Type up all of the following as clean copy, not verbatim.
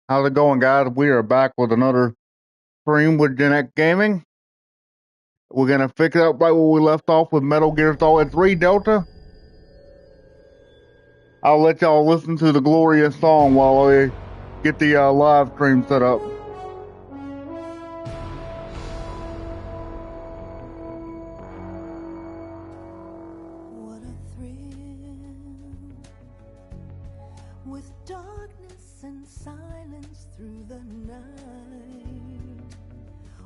How's it going, guys? We are back with another stream with Gen X Gaming. We're gonna pick it up right where we left off with Metal Gear Solid 3 Delta. I'll let y'all listen to the glorious song while I get the live stream set up. What a thrill, with darkness and silence through the night.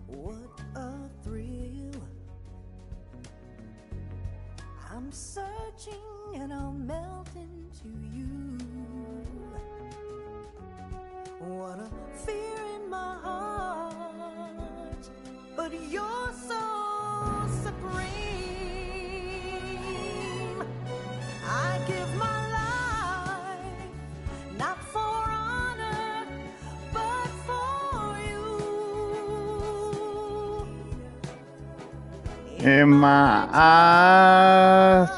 What a thrill. I'm searching and I'll melt into you. What a fear in my heart, but you're so supreme. I give my life, not for honor, but for you. In my eyes,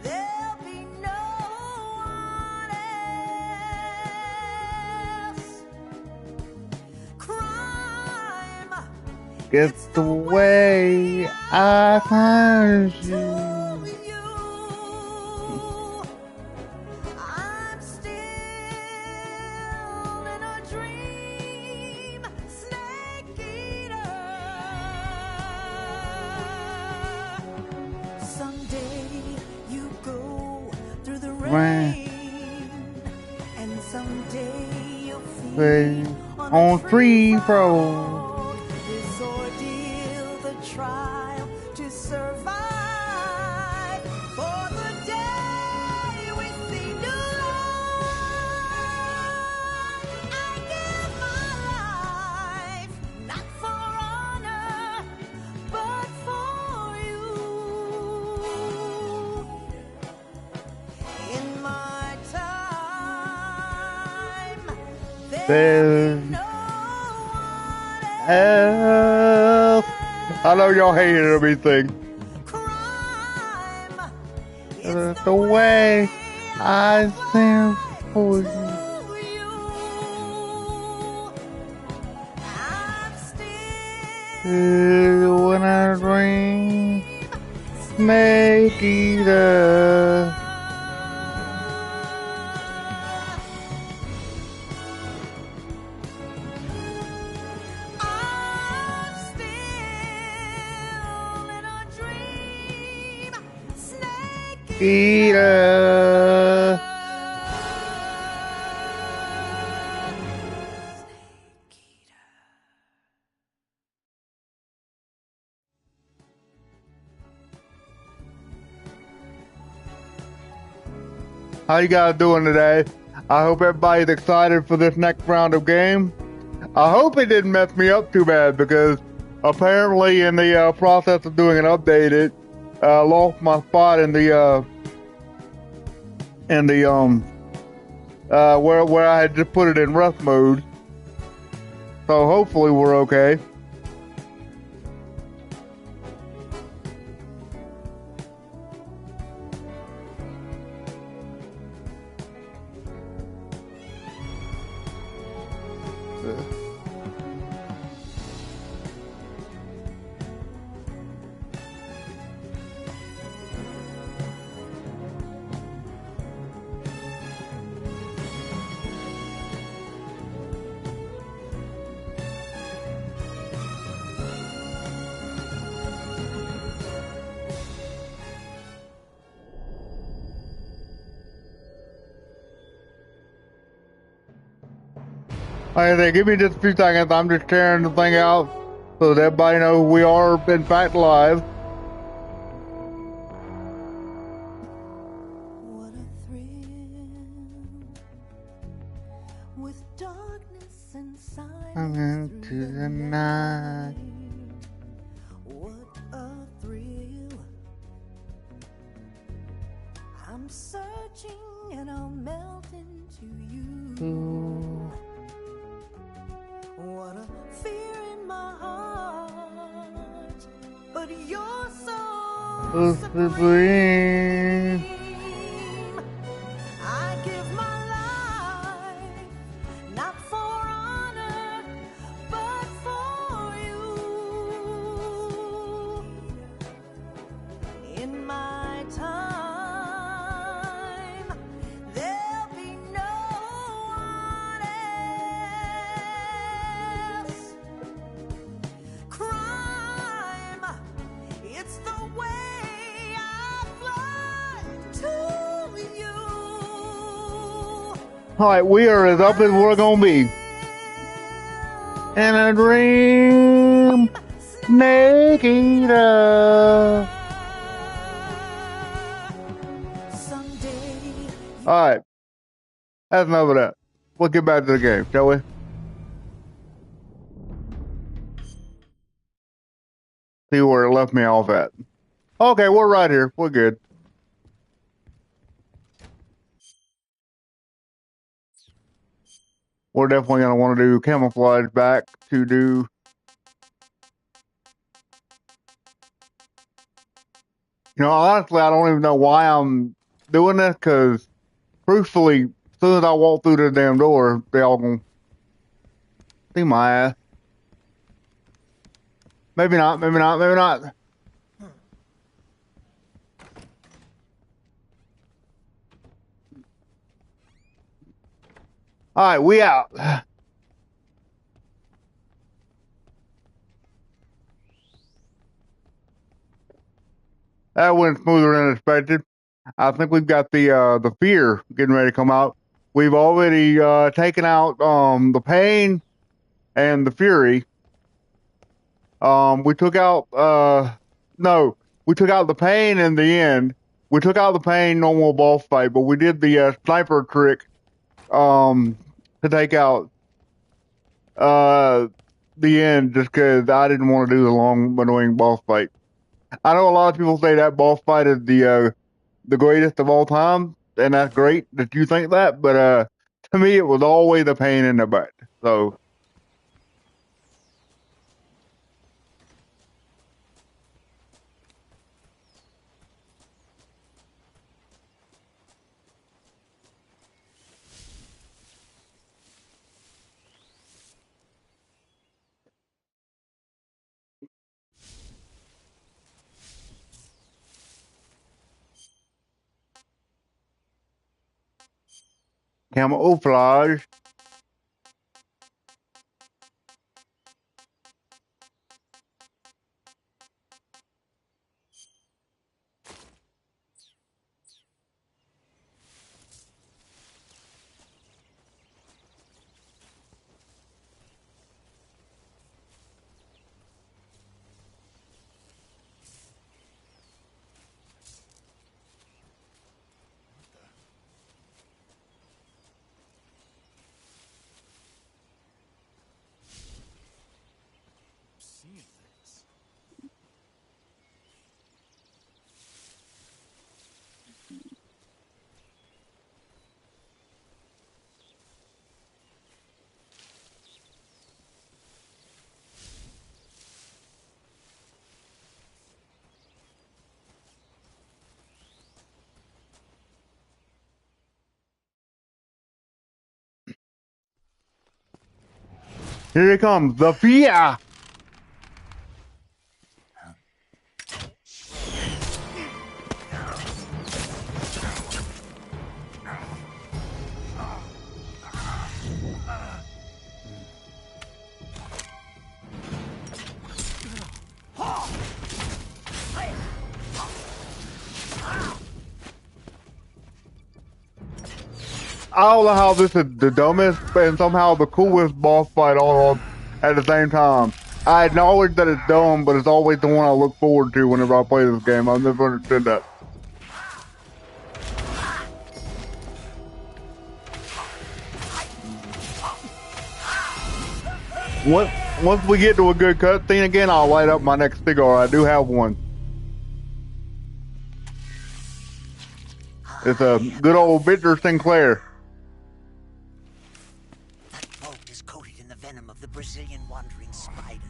There'll be no one else. Crime, it's the way I find you. I'm still in a dream, snake eater. Someday you go through the rain, and someday you'll feel On free throw. this ordeal, the trial to survive. For the day we see new light, I give my life, not for honor, but for you. In my time, There's no one else. I know y'all hated everything. crime. It's the way I stand for you. When I dream, snake eater. Eater. How you guys doing today? I hope everybody's excited for this next round of game. I hope it didn't mess me up too bad, because apparently in the process of doing an update, it lost my spot in the where I had just put it in rest mode. So hopefully we're okay. Like I say, give me just a few seconds. I'm just tearing the thing out so that everybody knows we are in fact live. What a thrill, with darkness and silence Into through the night. What a thrill. I'm searching and I'll melt into you. What a fear in my heart, but you're so supreme. I give my life, Alright, we are as up as we're gonna be. In a dream, Nikita. Alright, that's enough of that. We'll get back to the game, shall we? See where it left me off at. Okay, we're right here. We're good. We're definitely going to want to do camouflage back to do... You know, honestly, I don't even know why I'm doing this, because truthfully, as soon as I walk through the damn door, they all going to see my ass. Maybe not, maybe not, maybe not. Alright, we out. That went smoother than expected. I think we've got the fear getting ready to come out. We've already taken out the pain and the fury. We took out no, we took out the pain in the end. We took out the pain normal boss fight, but we did the sniper trick to take out the end just because I didn't want to do the long annoying boss fight. I know a lot of people say that boss fight is the greatest of all time, and that's great that you think that, but to me it was always a pain in the butt. So camouflage. Here it comes, the fear. I don't know how this is the dumbest and somehow the coolest boss fight all at the same time. I acknowledge that it's dumb, but it's always the one I look forward to whenever I play this game. I've never understood that. Once we get to a good cutscene again, I'll light up my next cigar. I do have one. It's a good old Victor Sinclair. Venom of the Brazilian wandering spider.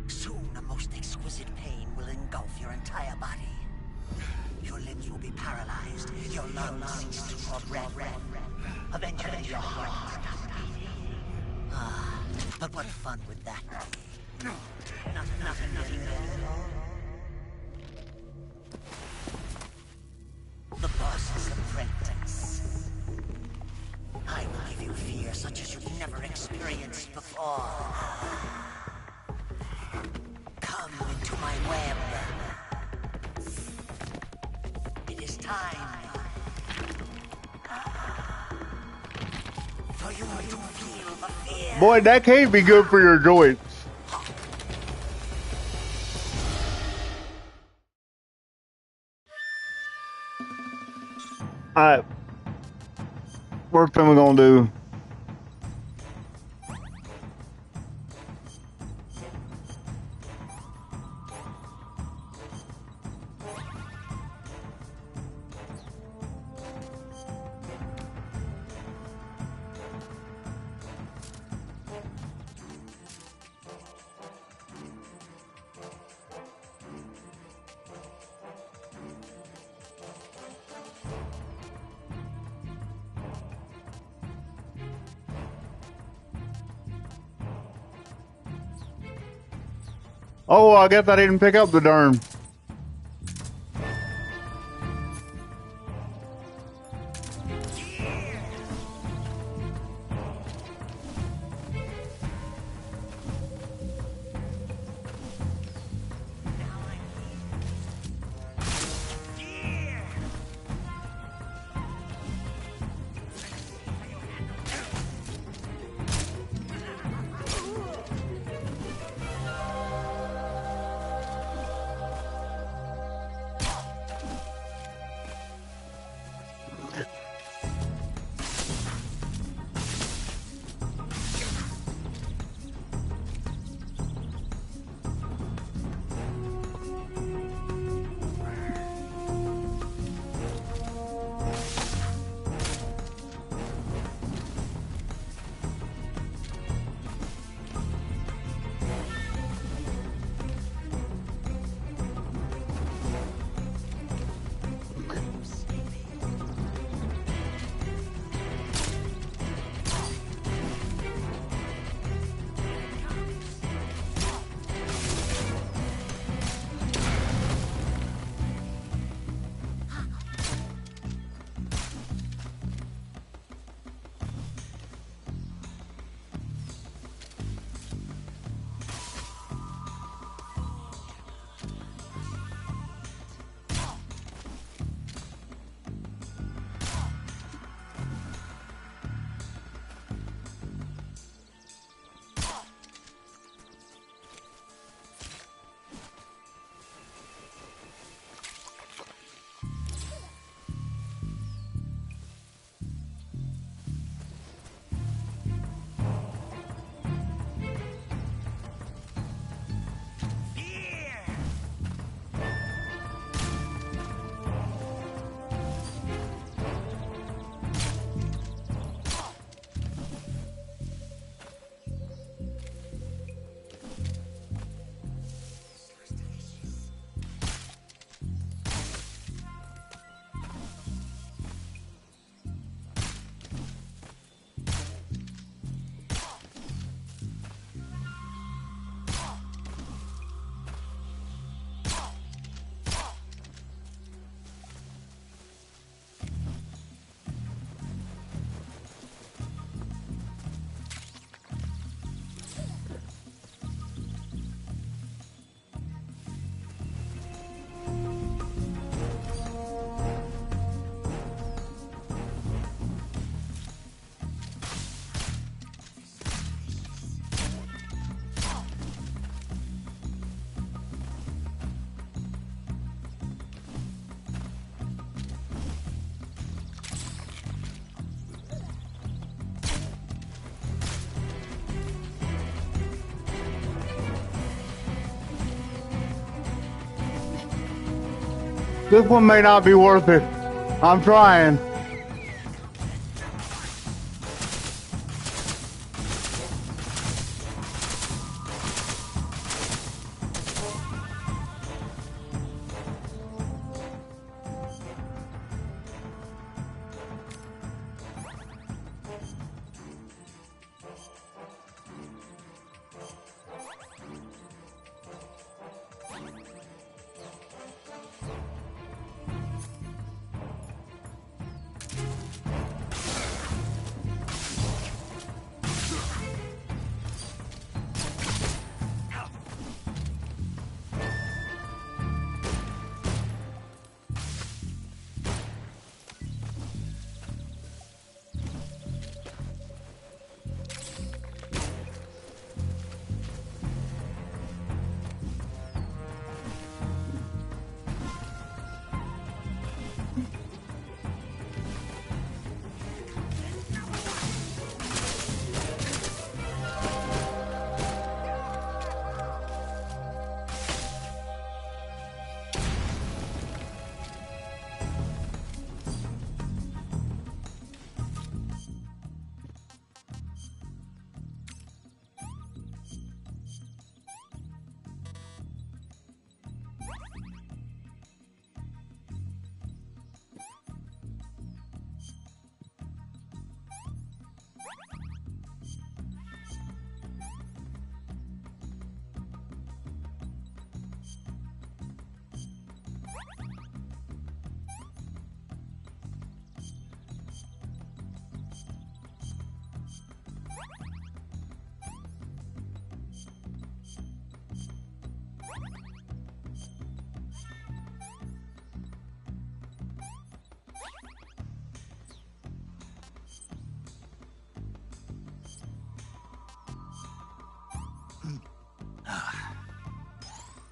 Soon a most exquisite pain will engulf your entire body. Your limbs will be paralyzed, your lungs cease to draw breath. Eventually your heart will stop beating. Ah, but what fun would that be? Nothing The boss's apprentice. I will give you fear such as you've never experienced before. Come into my web. It is time. Boy, that can't be good for your joints. Alright. First thing we're gonna do. Oh, I guess I didn't pick up the darn. This one may not be worth it. I'm trying.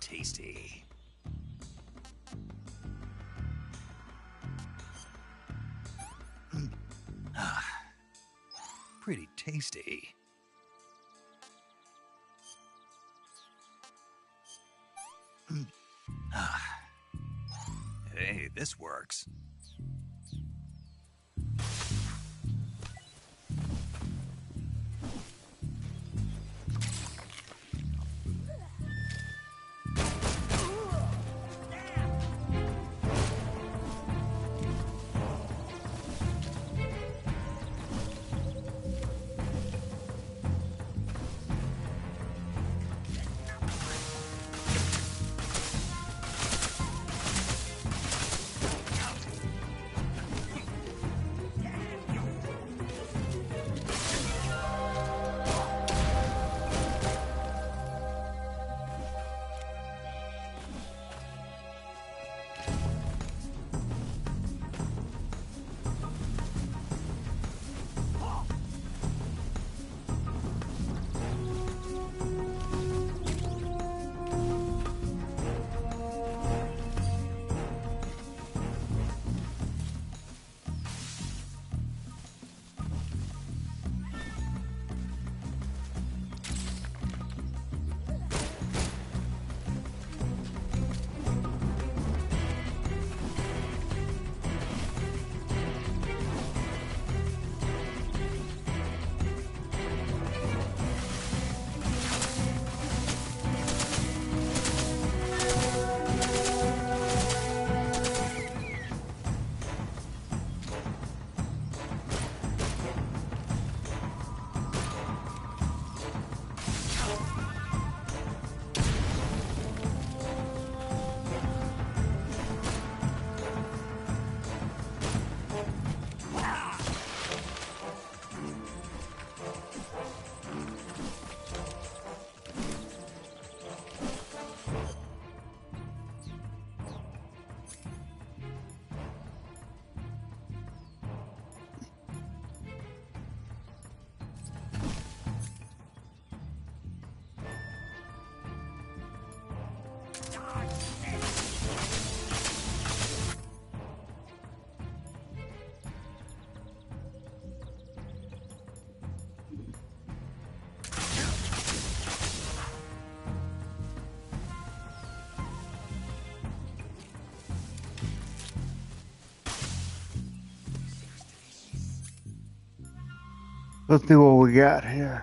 tasty. Pretty tasty. Hey, this works. Let's see what we got here.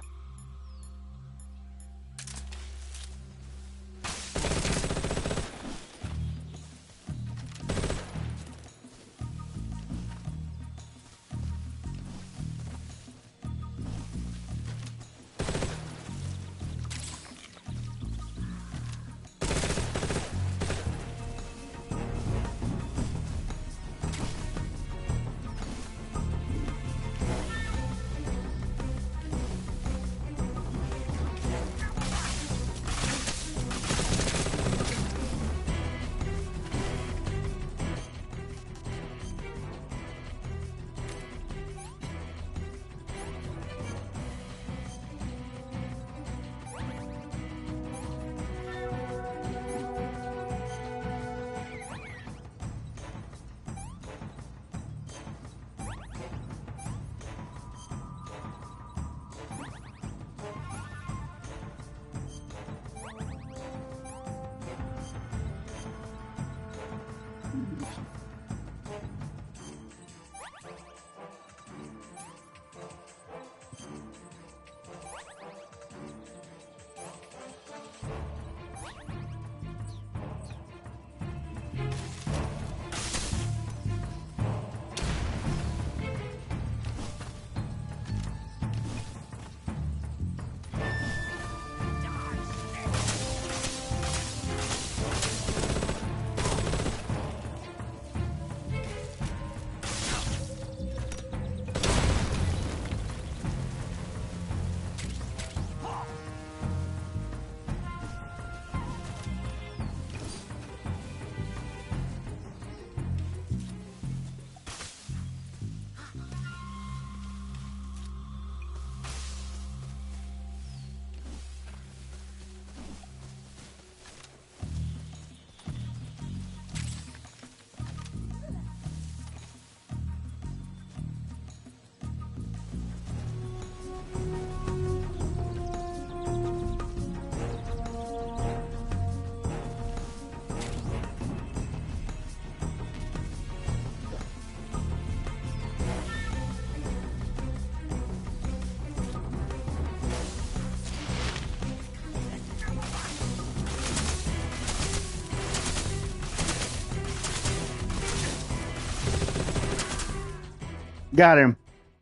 Got him.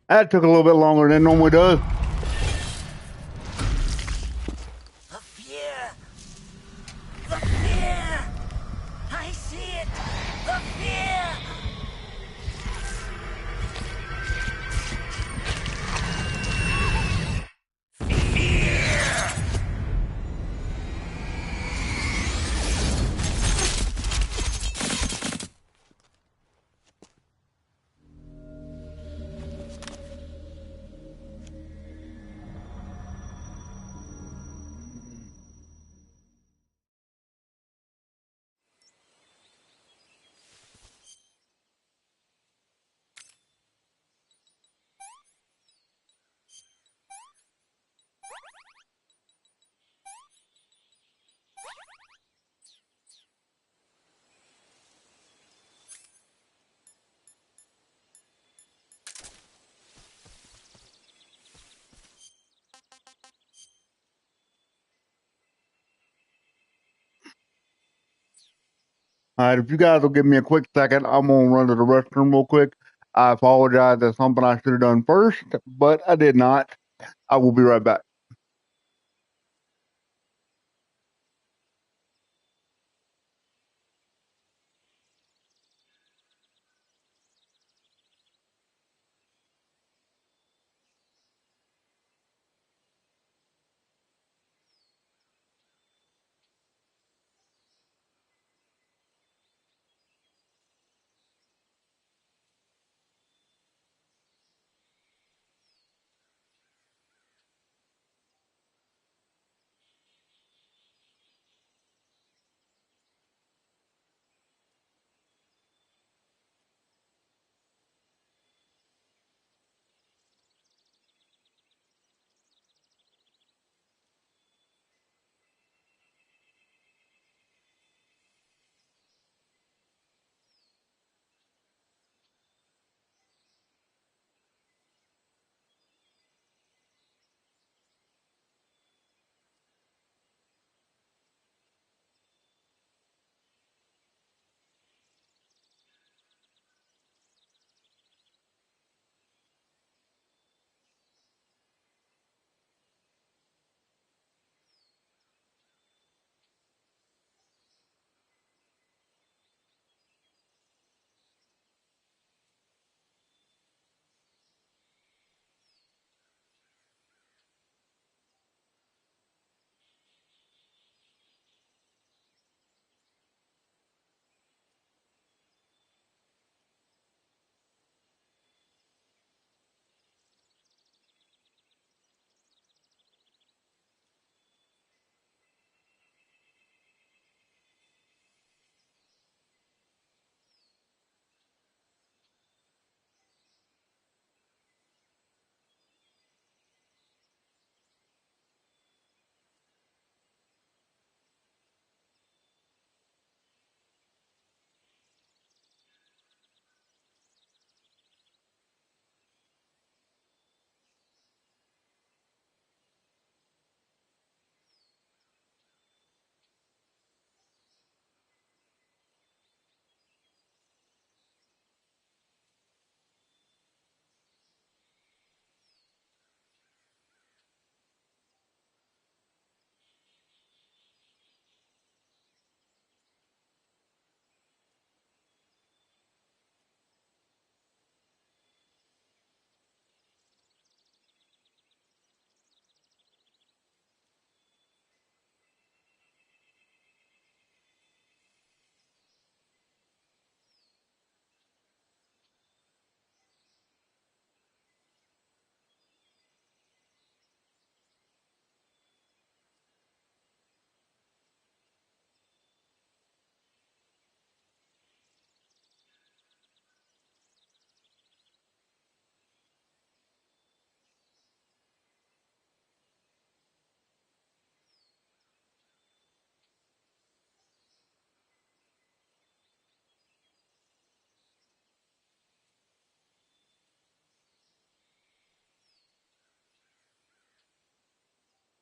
That took a little bit longer than it normally does. The fear! The fear! I see it! The fear! All right, if you guys will give me a quick second, I'm gonna run to the restroom real quick. I apologize. That's something I should have done first, but I did not. I will be right back.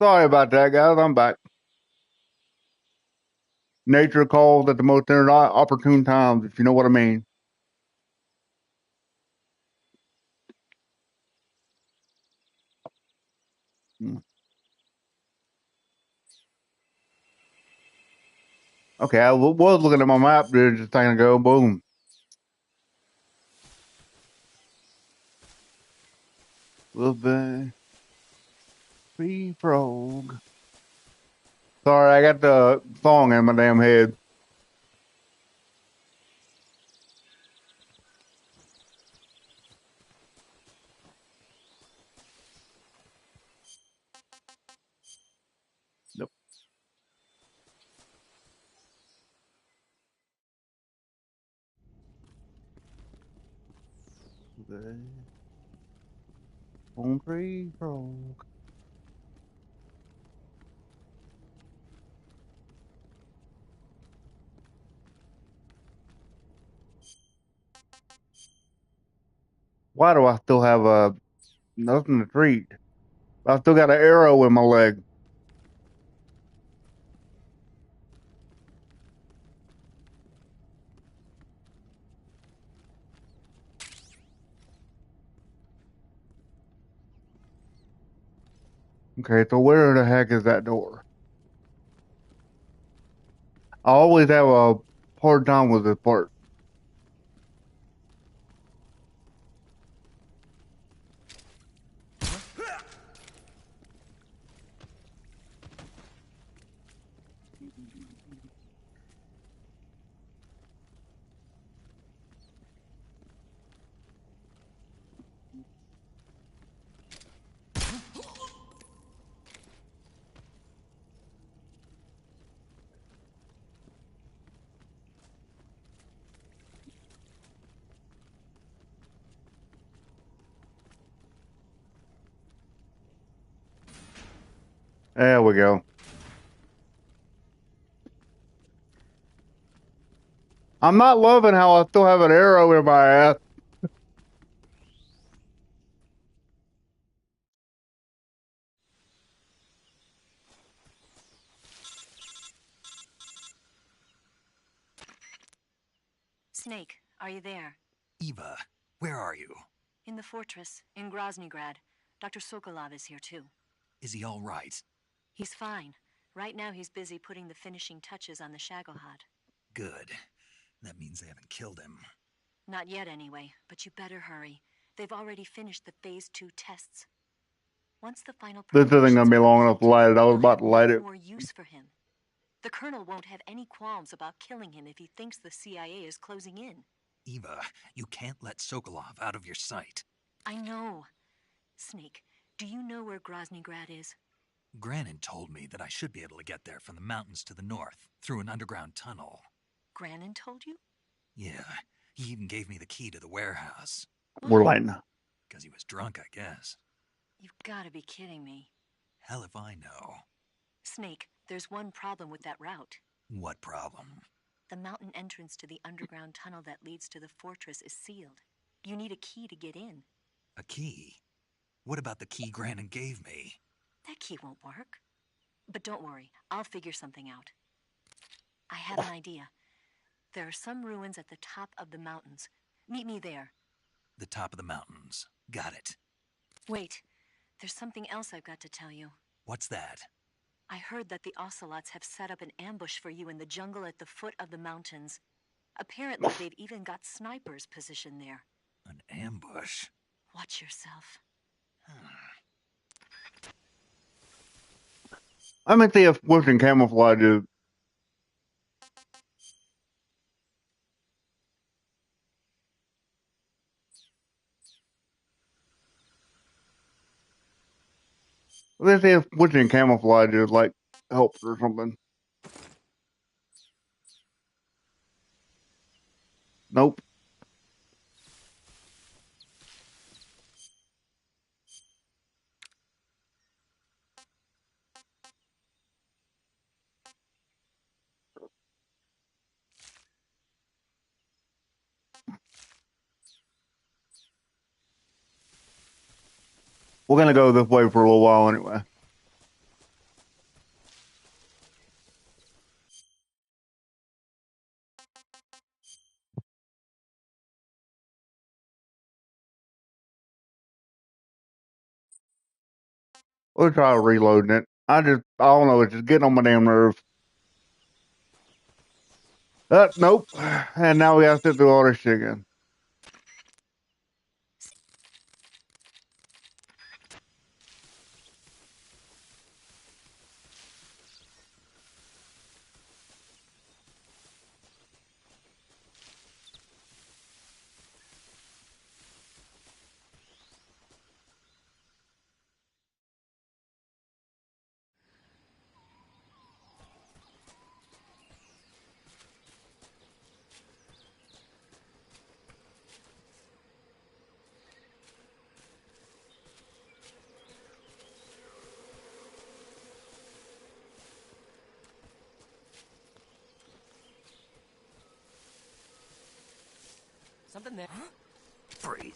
Sorry about that, guys. I'm back. Nature calls at the most opportune times, if you know what I mean. Okay, I was looking at my map there just a second ago. Boom. Little bit. Free frog. Sorry, I got the song in my damn head. Nope. On free frog. Why do I still have nothing to treat? I still got an arrow in my leg. Okay, so where the heck is that door? I always have a hard time with this part. There we go. I'm not loving how I still have an arrow in my ass. Snake, are you there? Eva, where are you? In the fortress, in Groznygrad. Dr. Sokolov is here too. Is he all right? He's fine. Right now he's busy putting the finishing touches on the Shagohod. Good. That means they haven't killed him. Not yet anyway, but you better hurry. They've already finished the Phase 2 tests. Once the final This isn't preparations gonna be are long enough to complete, light it. I was you'll about have to light no it. more use for him. The Colonel won't have any qualms about killing him if he thinks the CIA is closing in. Eva, you can't let Sokolov out of your sight. I know. Snake, do you know where Groznygrad is? Granin told me that I should be able to get there from the mountains to the north, through an underground tunnel. Granin told you? Yeah, he even gave me the key to the warehouse. We're lighting. Because he was drunk, I guess. You've gotta be kidding me. Hell if I know. Snake, there's one problem with that route. What problem? The mountain entrance to the underground tunnel that leads to the fortress is sealed. You need a key to get in. A key? What about the key Granin gave me? That key won't work. But don't worry, I'll figure something out. I have an idea. There are some ruins at the top of the mountains. Meet me there. The top of the mountains. Got it. Wait, there's something else I've got to tell you. What's that? I heard that the Ocelots have set up an ambush for you in the jungle at the foot of the mountains. Apparently, they've even got snipers positioned there. An ambush? Watch yourself. I mean, see if Swift and camouflage is. Let's see if switching camouflage is like helps or something. Nope. We're gonna go this way for a little while anyway. We'll try reloading it. I don't know, it's just getting on my damn nerves. Nope. And now we have to sit through all this shit again. Something there. Huh? Freeze.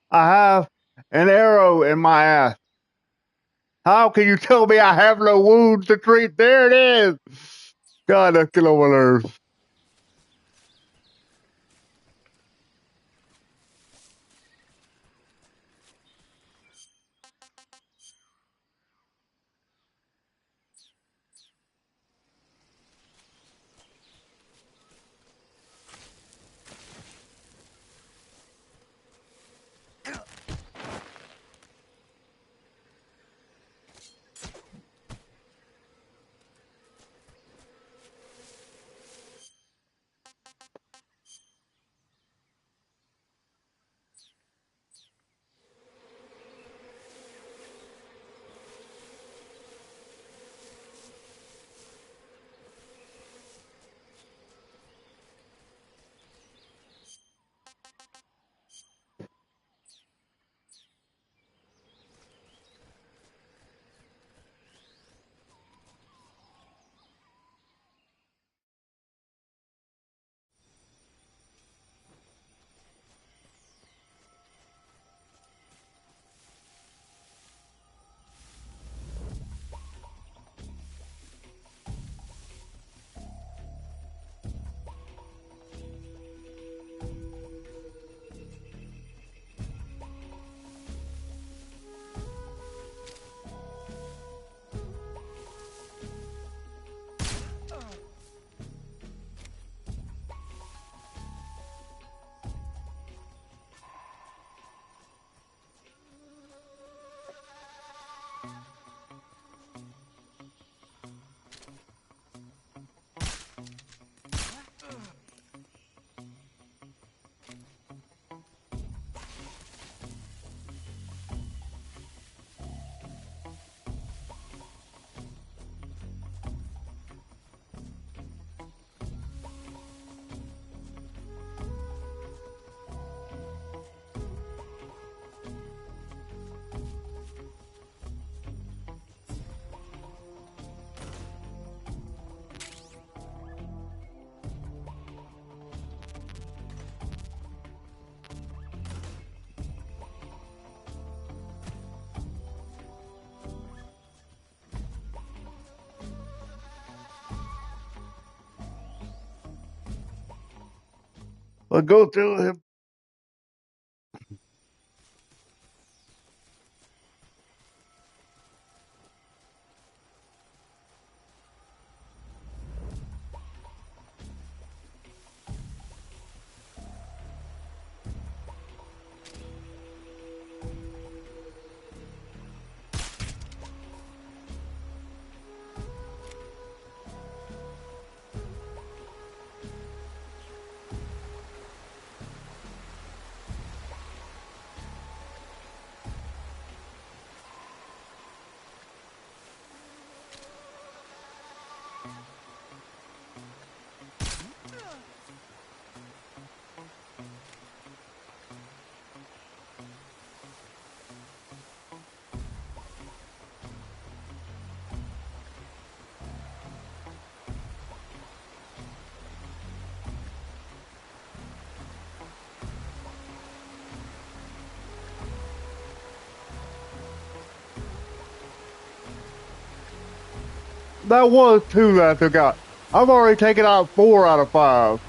I have an arrow in my ass. How can you tell me I have no wounds to treat? There it is. God, that's getting on my nerves. Let's go through him. That was 2 that I took out. I've already taken out 4 out of 5.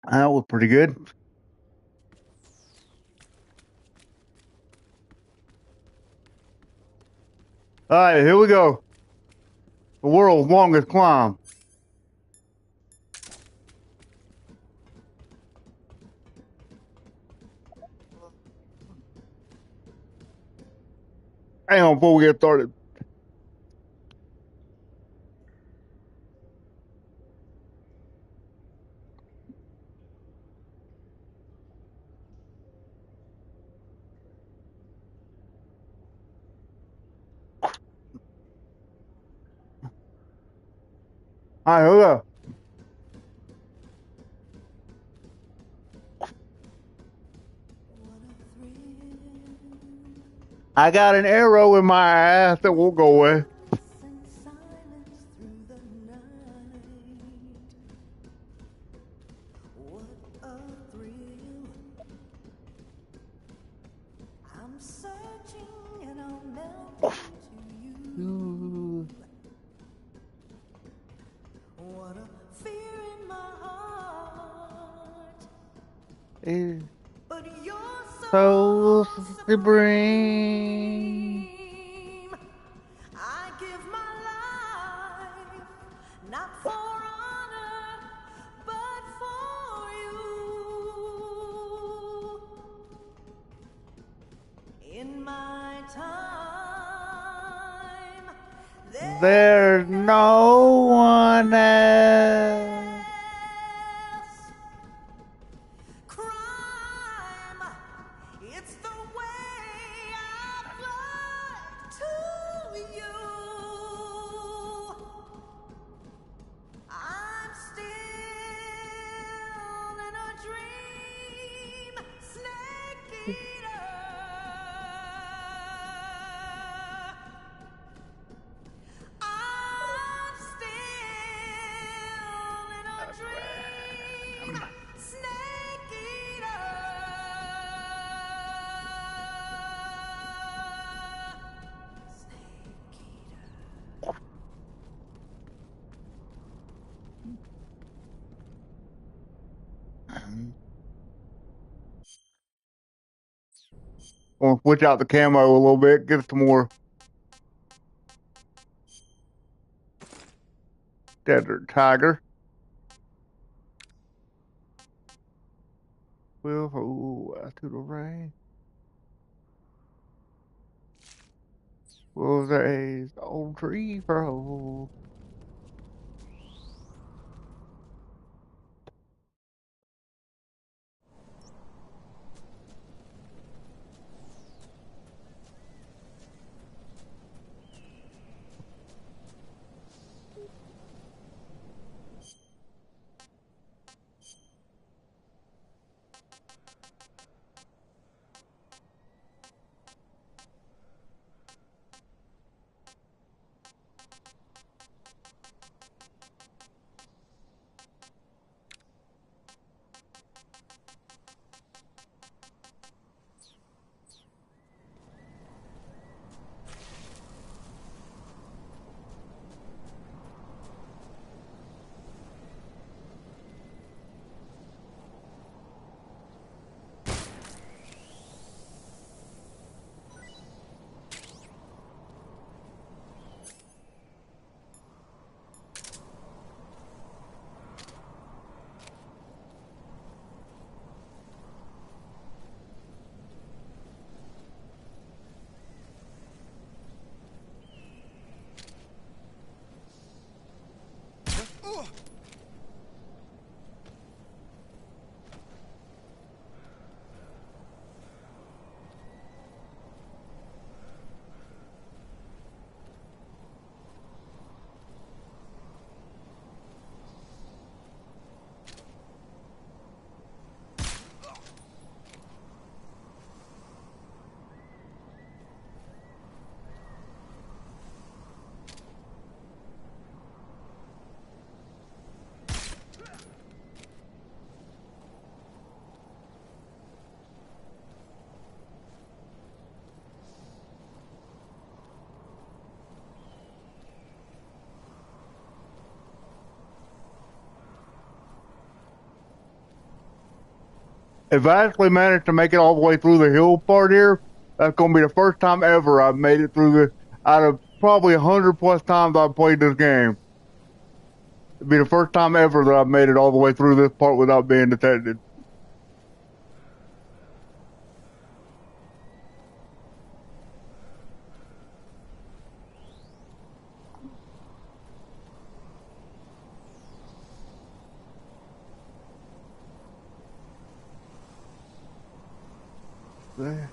That was pretty good. All right, here we go. The world's longest climb. Hang on before we get started. All right, here we go. I got an arrow in my ass that won't go away. I'm searching and I'll melt into you. What a fear in my heart. But you're So so supreme. I give my life not for honor, but for you. In my time, There's no one else. crime. It's the way I've lied to you. I'm still in a dream, snake eater. I'm still in a dream, snake eater. Snake eater. Gonna switch out the camo a little bit, get some more desert tiger. Well, oh, to the rain. Was a old tree fro. if I actually manage to make it all the way through the hill part here, that's gonna be the first time ever I've made it through the, out of probably 100+ times I've played this game. It'd be the first time ever that I've made it all the way through this part without being detected. There.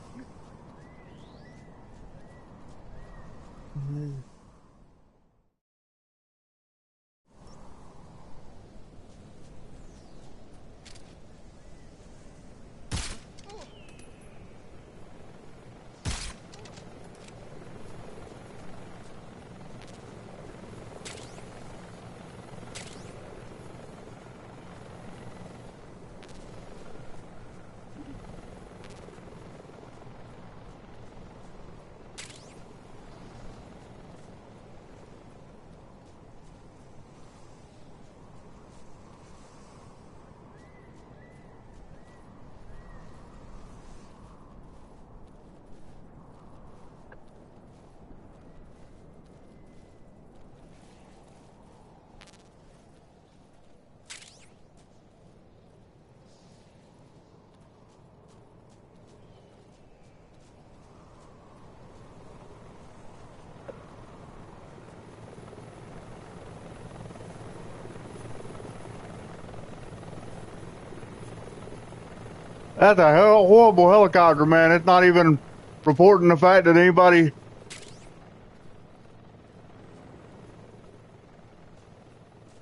That's a horrible helicopter, man. It's not even reporting the fact that anybody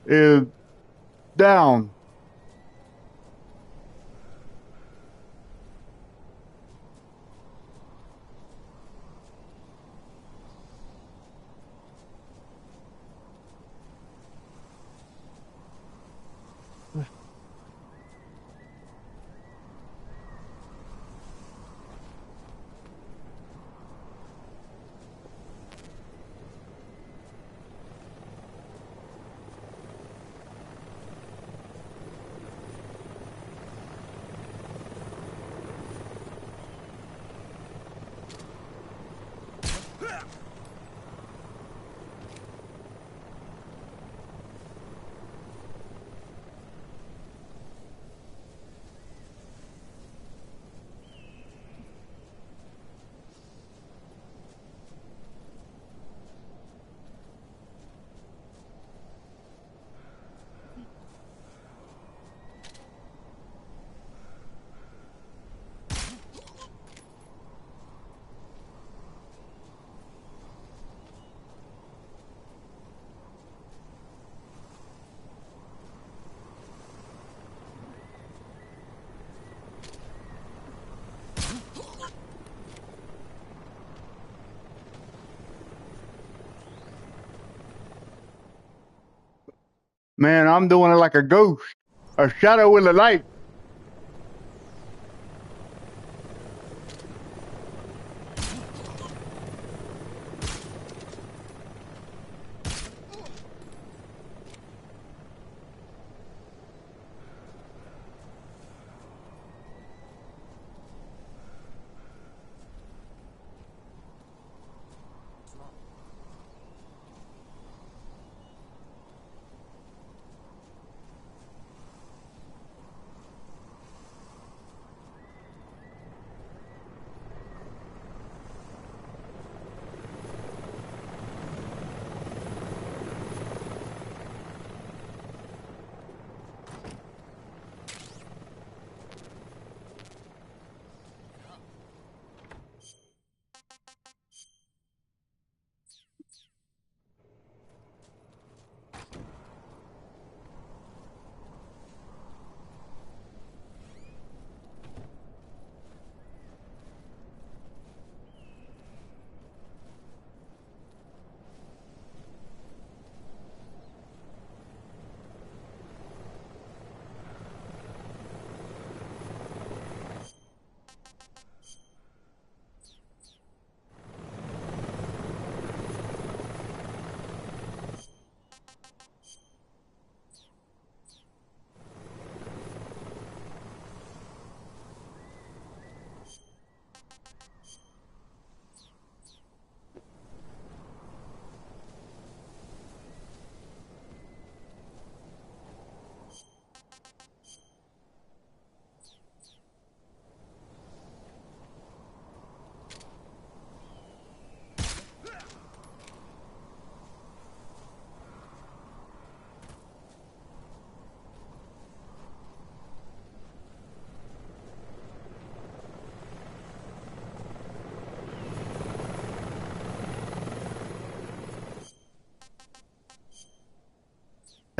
is down. Man, I'm doing it like a ghost, a shadow in the light.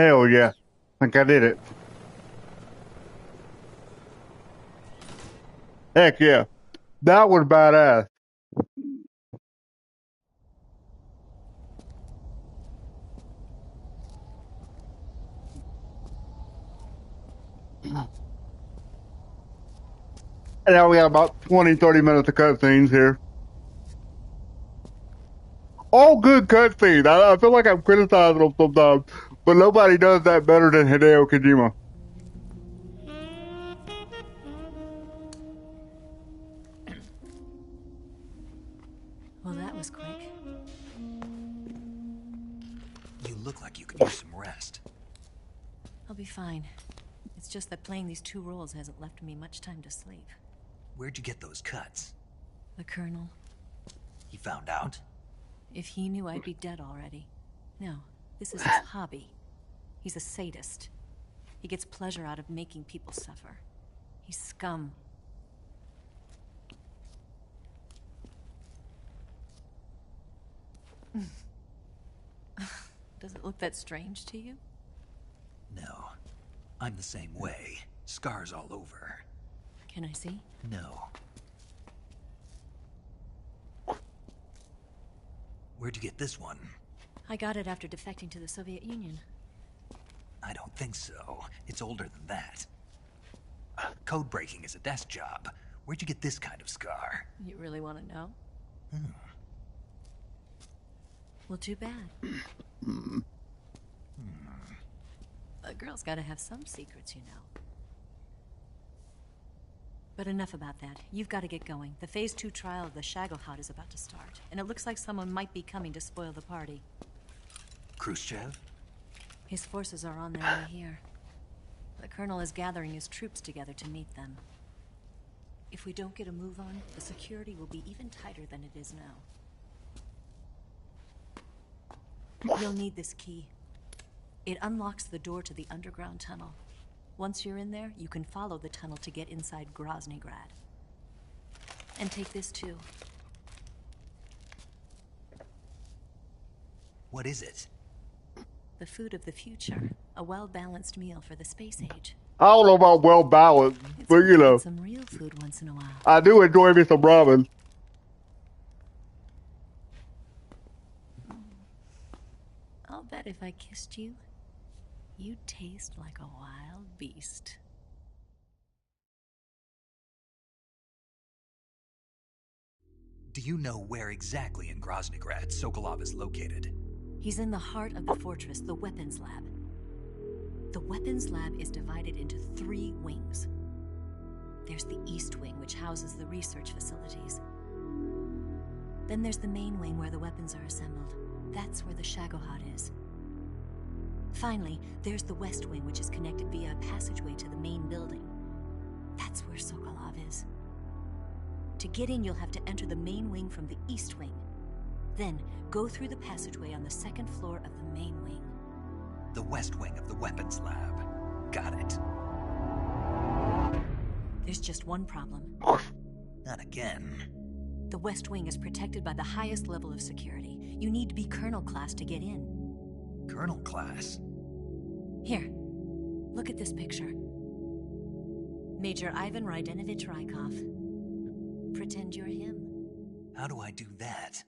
Hell yeah. Think I did it. Heck yeah. That was badass. And now we got about 20-30 minutes of cutscenes here. All good cutscenes. I feel like I'm criticizing them sometimes, but nobody does that better than Hideo Kojima. Well, that was quick. You look like you could use some rest. I'll be fine. It's just that playing these 2 roles hasn't left me much time to sleep. Where'd you get those cuts? The Colonel. He found out? If he knew, I'd be dead already. No, this is his hobby. He's a sadist. He gets pleasure out of making people suffer. He's scum. Does it look that strange to you? No. I'm the same way. Scars all over. Can I see? No. Where'd you get this one? I got it after defecting to the Soviet Union. I don't think so. It's older than that. Code breaking is a desk job. Where'd you get this kind of scar? You really want to know? Well, too bad. A girl's gotta have some secrets, you know. But enough about that. You've got to get going. The Phase 2 trial of the Shagohod is about to start, and it looks like someone might be coming to spoil the party. Khrushchev? His forces are on their way here. The Colonel is gathering his troops together to meet them. If we don't get a move on, the security will be even tighter than it is now. You'll need this key. It unlocks the door to the underground tunnel. Once you're in there, you can follow the tunnel to get inside Groznygrad. And take this too. What is it? The food of the future. A well-balanced meal for the space age. I don't know about well balanced, It's but good you to know, get some real food once in a while. I do enjoy me some ramen. I'll bet if I kissed you, you'd taste like a wild beast. Do you know where exactly in Groznygrad Sokolov is located? He's in the heart of the fortress, the weapons lab. The weapons lab is divided into 3 wings. There's the East Wing, which houses the research facilities. Then there's the main wing where the weapons are assembled. That's where the Shagohod is. Finally, there's the West Wing, which is connected via a passageway to the main building. That's where Sokolov is. To get in, you'll have to enter the main wing from the East Wing. Then, go through the passageway on the 2nd floor of the main wing. The West Wing of the weapons lab. Got it. There's just one problem. Not again. The West Wing is protected by the highest level of security. You need to be Colonel class to get in. Colonel class? Here, look at this picture. Major Ivan Rydenovich Rykov. Pretend you're him. How do I do that?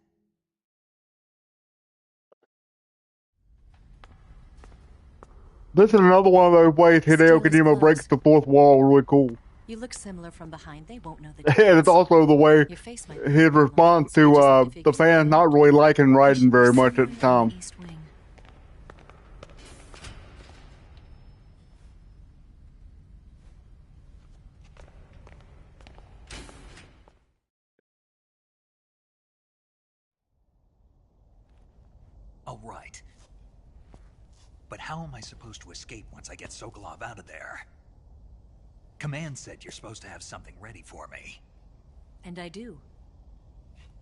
This is another one of those ways Hideo Steal his Kojima clothes. breaks the fourth wall really cool. You look similar from behind. They won't know the And difference. it's also the way Your face might be his normal, response so you to just have to figure the fans something not out. really liking You Raiden should be very much at the somewhere in time. the East Wing. Oh, right. But how am I supposed to escape once I get Sokolov out of there? Command said you're supposed to have something ready for me. And I do.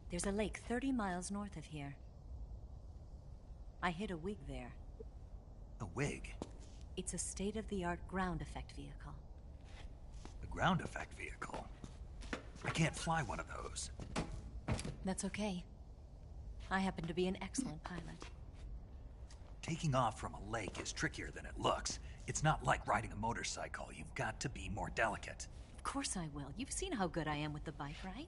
There's a lake 30 miles north of here. I hid a wig there. A wig? It's a state-of-the-art ground effect vehicle. A ground effect vehicle? I can't fly one of those. That's okay. I happen to be an excellent pilot. Taking off from a lake is trickier than it looks. It's not like riding a motorcycle. You've got to be more delicate. Of course I will. You've seen how good I am with the bike, right?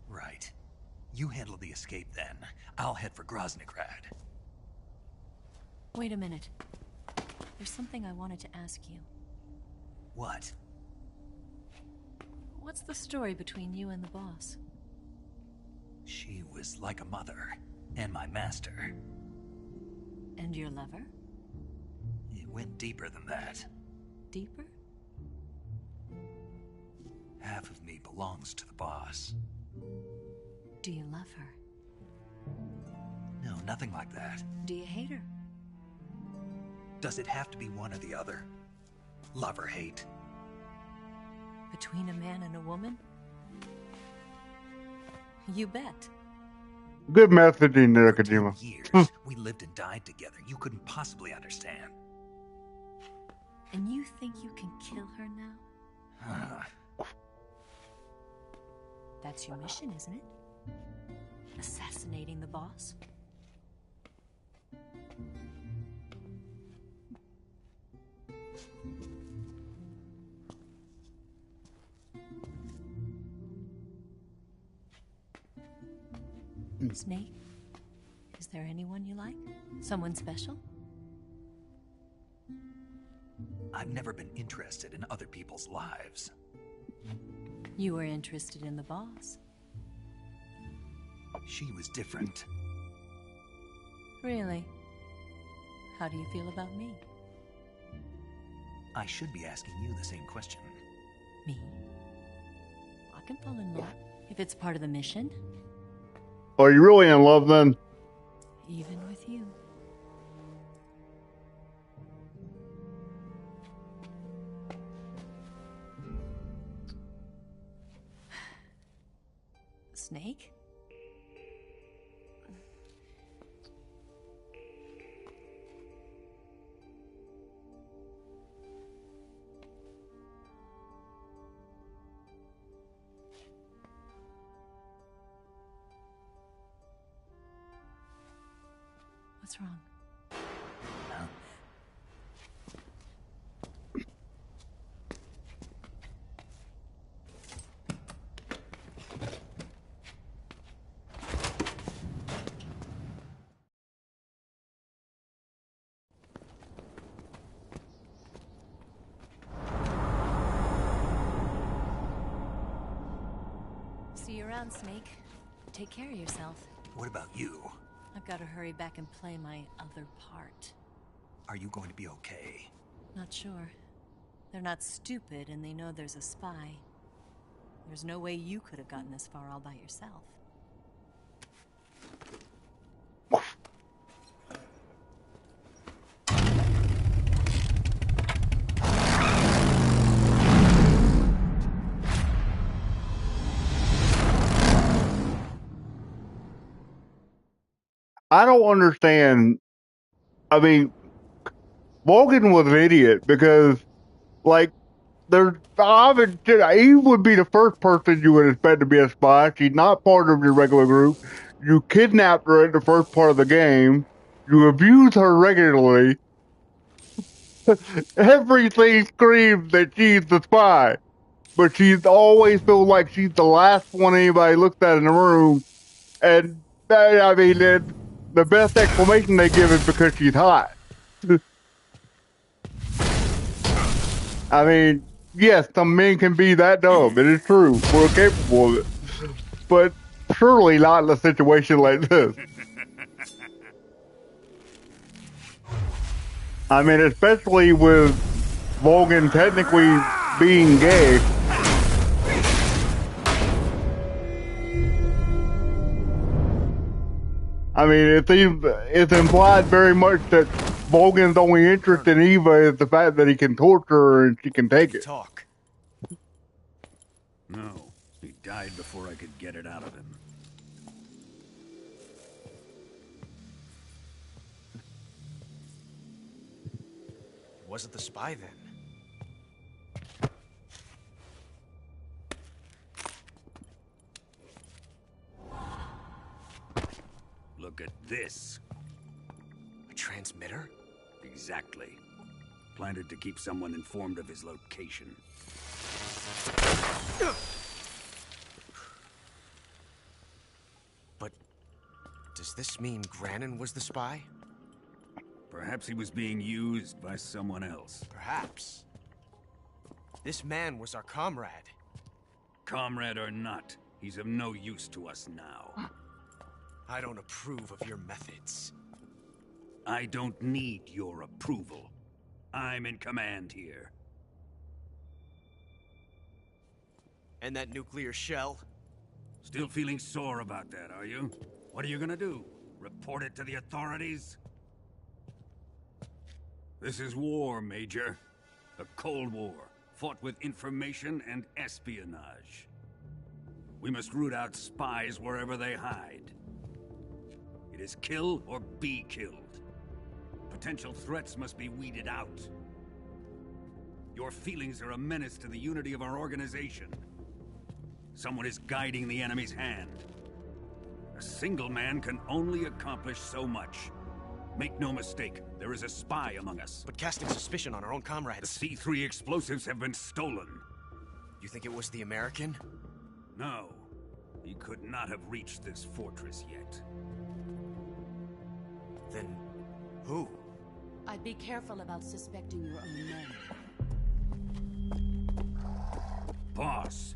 Right. You handle the escape then. I'll head for Groznygrad. Wait a minute. There's something I wanted to ask you. What? What's the story between you and the boss? She was like a mother, and my master. And your lover? It went deeper than that. Deeper? Half of me belongs to the boss. Do you love her? No, nothing like that. Do you hate her? Does it have to be one or the other? Love or hate? Between a man and a woman? You bet. Good messaging there, For 10 Kojima. years, we lived and died together. You couldn't possibly understand. And you think you can kill her now? That's your mission, isn't it? Assassinating the boss? Snake? Is there anyone you like? Someone special? I've never been interested in other people's lives. You were interested in the boss. She was different. Really? How do you feel about me? I should be asking you the same question. Me? I can fall in love if it's part of the mission, Are you really in love then? even with you. Snake? What's wrong? Huh? See you around, Snake. Take care of yourself. What about you? I've got to hurry back and play my other part. Are you going to be okay? Not sure. They're not stupid and they know there's a spy. There's no way you could have gotten this far all by yourself. I don't understand. I mean, Morgan was an idiot because, like, Eve would be the first person you would expect to be a spy. She's not part of your regular group. You kidnapped her in the first part of the game. You abuse her regularly. Everything screams that she's the spy, but she's always feels like she's the last one anybody looks at in the room. And I mean, the best explanation they give is because she's hot. I mean, yes, some men can be that dumb. It is true. We're capable of it. But surely not in a situation like this. I mean, especially with Logan technically being gay. I mean, it's implied very much that Logan's only interest in Eva is the fact that he can torture her and she can take it. Talk. No, he died before I could get it out of him. Was it the spy then? This. A transmitter? Exactly. Planted to keep someone informed of his location. But does this mean Grannon was the spy? Perhaps he was being used by someone else. Perhaps. This man was our comrade. Comrade or not, he's of no use to us now. I don't approve of your methods. I don't need your approval. I'm in command here. And that nuclear shell? Still feeling sore about that, are you? What are you gonna do? Report it to the authorities? This is war, Major. A Cold War, fought with information and espionage. We must root out spies wherever they hide. It is kill or be killed. Potential threats must be weeded out. Your feelings are a menace to the unity of our organization. Someone is guiding the enemy's hand. A single man can only accomplish so much. Make no mistake, there is a spy among us. But casting suspicion on our own The comrades. C3 explosives have been stolen. You think it was the American? No, he could not have reached this fortress yet. Then who? I'd be careful about suspecting your own men. Boss,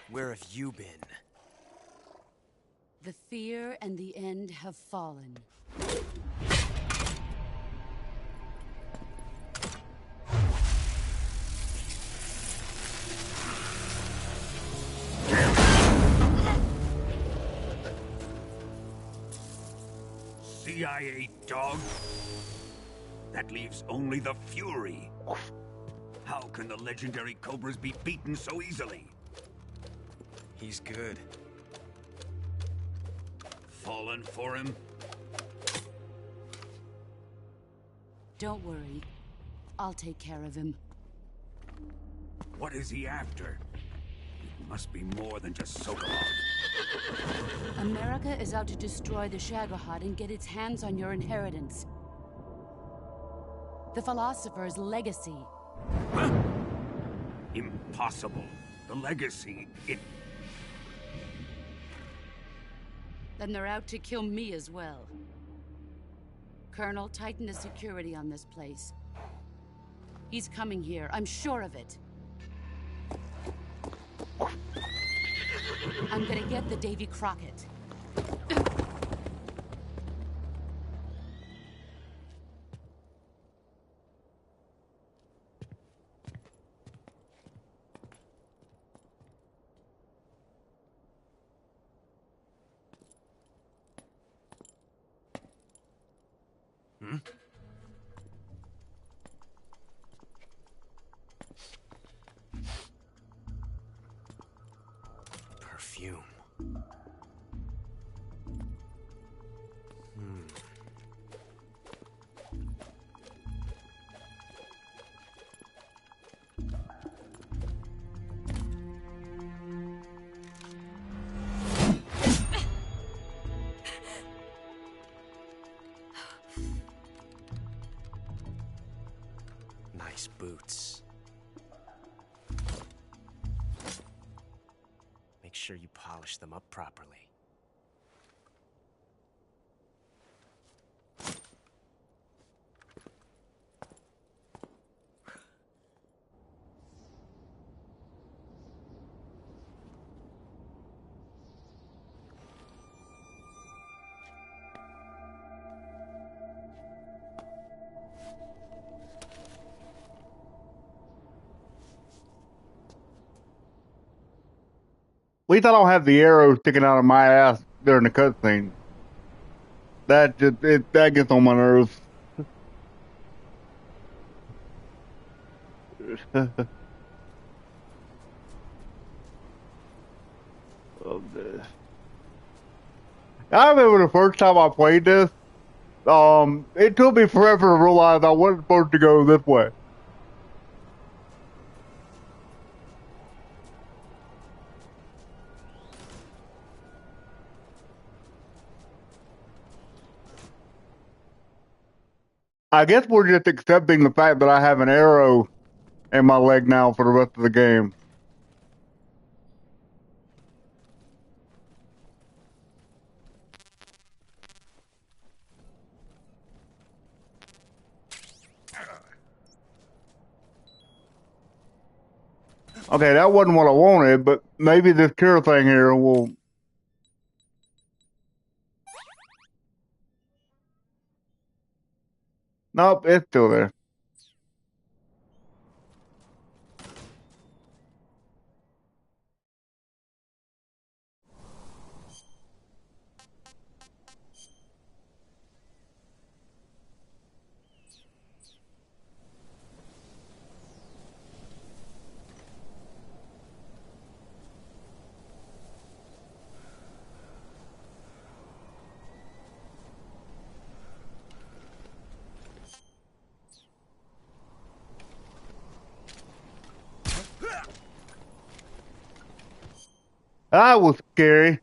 Where have you been? The fear and the end have fallen. CIA dog? That leaves only the Fury. How can the legendary Cobras be beaten so easily? He's good. Fallen for him? Don't worry. I'll take care of him. What is he after? It must be more than just Sokolov. America is out to destroy the Shagohod and get its hands on your inheritance. The philosopher's legacy. Huh? Impossible. The legacy, Then they're out to kill me as well. Colonel, tighten the security on this place. He's coming here, I'm sure of it. I'm gonna get the Davy Crockett. Perfume. Nice boots. Make sure you polish them up properly. At least I don't have the arrow sticking out of my ass during the cutscene. That gets on my nerves. Oh, I remember the first time I played this. It took me forever to realize I wasn't supposed to go this way. I guess we're just accepting the fact that I have an arrow in my leg now for the rest of the game. Okay, that wasn't what I wanted, but maybe this cure thing here will... Nope, it's still there. That was scary.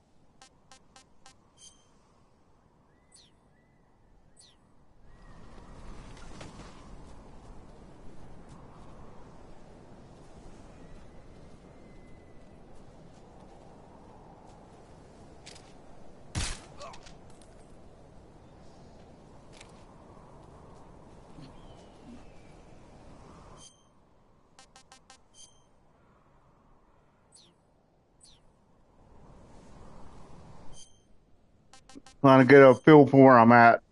Trying to get a feel for where I'm at.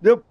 Yep.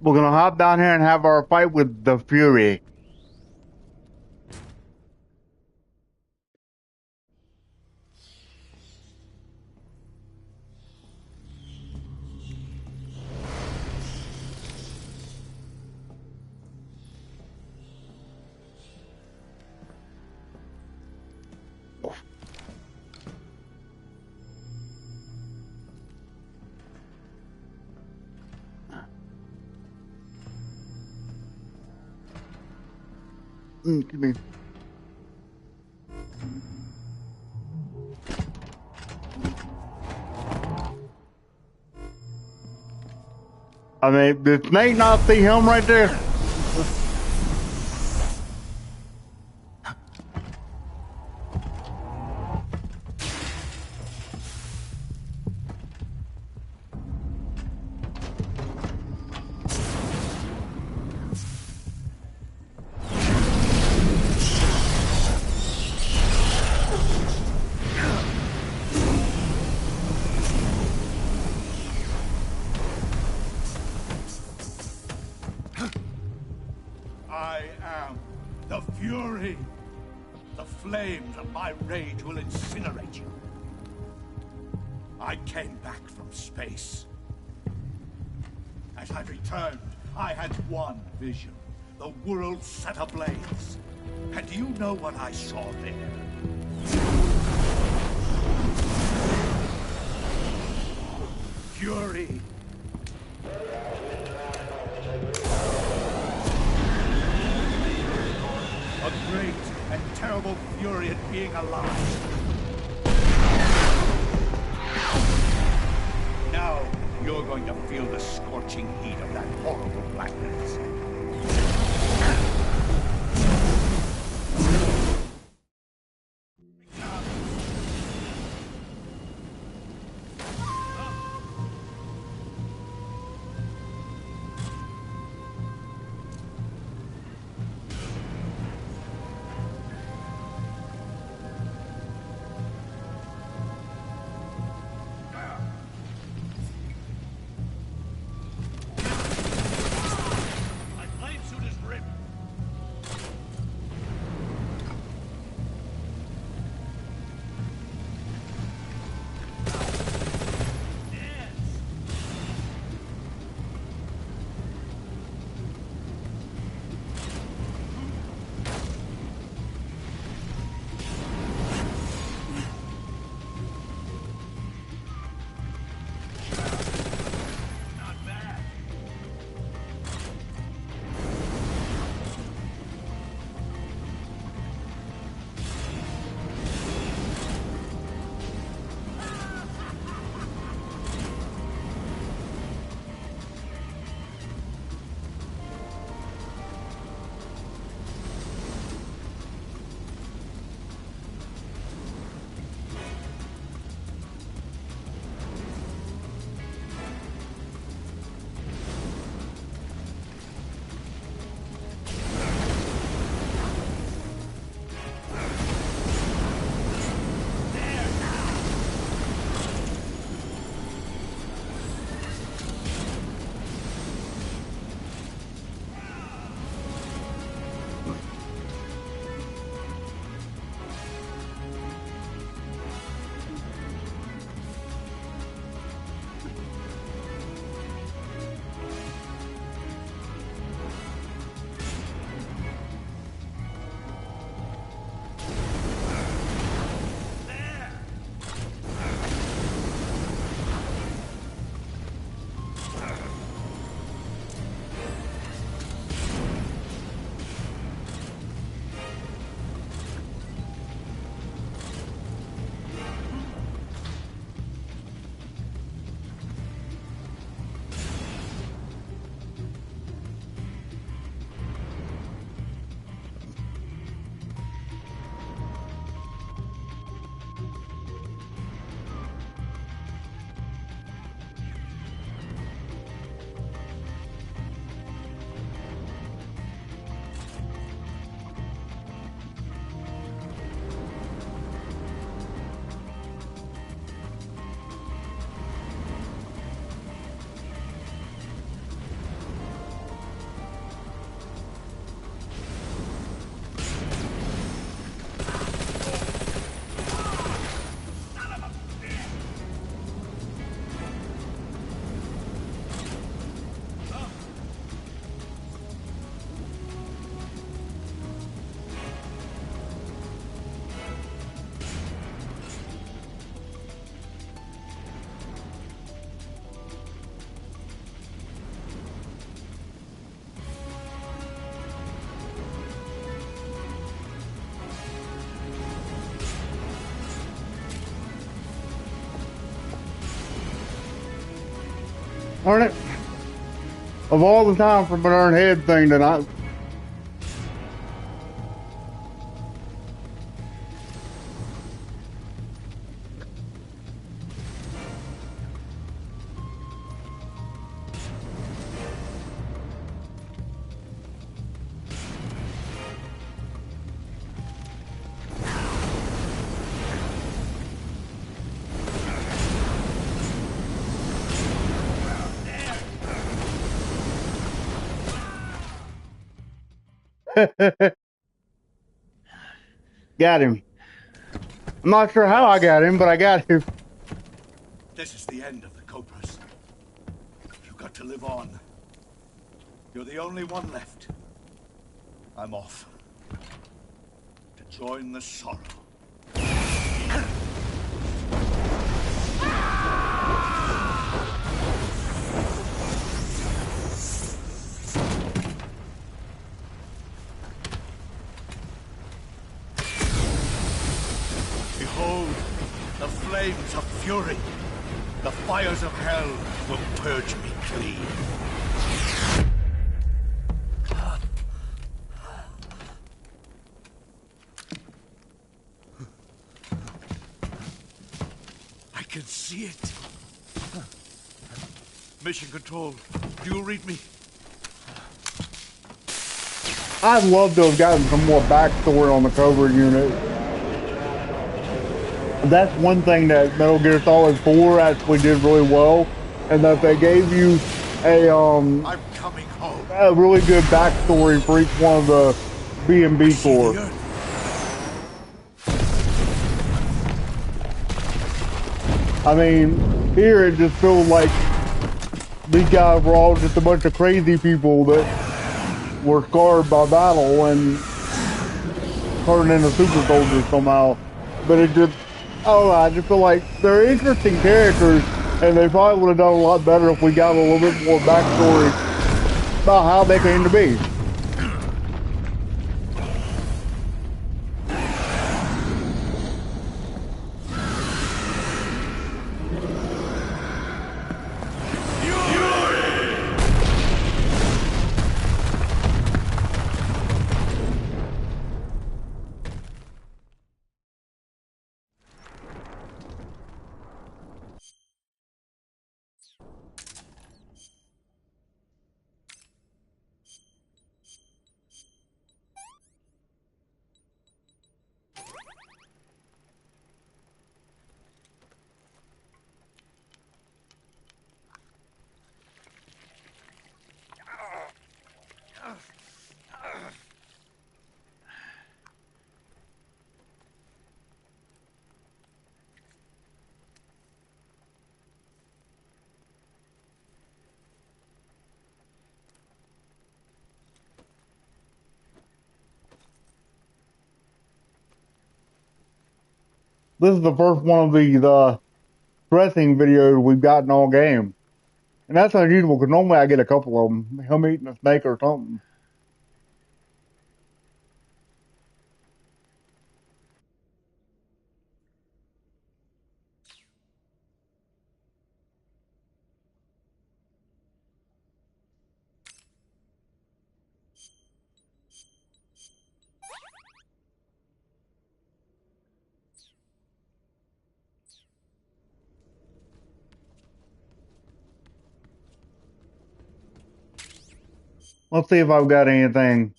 We're gonna hop down here and have our fight with the Fury. Give me. I mean, did Snake not see him right there? I am the Fury. The flames of my rage will incinerate you. I came back from space. As I returned, I had one vision. The world set ablaze. And do you know what I saw there? Fury. A great and terrible fury at being alive. Now you're going to feel the scorching heat of that horrible blackness. Darn it. Of all the time for my darn head thing tonight. Got him. I'm not sure how I got him, but I got him. This is the end of the Cobras. You've got to live on. You're the only one left. I'm off. To join the sorrow. Behold, the flames of fury. The fires of hell will purge me clean. I can see it. Mission Control, do you read me? I'd love to have gotten some more backstory on the Cobra unit. That's one thing that Metal Gear Solid 4 actually did really well, and that they gave you I'm coming home. a really good backstory for each one of the B&B Corps. I mean, here it just feels like these guys were all just a bunch of crazy people that were scarred by battle and turned into super soldiers somehow. But it just, oh, I just feel like they're interesting characters, and they probably would have done a lot better if we got a little bit more backstory about how they came to be. This is the first one of these dressing videos we've gotten all game. And that's unusual because normally I get a couple of them. Him eating a snake or something. Let's see if I've got anything.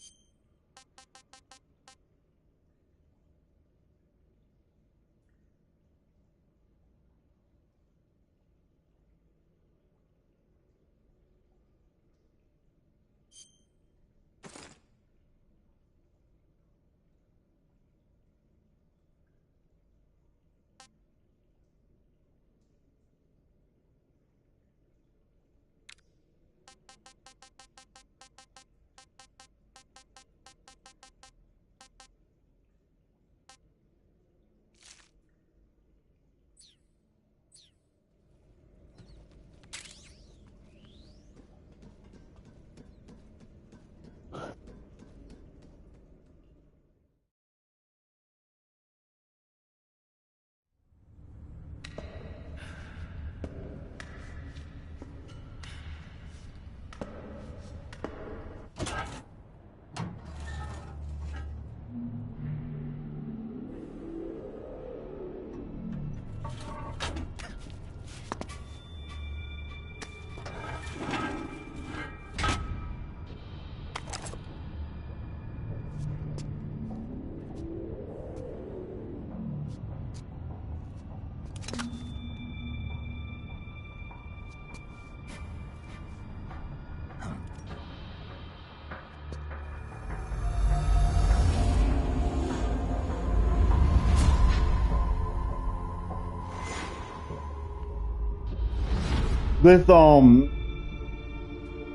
This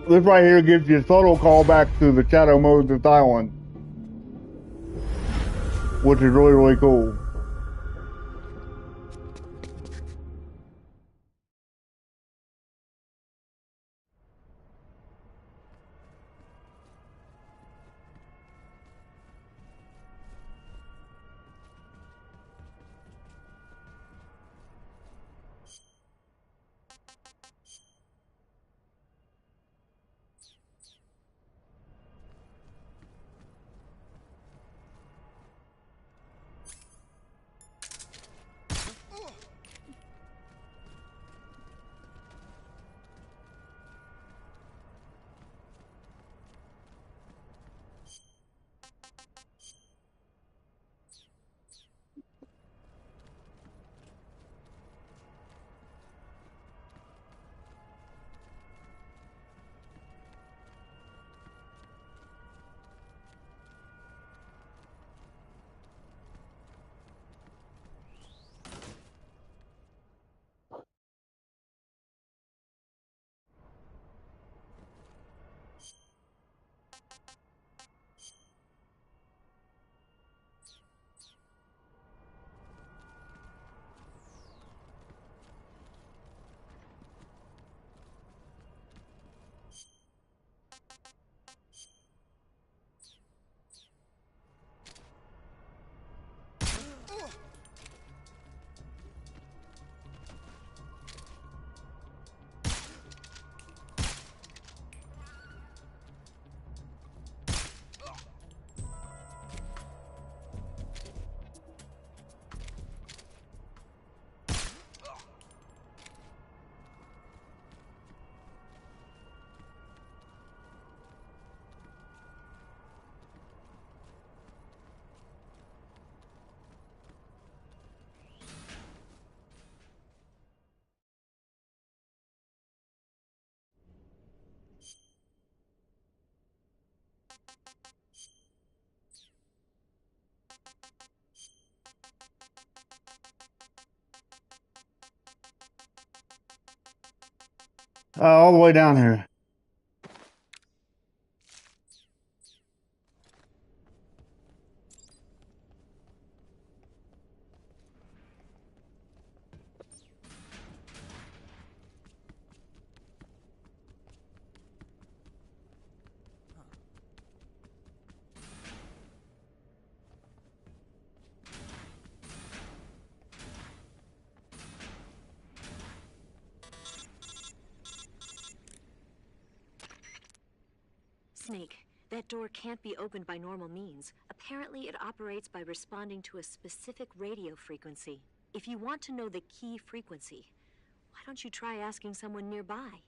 this right here gives you a subtle callback to the Shadow Moses Island, which is really, really cool. All the way down here. Snake, that door can't be opened by normal means. Apparently, it operates by responding to a specific radio frequency. If you want to know the key frequency, why don't you try asking someone nearby?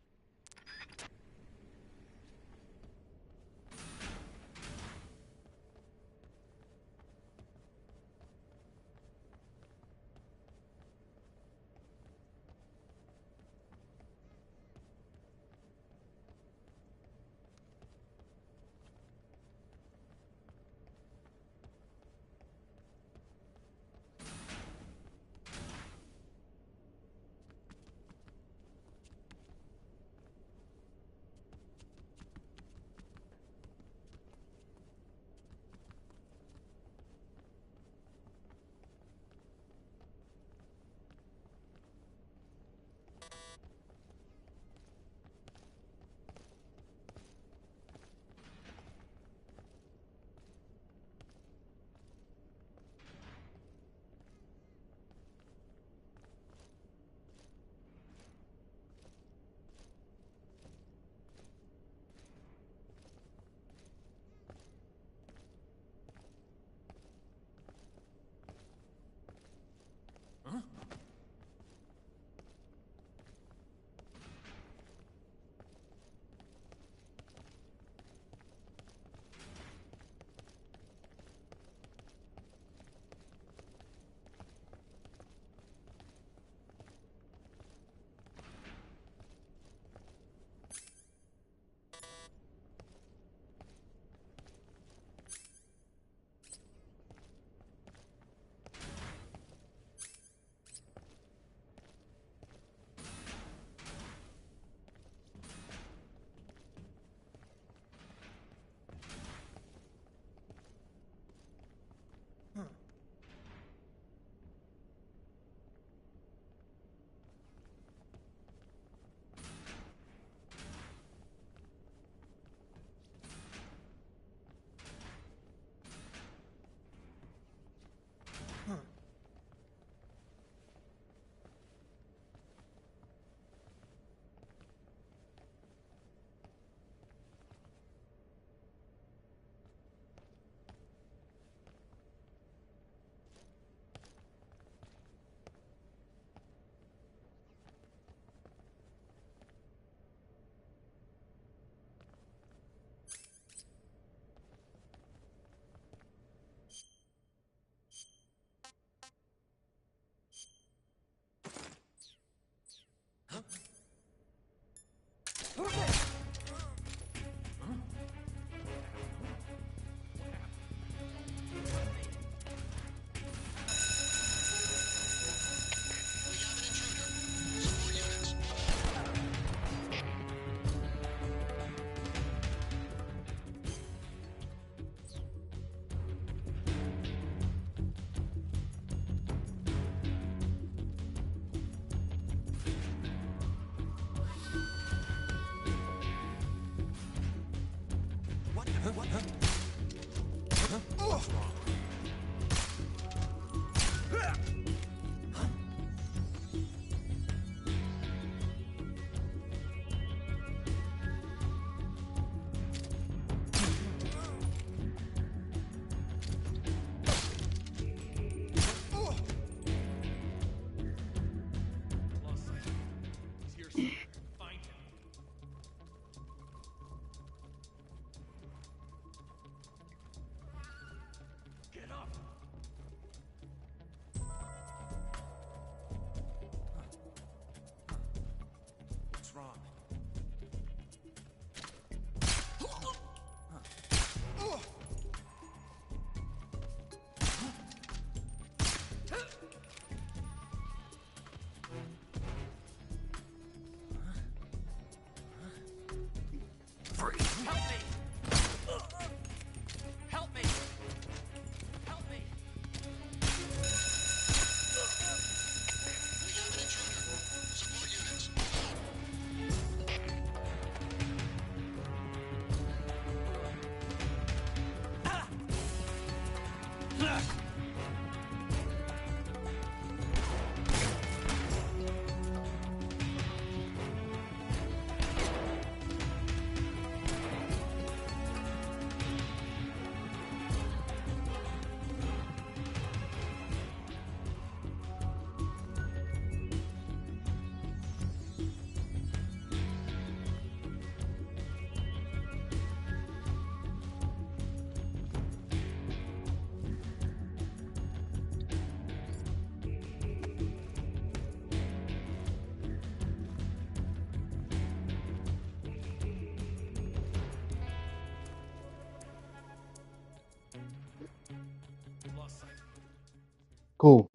cool.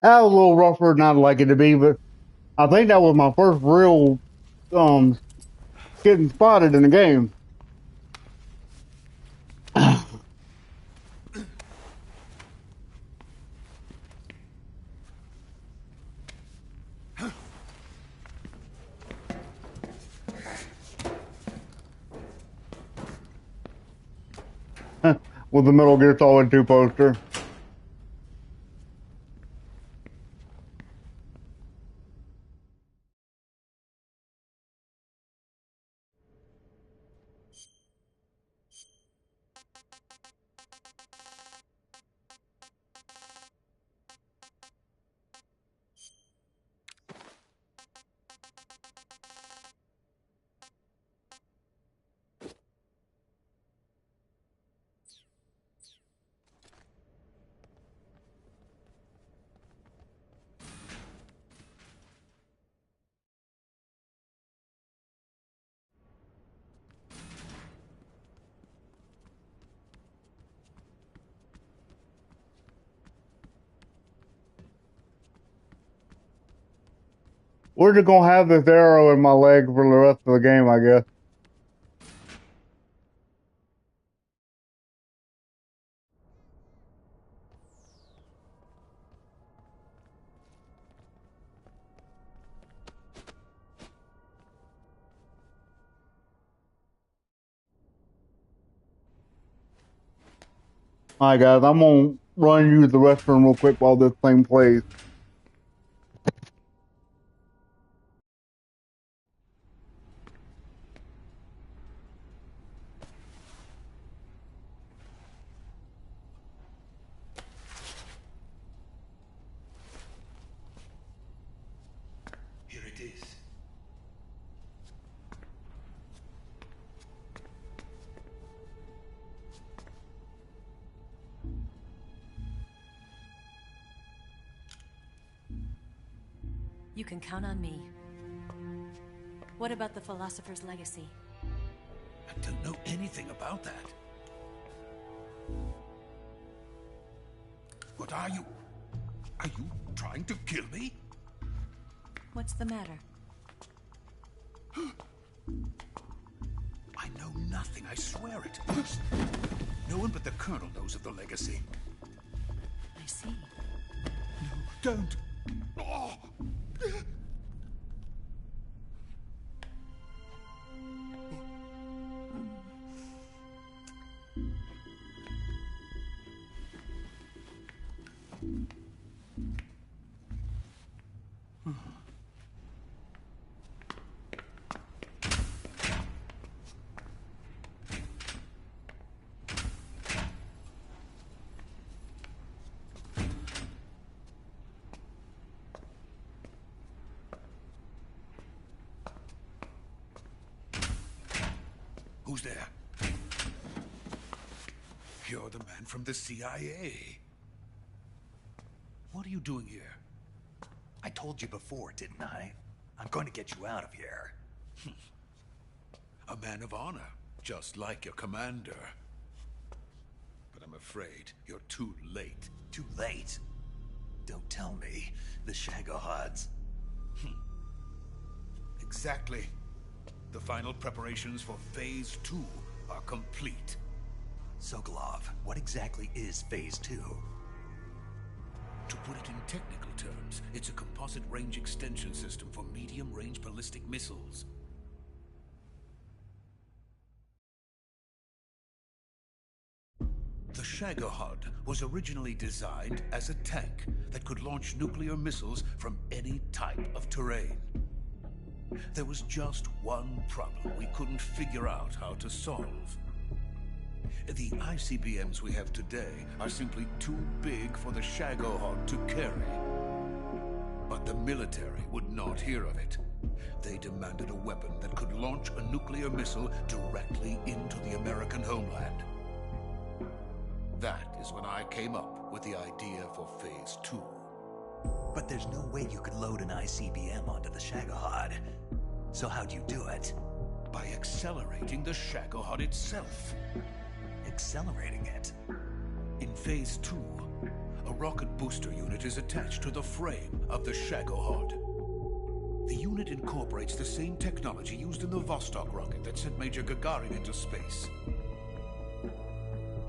That was a little rougher than I'd like it to be, but I think that was my first real getting spotted in the game. With the Metal Gear Solid 2 poster. We're just gonna have this arrow in my leg for the rest of the game, I guess. Alright guys, I'm gonna run and use the restroom real quick while this thing plays. Here it is. You can count on me. What about the philosopher's legacy? I don't know anything about that. What are you? Are you trying to kill me? What's the matter? I know nothing, I swear it. No one but the Colonel knows of the legacy. I see. No, don't. Oh. Who's there? You're the man from the CIA. What are you doing here? I told you before, didn't I? I'm going to get you out of here. A man of honor, just like your commander. But I'm afraid you're too late. Too late? Don't tell me. The Shagohods. Exactly. The final preparations for Phase 2 are complete. Sokolov, what exactly is Phase 2? To put it in technical terms, it's a composite range extension system for medium-range ballistic missiles. The Shagohod was originally designed as a tank that could launch nuclear missiles from any type of terrain. There was just one problem we couldn't figure out how to solve. The ICBMs we have today are simply too big for the Shagohod to carry. But the military would not hear of it. They demanded a weapon that could launch a nuclear missile directly into the American homeland. That is when I came up with the idea for Phase 2. But there's no way you could load an ICBM onto the Shagohod. So how'd you do it? By accelerating the Shagohod itself. Accelerating it? In Phase 2, a rocket booster unit is attached to the frame of the Shagohod. The unit incorporates the same technology used in the Vostok rocket that sent Major Gagarin into space.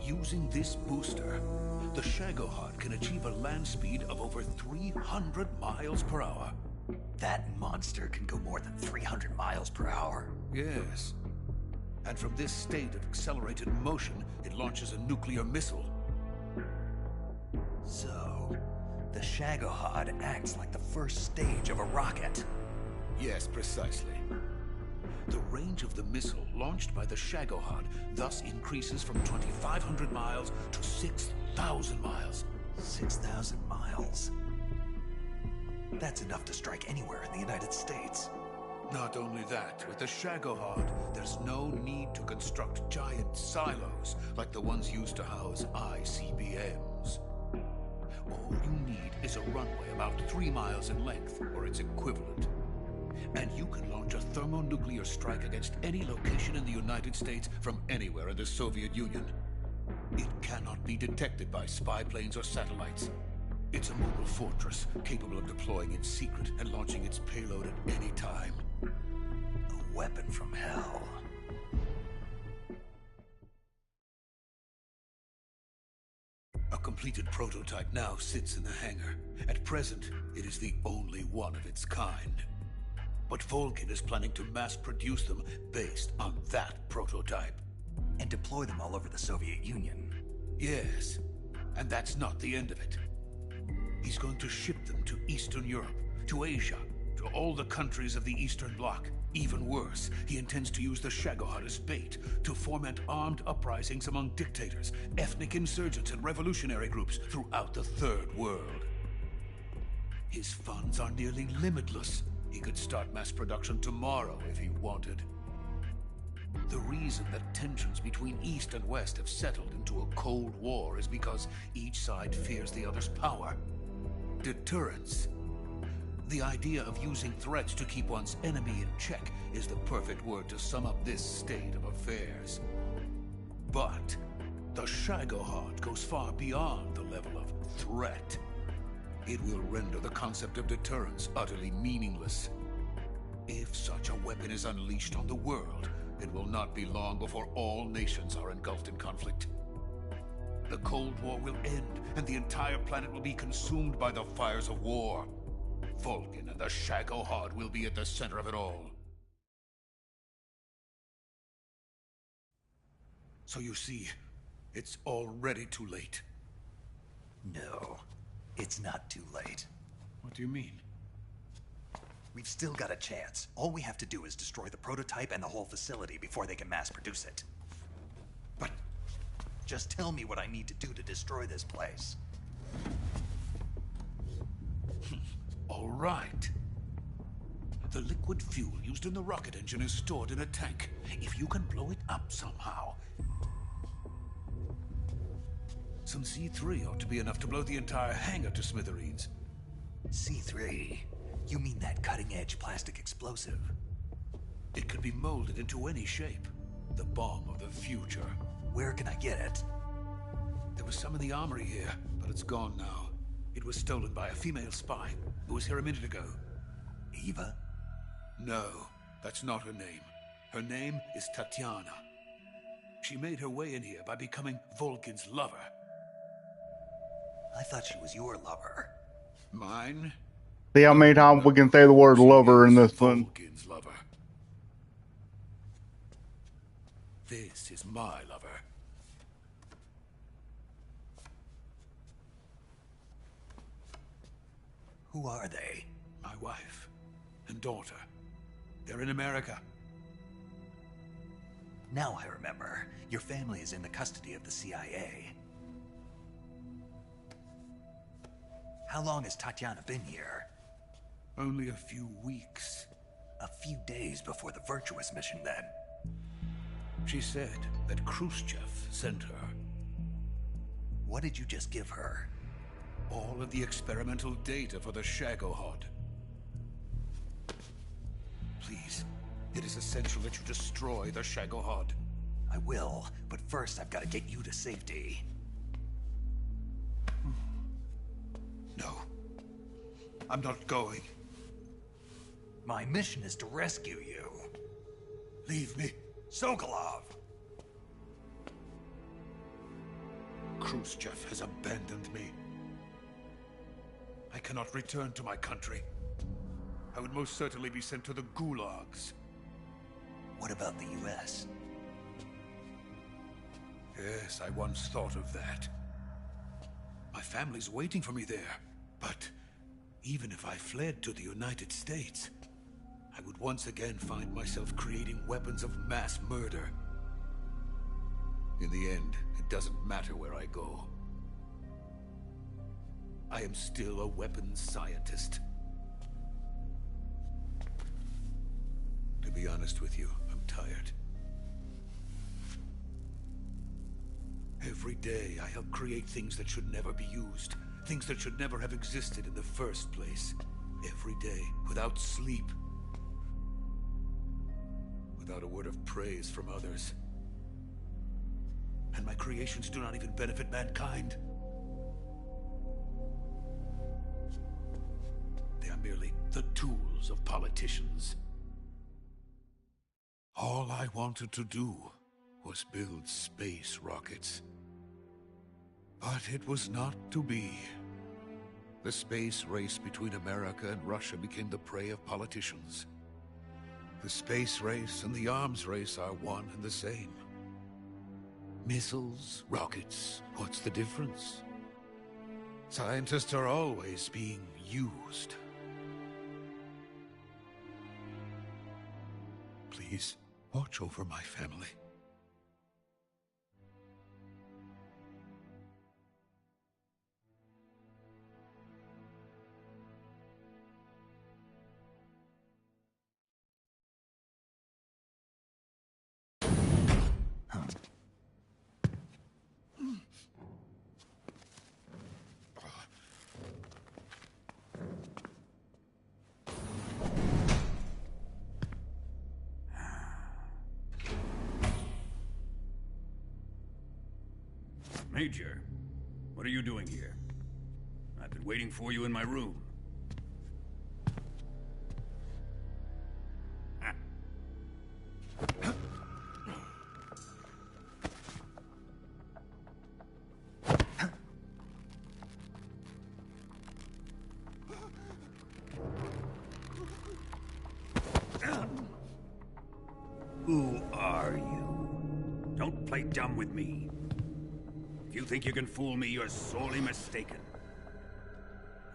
Using this booster, the Shagohod can achieve a land speed of over 300 miles per hour. That monster can go more than 300 miles per hour. Yes. And from this state of accelerated motion, it launches a nuclear missile. So, the Shagohod acts like the first stage of a rocket. Yes, precisely. The range of the missile launched by the Shagohod thus increases from 2,500 miles to 6,000 miles. 6,000 miles? That's enough to strike anywhere in the United States. Not only that, with the Shagohod, there's no need to construct giant silos like the ones used to house ICBMs. All you need is a runway about 3 miles in length, or its equivalent. And you can launch a thermonuclear strike against any location in the United States from anywhere in the Soviet Union. It cannot be detected by spy planes or satellites. It's a mobile fortress capable of deploying in secret and launching its payload at any time. A weapon from hell. A completed prototype now sits in the hangar. At present, it is the only one of its kind. But Volgin is planning to mass produce them based on that prototype. And deploy them all over the Soviet Union. Yes, and that's not the end of it. He's going to ship them to Eastern Europe, to Asia, to all the countries of the Eastern Bloc. Even worse, he intends to use the Shagohod as bait to foment armed uprisings among dictators, ethnic insurgents, and revolutionary groups throughout the Third World. His funds are nearly limitless. He could start mass production tomorrow if he wanted. The reason that tensions between East and West have settled into a Cold War is because each side fears the other's power. Deterrence. The idea of using threats to keep one's enemy in check is the perfect word to sum up this state of affairs. But the Shagohod goes far beyond the level of threat. It will render the concept of deterrence utterly meaningless. If such a weapon is unleashed on the world, it will not be long before all nations are engulfed in conflict. The Cold War will end, and the entire planet will be consumed by the fires of war. Volgin and the Shagohod will be at the center of it all. So you see, it's already too late. No, it's not too late. What do you mean? We've still got a chance. All we have to do is destroy the prototype and the whole facility before they can mass produce it. But just tell me what I need to do to destroy this place. All right. The liquid fuel used in the rocket engine is stored in a tank. If you can blow it up somehow. Some C3 ought to be enough to blow the entire hangar to smithereens. C3? You mean that cutting-edge plastic explosive? It could be molded into any shape. The bomb of the future. Where can I get it? There was some in the armory here, but it's gone now. It was stolen by a female spy who was here a minute ago. Eva? No, that's not her name. Her name is Tatiana. She made her way in here by becoming Volgin's lover. I thought she was your lover. Mine? See how many times we can say the word lover in this one. Volgin's lover. This is my lover. Who are they? My wife and daughter. They're in America. Now I remember. Your family is in the custody of the CIA. How long has Tatiana been here? Only a few weeks. A few days before the Virtuous mission, then. She said that Khrushchev sent her. What did you just give her? All of the experimental data for the Shagohod. Please, it is essential that you destroy the Shagohod. I will, but first I've got to get you to safety. I'm not going. My mission is to rescue you. Leave me. Sokolov! Khrushchev has abandoned me. I cannot return to my country. I would most certainly be sent to the gulags. What about the US? Yes, I once thought of that. My family's waiting for me there. But even if I fled to the United States, I would once again find myself creating weapons of mass murder. In the end, it doesn't matter where I go. I am still a weapons scientist. To be honest with you, I'm tired. Every day, I help create things that should never be used. Things that should never have existed in the first place. Every day, without sleep. Without a word of praise from others. And my creations do not even benefit mankind. They are merely the tools of politicians. All I wanted to do was build space rockets. But it was not to be. The space race between America and Russia became the prey of politicians. The space race and the arms race are one and the same. Missiles, rockets, what's the difference? Scientists are always being used. Please, watch over my family. Major, what are you doing here? I've been waiting for you in my room. Who are you? Don't play dumb with me. If you think you can fool me, you're sorely mistaken.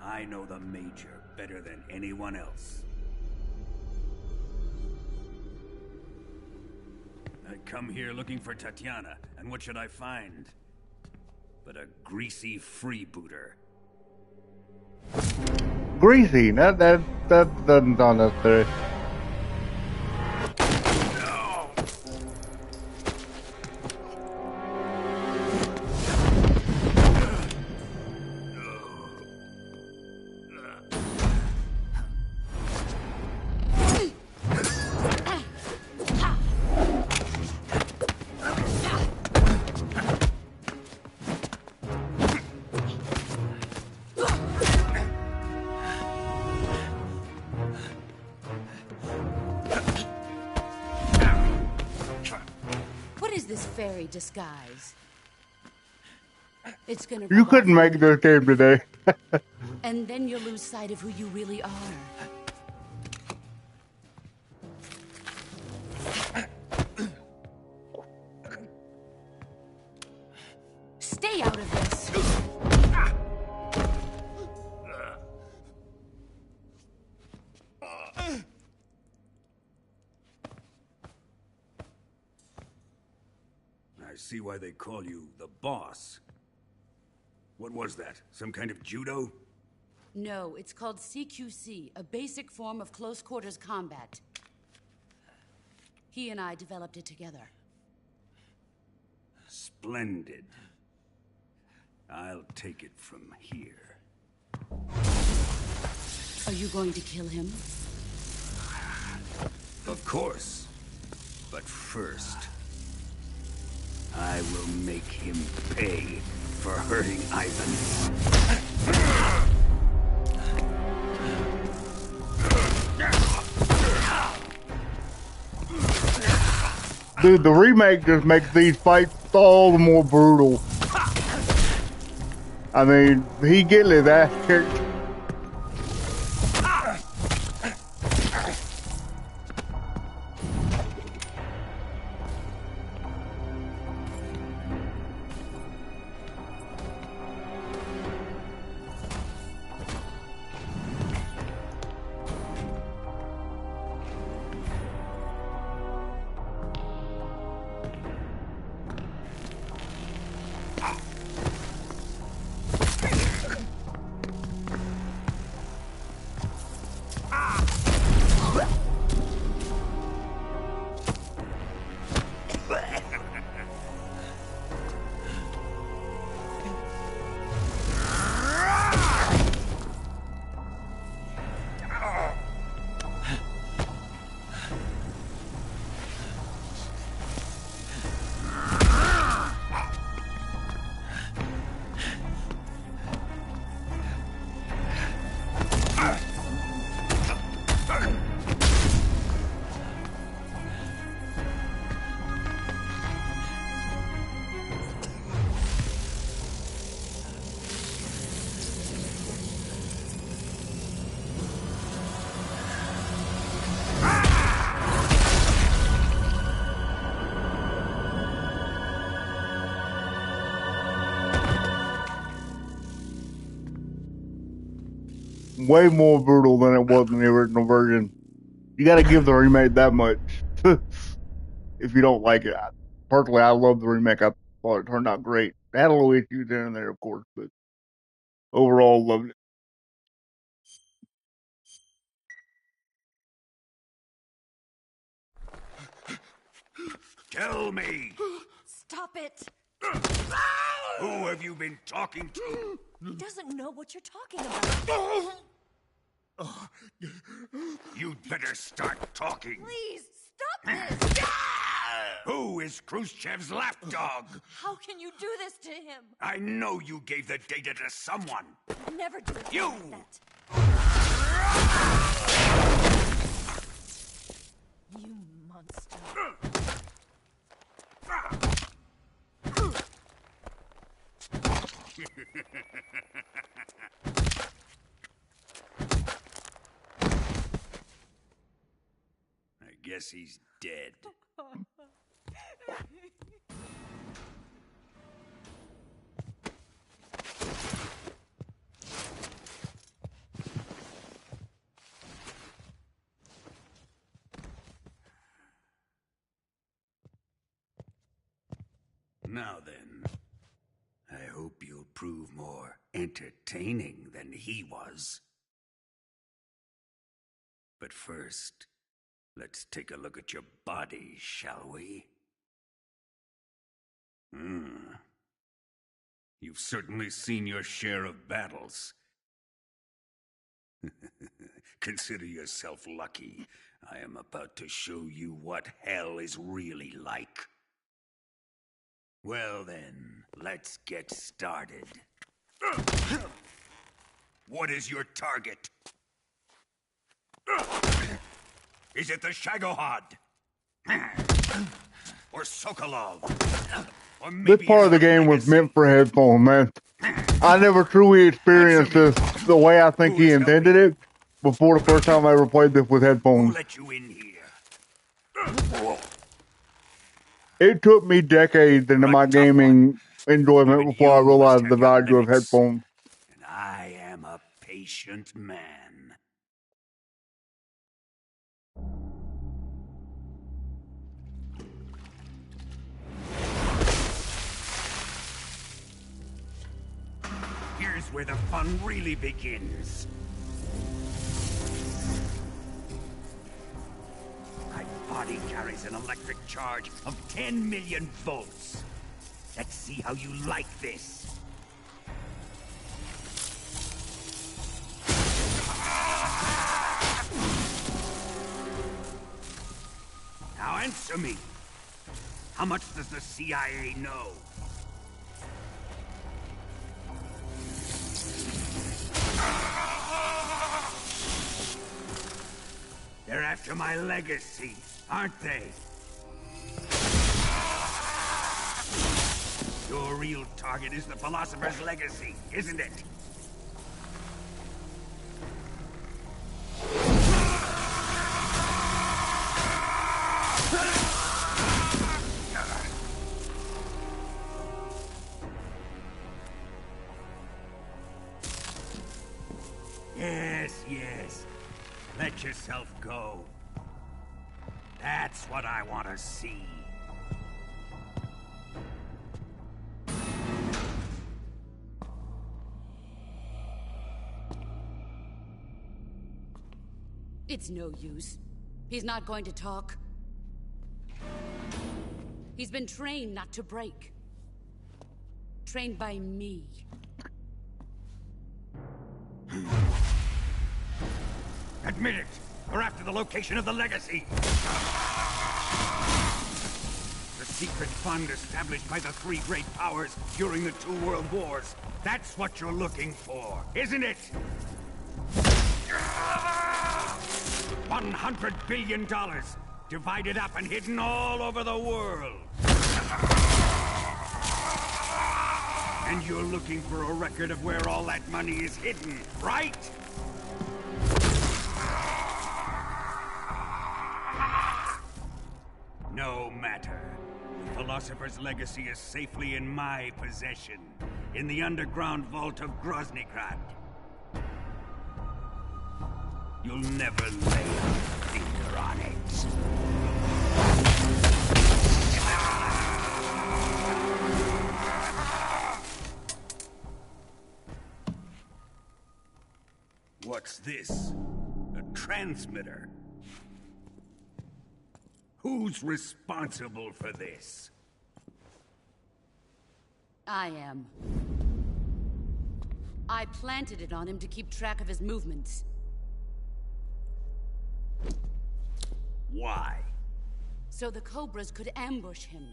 I know the Major better than anyone else. I come here looking for Tatiana, and what should I find? But a greasy freebooter. Greasy? That doesn't sound necessary. Fairy disguise. It's gonna. You couldn't make this game today. And then you'll lose sight of who you really are. Stay out of this. I see why they call you the boss. What was that? Some kind of judo? No, it's called CQC, a basic form of close quarters combat. He and I developed it together. Splendid. I'll take it from here. Are you going to kill him? Of course. But first, I will make him pay for hurting Ivan. Dude, the remake just makes these fights all the more brutal. I mean, he getting his ass kicked. Way more brutal than it was in the original version. You gotta give the remake that much. If you don't like it. Personally, I love the remake. I thought it turned out great. It had a little issues in there, of course, but overall, loved it. Tell me, Stop it! who have you been talking to? He doesn't know what you're talking about. You'd better start talking. Please, stop this! Who is Khrushchev's lapdog? How can you do this to him? I know you gave the data to someone. Never do it You! like that. You monster. I guess he's dead. Now then, I hope you'll prove more entertaining than he was. But first, let's take a look at your body, shall we? You've certainly seen your share of battles. Consider yourself lucky. I am about to show you what hell is really like. Well then, let's get started. What is your target? Is it the Shagohod? Or Sokolov? Or maybe This part of the game was meant for headphones, man. I never truly experienced this the way I think he intended it before the first time I ever played this with Who headphones. let you in here? It took me decades into my gaming enjoyment before I realized the value of headphones. And I am a patient man. Here's where the fun really begins. My body carries an electric charge of 10 million volts. Let's see how you like this. Now answer me. How much does the CIA know? They're after my legacy, aren't they? Your real target is the Philosopher's Legacy, isn't it? Yes. Let yourself go. That's what I want to see. It's no use. He's not going to talk. He's been trained not to break. Trained by me. Admit it! We're after the location of the Legacy! The secret fund established by the three great powers during the 2 world wars. That's what you're looking for, isn't it? $100 billion, divided up and hidden all over the world. And you're looking for a record of where all that money is hidden, right? No matter. The Philosopher's Legacy is safely in my possession, in the underground vault of Groznygrad. You'll never lay a finger on it. What's this? A transmitter? Who's responsible for this? I am. I planted it on him to keep track of his movements. Why? So the Cobras could ambush him.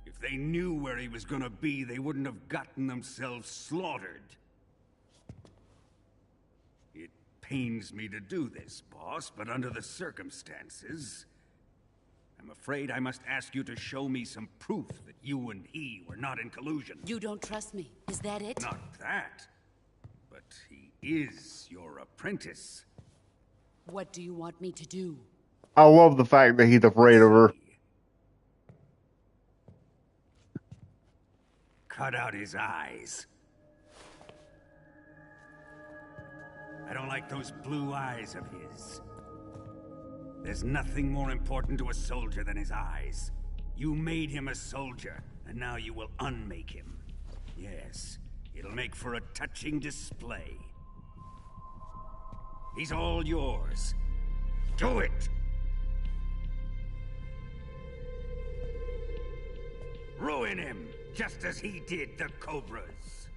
If they knew where he was gonna be, they wouldn't have gotten themselves slaughtered. It pains me to do this, boss, but under the circumstances, I'm afraid I must ask you to show me some proof that you and he were not in collusion. You don't trust me, is that it? Not that. But he is your apprentice. What do you want me to do? I love the fact that he's afraid of her. Cut out his eyes. I don't like those blue eyes of his. There's nothing more important to a soldier than his eyes. You made him a soldier, and now you will unmake him. Yes, it'll make for a touching display. He's all yours. Do it! Ruin him, just as he did the Cobras.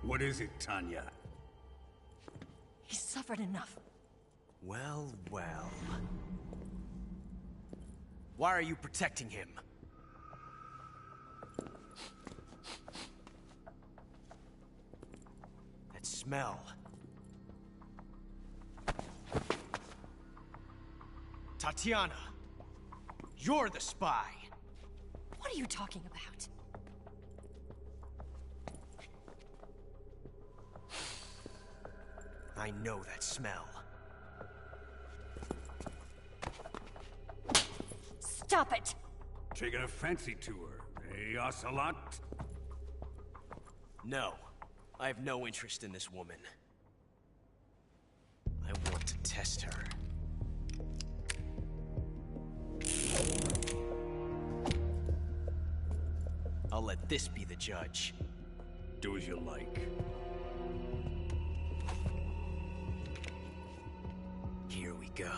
What is it, Tanya? He's suffered enough. Well, well. Why are you protecting him? That smell. Tatiana, you're the spy. What are you talking about? I know that smell. Stop it! Taking a fancy to her, eh, Ocelot? No, I have no interest in this woman. I want to test her. I'll let this be the judge. Do as you like. Here we go.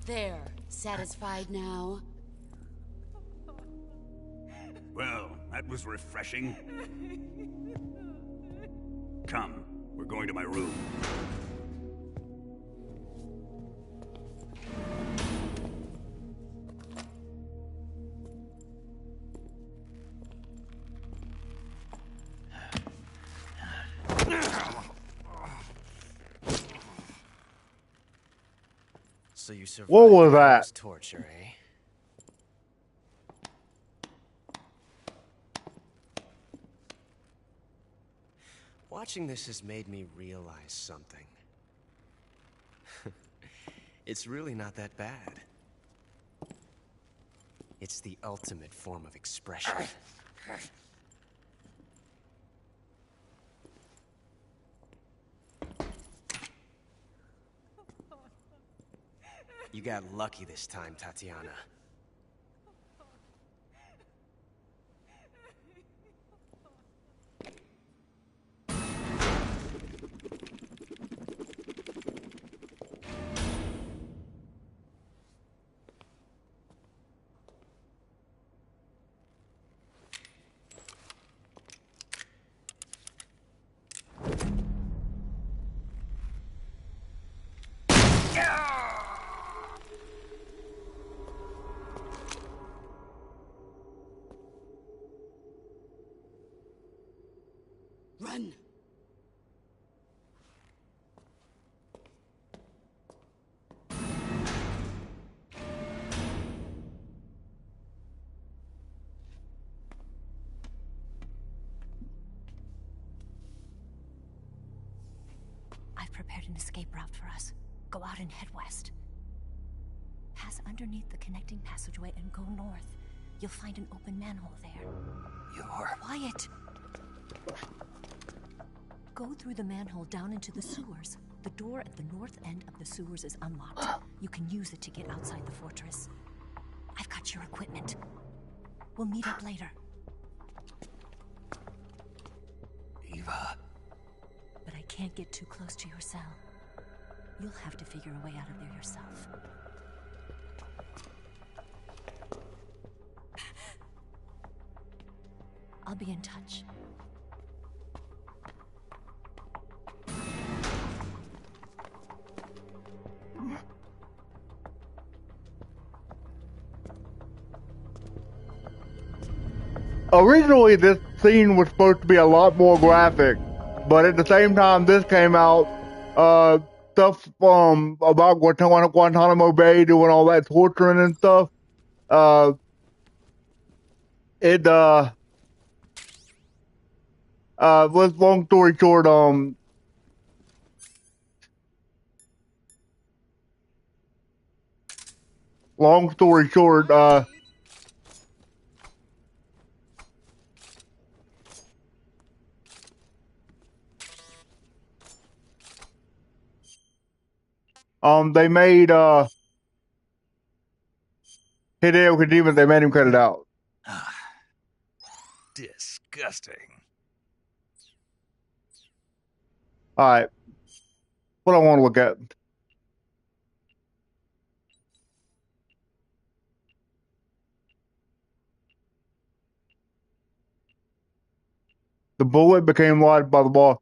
There. Satisfied now? Well, that was refreshing. Come, we're going to my room. So you survived What was that? Carl's torture, eh? Watching this has made me realize something. It's really not that bad. It's the ultimate form of expression. You got lucky this time, Tatiana. Run! I've prepared an escape route for us. Go out and head west. Pass underneath the connecting passageway and go north. You'll find an open manhole there. You're... Quiet! Go through the manhole down into the sewers. The door at the north end of the sewers is unlocked. You can use it to get outside the fortress. I've got your equipment. We'll meet up later. Eva... But I can't get too close to your cell. You'll have to figure a way out of there yourself. I'll be in touch. Originally, this scene was supposed to be a lot more graphic, but at the same time this came out, stuff about Guantanamo Bay doing all that torturing and stuff. It was long story short, long story short, they made Hideo Kojima, they made him cut it out. Disgusting. Alright. What I want to look at. The bullet became lodged by the ball.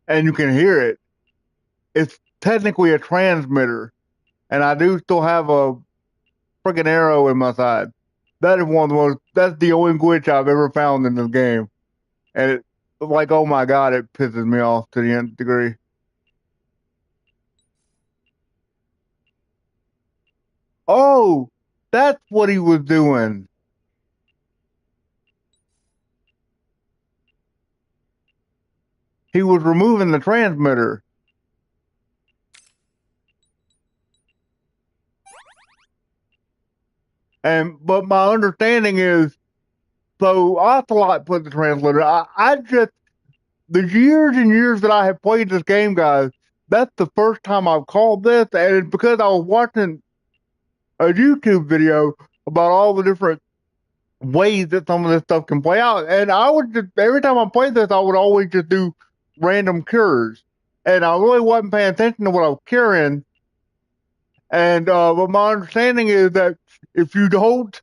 And you can hear it. It's technically a transmitter. And I do still have a freaking arrow in my side. That is one of the most, that's the only glitch I've ever found in this game. And it, like, oh my god, it pisses me off to the nth degree. Oh, that's what he was doing. he was removing the transmitter. But my understanding is, so Ocelot put the translator. I just, the years and years that I have played this game, guys, that's the first time I've called this, and it's because I was watching a YouTube video about all the different ways that some of this stuff can play out. And I would just, every time I played this, I would always just do random cures. And I really wasn't paying attention to what I was curing. And but my understanding is that if you don't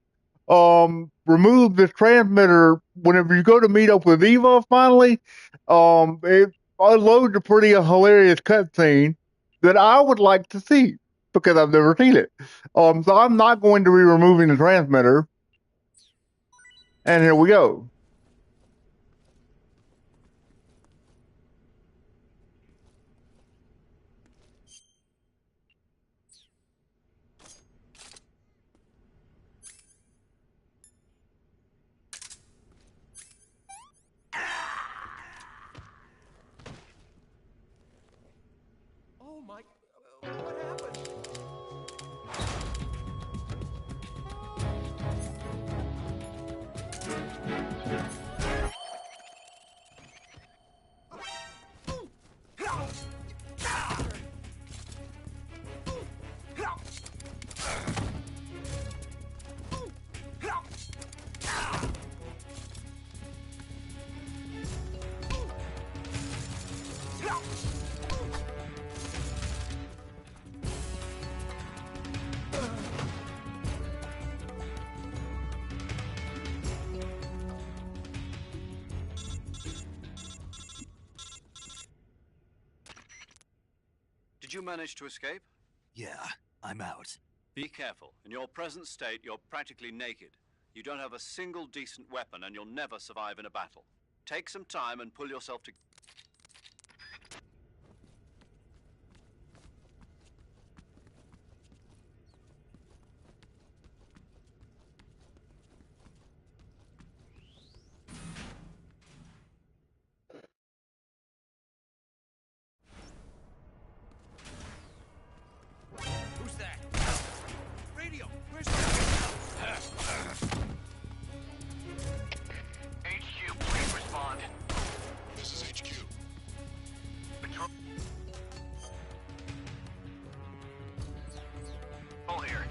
remove this transmitter whenever you go to meet up with Eva finally, it unloads a pretty hilarious cutscene that I would like to see because I've never seen it. So I'm not going to be removing the transmitter. And here we go. Oh my... what happened? Did you manage to escape? Yeah, I'm out. Be careful. In your present state, you're practically naked. You don't have a single decent weapon, and you'll never survive in a battle. Take some time and pull yourself together. Who's that? Radio, where's HQ, please respond. This is HQ. Patrol here.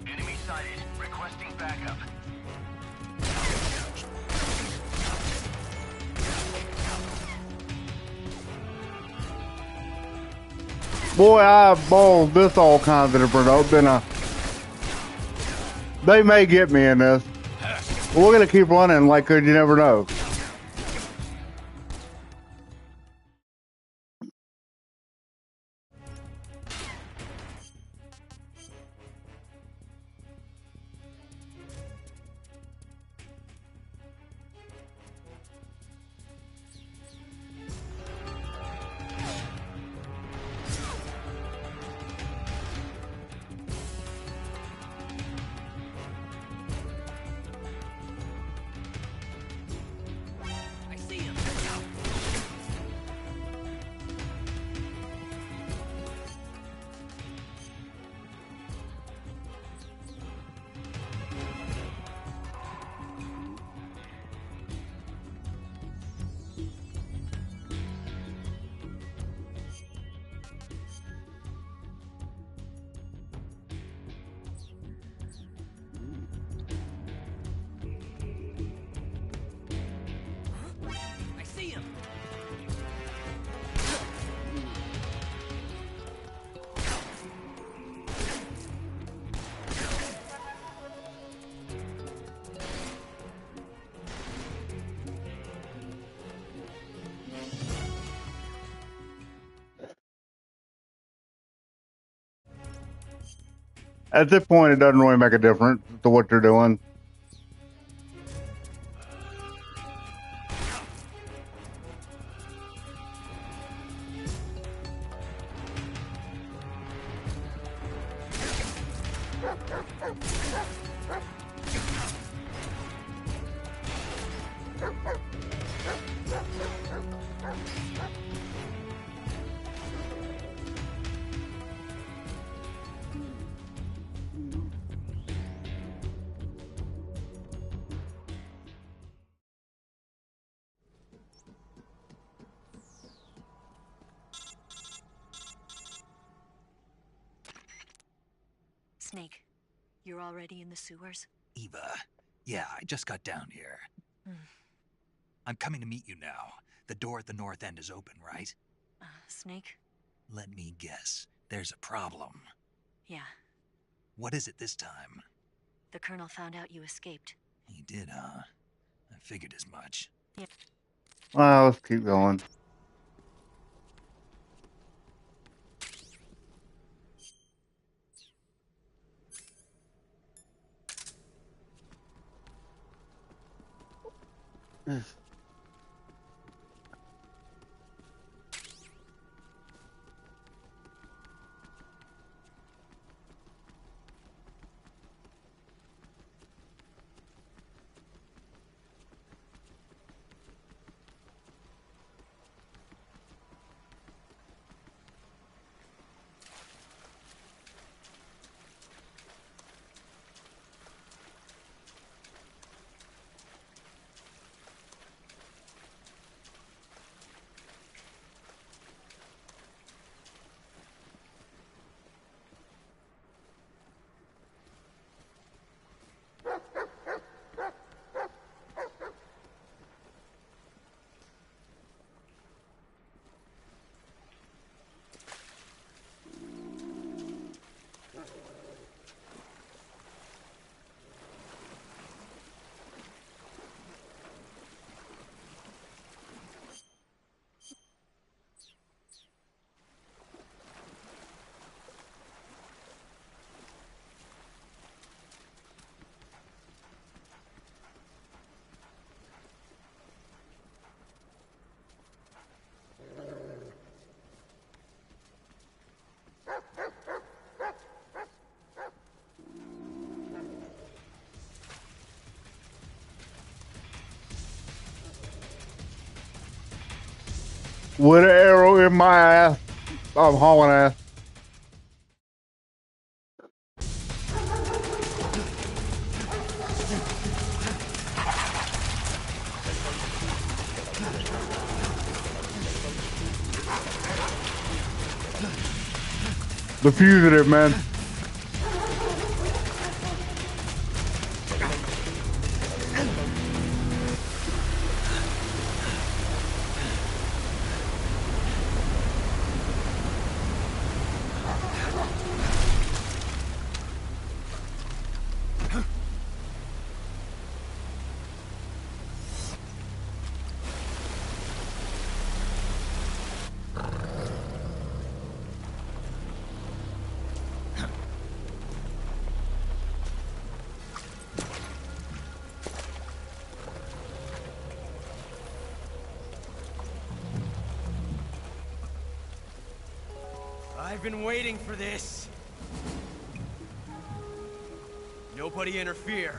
Enemy sighted. Requesting backup. Boy, I balled this all kinds of different up, didn't I? They may get me in this. But we're gonna keep running like, 'cause you never know. I see him. I see him. At this point, it doesn't really make a difference to what you're doing. Snake, you're already in the sewers? Eva, yeah, I just got down here. I'm coming to meet you now. The door at the north end is open, right? Snake? Let me guess. There's a problem. Yeah. What is it this time? The Colonel found out you escaped. He did, huh? I figured as much. Yeah. Well, let's keep going. With an arrow in my ass, I'm hauling ass. The fugitive, man. I've been waiting for this. Nobody interfere.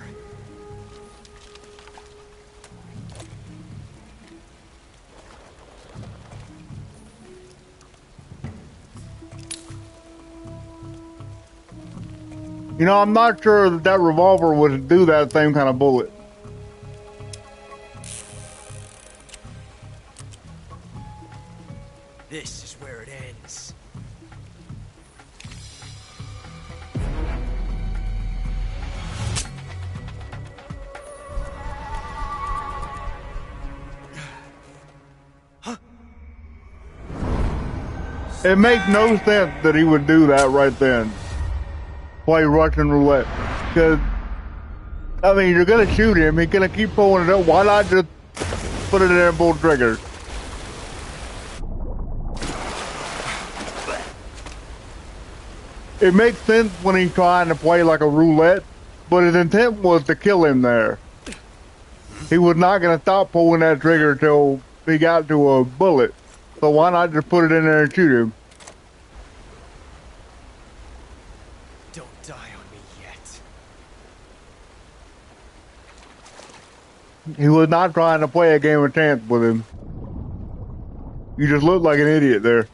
You know, I'm not sure that that revolver would do that same kind of bullet. This is where it ends. It makes no sense that he would do that right then. Play Russian roulette. Because, I mean, you're going to shoot him. He's going to keep pulling it up. Why not just put it in there and pull the trigger? It makes sense when he's trying to play like a roulette, but his intent was to kill him there. He was not going to stop pulling that trigger until he got to a bullet. So why not just put it in there and shoot him? Don't die on me yet. He was not trying to play a game of chance with him. You just look like an idiot there.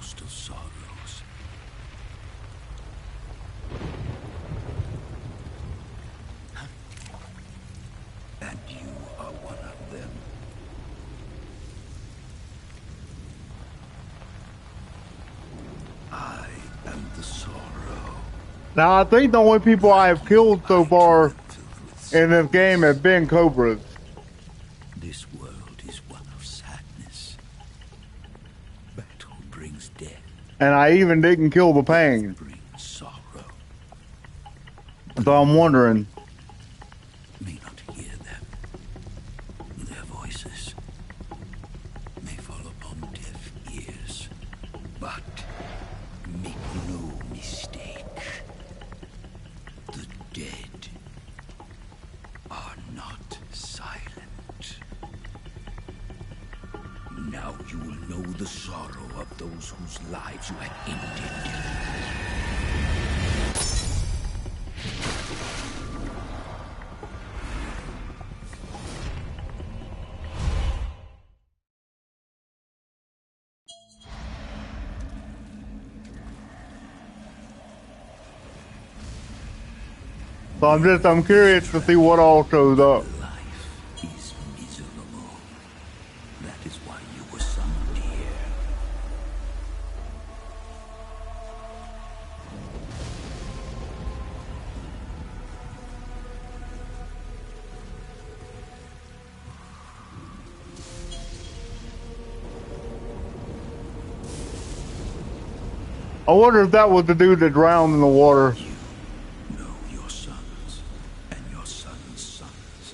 most of sorrows. And you are one of them. I am the sorrow. Now, I think the only people I have killed so far in this game have been cobras. This world is one of sadness. Battle brings death. And I even didn't kill the pain. Brings sorrow. So I'm wondering. May not hear them. Their voices may fall upon deaf ears. But make no mistake. The dead are not silent. Now you will know the sorrow of those whose lives you have ended. So I'm curious to see what all shows up. Life is miserable. That is why you were summoned here. I wonder if that was the dude that drowned in the water. You know your sons and your sons' sons.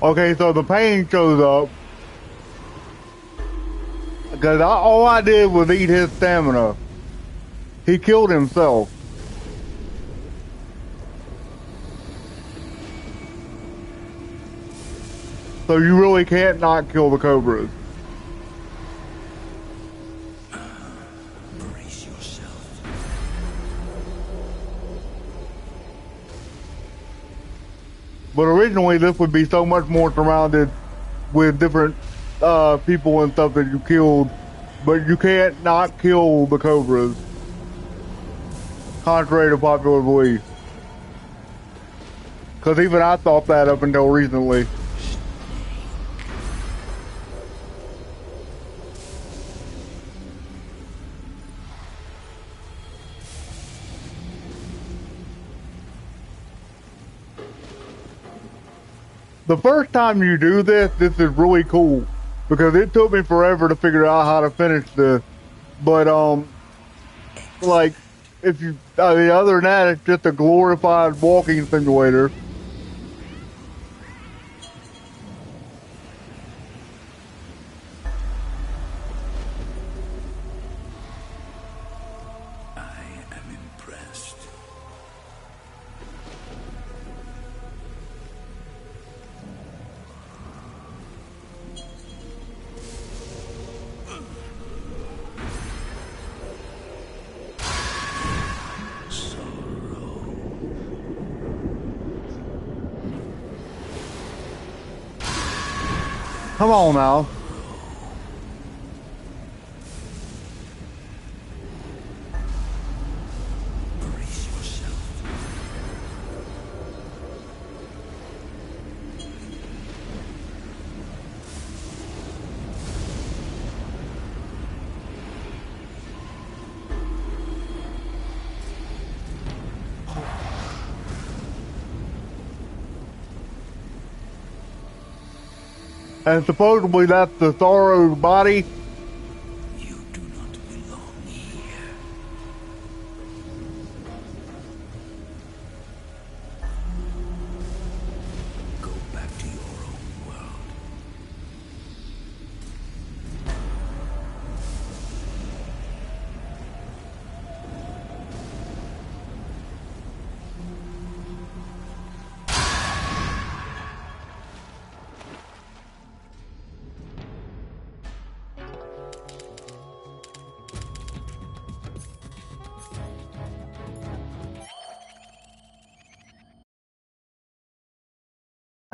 Okay, so the pain shows up. Because all I did was eat his stamina. He killed himself. So you really can't not kill the cobras. Brace yourself. But originally this would be so much more surrounded with different people and stuff that you killed. But you can't not kill the cobras. Contrary to popular belief. Because even I thought that up until recently. The first time you do this is really cool. Because it took me forever to figure out how to finish this. But, like, if you, I mean, other than that, it's just a glorified walking simulator. I am impressed. Come on now. Brace yourself. And supposedly that's the sorrow's body. You do not belong here. Go back to your own world.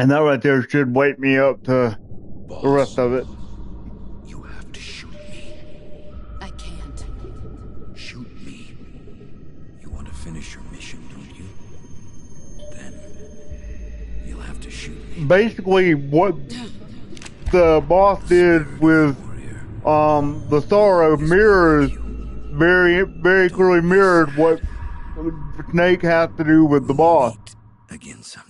And that right there should wake me up to the rest of it. You have to shoot me. I can't. Shoot me. You want to finish your mission, don't you? Then you'll have to shoot me. Basically, what the boss did with the sorrow mirrors very clearly mirrored what Snake has to do with the boss. Again someday.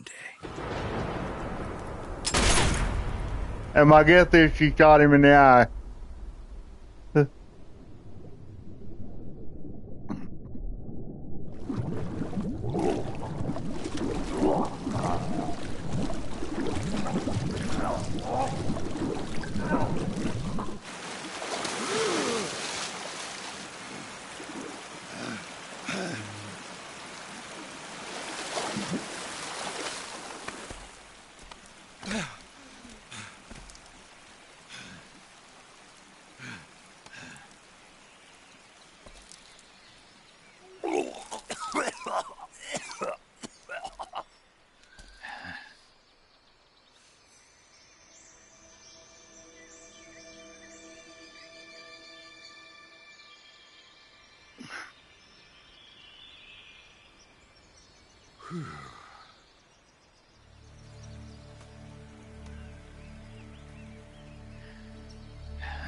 And my guess is she shot him in the eye.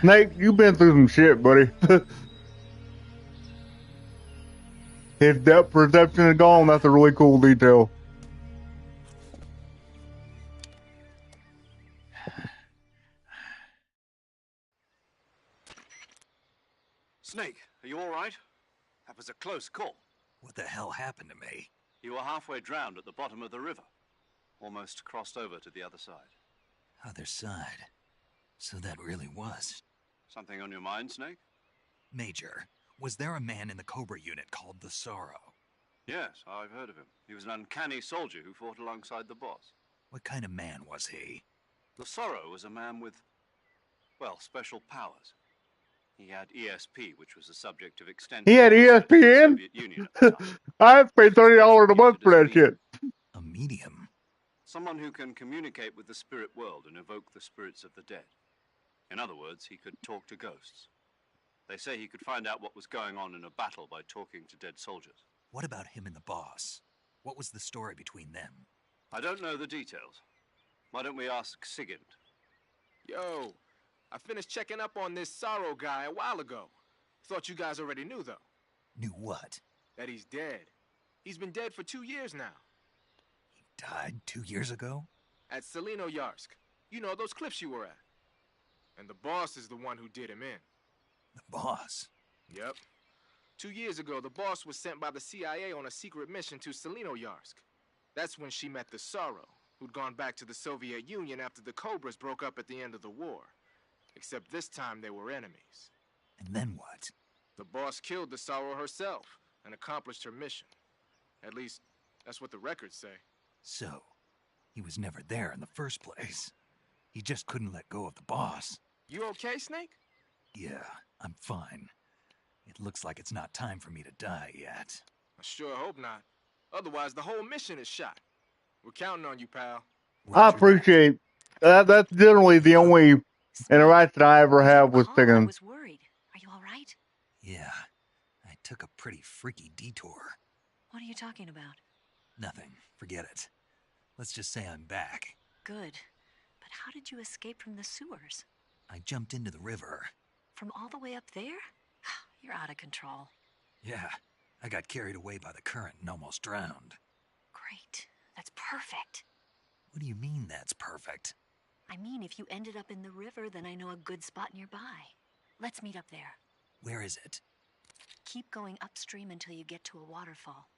Snake, you've been through some shit, buddy. His depth perception is gone. That's a really cool detail. Snake, are you all right? That was a close call. What the hell happened to me? You were halfway drowned at the bottom of the river. Almost crossed over to the other side. Other side. So that really was. Something on your mind, Snake? Major, was there a man in the Cobra unit called the Sorrow? Yes, I've heard of him. He was an uncanny soldier who fought alongside the boss. What kind of man was he? The Sorrow was a man with, well, special powers. He had ESP, which was the subject of extensive He had research in the ESPN? Soviet Union at the time. I paid $30 a month for that shit. A medium? Someone who can communicate with the spirit world and evoke the spirits of the dead. In other words, he could talk to ghosts. They say he could find out what was going on in a battle by talking to dead soldiers. What about him and the boss? What was the story between them? I don't know the details. Why don't we ask Sigint? Yo, I finished checking up on this Sorrow guy a while ago. Thought you guys already knew, though. Knew what? That he's dead. He's been dead for 2 years now. He died 2 years ago? At Yarsk. You know, those cliffs you were at. And the boss is the one who did him in. The boss? Yep. 2 years ago, the boss was sent by the CIA on a secret mission to Yarsk. That's when she met the Sorrow, who'd gone back to the Soviet Union after the Cobras broke up at the end of the war. Except this time they were enemies. And then what? The boss killed the Sorrow herself and accomplished her mission. At least, that's what the records say. So, he was never there in the first place. He just couldn't let go of the boss. You okay, Snake? Yeah, I'm fine. It looks like it's not time for me to die yet. I sure hope not. Otherwise, the whole mission is shot. We're counting on you, pal. I appreciate that. That's generally the only interaction I ever have with I Sigint. was worried. Are you all right? Yeah, I took a pretty freaky detour. What are you talking about? Nothing. Forget it. Let's just say I'm back. Good. But how did you escape from the sewers? I jumped into the river. From all the way up there? You're out of control. Yeah, I got carried away by the current and almost drowned. Great. That's perfect. What do you mean that's perfect? I mean, if you ended up in the river, then I know a good spot nearby. Let's meet up there. Where is it? Keep going upstream until you get to a waterfall.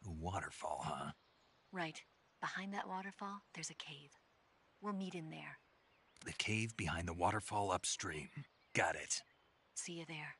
A waterfall, huh? Right. Behind that waterfall, there's a cave. We'll meet in there. The cave behind the waterfall upstream. Got it. See you there.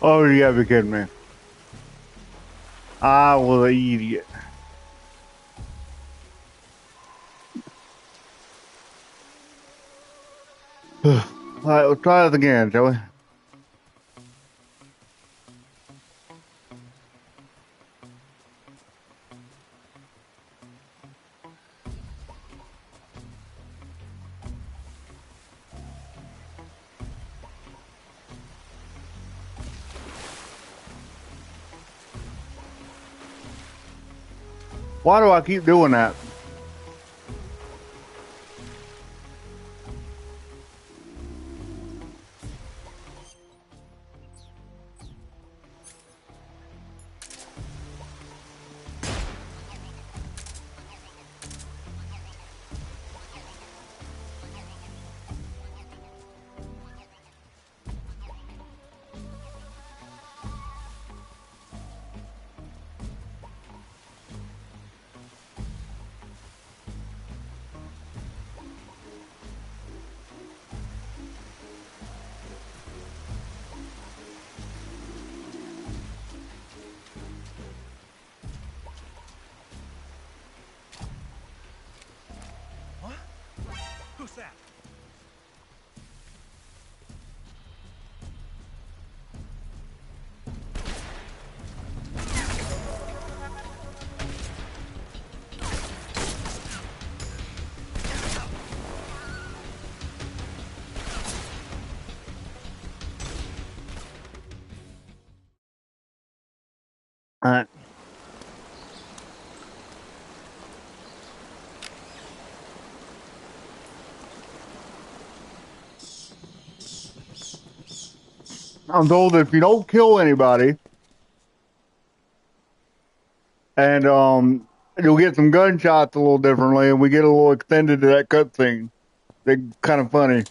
Oh, you gotta be kidding me. I was an idiot. Alright, we'll try this again, shall we? Why do I keep doing that? Who's that? Alright. I'm told that if you don't kill anybody, and you'll get some gunshots a little differently, and we get a little extended to that cutscene. They're kind of funny.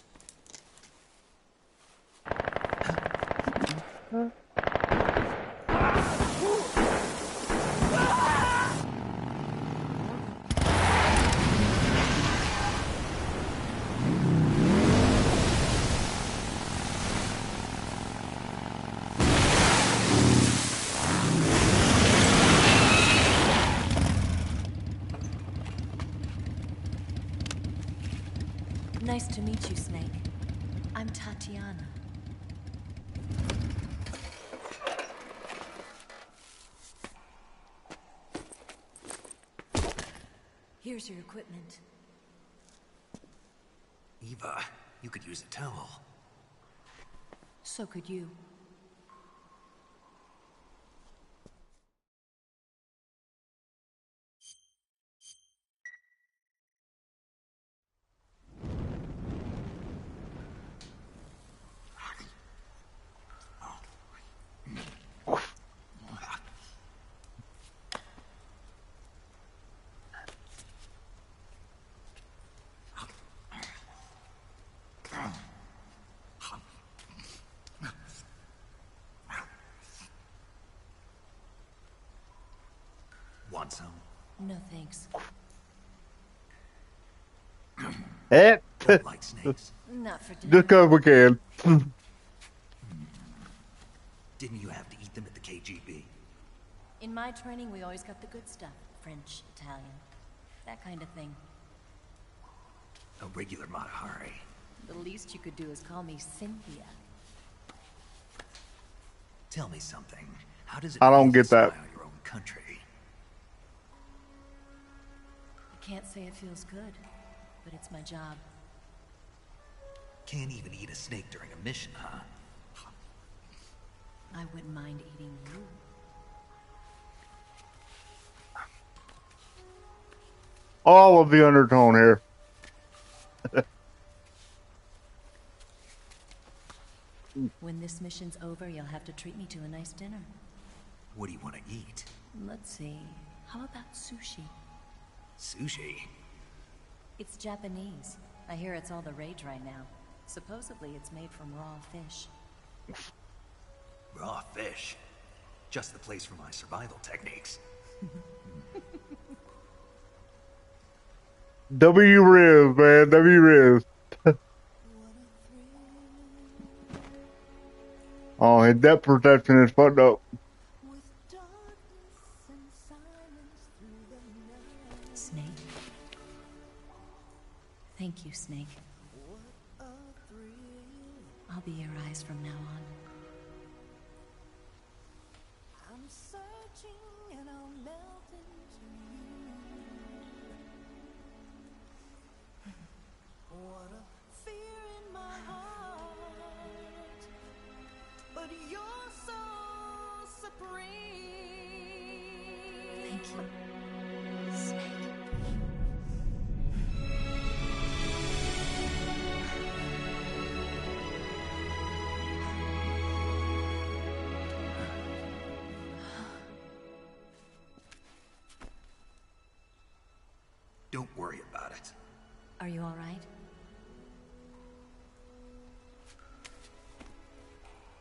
Nice to meet you, Snake. I'm Tatiana. Here's your equipment. Eva, you could use a towel. So could you. Want some? No thanks. Don't like snakes. Not for dinner. Just because we can. Didn't you have to eat them at the KGB? In my training, we always got the good stuff. French, Italian, that kind of thing. A regular Mata Hari. The least you could do is call me Cynthia. Tell me something. How does it I don't feel to get that. spy on your own country? I can't say it feels good, but it's my job. Can't even eat a snake during a mission, huh? I wouldn't mind eating you. All of the undertone here. When this mission's over, you'll have to treat me to a nice dinner. What do you want to eat? Let's see. How about sushi? Sushi? It's Japanese. I hear it's all the rage right now. Supposedly it's made from raw fish. Raw fish? Just the place for my survival techniques. W Riz, man. W Riz. Oh, his depth perception is fucked up. Snake. Thank you, Snake. I'll be your eyes from now on. I'm searching and I'll melt into you. What a fear in my heart, but you're so supreme. Thank you, Snake. Don't worry about it. Are you all right?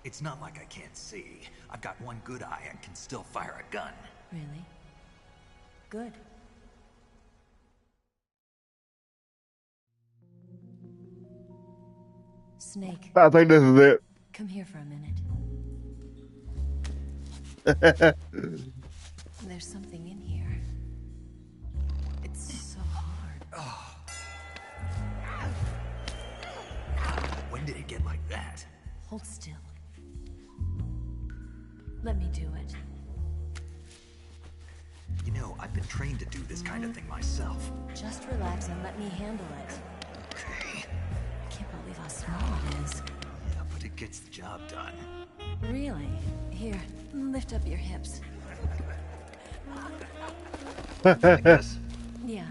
It's not like I can't see. I've got one good eye and can still fire a gun. Really? Good. Snake. I think this is it. Come here for a minute. There's something in here. It's so hard. When did it get like that? Hold still. Let me do it. You know, I've been trained to do this kind of thing myself. Just relax and let me handle it. Okay. I can't believe how small it is. Yeah, but it gets the job done. Really? Here, lift up your hips. Like this? Yeah.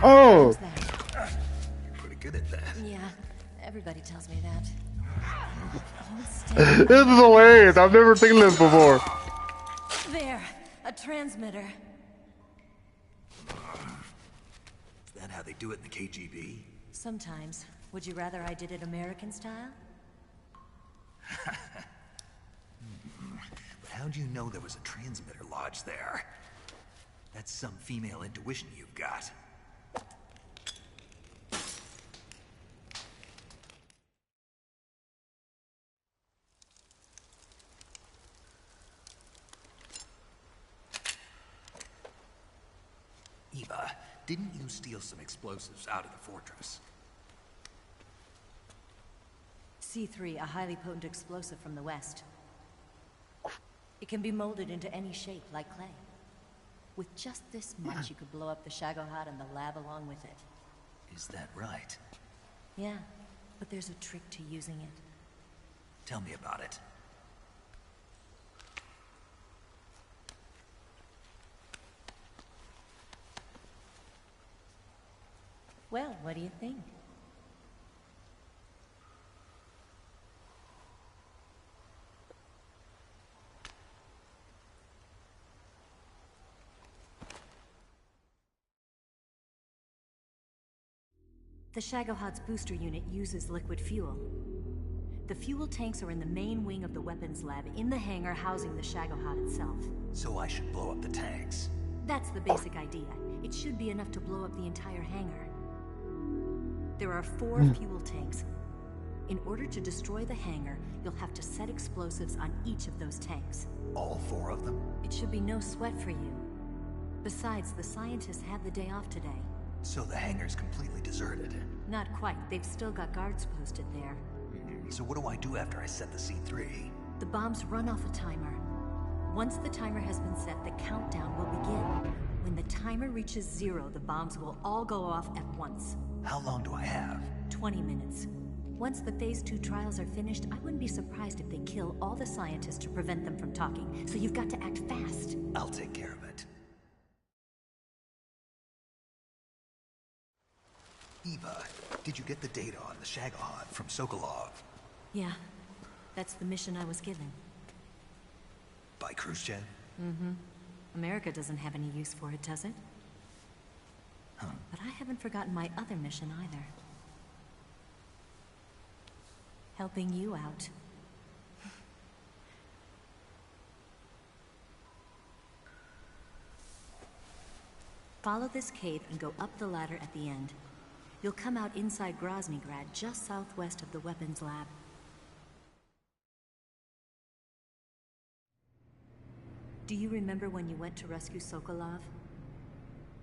Oh! How's that? You're pretty good at that. Yeah, everybody tells me that. Hold still. This is hilarious. I've never seen this before. There, a transmitter. Is that how they do it in the KGB? Sometimes. Would you rather I did it American style? But how'd you know there was a transmitter lodged there? That's some female intuition you've got. Eva, didn't you steal some explosives out of the fortress? C3, a highly potent explosive from the west. It can be molded into any shape, like clay. With just this much, you could blow up the Shagohod and the lab along with it. Is that right? Yeah, but there's a trick to using it. Tell me about it. Well, what do you think? The Shagohod's booster unit uses liquid fuel. The fuel tanks are in the main wing of the weapons lab in the hangar housing the Shagohod itself. So I should blow up the tanks. That's the basic idea. It should be enough to blow up the entire hangar. There are 4 fuel tanks. In order to destroy the hangar, you'll have to set explosives on each of those tanks. All 4 of them? It should be no sweat for you. Besides, the scientists had the day off today. So the hangar's completely deserted. Not quite. They've still got guards posted there. So what do I do after I set the C3? The bombs run off a timer. Once the timer has been set, the countdown will begin. When the timer reaches 0, the bombs will all go off at once. How long do I have? 20 minutes. Once the Phase 2 trials are finished, I wouldn't be surprised if they kill all the scientists to prevent them from talking. So you've got to act fast. I'll take care of it. Eva, did you get the data on the Shagohod from Sokolov? Yeah, that's the mission I was given. By Khrushchev? Mm-hmm. America doesn't have any use for it, does it? Huh. But I haven't forgotten my other mission either. Helping you out. Follow this cave and go up the ladder at the end. You'll come out inside Groznygrad, just southwest of the weapons lab. Do you remember when you went to rescue Sokolov?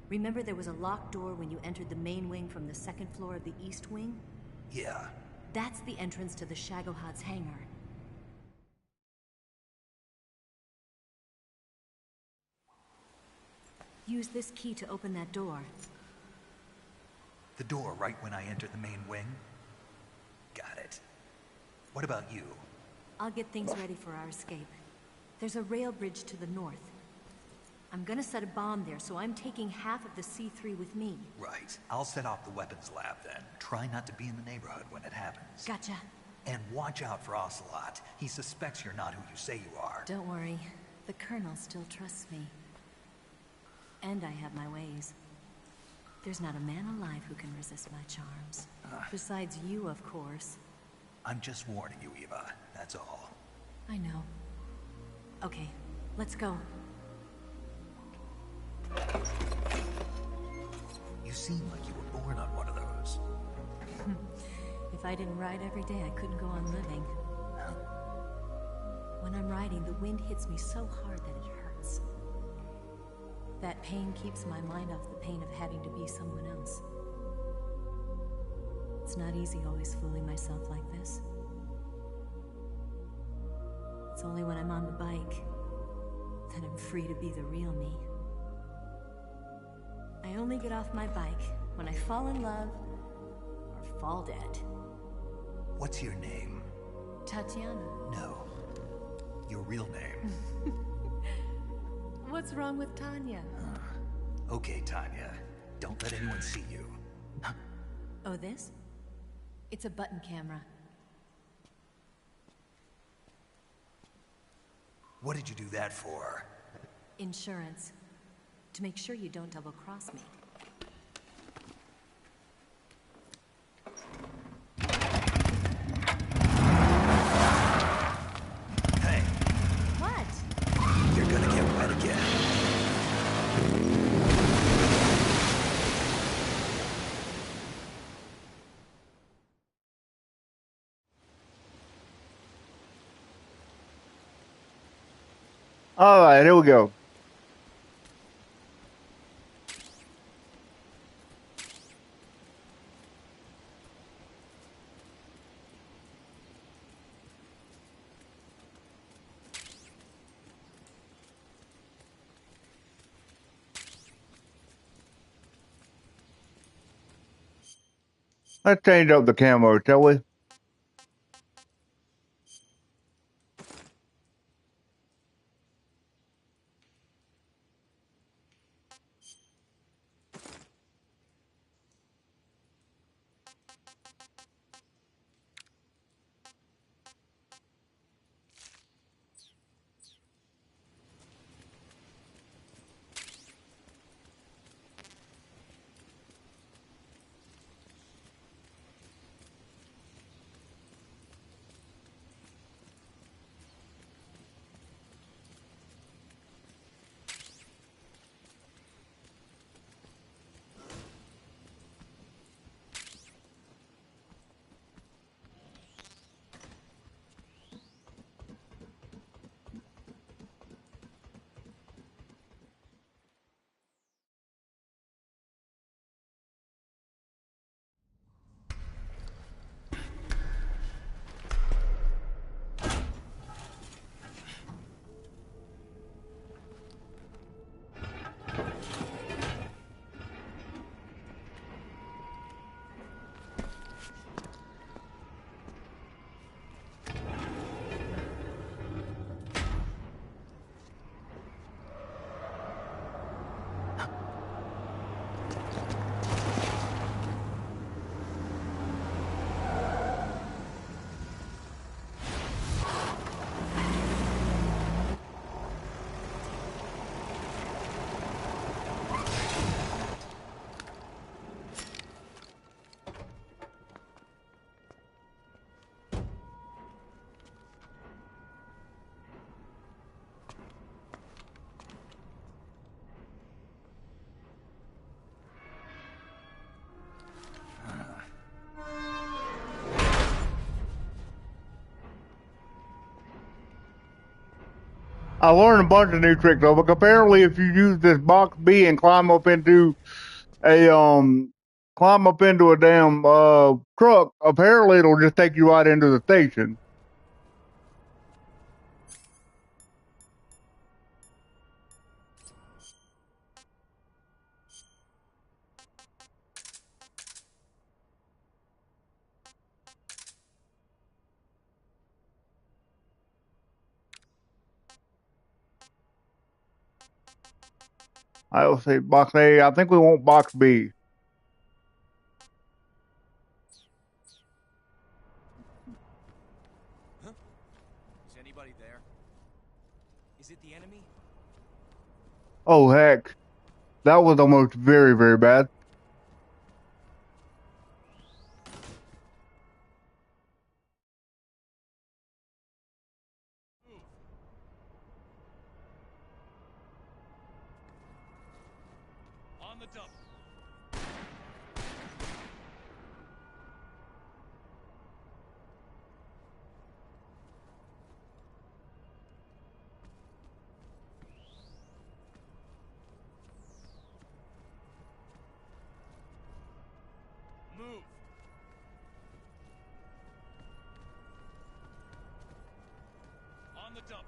Remember there was a locked door when you entered the main wing from the second floor of the east wing? Yeah. That's the entrance to the Shagohod's hangar. Use this key to open that door. The door right when I enter the main wing? Got it. What about you? I'll get things ready for our escape. There's a rail bridge to the north. I'm gonna set a bomb there, so I'm taking half of the C3 with me. Right. I'll set off the weapons lab then. Try not to be in the neighborhood when it happens. Gotcha. And watch out for Ocelot. He suspects you're not who you say you are. Don't worry. The Colonel still trusts me. And I have my ways. There's not a man alive who can resist my charms. Besides you, of course. I'm just warning you, Eva. That's all. I know. Okay, let's go. You seem like you were born on one of those. If I didn't ride every day, I couldn't go on living. When I'm riding, the wind hits me so hard that it hurts. That pain keeps my mind off the pain of having to be someone else. It's not easy always fooling myself like this. It's only when I'm on the bike that I'm free to be the real me. I only get off my bike when I fall in love or fall dead. What's your name? Tatiana. No. Your real name. What's wrong with Tanya? Okay, Tanya. Don't let anyone see you. Oh, this? It's a button camera. What did you do that for? Insurance. To make sure you don't double-cross me. Hey. What? You're gonna get wet again. Alright, here we go. Let's change up the camera, shall we? I learned a bunch of new tricks though. But apparently, if you use this box B and climb up into a damn truck, apparently it'll just take you right into the station. I will say box A. I think we want box B. Huh? Is anybody there? Is it the enemy? Oh heck, that was almost very, very bad. On the double. Move. On the double.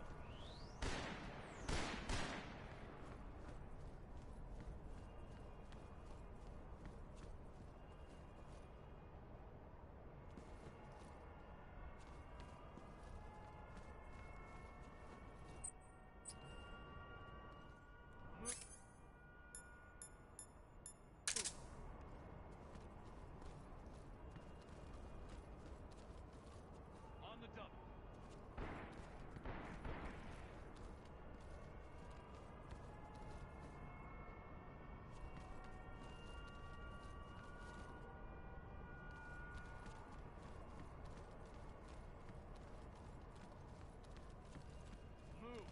On the double. Move.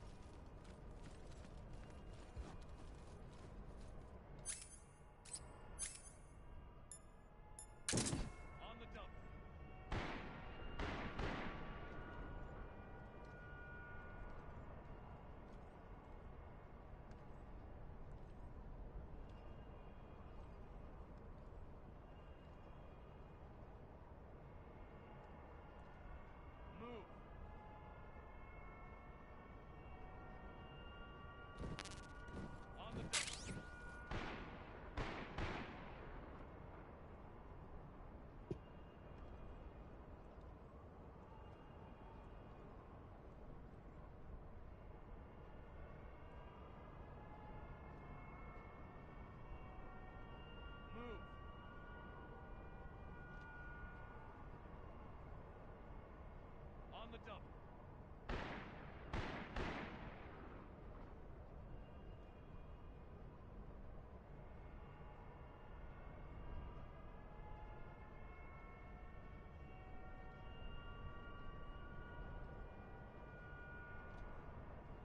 On the double. Move. On the double. Move. On the double.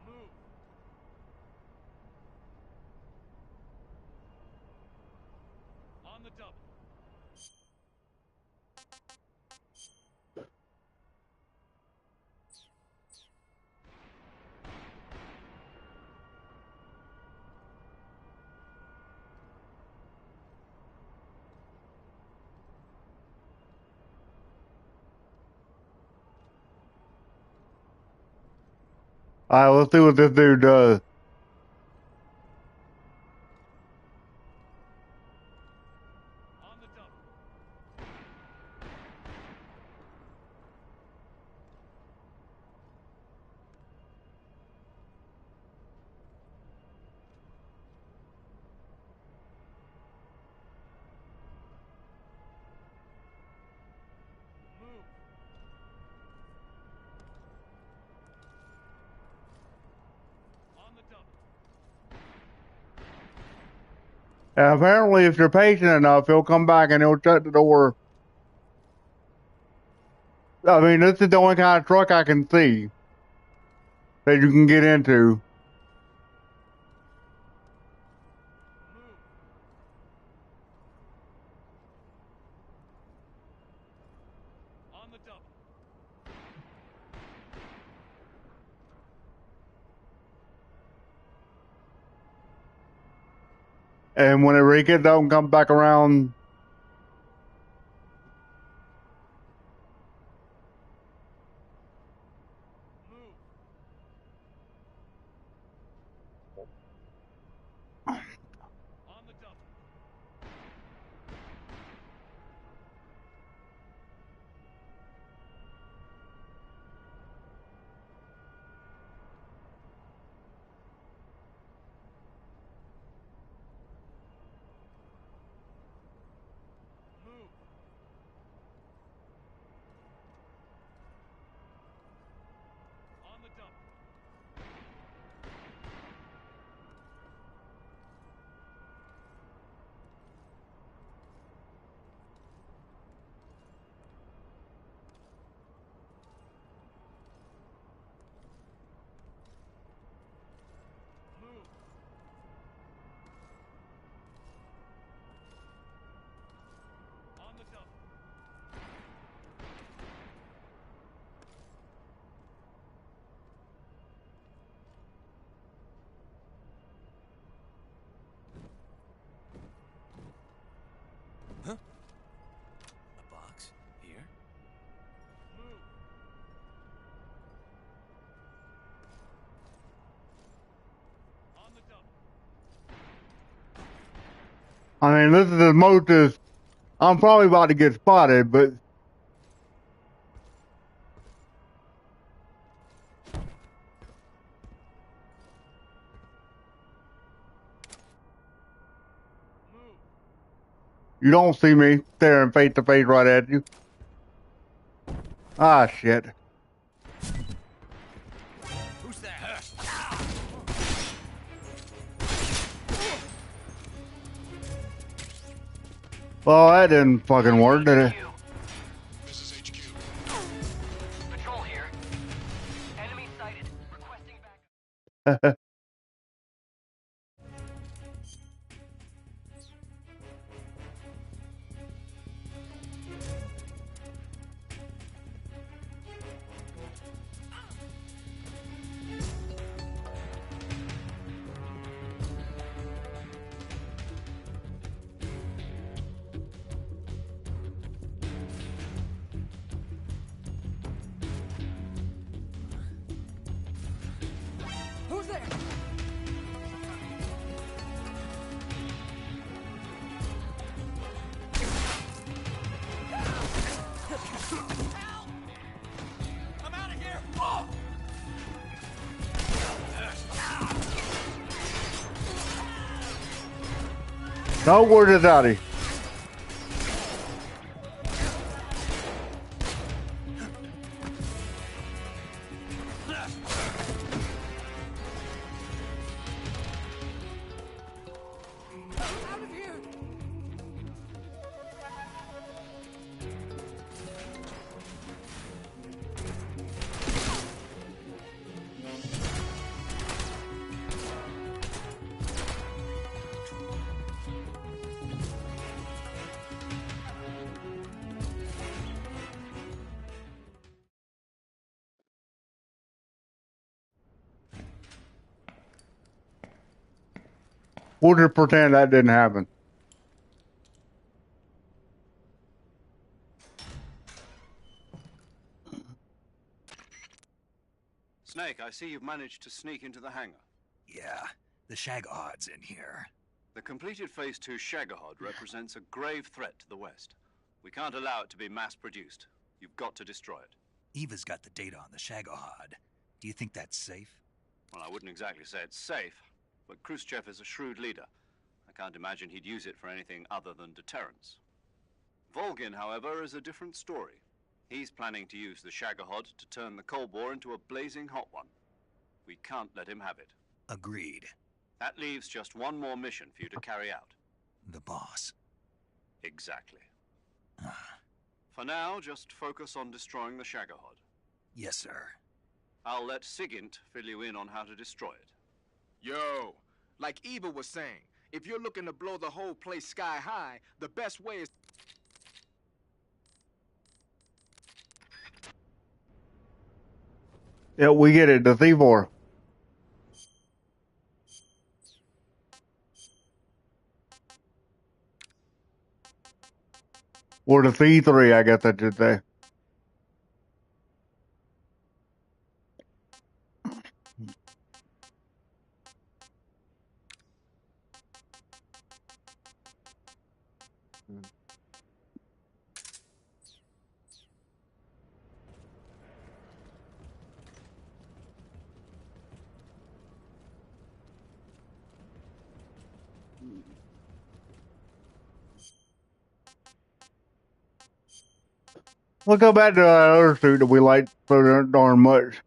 Move. On the double. Alright, let's see what this dude does. On the double. Move. On the double. And apparently, if you're patient enough, he'll come back and he'll shut the door. I mean, this is the only kind of truck I can see that you can get into. Move. On the double. And whenever he gets out and comes back around, Huh? A box? Here? I mean, this is as most as I'm probably about to get spotted, but you don't see me staring face to face right at you. Ah, shit. Who's that? Well, that didn't fucking work, did it? This is HQ. Patrol here. Enemy sighted. Requesting backup. Who's there? I'm out of here! Oh! No word is out of Out of here! We'll just pretend that didn't happen. Snake, I see you've managed to sneak into the hangar. Yeah, the Shagahad's in here. The completed Phase 2 Shagahod represents a grave threat to the West. We can't allow it to be mass-produced. You've got to destroy it. Eva's got the data on the Shagahad. Do you think that's safe? Well, I wouldn't exactly say it's safe, but Khrushchev is a shrewd leader. I can't imagine he'd use it for anything other than deterrence. Volgin, however, is a different story. He's planning to use the Shagahod to turn the Cold War into a blazing hot one. We can't let him have it. Agreed. That leaves just one more mission for you to carry out. The boss. Exactly. For now, just focus on destroying the Shagahod. Yes, sir. I'll let Sigint fill you in on how to destroy it. Yo, like Eva was saying, if you're looking to blow the whole place sky high, the best way is... Yeah, we get it. The C4. Or the C3, I guess I should say. We'll go back to that other suit that we liked so darn much.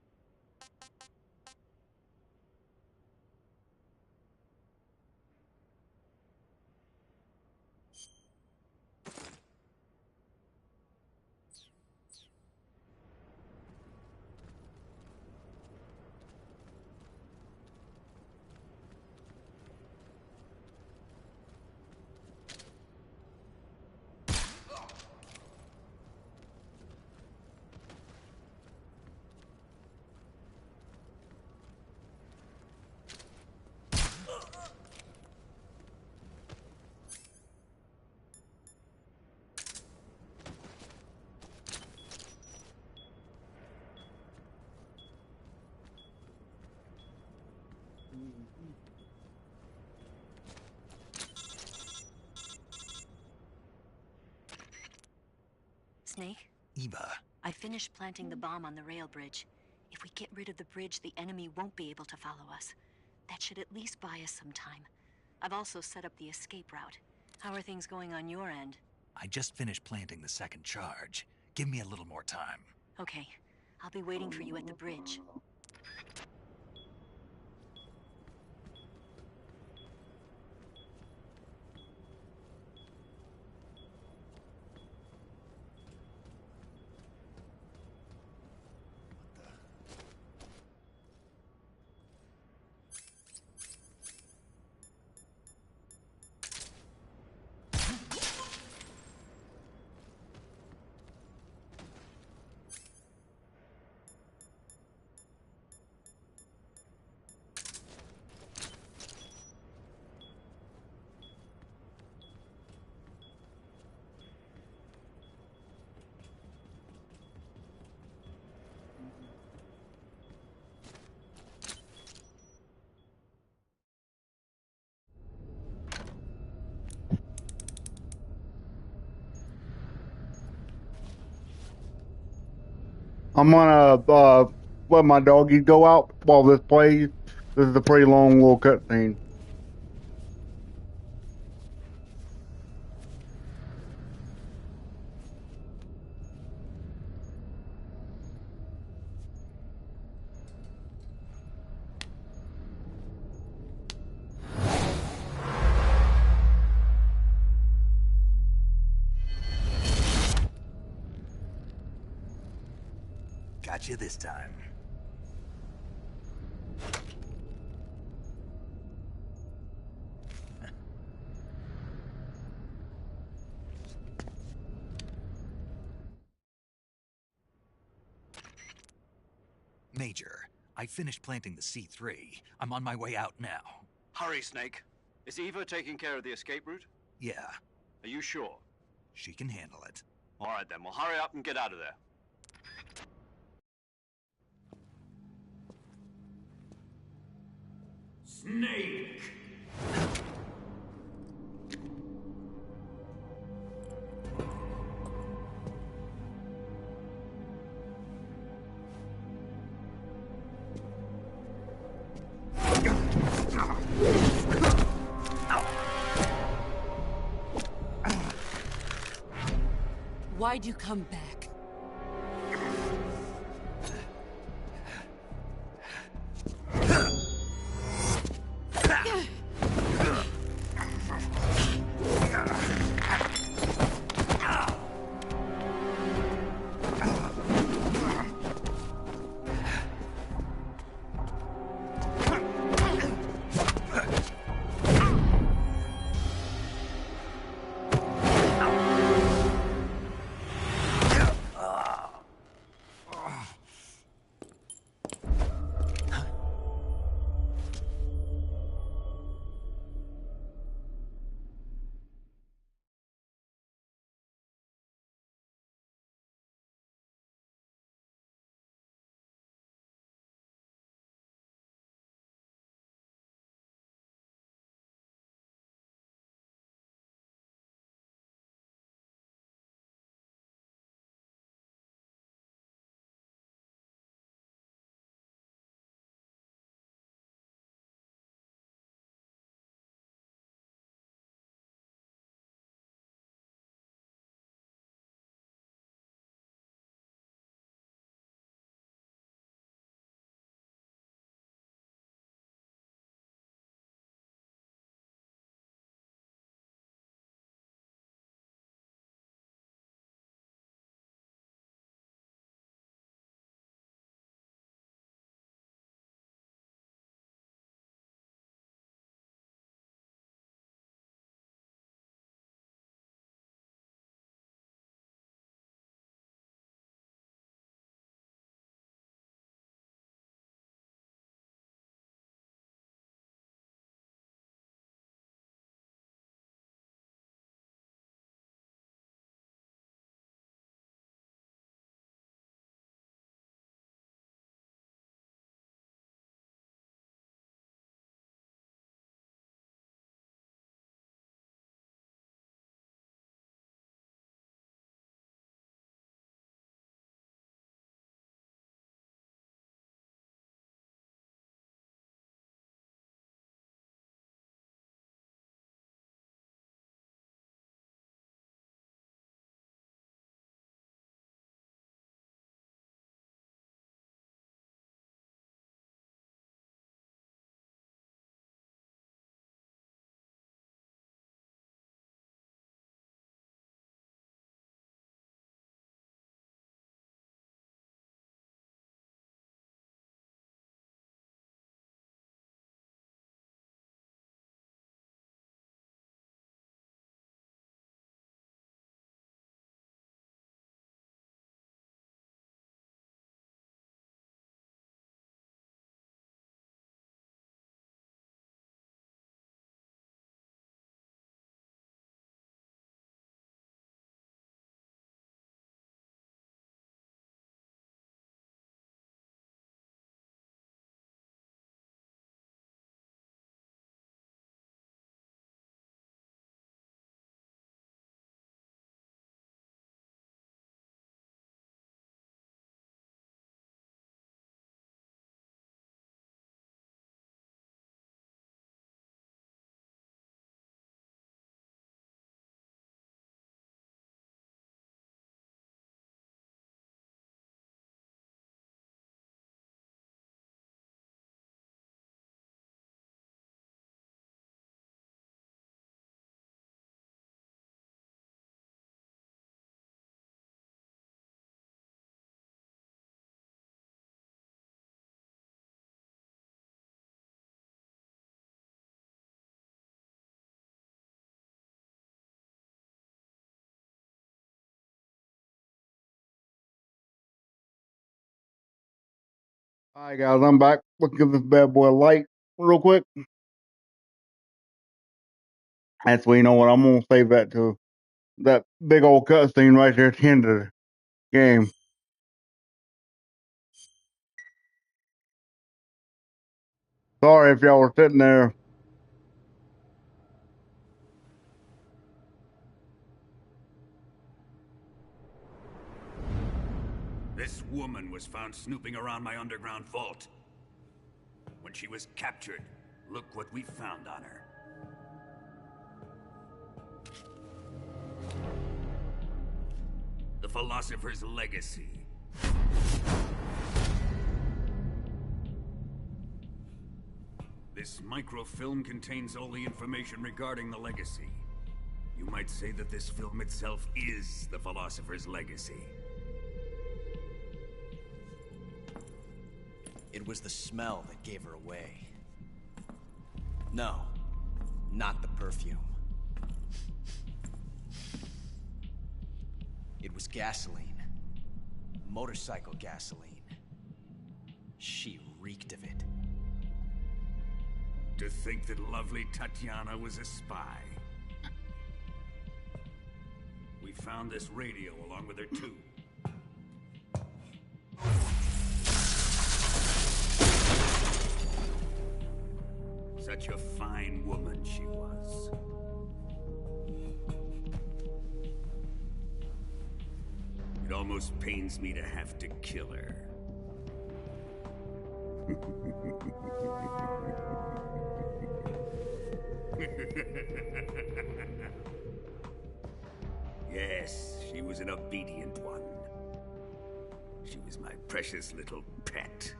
Snake? Eva. I finished planting the bomb on the rail bridge. If we get rid of the bridge, the enemy won't be able to follow us. That should at least buy us some time. I've also set up the escape route. How are things going on your end? I just finished planting the second charge. Give me a little more time. Okay. I'll be waiting for you at the bridge. I'm gonna let my doggy go out while this plays. This is a pretty long little cutscene. Got you this time. Major, I finished planting the C3. I'm on my way out now. Hurry, Snake. Is Eva taking care of the escape route? Yeah, Are you sure? she can handle it. All right, then. Well, hurry up and get out of there. Snake! Why'd you come back? Alright guys, I'm back. Let's give this bad boy a light real quick. Actually, you know what? I'm gonna save that to that big old cutscene right there at the end of the game. Sorry if y'all were sitting there. This woman was found snooping around my underground vault. When she was captured, look what we found on her. The Philosopher's Legacy. This microfilm contains all the information regarding the Legacy. You might say that this film itself is the Philosopher's Legacy. It was the smell that gave her away. No, not the perfume. It was gasoline. Motorcycle gasoline. She reeked of it. To think that lovely Tatiana was a spy. We found this radio along with her too. Such a fine woman she was. It almost pains me to have to kill her. Yes, she was an obedient one. She was my precious little pet.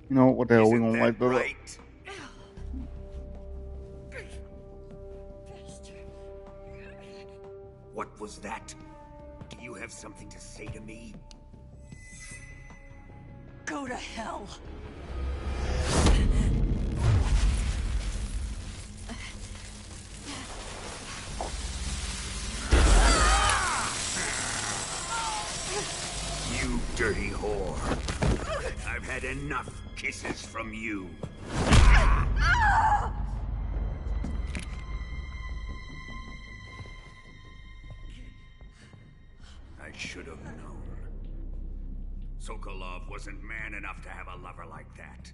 You know what the hell, we're gonna light that right? What was that? Do you have something to say to me? Go to hell. You dirty whore. I've had enough kisses from you. I should have known. Sokolov wasn't man enough to have a lover like that.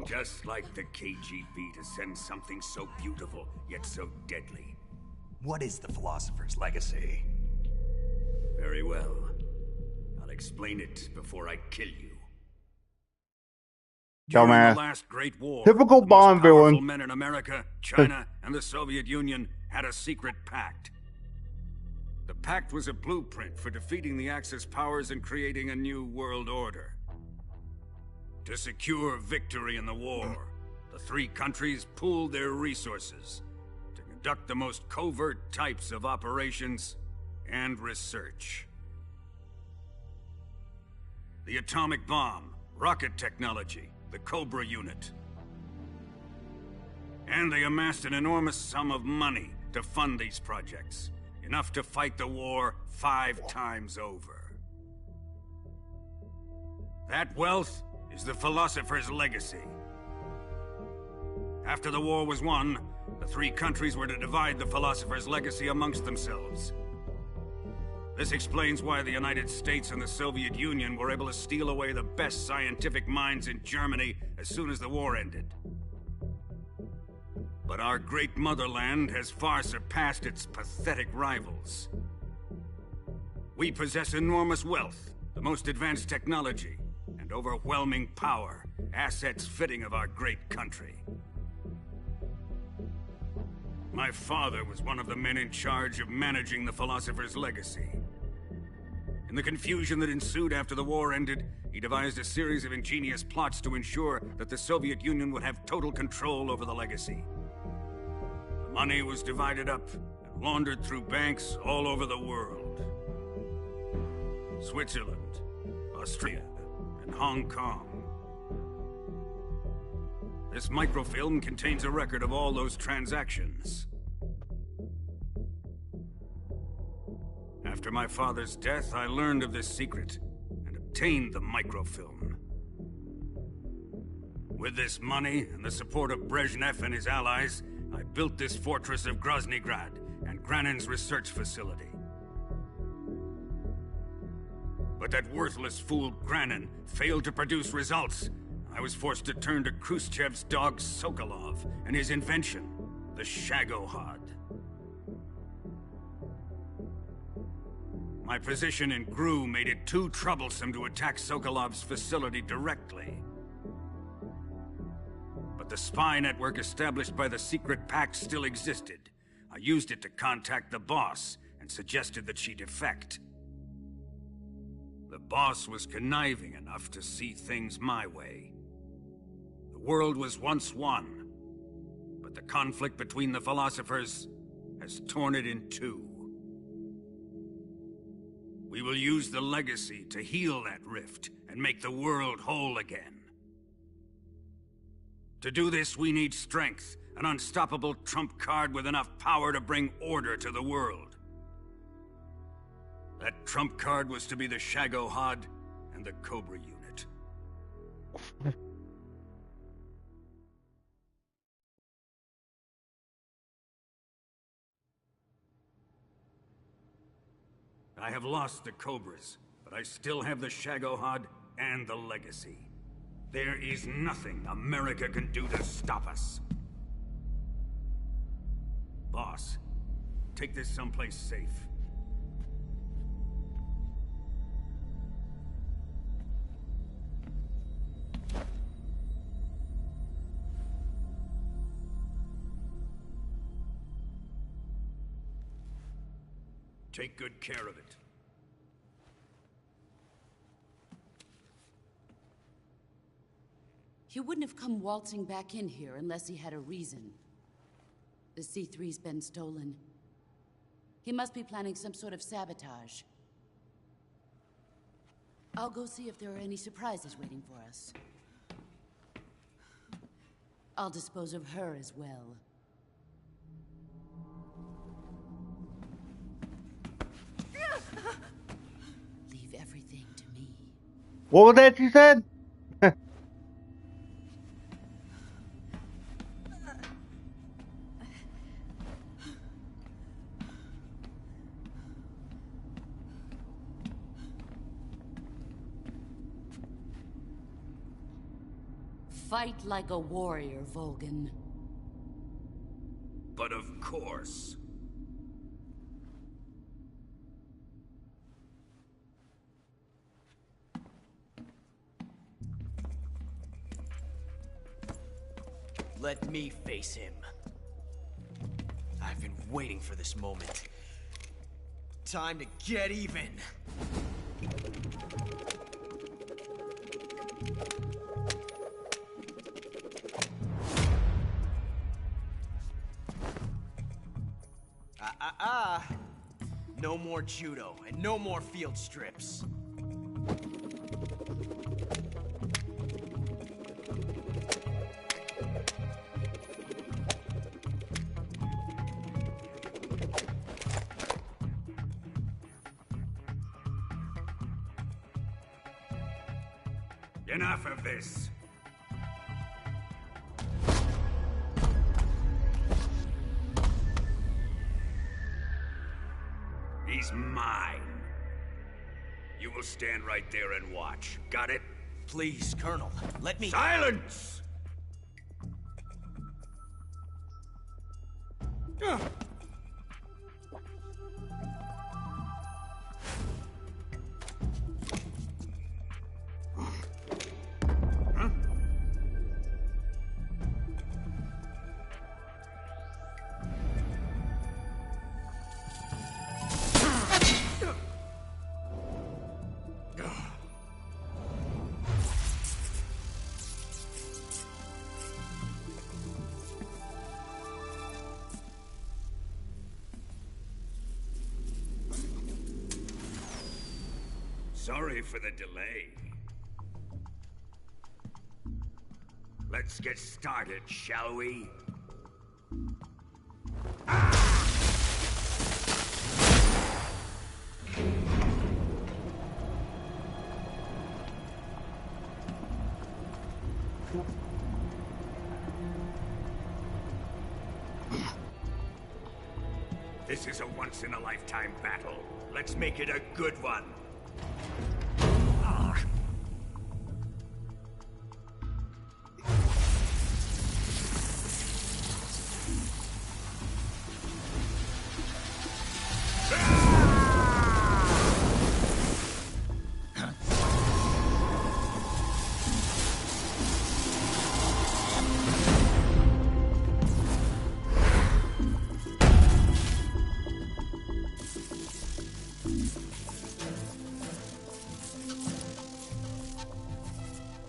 Just like the KGB to send something so beautiful, yet so deadly. What is the Philosopher's Legacy? Very well. I'll explain it before I kill you. During Dumbass. the last Great War, Typical the Bond most powerful villain. men in America, China, and the Soviet Union had a secret pact. The pact was a blueprint for defeating the Axis powers and creating a new world order. To secure victory in the war, the three countries pooled their resources to conduct the most covert types of operations and research. The atomic bomb, rocket technology, the Cobra unit. And they amassed an enormous sum of money to fund these projects, enough to fight the war 5 times over. That wealth is the Philosopher's Legacy. After the war was won, the three countries were to divide the Philosopher's Legacy amongst themselves. This explains why the United States and the Soviet Union were able to steal away the best scientific minds in Germany as soon as the war ended. But our great motherland has far surpassed its pathetic rivals. We possess enormous wealth, the most advanced technology, and overwhelming power, assets fitting of our great country. My father was one of the men in charge of managing the Philosopher's Legacy. In the confusion that ensued after the war ended, he devised a series of ingenious plots to ensure that the Soviet Union would have total control over the Legacy. The money was divided up and laundered through banks all over the world. Switzerland, Austria, and Hong Kong. This microfilm contains a record of all those transactions. After After my father's death, I learned of this secret and obtained the microfilm. With this money and the support of Brezhnev and his allies, I built this fortress of Groznygrad and Granin's research facility. But that worthless fool Granin failed to produce results. I was forced to turn to Khrushchev's dog Sokolov and his invention, the Shagohod. My position in GRU made it too troublesome to attack Sokolov's facility directly. But the spy network established by the secret pact still existed. I used it to contact the boss and suggested that she defect. The boss was conniving enough to see things my way. The world was once one, but the conflict between the philosophers has torn it in two. We will use the legacy to heal that rift and make the world whole again. To do this, we need strength, an unstoppable trump card with enough power to bring order to the world. That trump card was to be the Shagohod and the Cobra unit. I have lost the Cobras, but I still have the Shagohod and the legacy. There is nothing America can do to stop us. Boss, take this someplace safe. Take good care of it. He wouldn't have come waltzing back in here unless he had a reason. The C3's been stolen. He must be planning some sort of sabotage. I'll go see if there are any surprises waiting for us. I'll dispose of her as well. Leave everything to me. What was that you said? Fight like a warrior, Volgan. But of course. Let me face him. I've been waiting for this moment. Time to get even. No more judo, and no more field strips. Enough of this. He's mine. You will stand right there and watch. Got it? Please, Colonel, let me— Silence! Sorry for the delay. Let's get started, shall we? This is a once-in-a-lifetime battle. Let's make it a good one.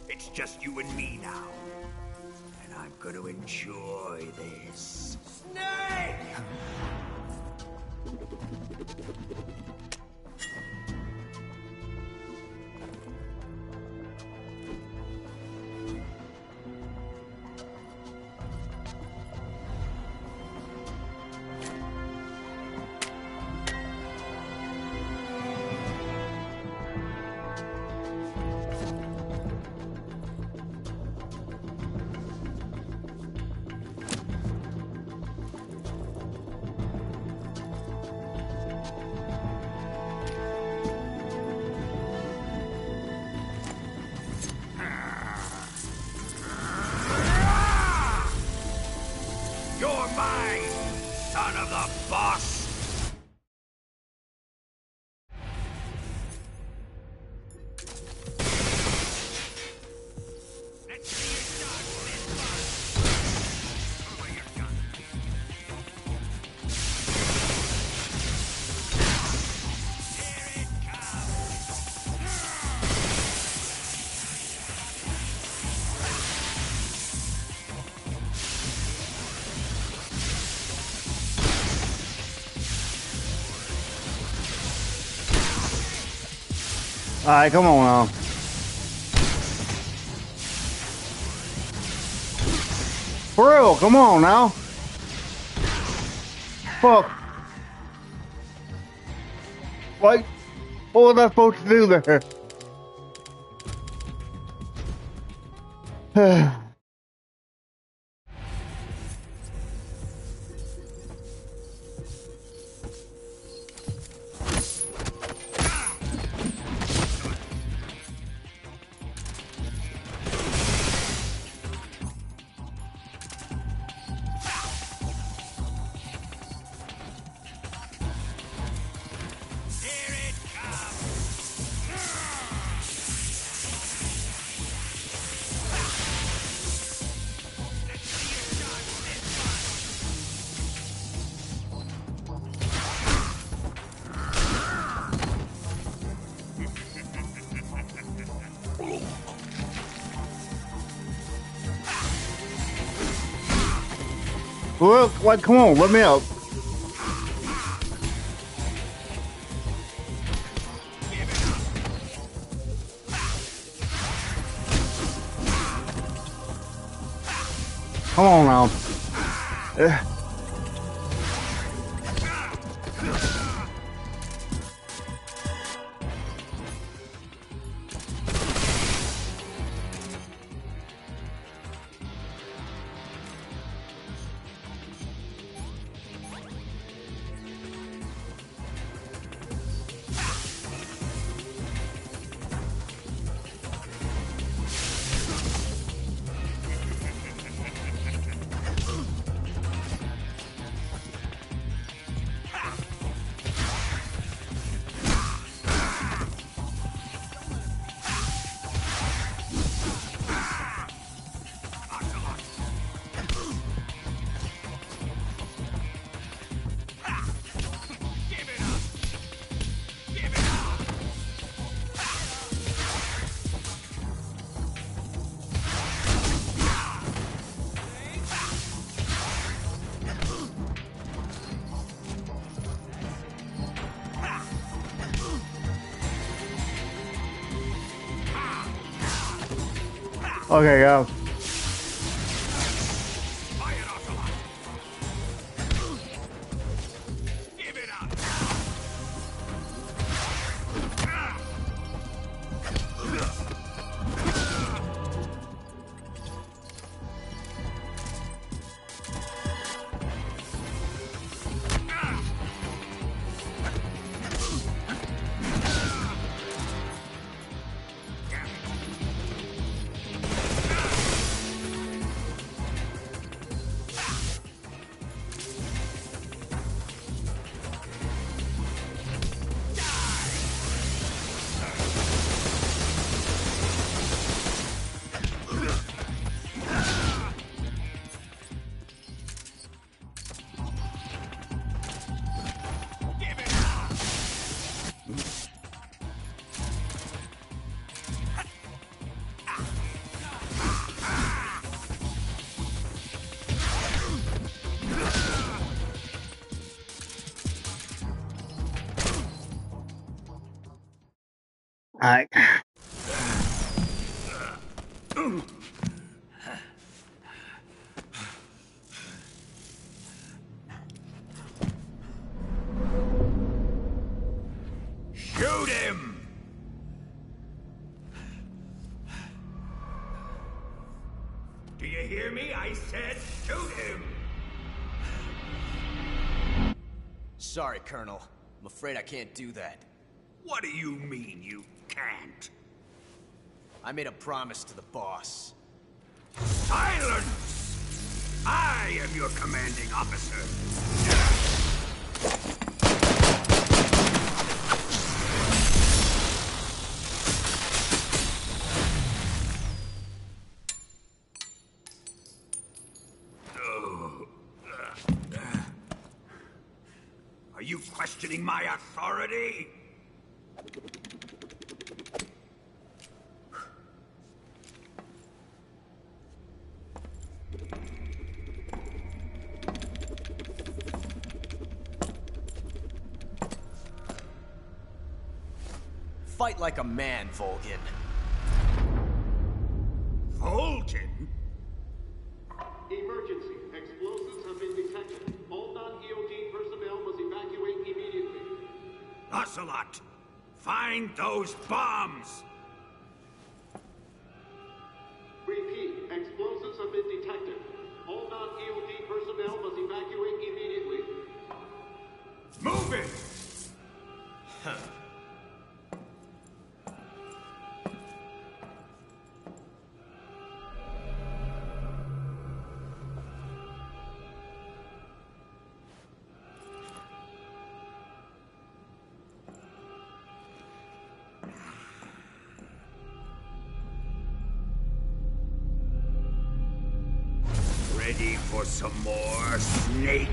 It's just you and me now. And I'm gonna enjoy this. Snake! You're mine, son of the boss! Let's see you dodge this one! Throw away your gun. Here it comes! Alright, come on now. For real, come on now. Fuck. What was I supposed to do there? Well, like, come on, let me up. Come on now. Okay, go. Alright. Shoot him! Do you hear me? I said shoot him! Sorry, Colonel. I'm afraid I can't do that. What do you mean you can't? I made a promise to the boss. Silence! I am your commanding officer. Are you questioning my authority? Fight like a man, Volgin. Volgin? Emergency. Explosives have been detected. All non-EOD personnel must evacuate immediately. Ocelot, find those bombs! Repeat. Explosives have been detected. All non-EOD personnel must evacuate immediately. Move it! Huh. Ready for some more, Snake?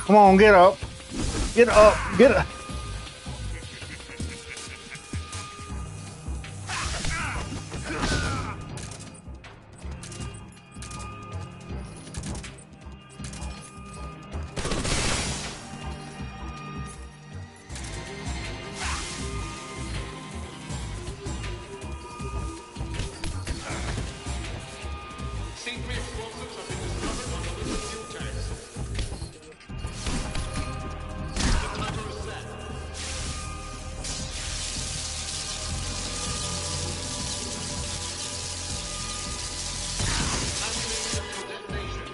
Come on, get up. Get up. Get up. C3 explosives have been discovered on the liquid fuel tanks. The timer is set. Activating the detonation.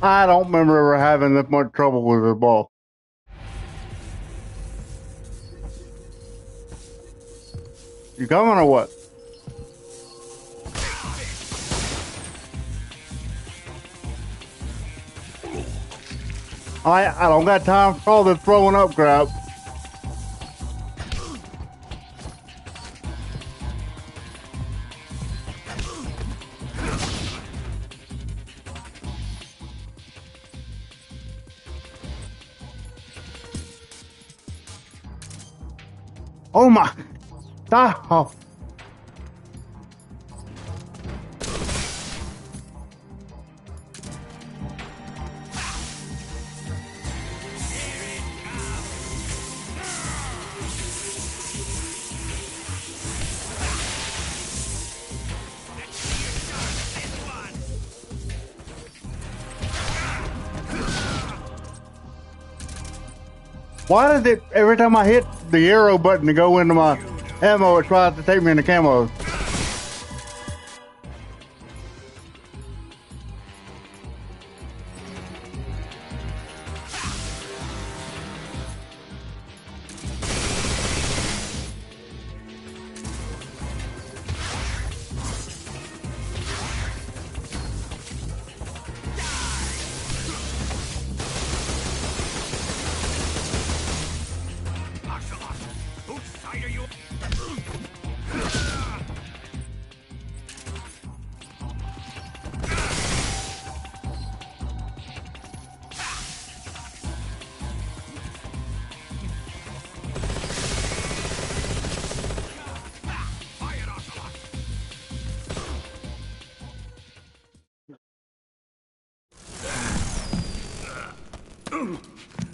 I don't remember ever having this much trouble with the ball. You coming or what? I don't got time for all this throwing up crap. Oh my. Stop. Why does it, every time I hit the arrow button to go into my ammo, it tries to take me into camo?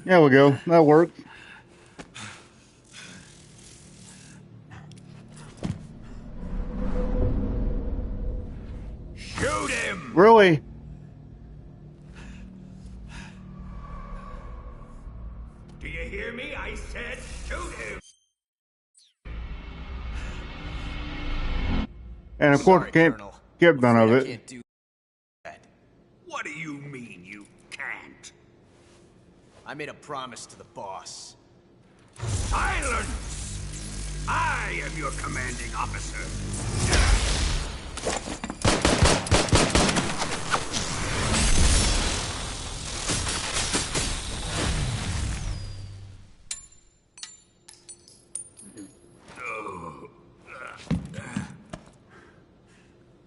There we go. That works. Shoot him! Really? Do you hear me? I said shoot him! And of course, can't skip none of it. Can't do that. What do you mean you can't? I made a promise to the boss. Silence! I am your commanding officer.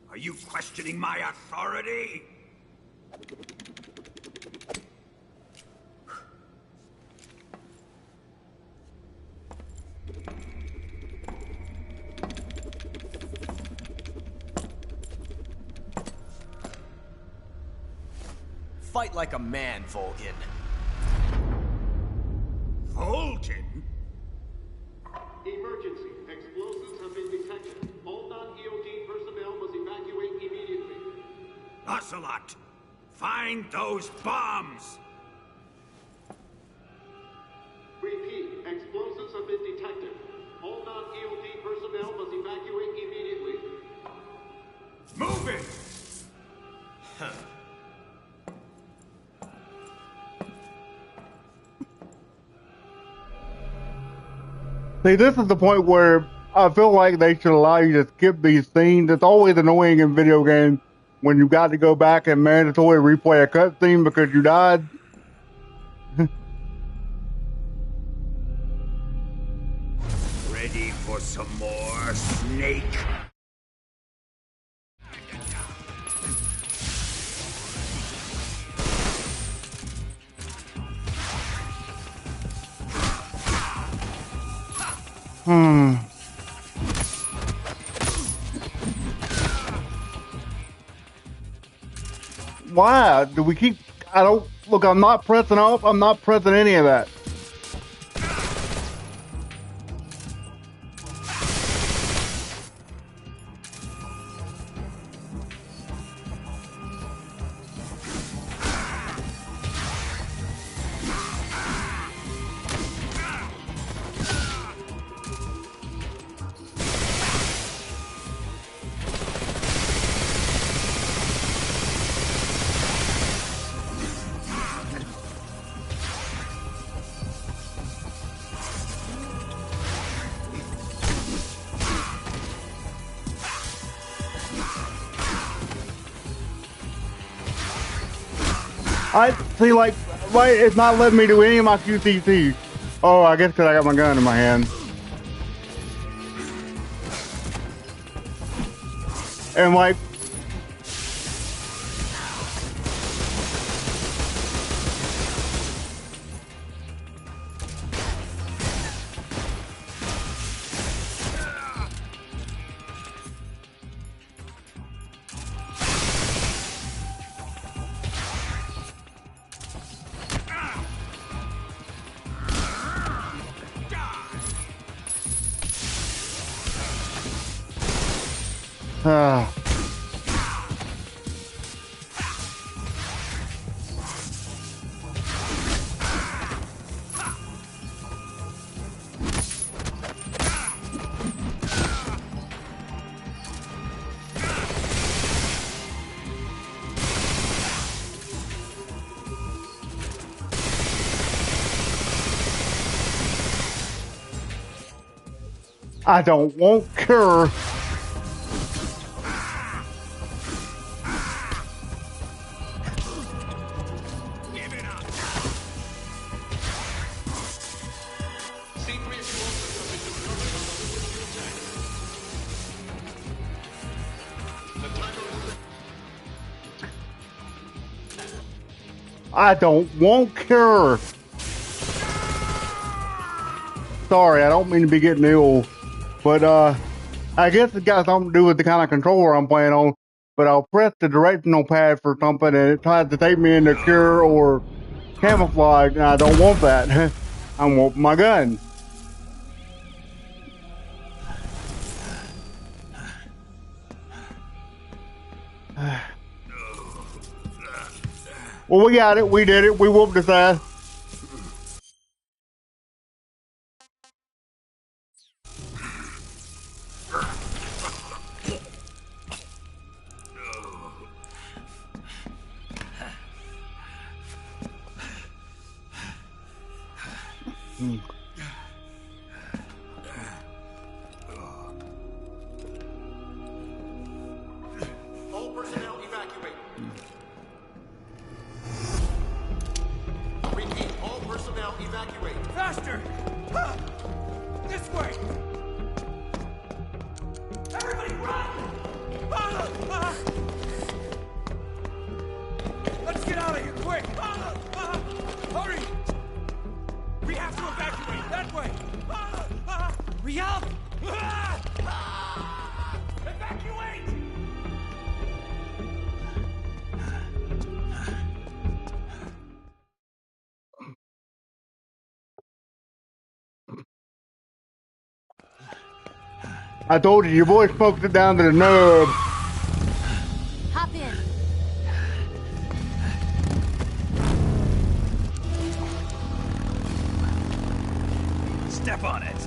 Are you questioning my authority? Fight like a man, Volgin. Volgin? Emergency. Explosives have been detected. All non-EOD personnel must evacuate immediately. Ocelot, find those bombs! Repeat. Explosives have been detected. All non-EOD personnel must evacuate immediately. Move it! Huh. See, this is the point where I feel like they should allow you to skip these scenes. It's always annoying in video games when you got to go back and mandatory replay a cutscene because you died. Ready for some more, Snake? Why do we keep... I don't... Look, I'm not pressing up. I'm not pressing any of that. I see, like, right, it's not letting me do any of my QCC. Oh, I guess because I got my gun in my hand. And, like, I don't want cure. I don't want cure. Sorry, I don't mean to be getting ill, but I guess it's got something to do with the kind of controller I'm playing on. But I'll press the directional pad for something and it tries to take me into cure or camouflage, and I don't want that. I want my gun. Well, we got it. We did it. We whooped his ass. All personnel evacuate. Repeat, all personnel evacuate. Faster! This way! Everybody run! Let's get out of here, quick! Hurry! We have to evacuate that way! Hurry up! Evacuate! I told you, your boy smoked it down to the nub. Hop in. Step on it.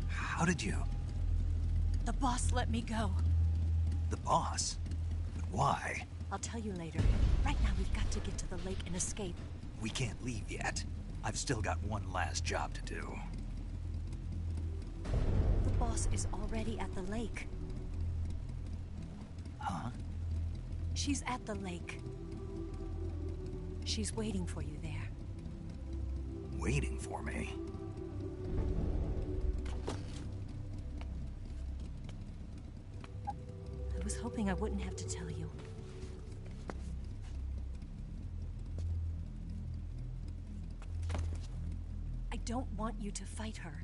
How did you? The boss let me go. The boss? But why? I'll tell you later. Right now, we've got to get to the lake and escape. We can't leave yet. I've still got one last job to do. The boss is already at the lake. Huh? She's at the lake. She's waiting for you there. Waiting for me? I was hoping I wouldn't have to tell you. I don't want you to fight her.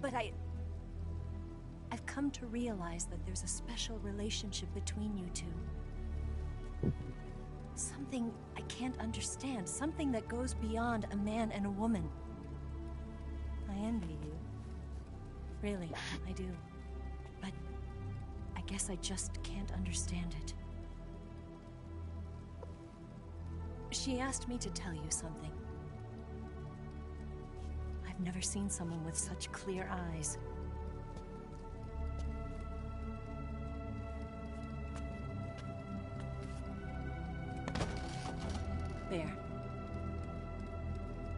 But I've come to realize that there's a special relationship between you two. Something I can't understand. Something that goes beyond a man and a woman. I envy you. Really, I do. But I guess I just can't understand it. She asked me to tell you something. I've never seen someone with such clear eyes. There.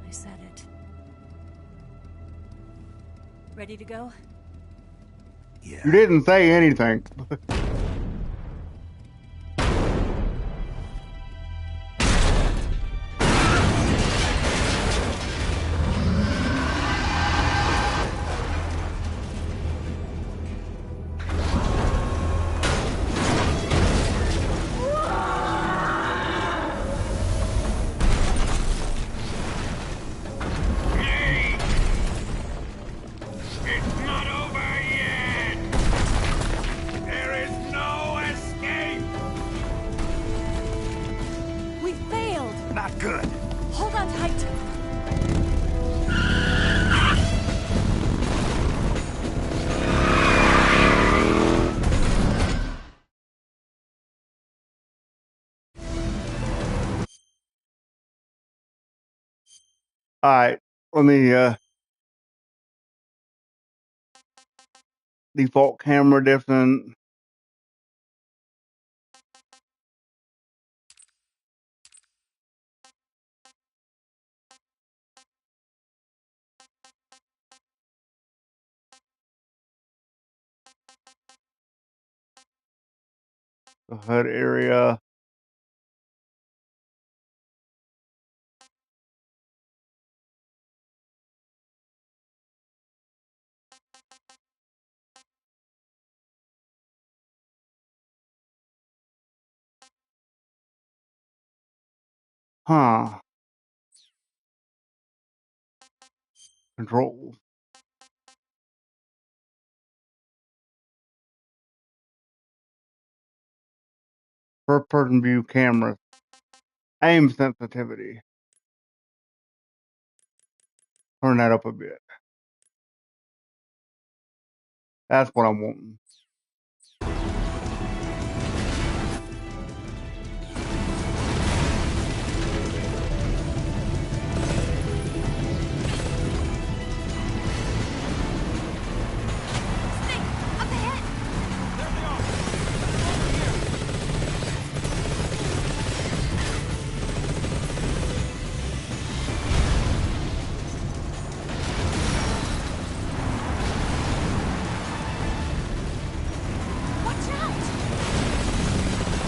I said it. Ready to go? Yeah. You didn't say anything. Alright, let me default camera different. The HUD area. Huh. Controls. First person view camera. Aim sensitivity. Turn that up a bit. That's what I'm wanting.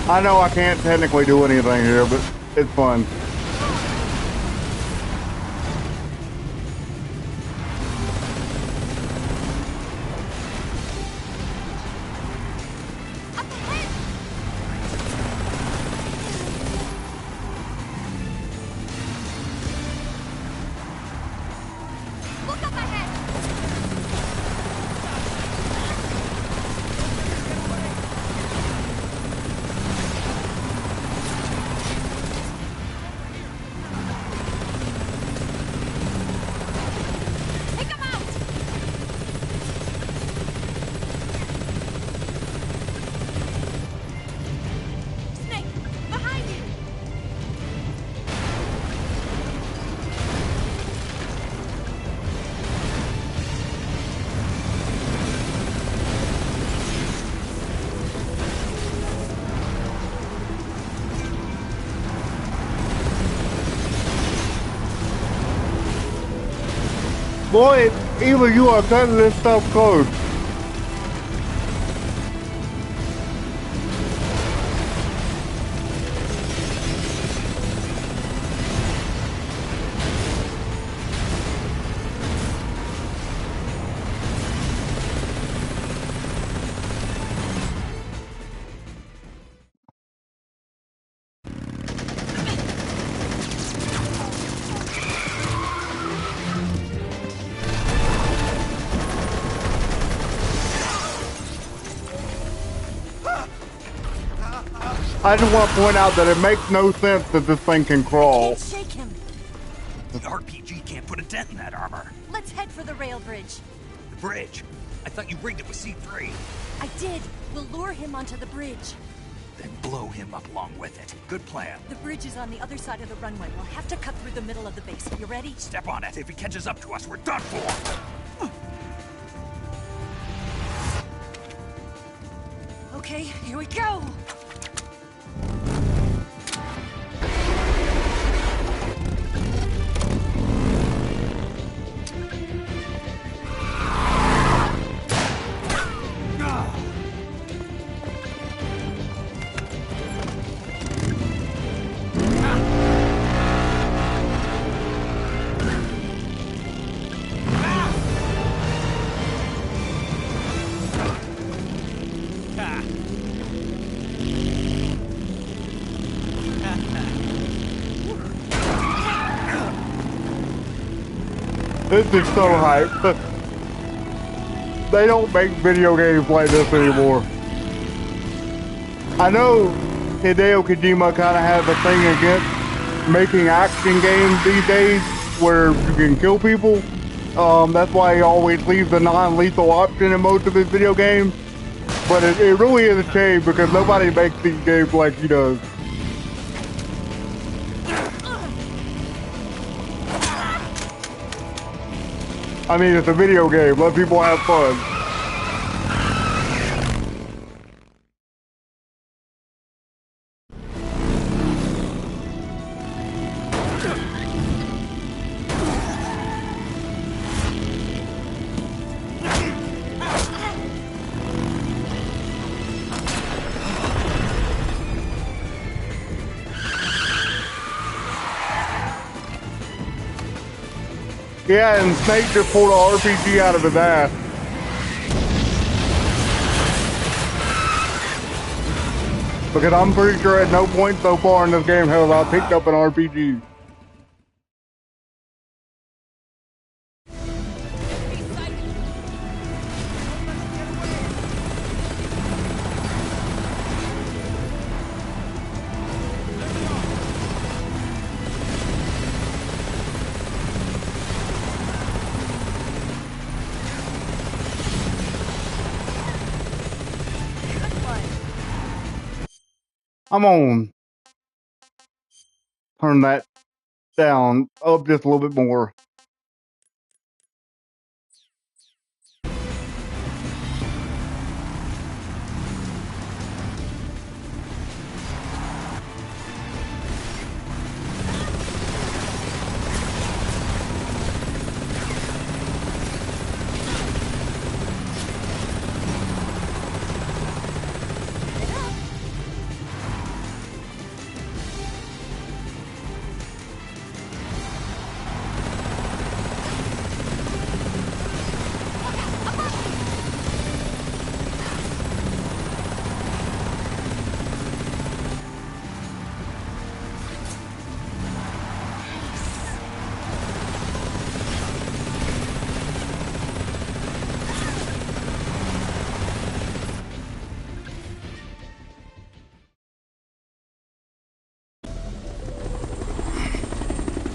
I know I can't technically do anything here, but it's fun. Boy, even you are cutting this stuff close. I just want to point out that it makes no sense that this thing can crawl. Shake him. The RPG can't put a dent in that armor. Let's head for the rail bridge. The bridge? I thought you rigged it with C3. I did. We'll lure him onto the bridge. Then blow him up along with it. Good plan. The bridge is on the other side of the runway. We'll have to cut through the middle of the base. You ready? Step on it. If he catches up to us, we're done for. Okay, here we go. This is so hype. They don't make video games like this anymore. I know Hideo Kojima kind of has a thing against making action games these days where you can kill people. That's why he always leaves a non-lethal option in most of his video games. But it really is a shame because nobody makes these games like he does. I mean, it's a video game. Let people have fun. Yeah, and Snake just pulled an RPG out of his ass. Because I'm pretty sure at no point so far in this game have I picked up an RPG. I'm on. Turn that down up just a little bit more.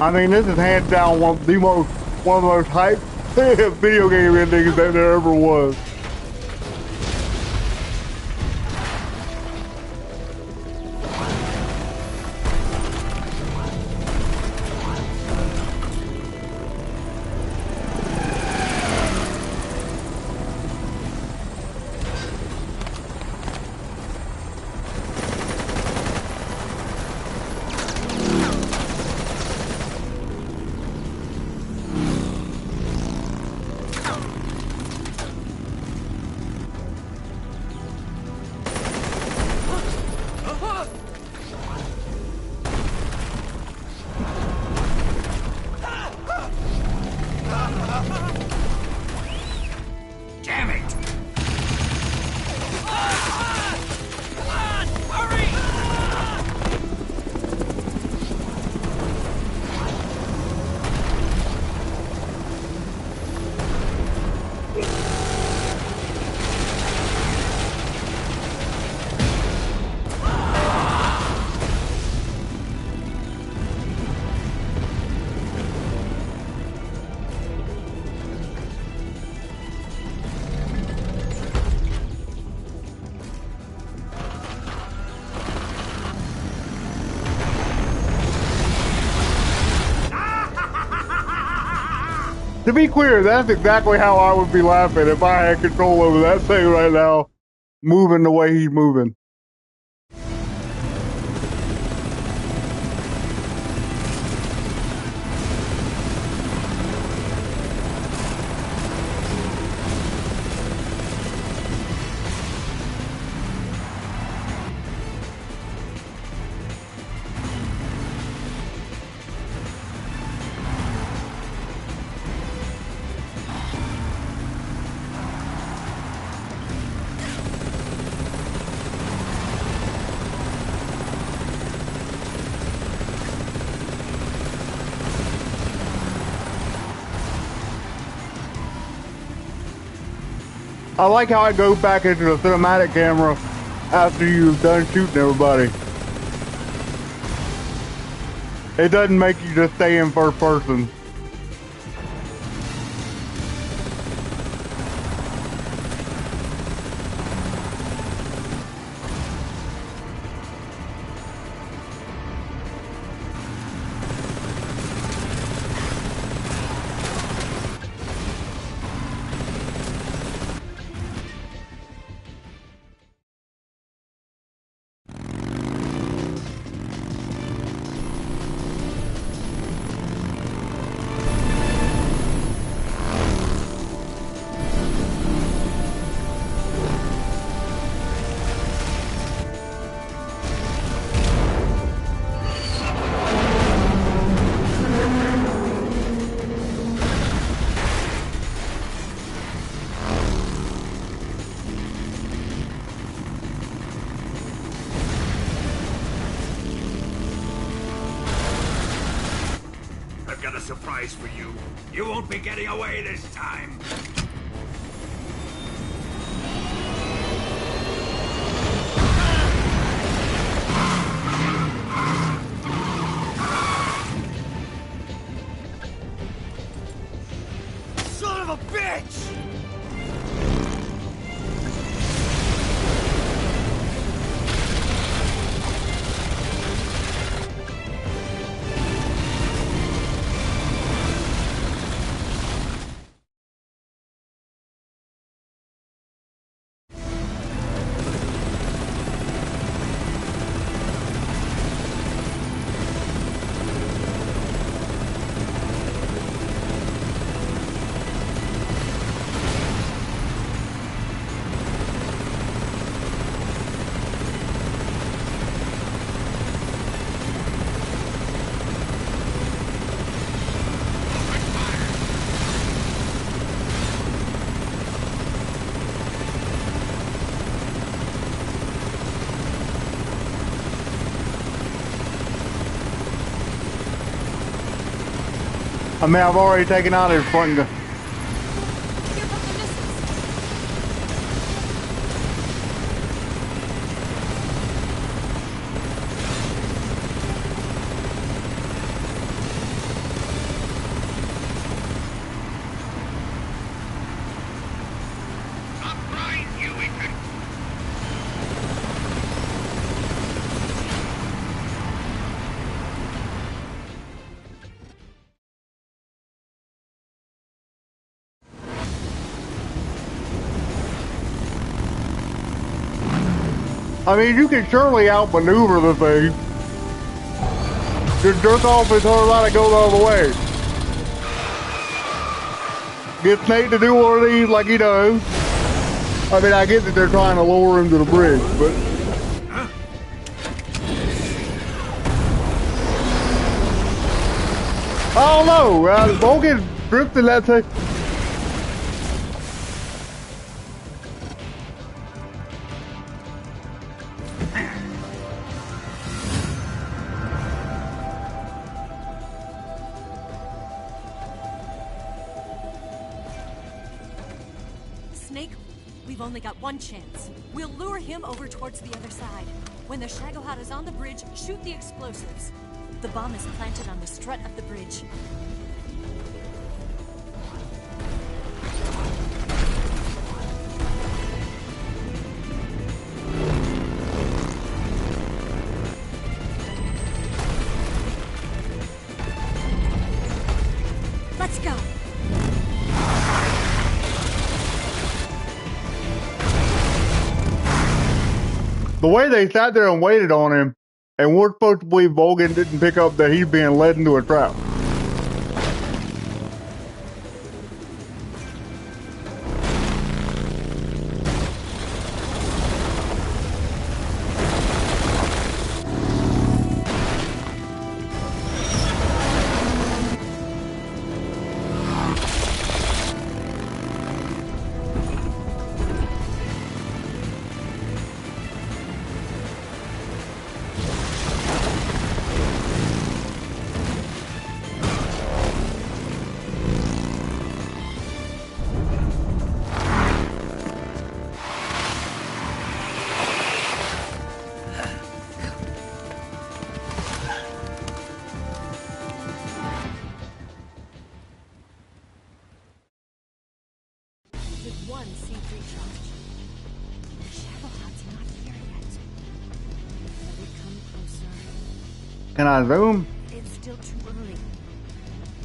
I mean, this is hands down one of the most hyped video game endings that there ever was. Damn it! To be clear, that's exactly how I would be laughing if I had control over that thing right now, moving the way he's moving. I like how it goes back into the cinematic camera after you've done shooting everybody. It doesn't make you just stay in first person. surprise for you. You won't be getting away this time. Son of a bitch! I mean, I've already taken out his front gun. I mean, you can surely outmaneuver the thing. Just jerk off and turn around and go the other way. Get Snake to do one of these like he does. I mean, I get that they're trying to lower him to the bridge, but... I don't know. Bogan drifted that thing. Snake, we've only got one chance. We'll lure him over towards the other side. When the Shagohod is on the bridge, shoot the explosives. The bomb is planted on the strut of the bridge. Let's go. The way they sat there and waited on him, and we're supposed to believe Bogan didn't pick up that he's being led into a trap. With one C3 charge. The Shagohod's not here yet. Let it come closer. Can I zoom? It's still too early.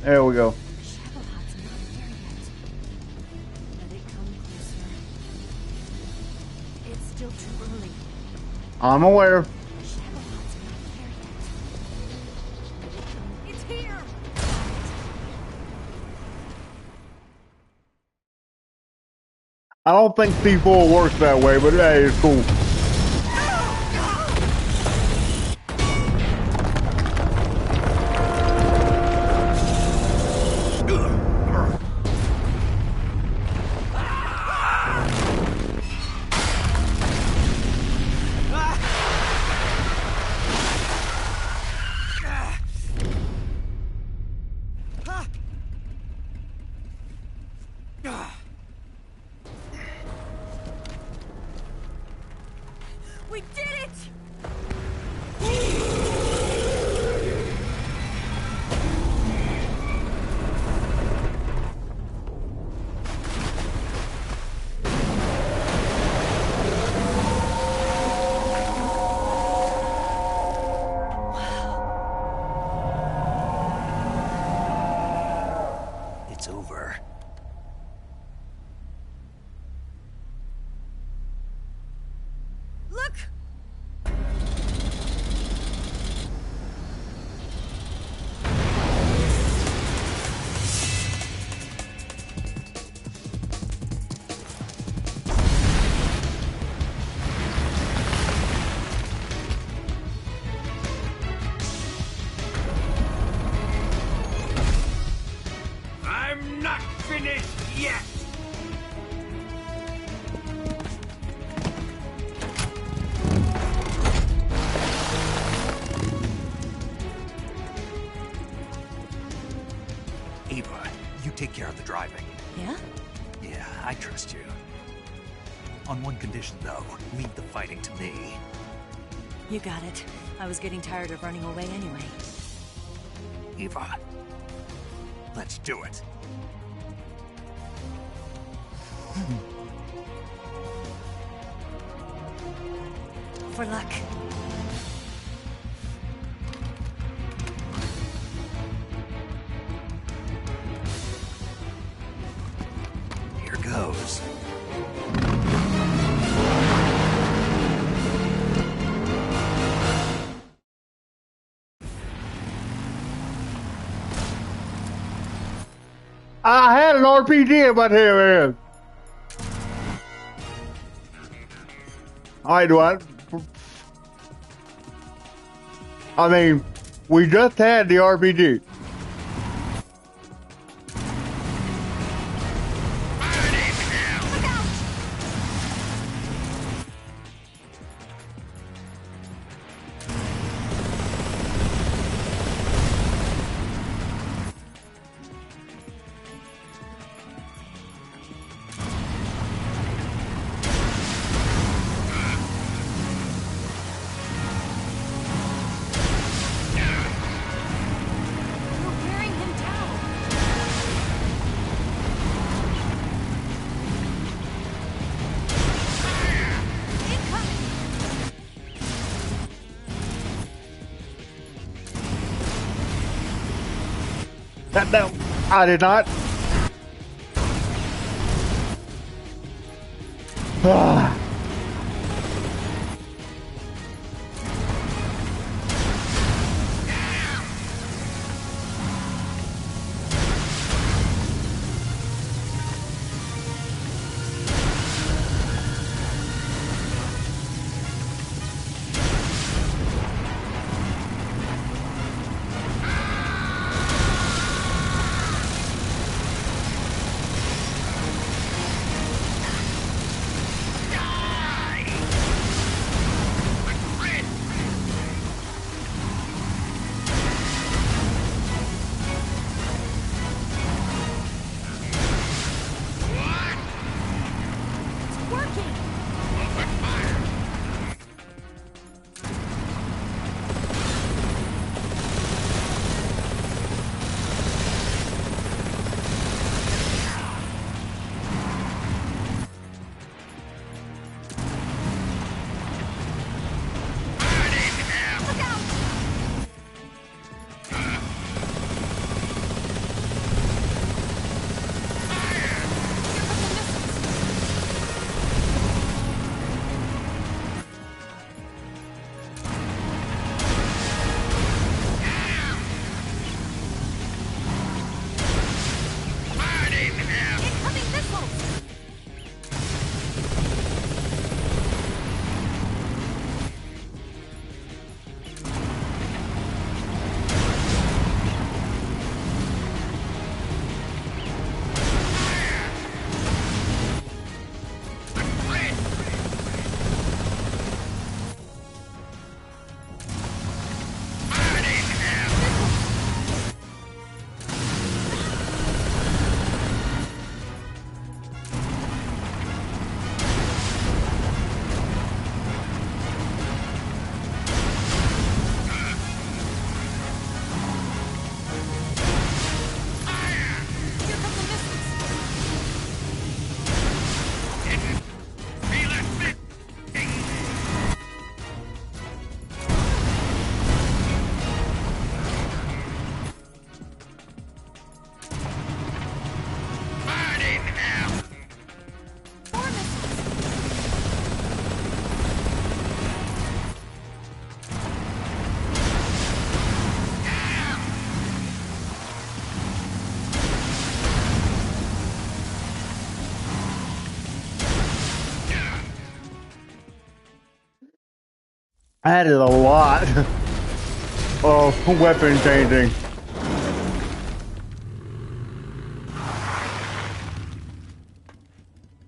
There we go. The Shagohod's not here yet. Let it come closer. It's still too early. I'm aware. It's here! I don't think C4 works that way, but hey, it's cool. We did it! It's over. Look! I'm not finished yet! Ava, you take care of the driving. Yeah? Yeah, I trust you. On one condition, though. Leave the fighting to me. You got it. I was getting tired of running away anyway. Ava, let's do it. For luck. Here goes. I had an RPG in my hand. Alright, what? I mean, we just had the RPG. No, I did not. That is a lot of weapon changing.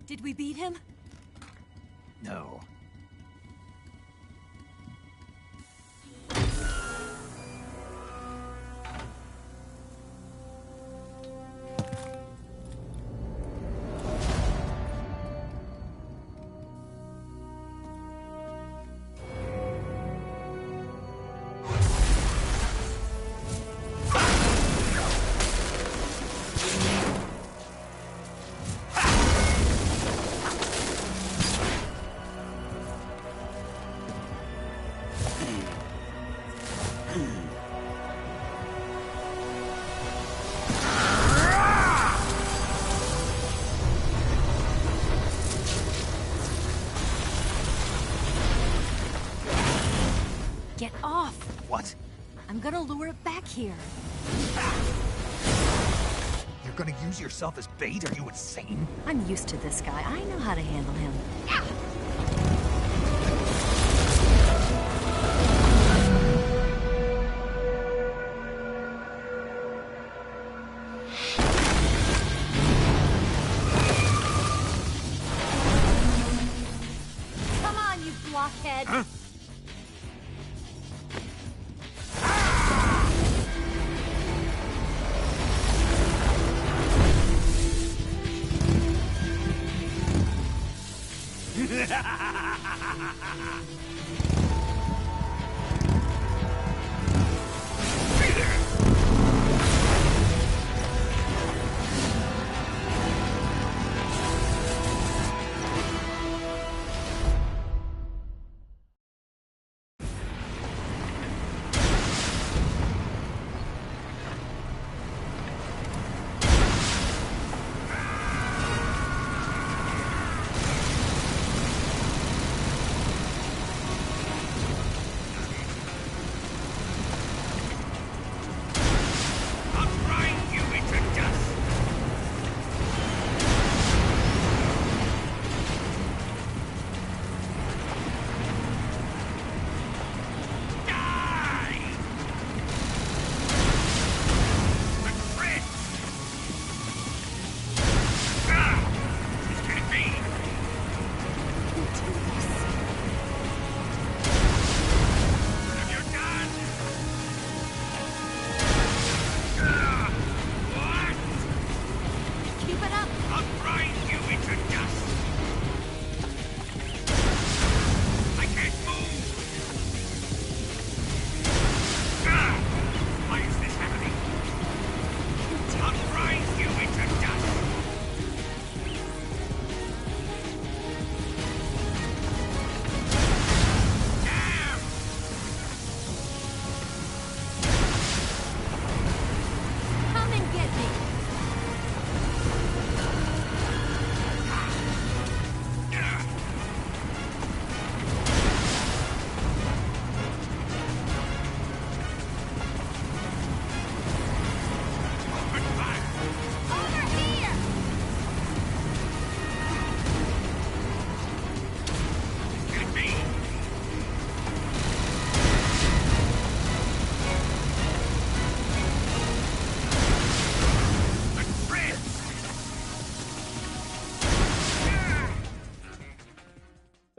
Did we beat him? No. Get off! What? I'm gonna lure it back here. You're gonna use yourself as bait? Are you insane? I'm used to this guy. I know how to handle him. Come on, you blockhead! Huh?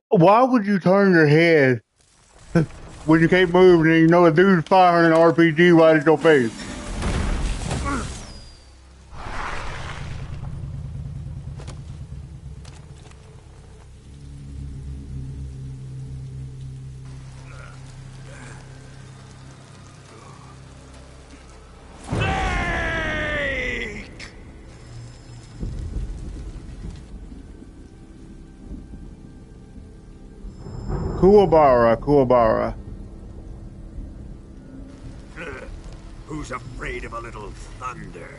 Why would you turn your head when you can't move and you know a dude's firing an RPG right at your face? Kuwabara. Who's afraid of a little thunder?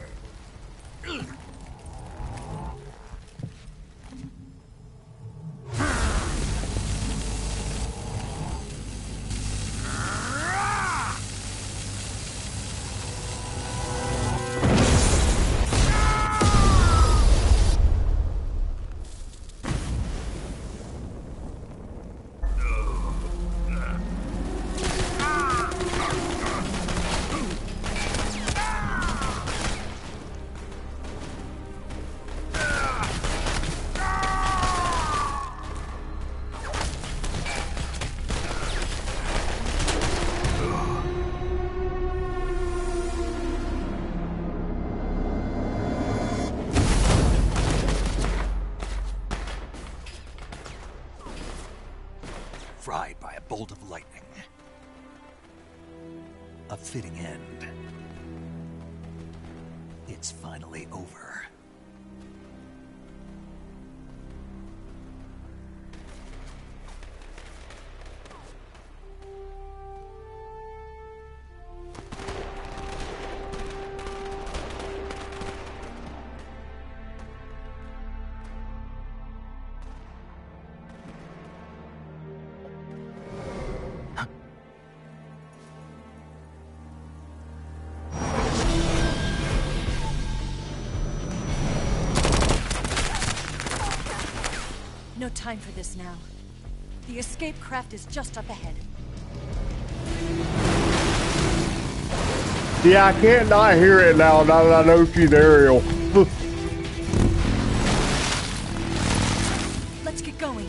fried by a bolt of lightning. A fitting end. It's finally over. No time for this now. The escape craft is just up ahead. Yeah, I can't not hear it now that I know she's Ariel. Let's get going.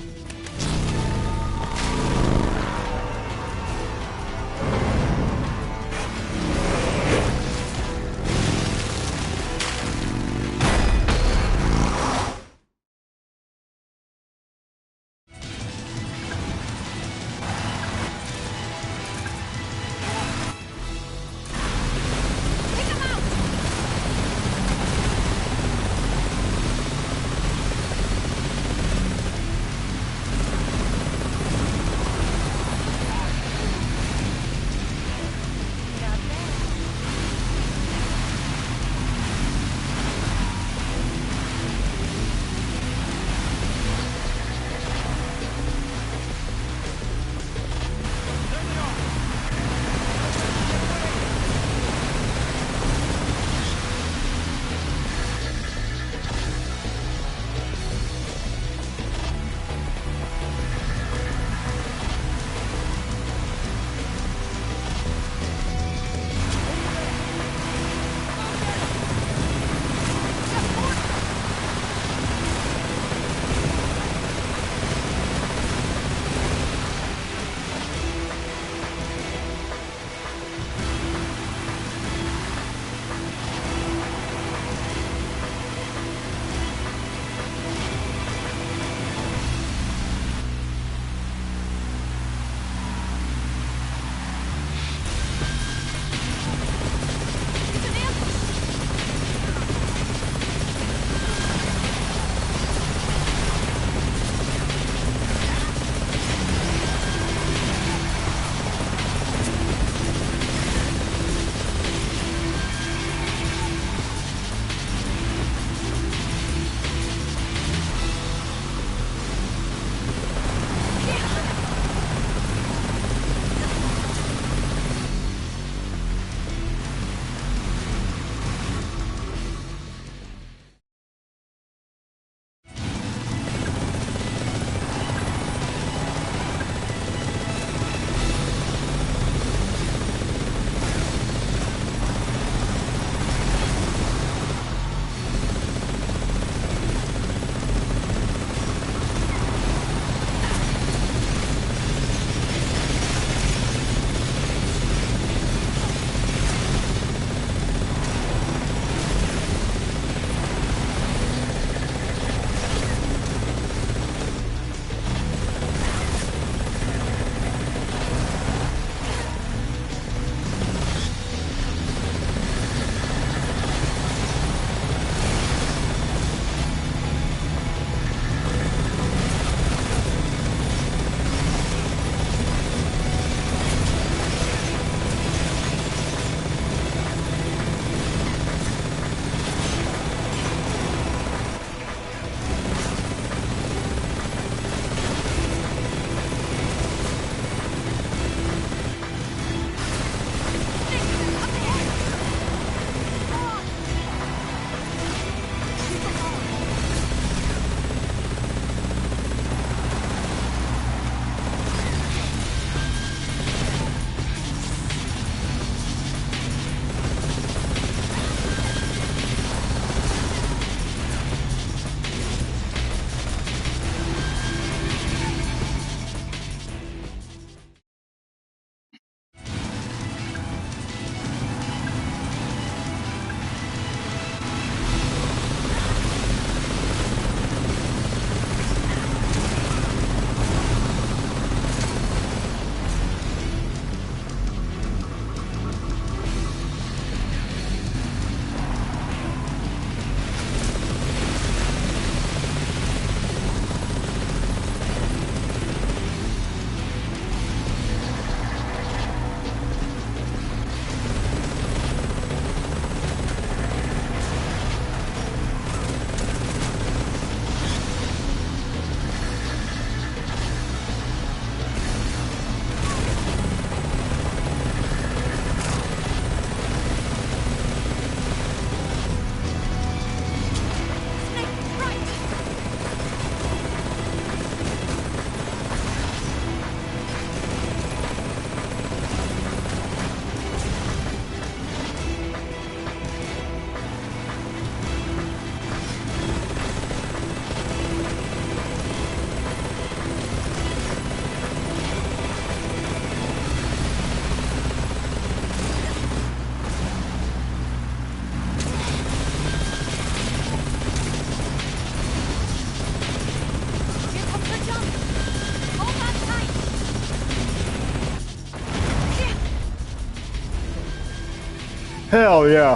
Hell yeah.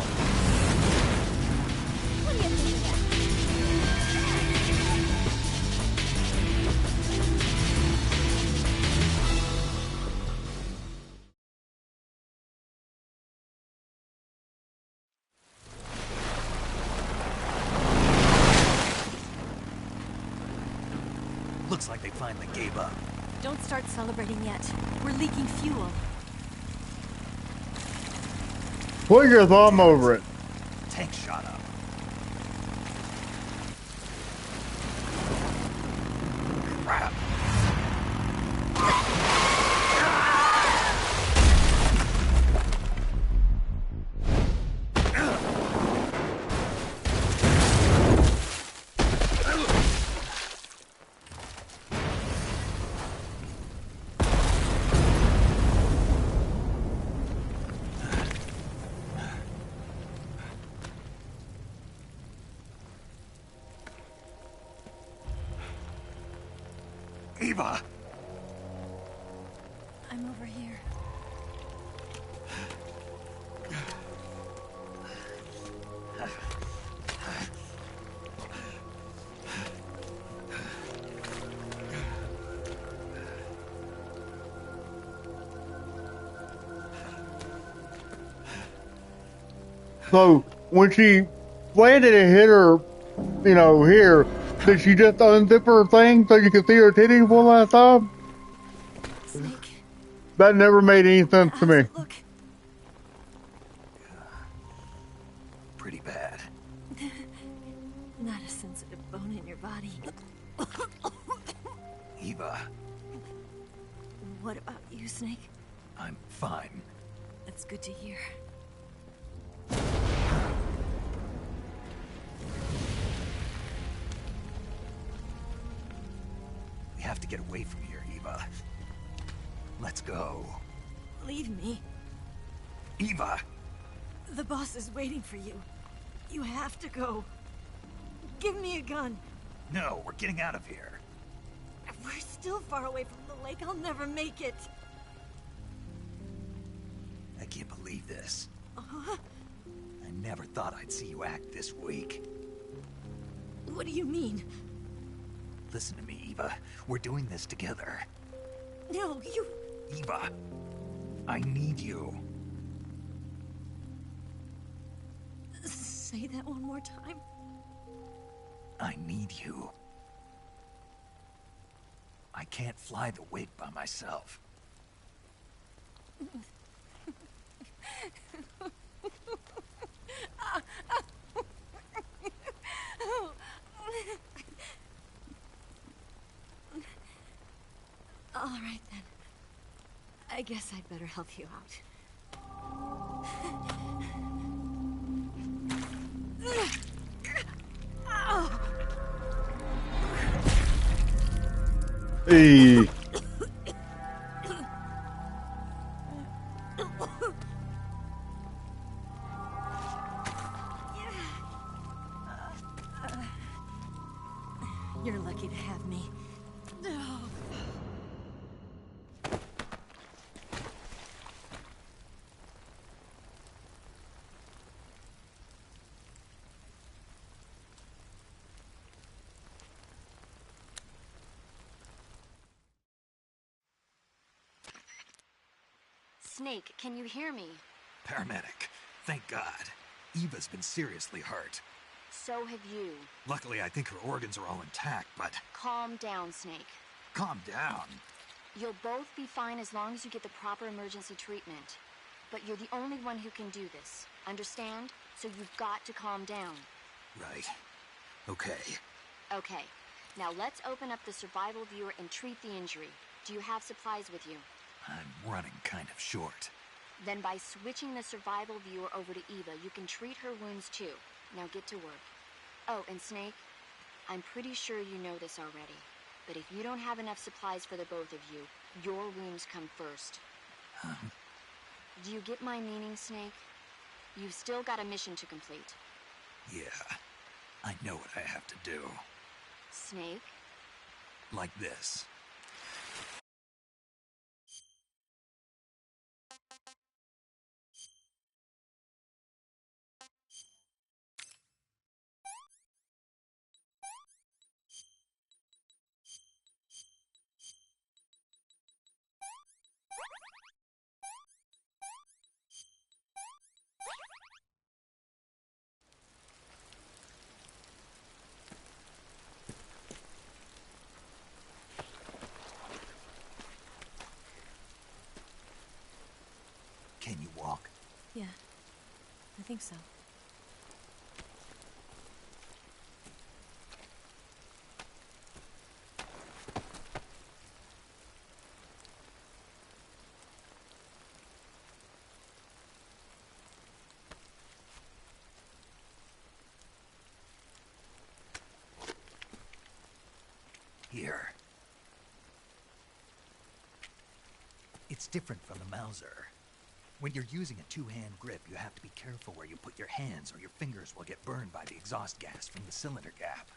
What do you think of that? Looks like they finally gave up. Don't start celebrating yet. We're leaking fuel. Put your thumb over it. Tank shot up. Crap. Eva! I'm over here. So when she landed and hit her, you know, here, did she just unzip her thing so you could see her titties one last time? Snake. That never made any sense to me. Look. Pretty bad. Not a sensitive bone in your body. Eva, What about you, Snake? I'm fine. That's good to hear. We have to get away from here, Eva. Let's go. Leave me. Eva! The boss is waiting for you. You have to go. Give me a gun. No, we're getting out of here. We're still far away from the lake. I'll never make it. I can't believe this. Uh-huh. I never thought I'd see you act this weak. What do you mean? Listen to me, Eva. We're doing this together. No, you... Eva, I need you. Say that one more time. I need you. I can't fly the wig by myself. All right, then. I guess I'd better help you out. Hey. You're lucky to have me. Snake, can you hear me? Paramedic, thank God. Eva's been seriously hurt. So have you. Luckily, I think her organs are all intact, but... Calm down, Snake. Calm down. You'll both be fine as long as you get the proper emergency treatment. But you're the only one who can do this. Understand? So you've got to calm down. Right. Okay. Okay. Now let's open up the survival viewer and treat the injury. Do you have supplies with you? I'm running kind of short. Then by switching the survival viewer over to Eva, you can treat her wounds too. Now get to work. Oh, and Snake, I'm pretty sure you know this already, but if you don't have enough supplies for the both of you, your wounds come first. Do you get my meaning, Snake? You've still got a mission to complete. Yeah, I know what I have to do. Snake? Like this. Can you walk? Yeah, I think so. Here. It's different from the Mauser. When you're using a two-hand grip, you have to be careful where you put your hands or your fingers will get burned by the exhaust gas from the cylinder gap.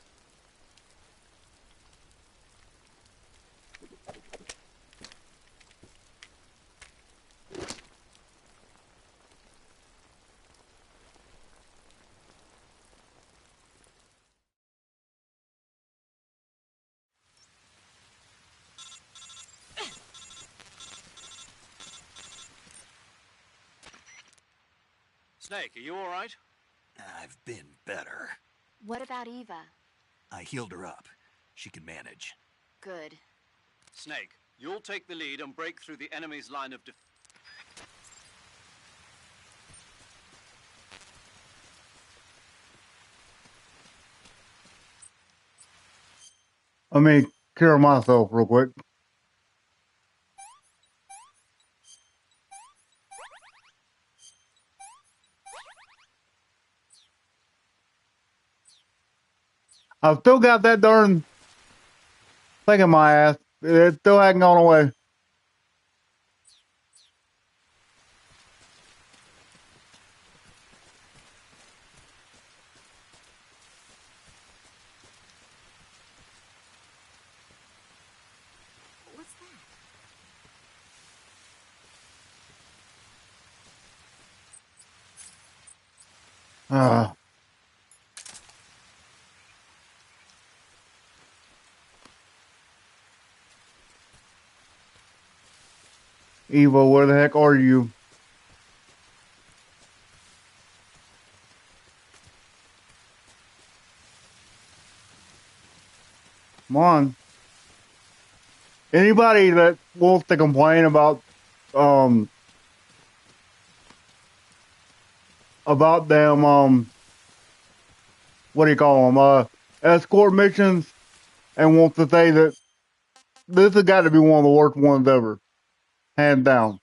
Snake, are you all right? I've been better. What about Eva? I healed her up. She can manage. Good. Snake, you'll take the lead and break through the enemy's line of defense. Let me cure myself real quick. I've still got that darn thing in my ass. It still hasn't gone away. What's that? Eva, where the heck are you? Come on. Anybody that wants to complain about them what do you call them, escort missions, and wants to say that this has got to be one of the worst ones ever, hands down.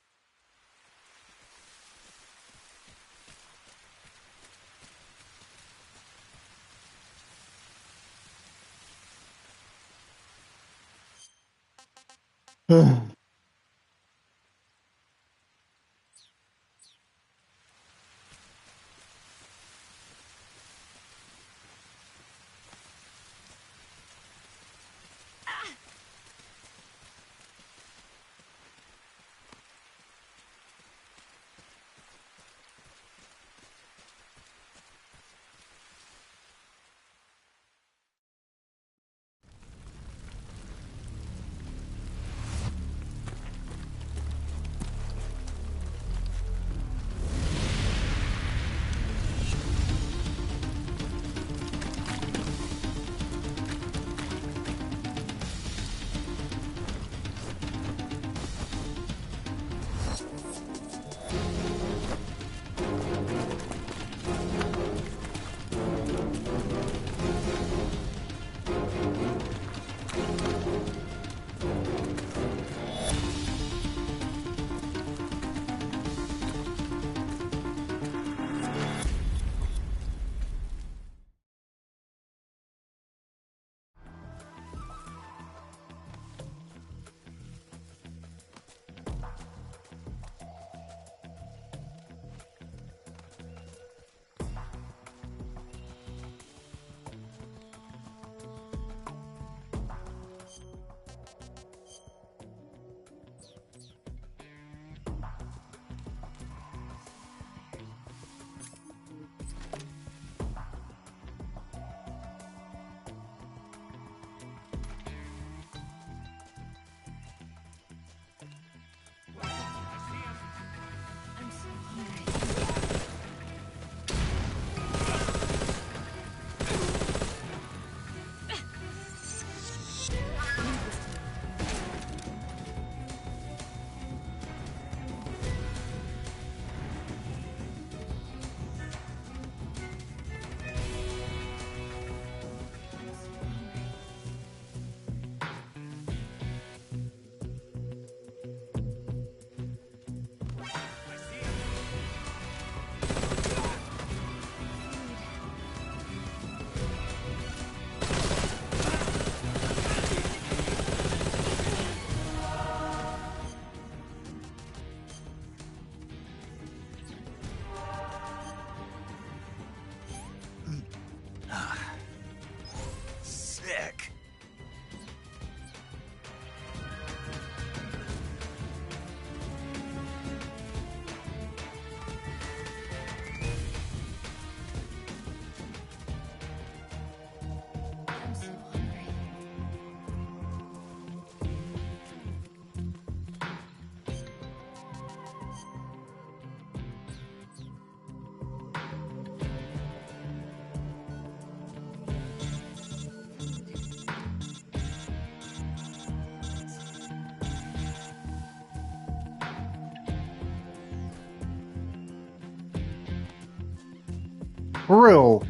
For real.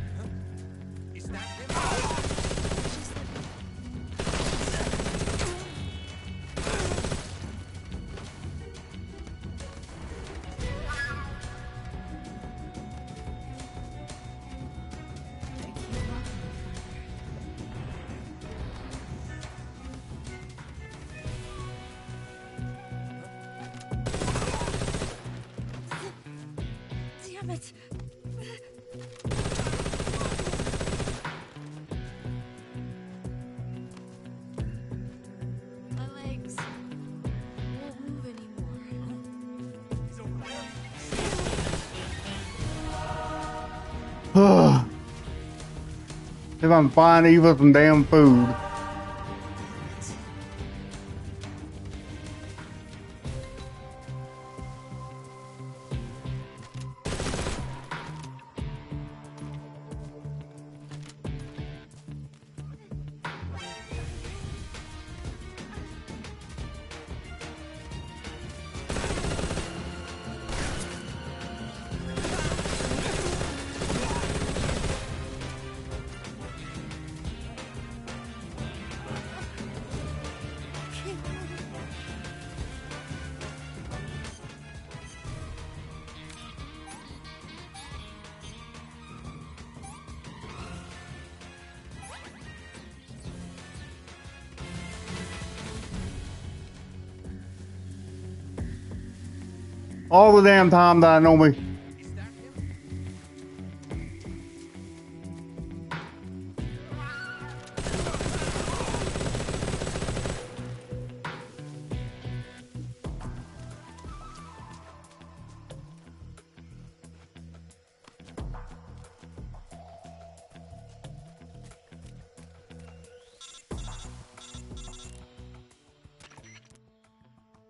Damn it. My legs won't move anymore. If I'm fine, Eva some damn food. All the damn time that I know me.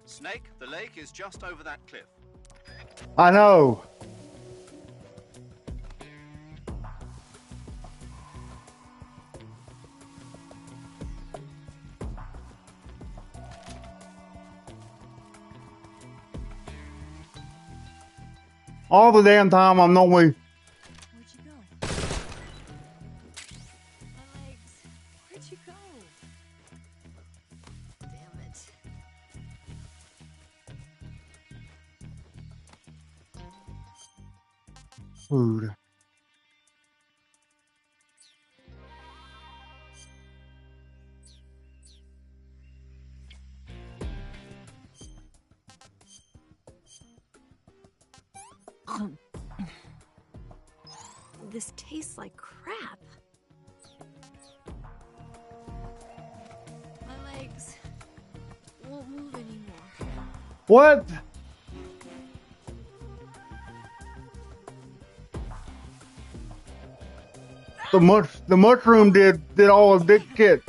Snake, the lake is just over that cliff. I know. All the damn time I'm normally. Where'd you go? My legs. Where'd you go? Damn it. Food. This tastes like crap. My legs won't move anymore. What? The mushroom did all of this shit.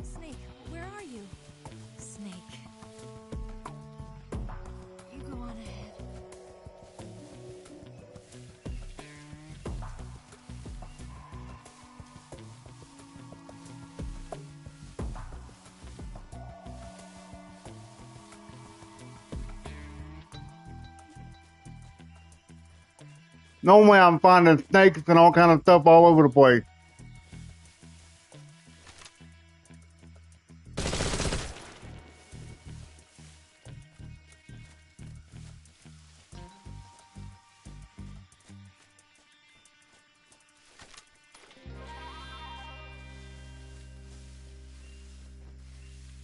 Snake, where are you? Snake. You go on ahead. Normally I'm finding snakes and all kind of stuff all over the place.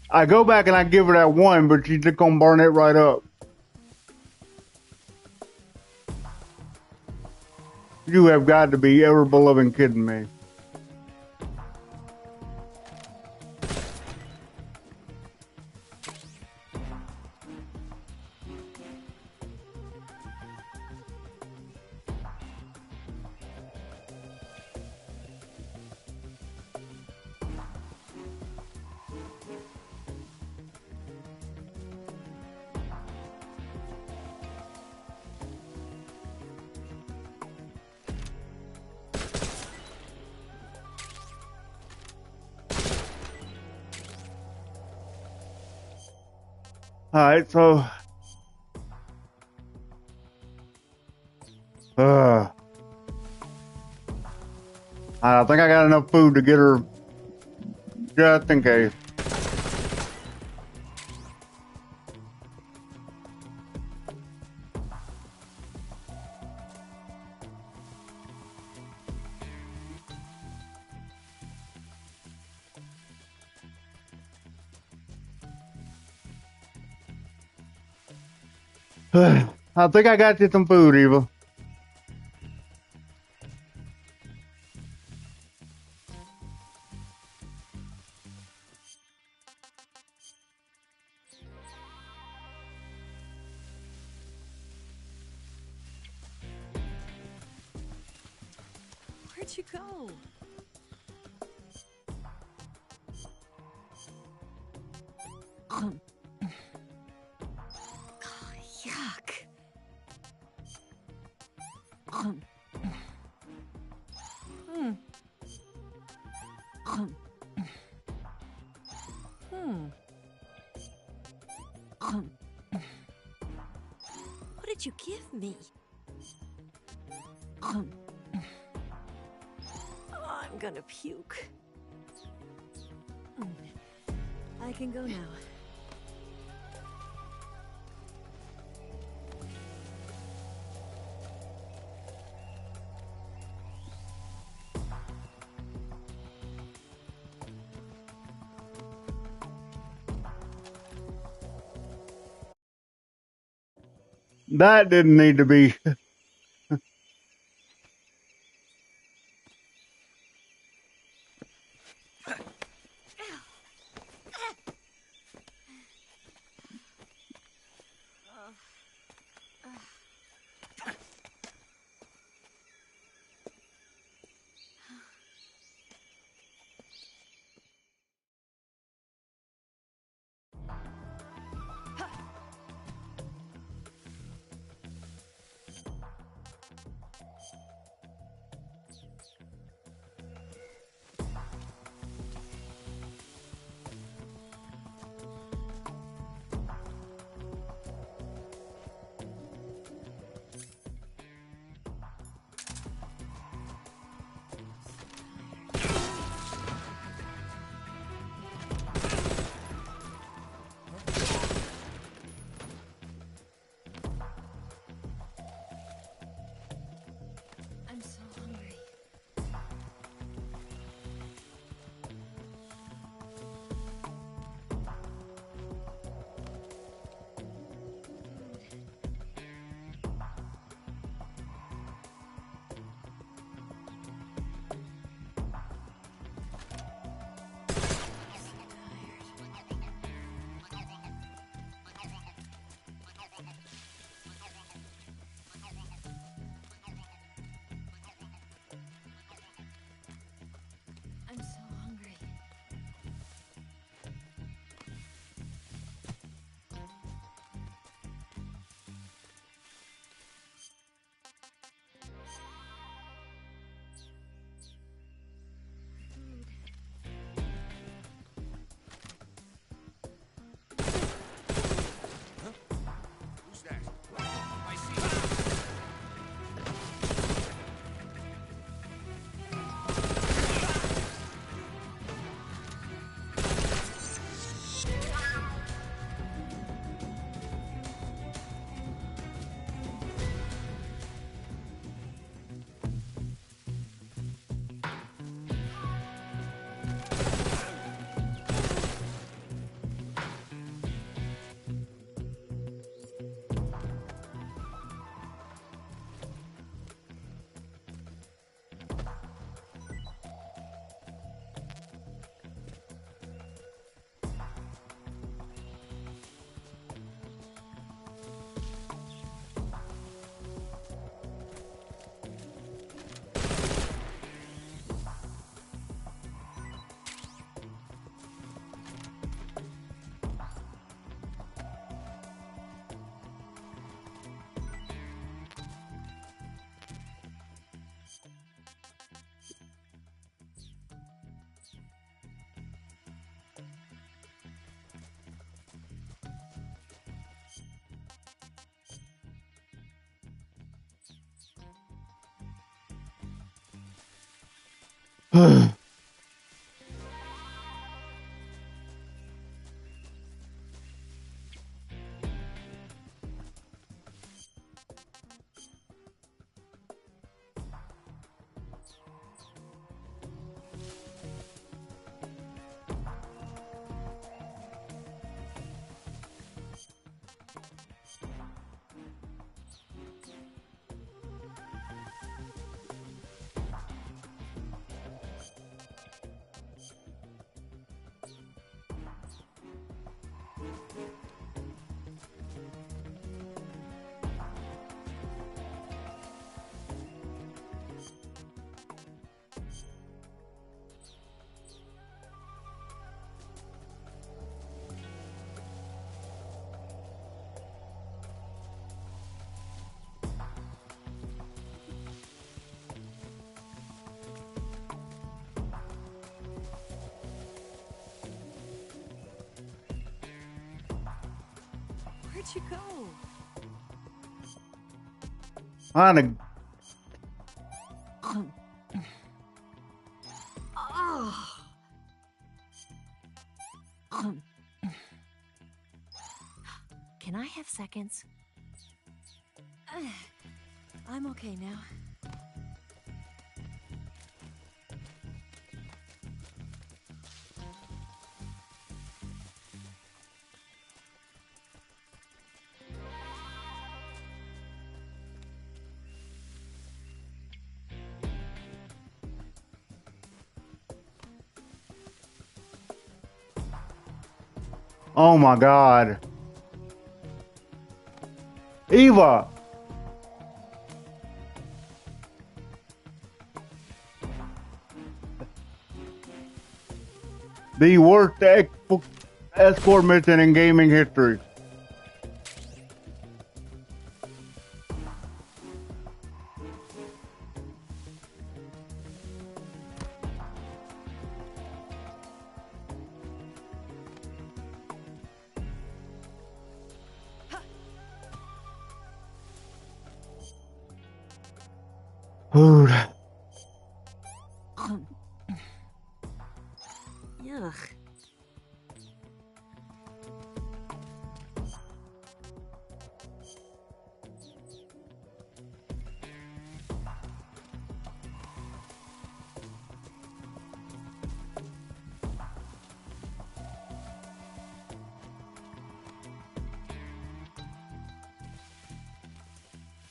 I go back and I give her that one, but she's just gonna burn it right up. You have got to be ever beloved kidding me. Alright, so I think I got enough food to get her just in case. I think I got you some food, Eva. Where'd you go? Oh, yuck. What did you give me? I'm gonna puke. I can go now. That didn't need to be. Where'd you go? On a Can I have seconds? I'm okay now. Oh my God. Eva! The worst escort mission in gaming history. Food. Yuck.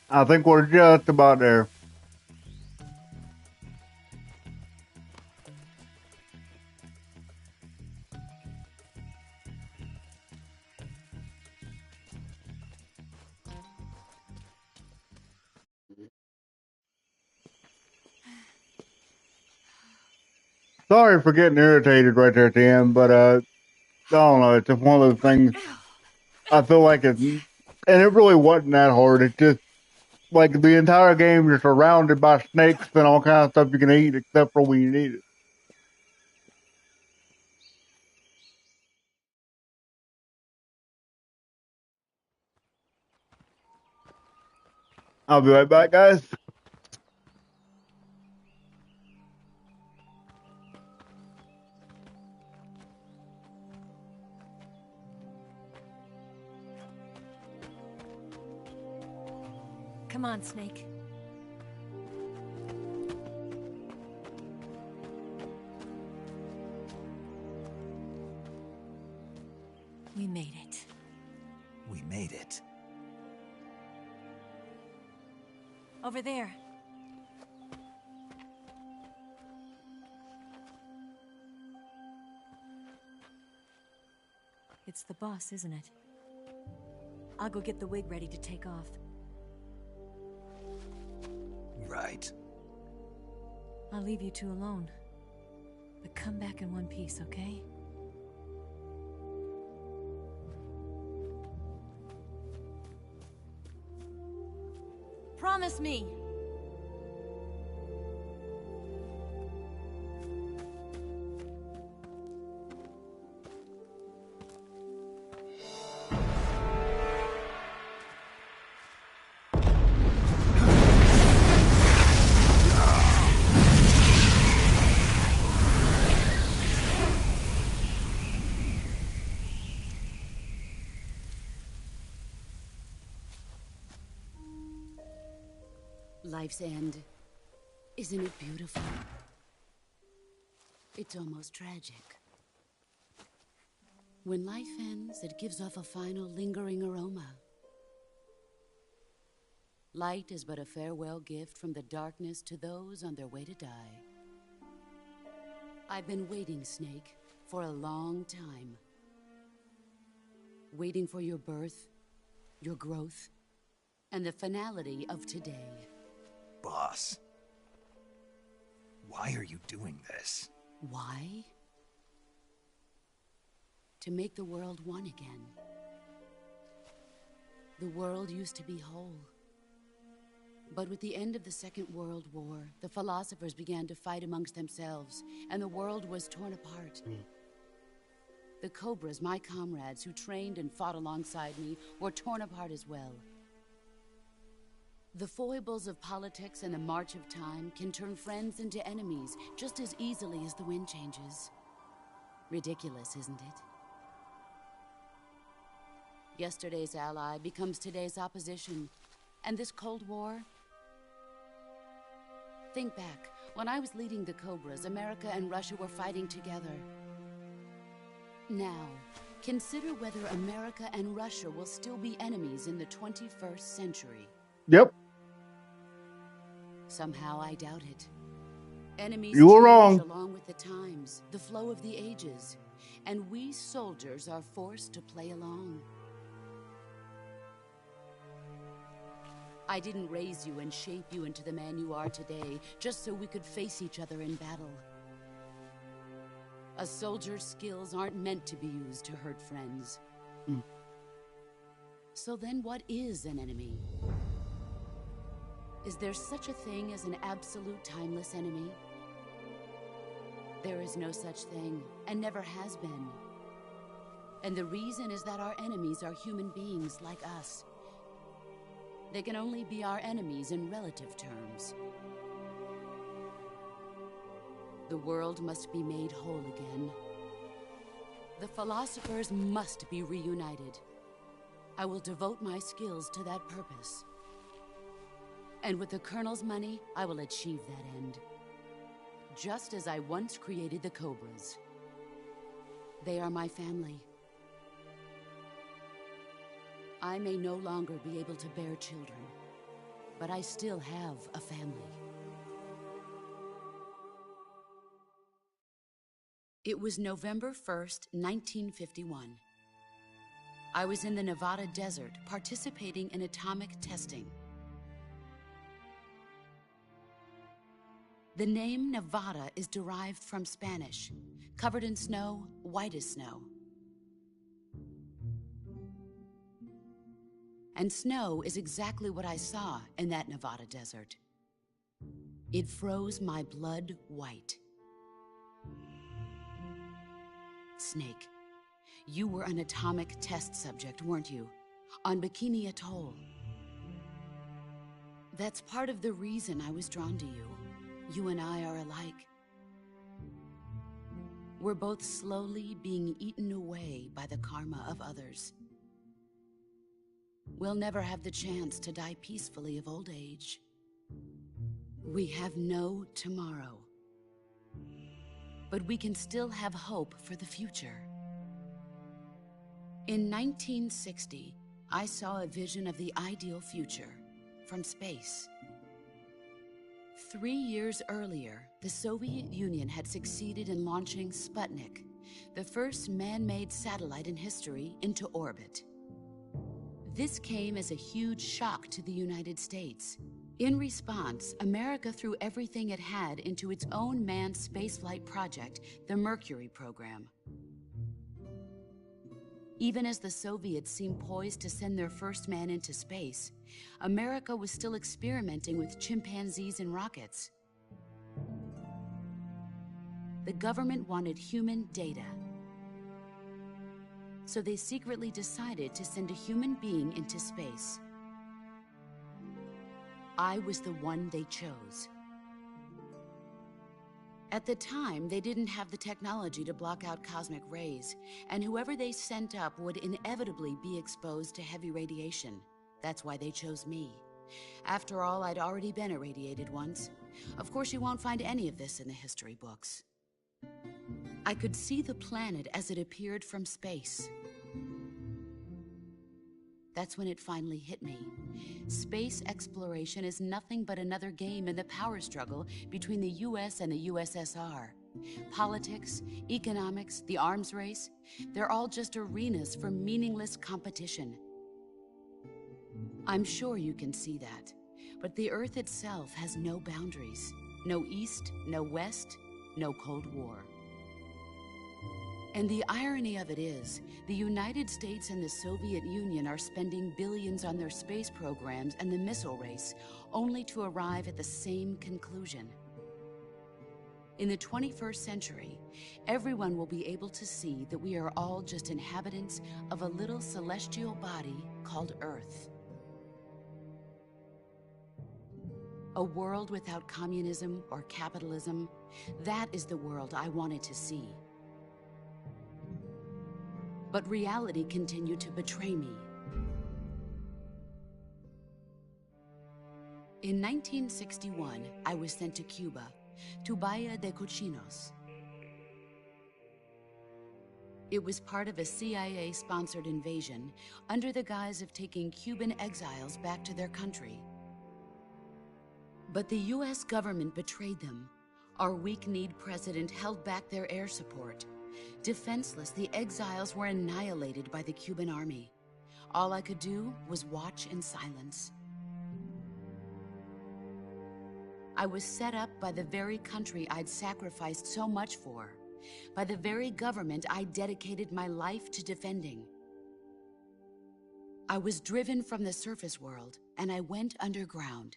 I think we're just about there. Sorry for getting irritated right there at the end, but I don't know. It's just one of those things. I feel like it's, and it really wasn't that hard. It's just like the entire game, you're surrounded by snakes and all kinds of stuff you can eat, except for when you need it. I'll be right back, guys. Come on, Snake. We made it. We made it. Over there. It's the boss, isn't it? I'll go get the wig ready to take off. Right. I'll leave you two alone. But come back in one piece, okay? Promise me! life's end. Isn't it beautiful? It's almost tragic. When life ends, it gives off a final lingering aroma. Light is but a farewell gift from the darkness to those on their way to die. I've been waiting, Snake, for a long time. Waiting for your birth, your growth, and the finality of today. Boss, why are you doing this? Why? To make the world one again. The world used to be whole. But with the end of the Second World War, the philosophers began to fight amongst themselves, and the world was torn apart. The Cobras, my comrades who trained and fought alongside me, were torn apart as well. The foibles of politics and the march of time can turn friends into enemies just as easily as the wind changes. Ridiculous, isn't it? Yesterday's ally becomes today's opposition, and this Cold War... Think back. When I was leading the Cobras, America and Russia were fighting together. Now, consider whether America and Russia will still be enemies in the 21st century. Yep. Somehow I doubt it. Enemies You were change wrong. along with the times, the flow of the ages, and we soldiers are forced to play along. I didn't raise you and shape you into the man you are today just so we could face each other in battle. A soldier's skills aren't meant to be used to hurt friends. So then what is an enemy? Is there such a thing as an absolute timeless enemy? There is no such thing, and never has been. And the reason is that our enemies are human beings like us. They can only be our enemies in relative terms. The world must be made whole again. The philosophers must be reunited. I will devote my skills to that purpose. And with the Colonel's money, I will achieve that end. Just as I once created the Cobras. They are my family. I may no longer be able to bear children, but I still have a family. It was November 1st, 1951. I was in the Nevada desert participating in atomic testing. The name Nevada is derived from Spanish, covered in snow, white as snow. And snow is exactly what I saw in that Nevada desert. It froze my blood white. Snake, you were an atomic test subject, weren't you? On Bikini Atoll. That's part of the reason I was drawn to you. You and I are alike. We're both slowly being eaten away by the karma of others. We'll never have the chance to die peacefully of old age. We have no tomorrow. But we can still have hope for the future. In 1960, I saw a vision of the ideal future from space. 3 years earlier, the Soviet Union had succeeded in launching Sputnik, the first man-made satellite in history, into orbit. This came as a huge shock to the United States. In response, America threw everything it had into its own manned spaceflight project, the Mercury program. Even as the Soviets seemed poised to send their first man into space, America was still experimenting with chimpanzees and rockets. The government wanted human data. So they secretly decided to send a human being into space. I was the one they chose. At the time, they didn't have the technology to block out cosmic rays, and whoever they sent up would inevitably be exposed to heavy radiation. That's why they chose me. After all, I'd already been irradiated once. Of course, you won't find any of this in the history books. I could see the planet as it appeared from space. That's when it finally hit me. Space exploration is nothing but another game in the power struggle between the US and the USSR. Politics, economics, the arms race, they're all just arenas for meaningless competition. I'm sure you can see that, but the Earth itself has no boundaries. No East, no West, no Cold War. And the irony of it is, the United States and the Soviet Union are spending billions on their space programs and the missile race, only to arrive at the same conclusion. In the 21st century, everyone will be able to see that we are all just inhabitants of a little celestial body called Earth. A world without communism or capitalism, that is the world I wanted to see. But reality continued to betray me. In 1961, I was sent to Cuba, to Bahia de Cochinos. It was part of a CIA-sponsored invasion under the guise of taking Cuban exiles back to their country. But the US government betrayed them. Our weak-kneed president held back their air support. Defenseless, the exiles were annihilated by the Cuban army. All I could do was watch in silence. I was set up by the very country I'd sacrificed so much for, by the very government I dedicated my life to defending. I was driven from the surface world, and I went underground.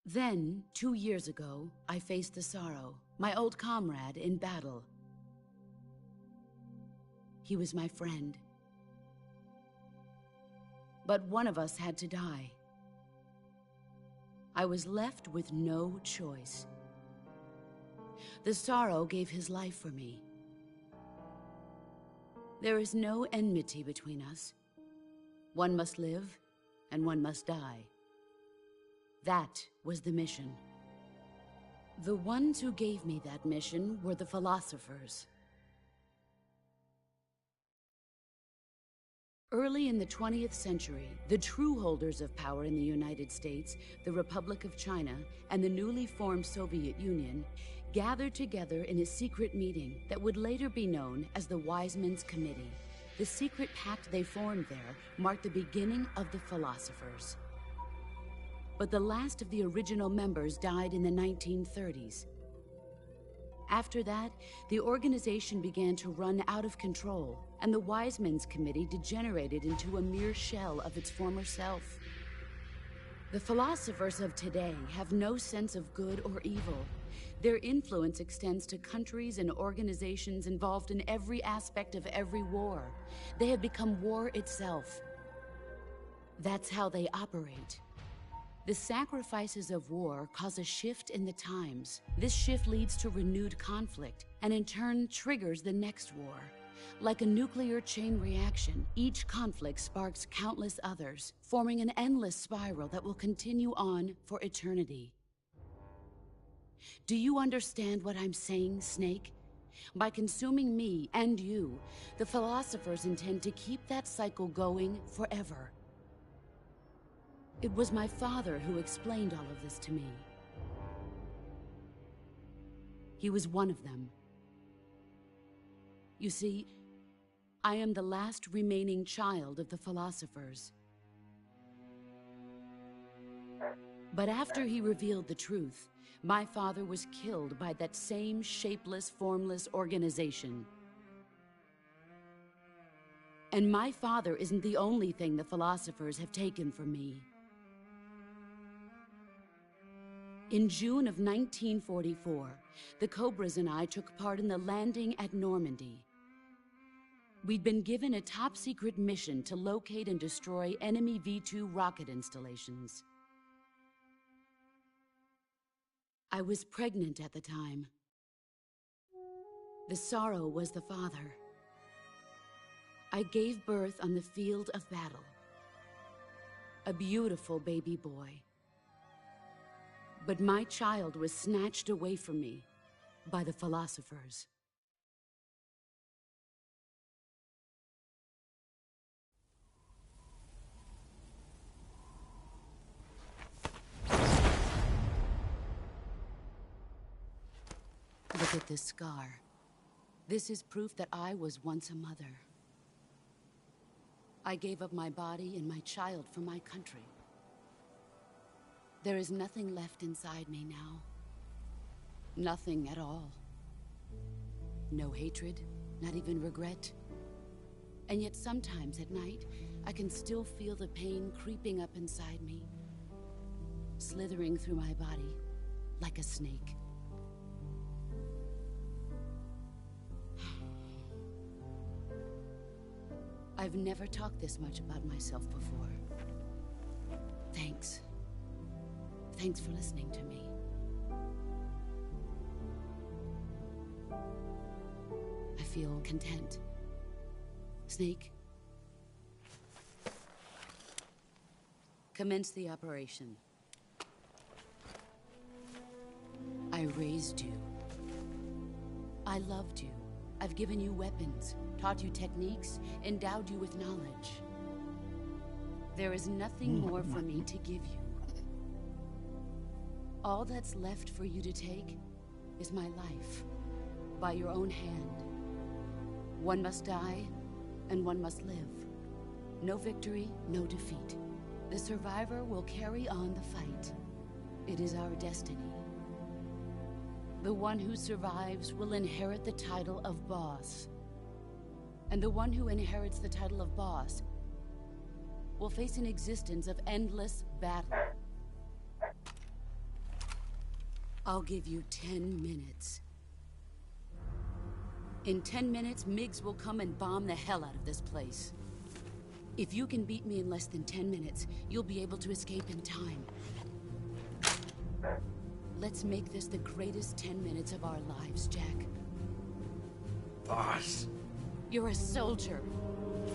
Then, 2 years ago, I faced the Sorrow, my old comrade in battle. He was my friend. But one of us had to die. I was left with no choice. The Sorrow gave his life for me. There is no enmity between us. One must live, and one must die. That was the mission. The ones who gave me that mission were the philosophers. Early in the 20th century, the true holders of power in the United States, the Republic of China, and the newly formed Soviet Union gathered together in a secret meeting that would later be known as the Wise Men's Committee. The secret pact they formed there marked the beginning of the philosophers. But the last of the original members died in the 1930s. After that, the organization began to run out of control, and the Wise Men's Committee degenerated into a mere shell of its former self. The philosophers of today have no sense of good or evil. Their influence extends to countries and organizations involved in every aspect of every war. They have become war itself. That's how they operate. The sacrifices of war cause a shift in the times. This shift leads to renewed conflict, and in turn triggers the next war. Like a nuclear chain reaction, each conflict sparks countless others, forming an endless spiral that will continue on for eternity. Do you understand what I'm saying, Snake? By consuming me and you, the philosophers intend to keep that cycle going forever. It was my father who explained all of this to me. He was one of them. You see, I am the last remaining child of the philosophers. But after he revealed the truth, my father was killed by that same shapeless, formless organization. And my father isn't the only thing the philosophers have taken from me. In June of 1944, the Cobras and I took part in the landing at Normandy. We'd been given a top-secret mission to locate and destroy enemy V-2 rocket installations. I was pregnant at the time. The Sorrow was the father. I gave birth on the field of battle. a beautiful baby boy. But my child was snatched away from me by the philosophers. Look at this scar. This is proof that I was once a mother. I gave up my body and my child for my country. There is nothing left inside me now. Nothing at all. No hatred, not even regret. And yet sometimes at night, I can still feel the pain creeping up inside me, slithering through my body like a snake. I've never talked this much about myself before. Thanks. Thanks for listening to me. I feel content. Snake, commence the operation. I raised you. I loved you. I've given you weapons, taught you techniques, endowed you with knowledge. There is nothing more for me to give you. All that's left for you to take is my life, by your own hand. One must die, and one must live. No victory, no defeat. The survivor will carry on the fight. It is our destiny. The one who survives will inherit the title of boss. And the one who inherits the title of boss will face an existence of endless battle. I'll give you 10 minutes. In 10 minutes, MiGs will come and bomb the hell out of this place. If you can beat me in less than 10 minutes, you'll be able to escape in time. Let's make this the greatest 10 minutes of our lives, Jack. Boss. You're a soldier.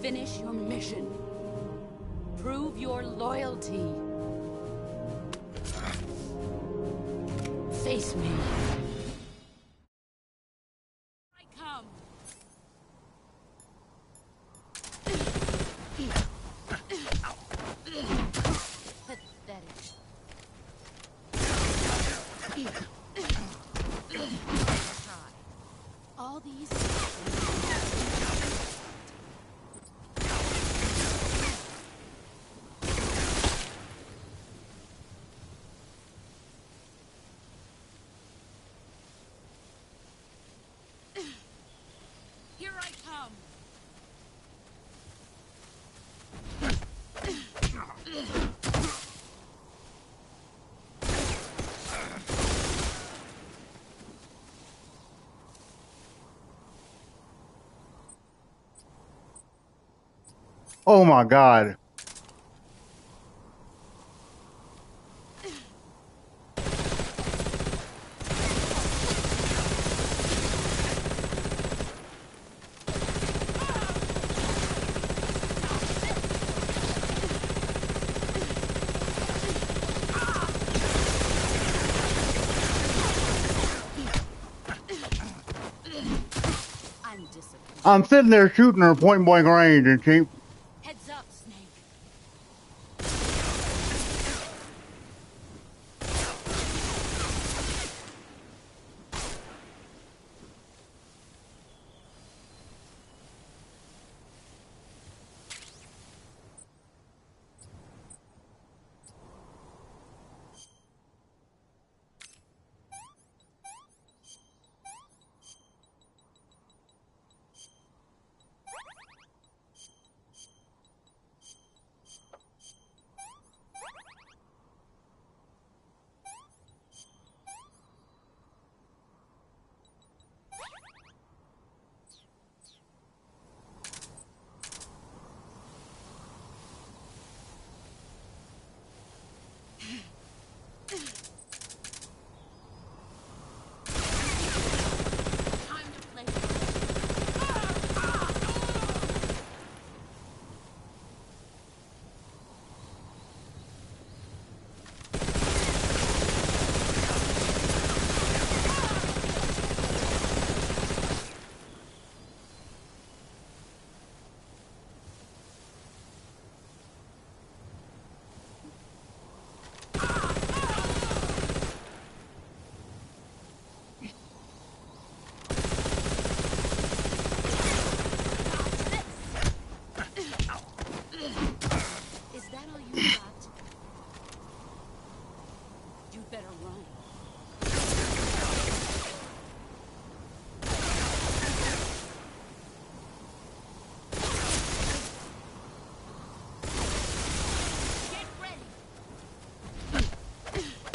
Finish your mission. Prove your loyalty. Face me. I come. Pathetic. All these. Here I come. Oh my God. I'm sitting there shooting her point blank range and she... Heads up, Snake.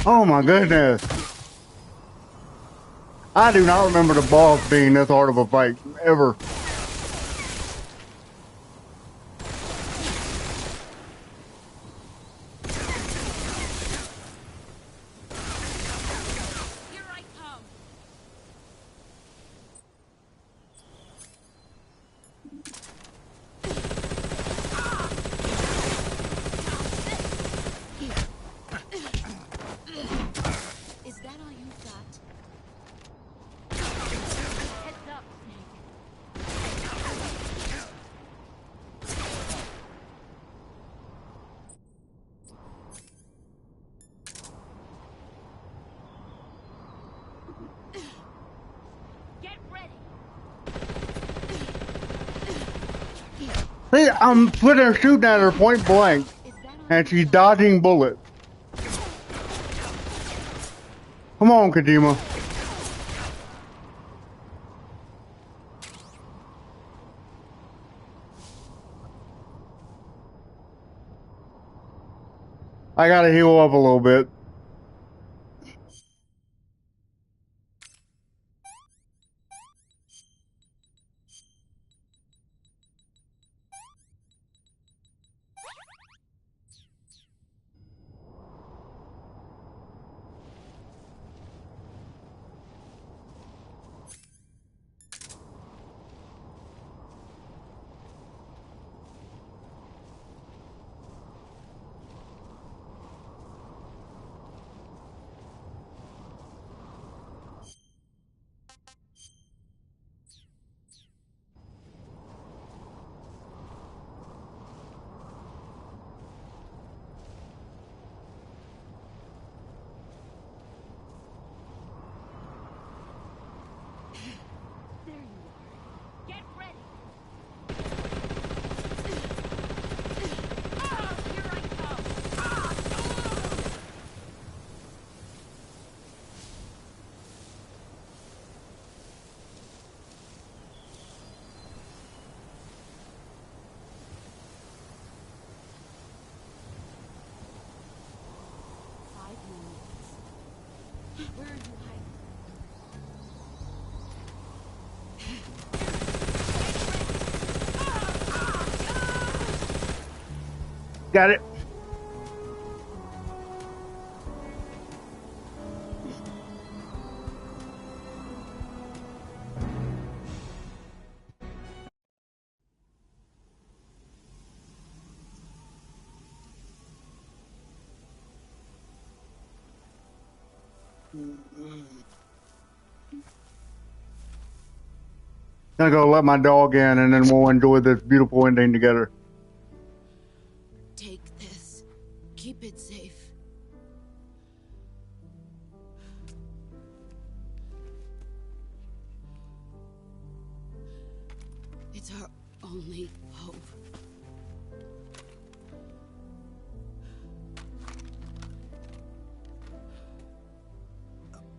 Oh my goodness. I do not remember the boss being this hard of a fight, ever. Is that all you got? Heads up, Snake. Get ready. See, I'm putting her shooting at her point blank, and she's dodging bullets. Come on, Kojima. I gotta heal up a little bit. There you are. Get ready. Here I come. Where are you hiding? Got it. Gonna go let my dog in, and then we'll enjoy this beautiful ending together. Take this. Keep it safe. It's our only hope.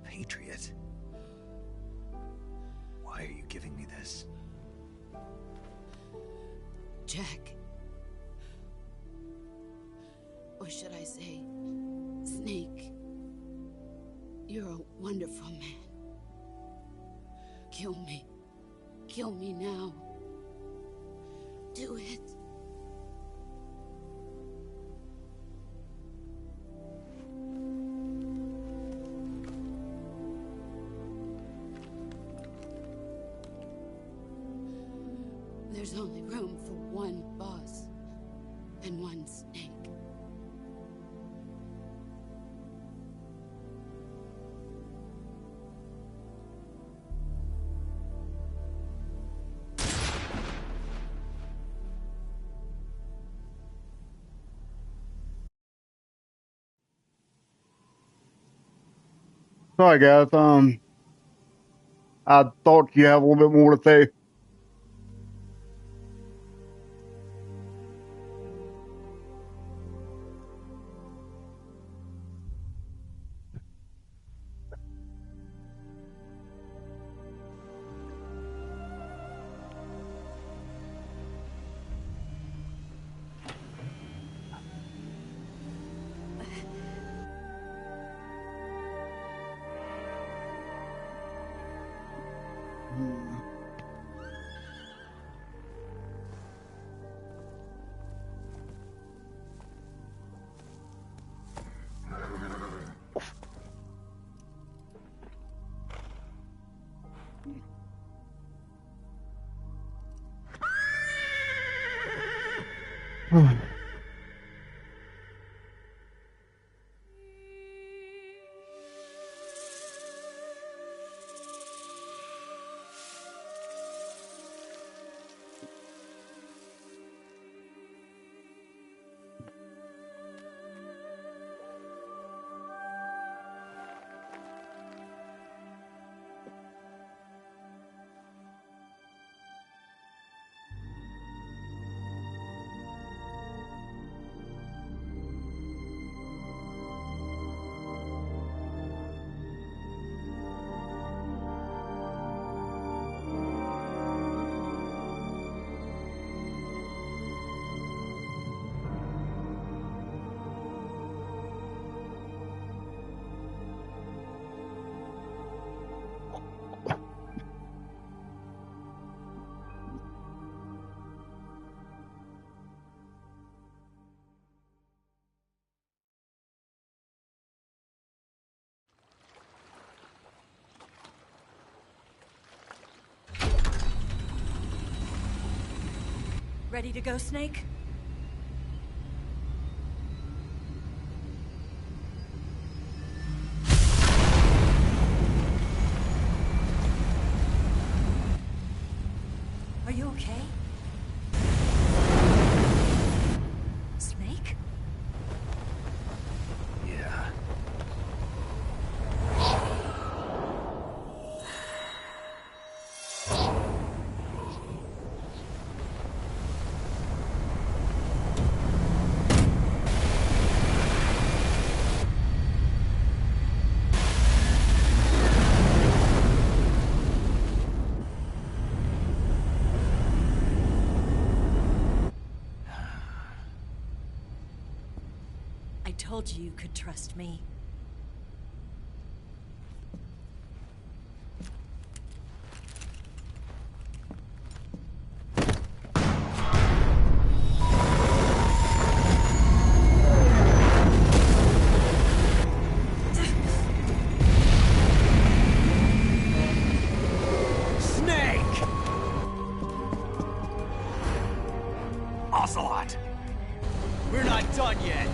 Patriot? Why are you giving me this? Jack. Or should I say, Snake. You're a wonderful man. Kill me. Kill me now. Do it. There's only room for one boss and one Snake. Sorry, guys. I thought you have a little bit more to say. Ready to go, Snake? Are you okay? Snake? Yeah. I told you you could trust me. Snake! Ocelot! We're not done yet.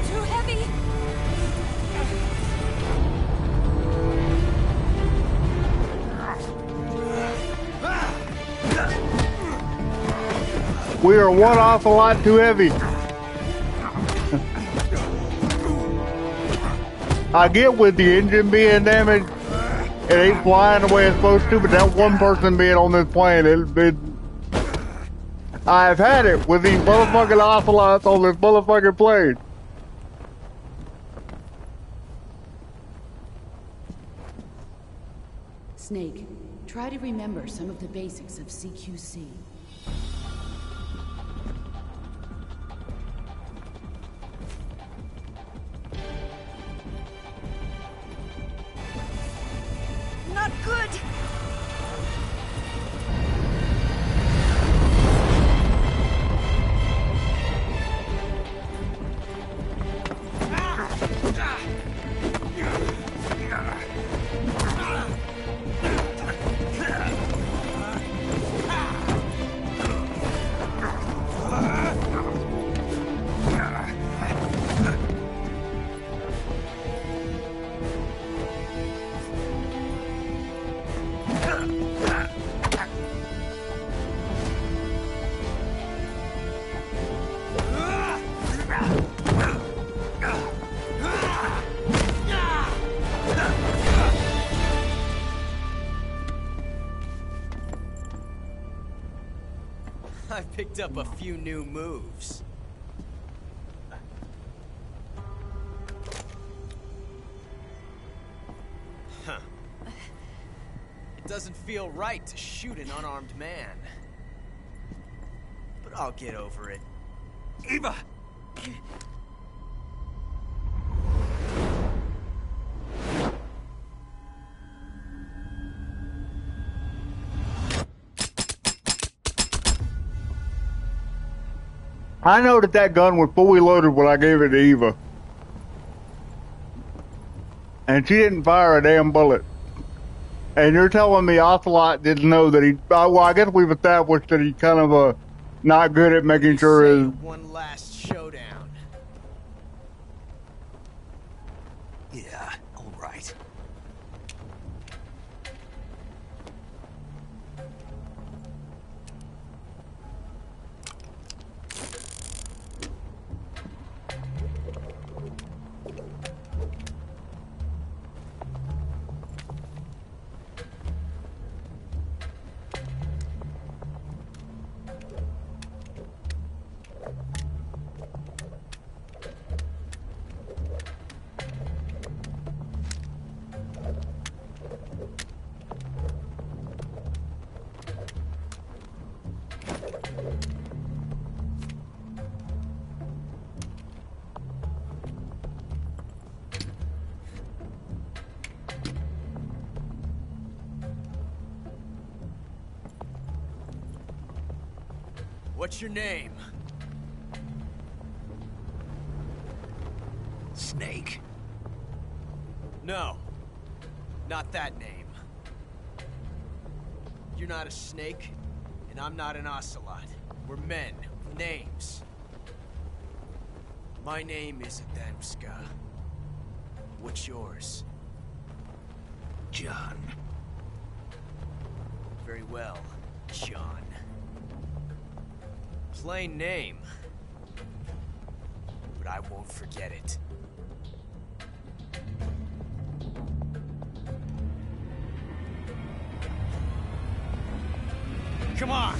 Too heavy! We are one off a lot too heavy. I get with the engine being damaged, it ain't flying the way it's supposed to, but that one person being on this plane, I've had it with these motherfucking ocelots on this motherfucking plane. Snake, try to remember some of the basics of CQC. Not good! Picked up a few new moves. Huh. It doesn't feel right to shoot an unarmed man. But I'll get over it. Eva! I know that gun was fully loaded when I gave it to Eva. And she didn't fire a damn bullet. And you're telling me Ocelot didn't know that he... well, I guess we've established that he's kind of not good at making sure his... One last showdown. Yeah, all right. What's your name? Snake. No. Not that name. You're not a snake, and I'm not an ocelot. We're men with names. My name is Adamska. What's yours? John. Very well, John. Plain name. But I won't forget it. Come on!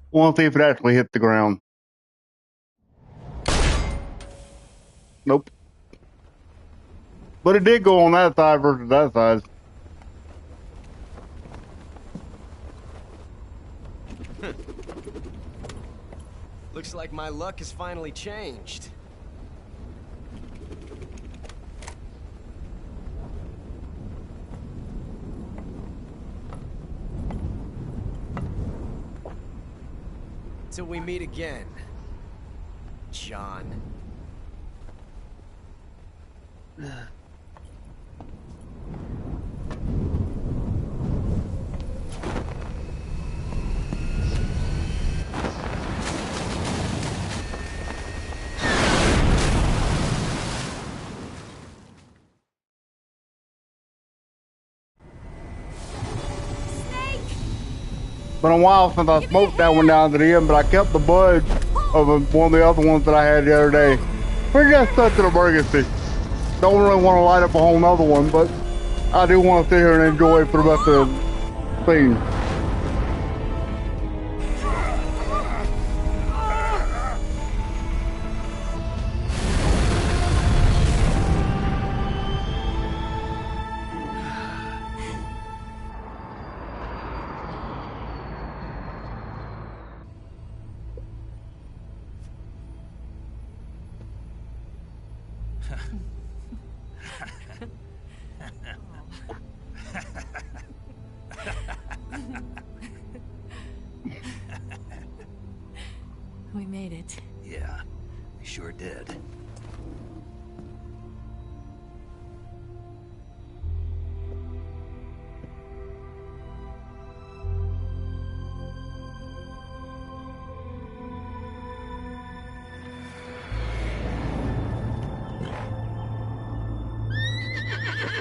I want to see if it actually hit the ground. Nope. But it did go on that side versus that side. Looks like my luck has finally changed. Till we meet again, John. Been a while since I smoked that one down to the end, but I kept the bud of one of the other ones that I had the other day. For just such an emergency. Don't really want to light up a whole nother one, but I do want to sit here and enjoy it for the rest of the scene. made it. Yeah, we sure did.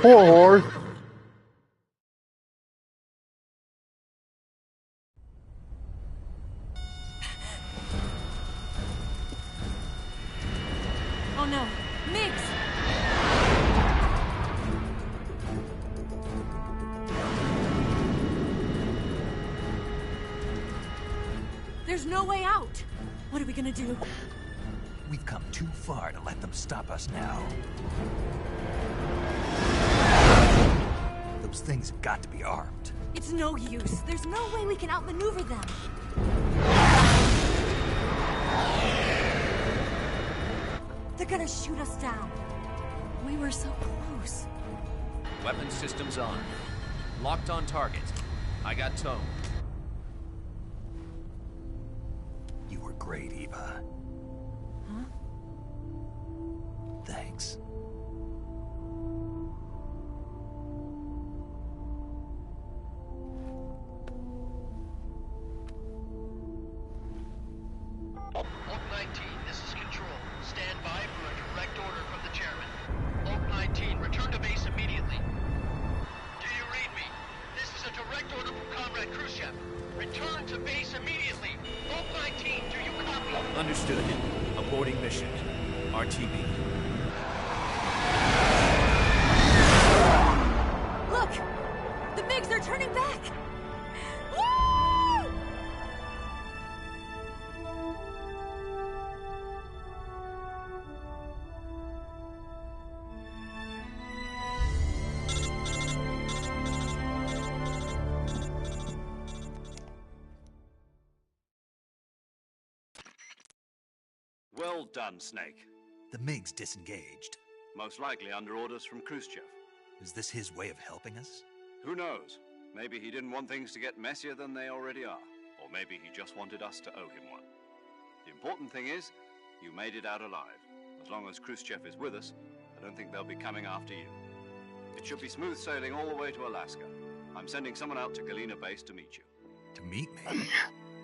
Poor horse. Oh no, Miggs! There's no way out! What are we gonna do? We've come too far to let them stop us now. Those things have got to be armed. It's no use. There's no way we can outmaneuver them. They're gonna shoot us down. We were so close. Weapon systems on. Locked on target. I got tone. You were great, Eva. Huh? Thanks. Oak 19, this is Control. Stand by for a direct order from the chairman. Oak 19, return to base immediately. Do you read me? This is a direct order from Comrade Khrushchev. Return to base immediately. Oak 19, do you copy? Understood. Aborting mission. RTB. Look! The MiGs are turning back! Woo! Well done, Snake. The MiGs disengaged. Most likely under orders from Khrushchev. Is this his way of helping us? Who knows? Maybe he didn't want things to get messier than they already are. Or maybe he just wanted us to owe him one. The important thing is, you made it out alive. As long as Khrushchev is with us, I don't think they'll be coming after you. It should be smooth sailing all the way to Alaska. I'm sending someone out to Galena Base to meet you. To meet me?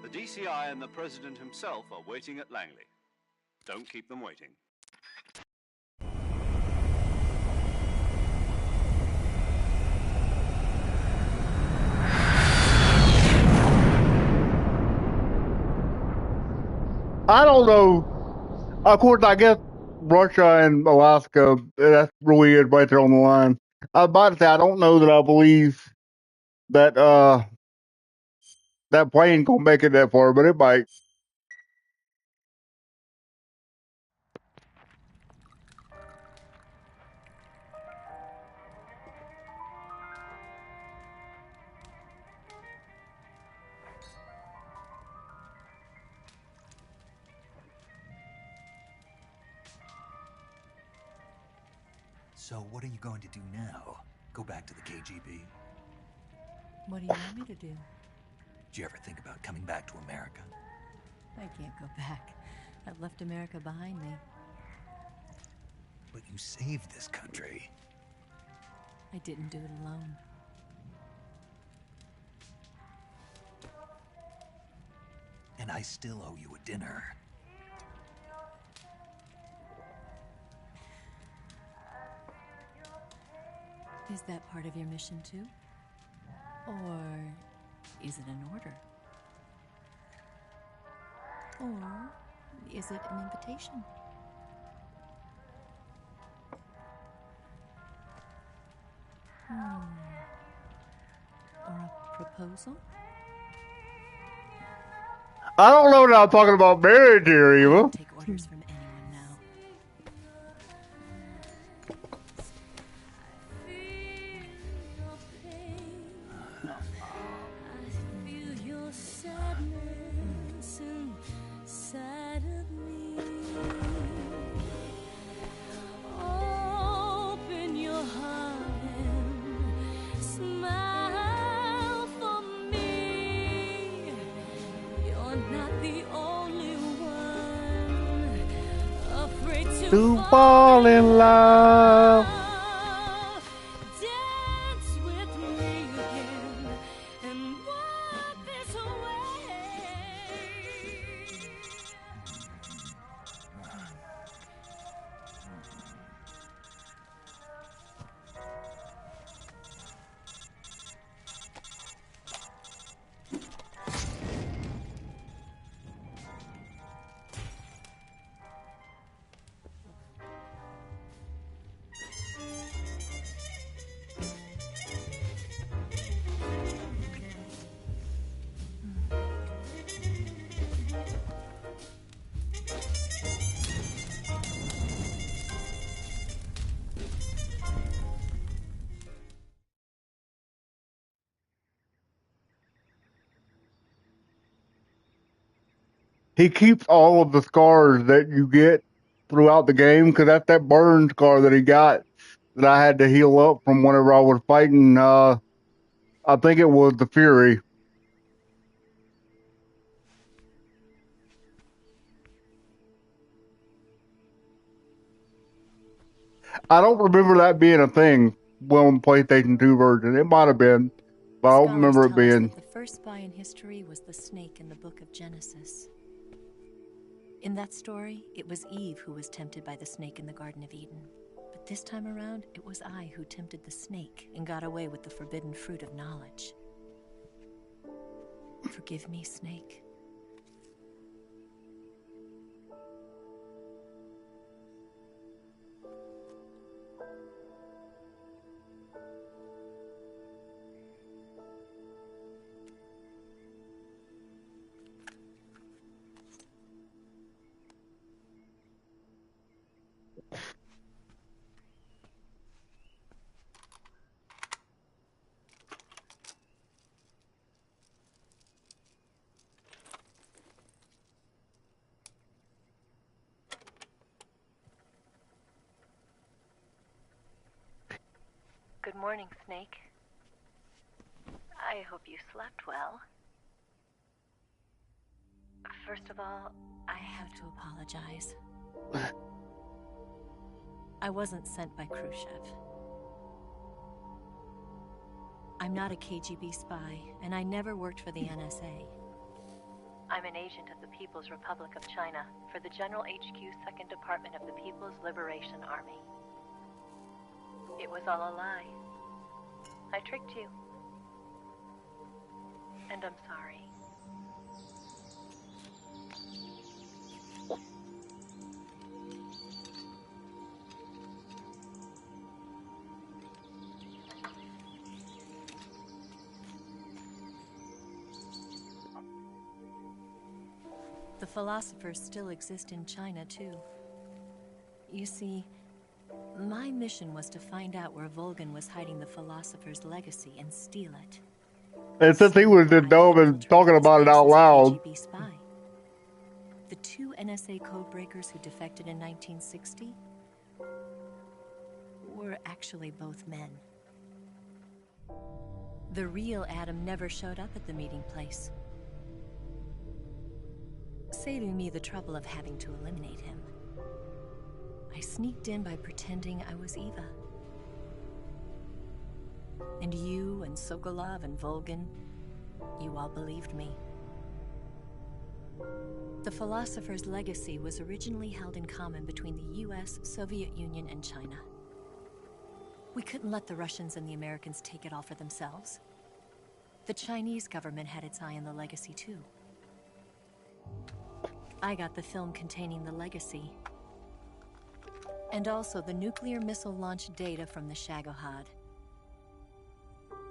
The DCI and the President himself are waiting at Langley. Don't keep them waiting. I don't know. Of course, I guess Russia and Alaska, that's really is right there on the line. I was about to say, I don't know that I believe that that plane gonna make it that far, but it might. So what are you going to do now? Go back to the KGB? What do you want me to do? Did you ever think about coming back to America? I can't go back. I've left America behind me. But you saved this country. I didn't do it alone. And I still owe you a dinner. Is that part of your mission too? Or is it an order? Or is it an invitation? Or a proposal? I don't know that I'm talking about marriage here, Eva. Take orders from anyone now. Open your heart and smile for me. You're not the only one. to fall in love. Dance with me again and walk this way. He keeps all of the scars that you get throughout the game, because that's that burn scar that he got that I had to heal up from whenever I was fighting. I think it was the Fury. I don't remember that being a thing on PlayStation 2 version. It might have been, but I don't remember it Scholars tell us being. that the first spy in history was the snake in the book of Genesis. In that story, it was Eve who was tempted by the snake in the Garden of Eden. But this time around, it was I who tempted the snake and got away with the forbidden fruit of knowledge. Forgive me, Snake. Good morning, Snake. I hope you slept well. First of all, I have to apologize. I wasn't sent by Khrushchev. I'm not a KGB spy, and I never worked for the NSA. I'm an agent of the People's Republic of China for the General HQ 2nd Department of the People's Liberation Army. It was all a lie. I tricked you. And I'm sorry. The philosophers still exist in China, too. You see, my mission was to find out where Volgan was hiding the philosopher's legacy and steal it. And since he was just dumb and talking about it out loud. KGB spy. The two NSA codebreakers who defected in 1960 were actually both men. The real Adam never showed up at the meeting place, saving me the trouble of having to eliminate him. I sneaked in by pretending I was Eva. And you and Sokolov and Volgan, you all believed me. The philosopher's legacy was originally held in common between the US, Soviet Union, and China. We couldn't let the Russians and the Americans take it all for themselves. The Chinese government had its eye on the legacy too. I got the film containing the legacy, and also the nuclear missile launch data from the Shagohod.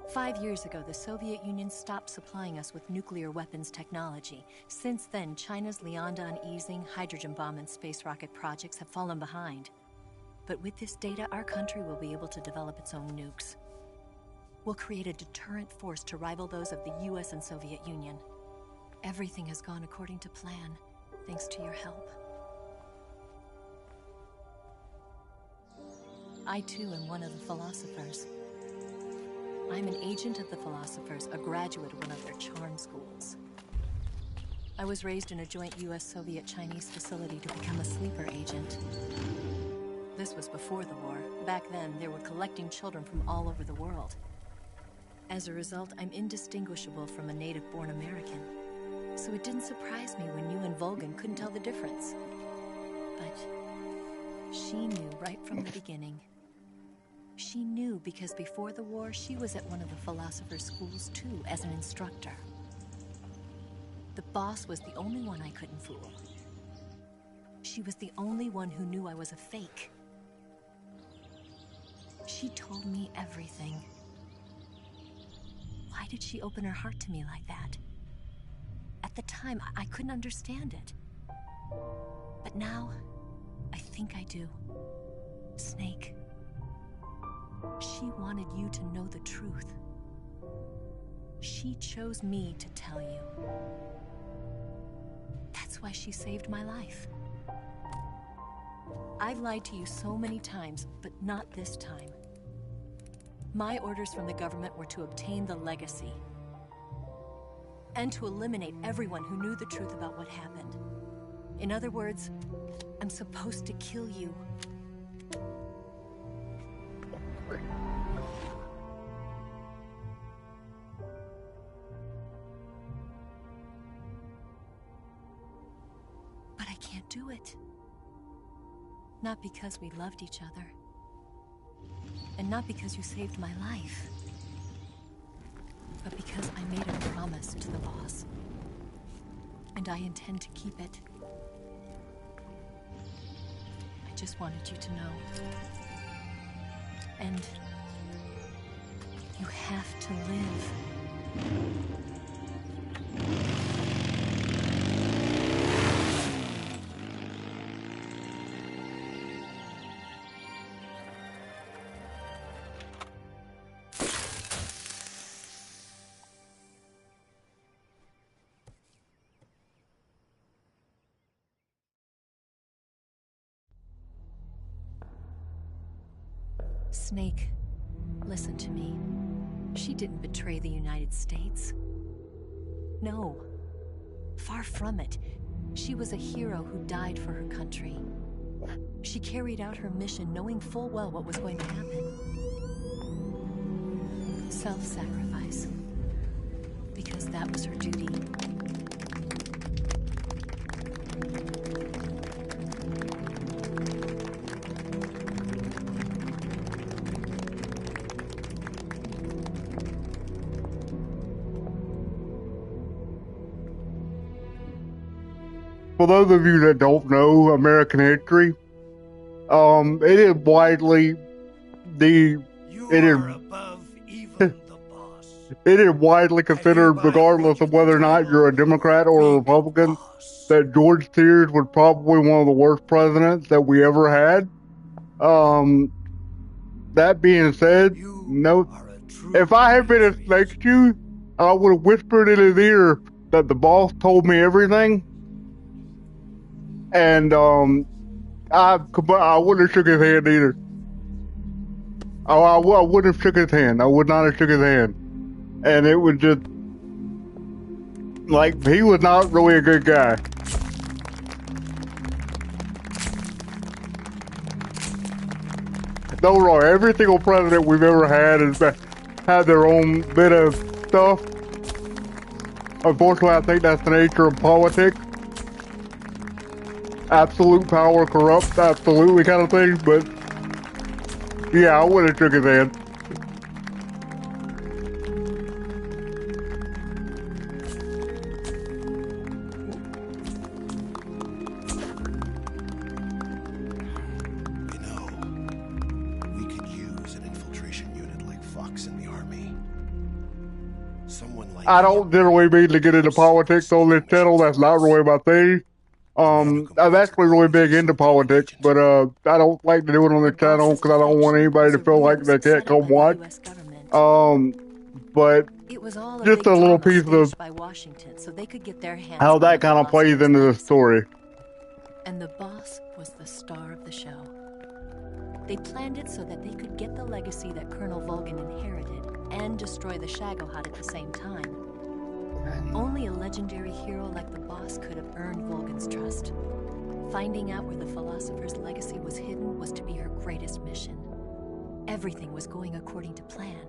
5 years ago, the Soviet Union stopped supplying us with nuclear weapons technology. Since then, China's Liaodong easing, hydrogen bomb, and space rocket projects have fallen behind. But with this data, our country will be able to develop its own nukes. We'll create a deterrent force to rival those of the US and Soviet Union. Everything has gone according to plan, thanks to your help. I too am one of the philosophers. I'm an agent of the philosophers, a graduate of one of their charm schools. I was raised in a joint US-Soviet-Chinese facility to become a sleeper agent. This was before the war. Back then, they were collecting children from all over the world. As a result, I'm indistinguishable from a native-born American. So it didn't surprise me when you and Volgan couldn't tell the difference. But she knew right from the beginning. She knew because before the war, she was at one of the philosopher's schools too, as an instructor. The boss was the only one I couldn't fool. She was the only one who knew I was a fake. She told me everything. Why did she open her heart to me like that? At the time, I couldn't understand it. But now, I think I do. Snake. She wanted you to know the truth. She chose me to tell you. That's why she saved my life. I've lied to you so many times, but not this time. My orders from the government were to obtain the legacy. And to eliminate everyone who knew the truth about what happened. In other words, I'm supposed to kill you. But I can't do it. Not because we loved each other. And not because you saved my life. But because I made a promise to the boss. And I intend to keep it. I just wanted you to know. And you have to live. Snake, listen to me. She didn't betray the United States. No. Far from it. She was a hero who died for her country. She carried out her mission knowing full well what was going to happen. Self-sacrifice. Because that was her duty. For those of you that don't know American history, it is widely it is widely considered, regardless of whether or not you're a Democrat or a Republican, that George Sears was probably one of the worst presidents that we ever had. That being said, no, if I had been a snake shoe, I would have whispered in his ear that the boss told me everything. And I wouldn't have shook his hand either. I wouldn't have shook his hand. I would not have shook his hand. And it was just like he was not really a good guy. Don't wrong. Every single president we've ever had has had their own bit of stuff. Unfortunately, I think that's the nature of politics. Absolute power corrupts absolutely kind of thing, but yeah, I would have shook his hand. You know, we could use an infiltration unit like Fox in the army. Someone like I don't generally mean to get into politics on this channel. That's not really my thing. I'm actually really big into politics, but I don't like to do it on the channel because I don't want anybody to feel like they can't come watch. But just a little piece of by Washington so they could get their hands how on that the kind of plays into the story. And the boss was the star of the show. They planned it so that they could get the legacy that Colonel Volgan inherited and destroy the Shagohod at the same time. Only a legendary hero like the boss could have earned Volgan's trust. Finding out where the philosopher's legacy was hidden was to be her greatest mission. Everything was going according to plan.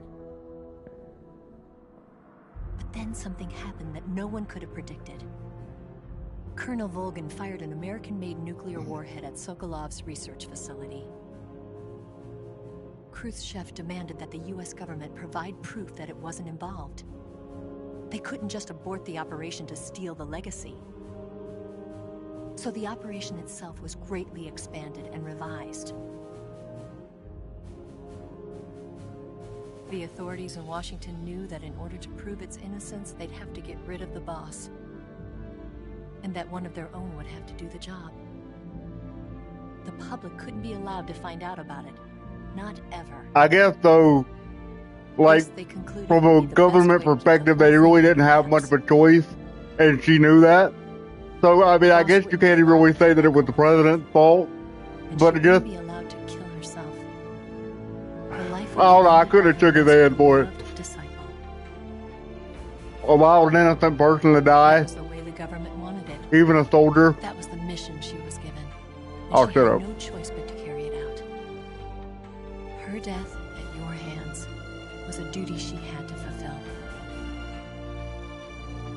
But then something happened that no one could have predicted. Colonel Volgan fired an American-made nuclear warhead at Sokolov's research facility. Khrushchev demanded that the US government provide proof that it wasn't involved. They couldn't just abort the operation to steal the legacy. So the operation itself was greatly expanded and revised. The authorities in Washington knew that in order to prove its innocence, they'd have to get rid of the boss. And that one of their own would have to do the job. The public couldn't be allowed to find out about it. Not ever. I guess though, like, from a government perspective, they really didn't have much of a choice, and she knew that. So, I mean, I guess you can't even really say that it was the president's fault, but it just... Be allowed to kill herself. I don't know, I could have took his hand for it. Allow an innocent person to die. That was the way the government wanted it. Even a soldier. That was the mission she was given. Oh, she shut had up. no choice but to carry it out. Her death at your hands was a duty she had to fulfill.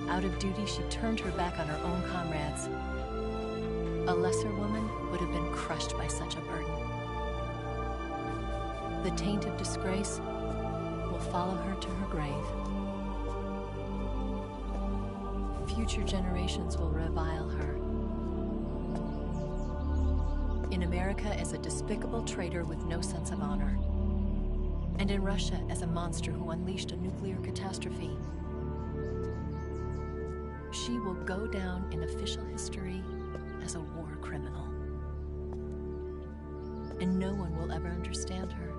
Out of duty, she turned her back on her own comrades. A lesser woman would have been crushed by such a burden. The taint of disgrace will follow her to her grave. Future generations will revile her. In America as a despicable traitor with no sense of honor. And in Russia as a monster who unleashed a nuclear catastrophe. She will go down in official history as a war criminal. And no one will ever understand her.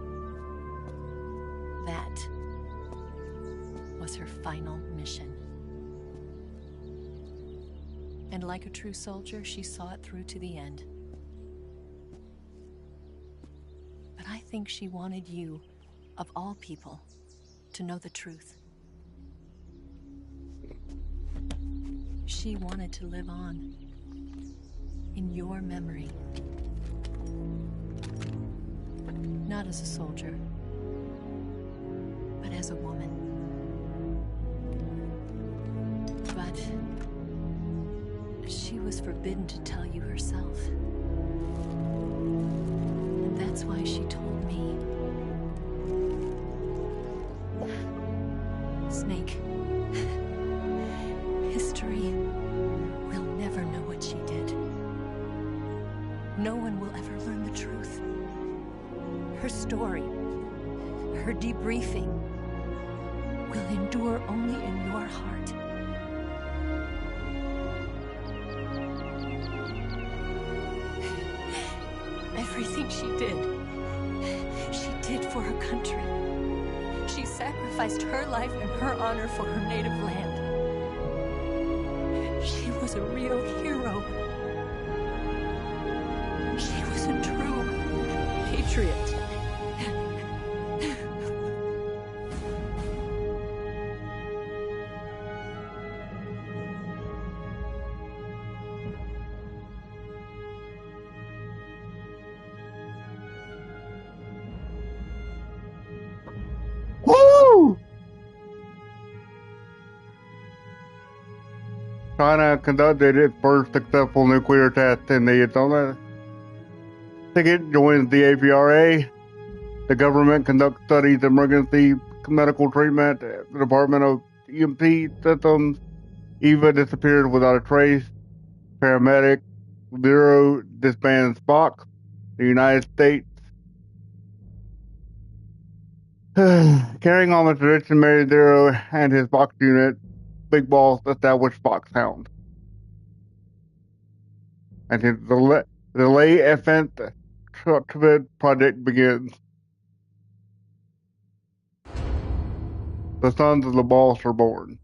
That was her final mission. And like a true soldier, she saw it through to the end. But I think she wanted you, of all people, to know the truth. She wanted to live on in your memory. Not as a soldier, but as a woman. But she was forbidden to tell you herself. And that's why she told me. Snake, history will never know what she did. No one will ever learn the truth. Her story, her debriefing, will endure only in your heart. Everything she did for her country. She sacrificed her life and her honor for her native land. She was a real hero. She was a true patriot. Woo! China conducted its first successful nuclear test in the Delta. Ticket joins the APRA. The government conducts studies of emergency medical treatment. The Department of EMT Systems. Eva disappears without a trace. Paramedic Zero disbands Spock. The United States. Carrying on the tradition, Mary Zero and his box unit, Big Boss established Foxhound. And the Lay Effect project begins. The sons of the boss are born.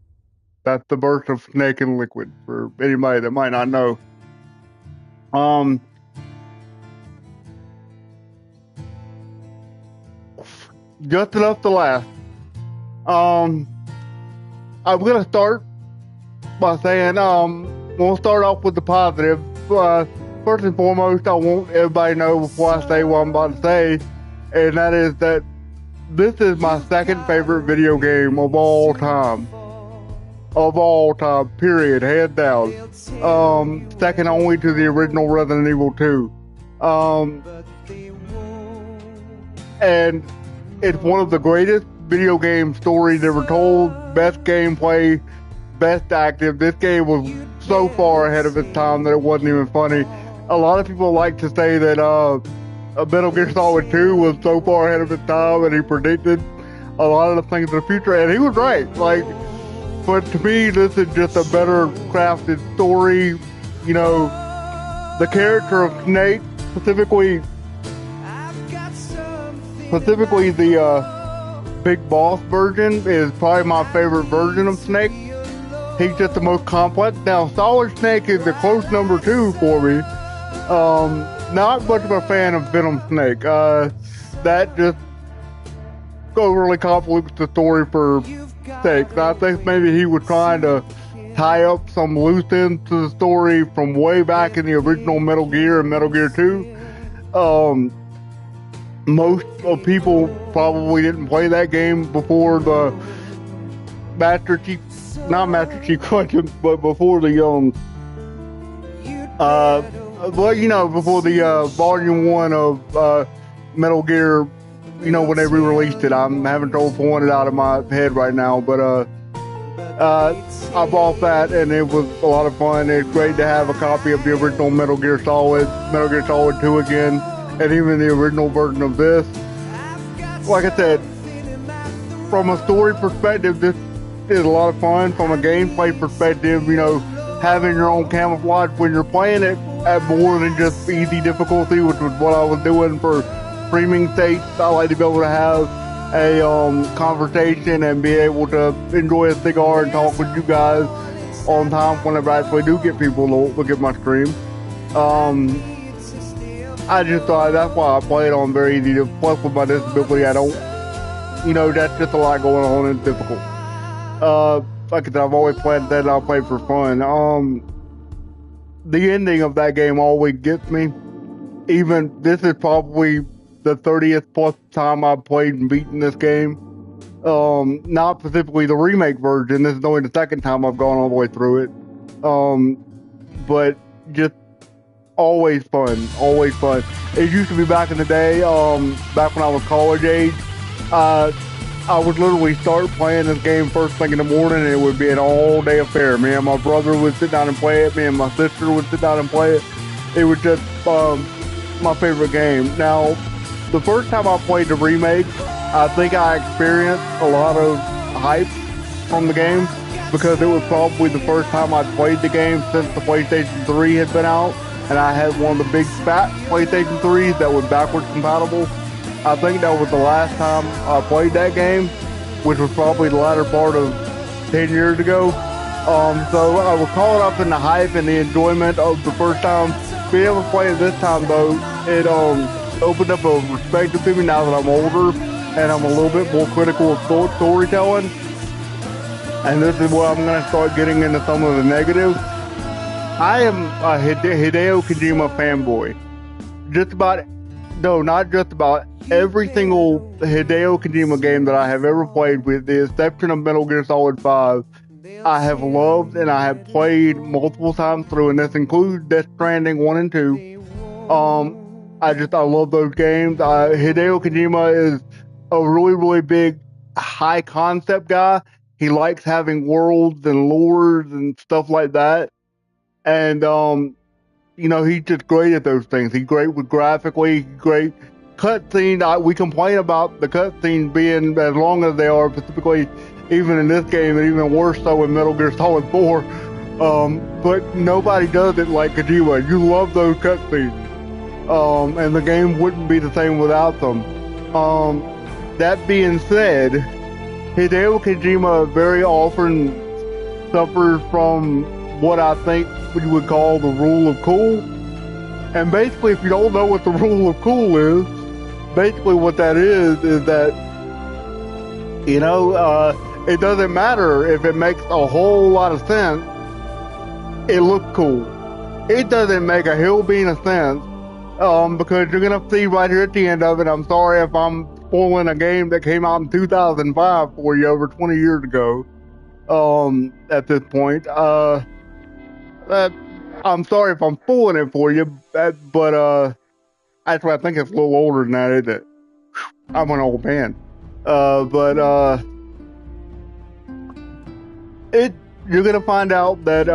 That's the birth of Snake and Liquid, for anybody that might not know. Just enough to last. I'm gonna start by saying, we'll start off with the positive. First and foremost, I want everybody to know before I say what I'm about to say, and that is that this is my second favorite video game of all time. Of all time, period, hands down. Second only to the original Resident Evil 2. And it's one of the greatest video game stories ever told. Best gameplay, best active. This game was so far ahead of its time that it wasn't even funny. A lot of people like to say that Metal Gear Solid 2 was so far ahead of its time and he predicted a lot of the things in the future, and he was right. Like, but to me, this is just a better crafted story. You know, the character of Snake, specifically the Big Boss version, is probably my favorite version of Snake. He's just the most complex. Now, Solid Snake is the close number 2 for me. Not much of a fan of Venom Snake. That just overly convolutes the story for Snake. I think maybe he was trying to tie up some loose ends to the story from way back in the original Metal Gear and Metal Gear 2. Most of people probably didn't play that game before the Master Chief Collection, but before the before the Volume 1 of Metal Gear, when they re-released it. I'm having trouble pulling it out of my head right now, but I bought that and it was a lot of fun. It's great to have a copy of the original Metal Gear Solid 2 again, and even the original version of this. Like I said, from a story perspective, this is a lot of fun. From a gameplay perspective, having your own camouflage when you're playing it at more than just easy difficulty, which was what I was doing for streaming states. I like to be able to have a conversation and be able to enjoy a cigar and talk with you guys on time whenever I actually do get people to look at my stream. I just thought that's why I play it on very easy. Plus with my disability, I don't, that's just a lot going on and it's difficult. Like I said, I've always played that and I'll play for fun. The ending of that game always gets me. Even, this is probably the 30th plus time I've played and beaten this game. Not specifically the remake version. This is only the second time I've gone all the way through it. But just always fun. Always fun. It used to be back in the day, back when I was college age, I would literally start playing this game first thing in the morning and it would be an all-day affair. Me and my brother would sit down and play it. Me and my sister would sit down and play it. It was just my favorite game. Now, the first time I played the remake, I think I experienced a lot of hype from the game because it was probably the first time I'd played the game since the PlayStation 3 had been out, and I had one of the big fat PlayStation 3s that was backwards compatible. I think that was the last time I played that game, which was probably the latter part of 10 years ago. So I was caught up in the hype and the enjoyment of the first time. Being able to play it this time, though, it opened up a respect to me now that I'm older and I'm a little bit more critical of storytelling. And this is where I'm going to start getting into some of the negatives. I am a Hideo Kojima fanboy. Not just about, every single Hideo Kojima game that I have ever played, with the exception of Metal Gear Solid 5, I have loved and I have played multiple times through, and this includes Death Stranding 1 and 2. I love those games. Hideo Kojima is a really, really big, high concept guy. He likes having worlds and lores and stuff like that. And, he's just great at those things. He's great with graphically, great cutscenes. We complain about the cutscenes being as long as they are, specifically even in this game, and even worse so in Metal Gear Solid 4. But nobody does it like Kojima. You love those cutscenes. And the game wouldn't be the same without them. That being said, Hideo Kojima very often suffers from what I think you would call the rule of cool. And basically, if you don't know what the rule of cool is, basically what that is that, it doesn't matter if it makes a whole lot of sense it looked cool. It doesn't make a hill bean of sense, because you're gonna see right here at the end of it. I'm sorry if I'm spoiling a game that came out in 2005 for you, over 20 years ago. At this point, I'm sorry if I'm fooling it for you, but actually I think it's a little older than that, isn't it? I'm an old man. But you're gonna find out that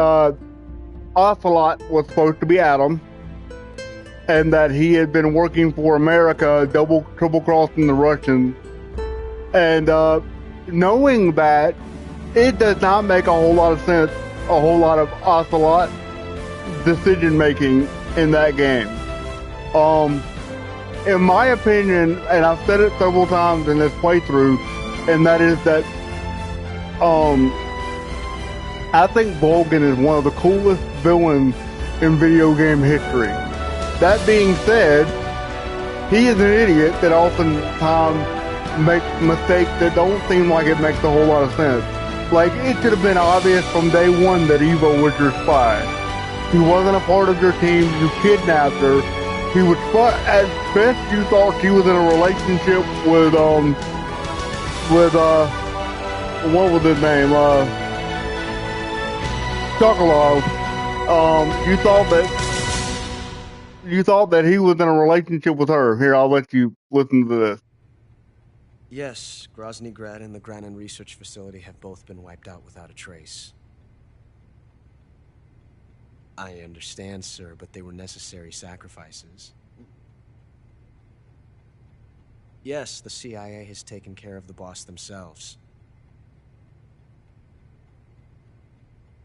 Ocelot was supposed to be Adam, and that he had been working for America, triple crossing the Russians. And knowing that, it does not make a whole lot of sense, a whole lot of Ocelot decision making in that game. In my opinion, and I've said it several times in this playthrough, and that is that I think Vulcan is one of the coolest villains in video game history. That being said, he is an idiot that oftentimes makes mistakes that don't seem like it makes a whole lot of sense. Like, it should have been obvious from day one that Eva was your spy. He wasn't a part of your team, you kidnapped her. He was, at best you thought she was in a relationship with, what was his name? Delta.Live. You thought that he was in a relationship with her. Here, I'll let you listen to this. Yes, Grozny Grad and the Granin Research Facility have both been wiped out without a trace. I understand, sir, but they were necessary sacrifices. Yes, the CIA has taken care of the boss themselves.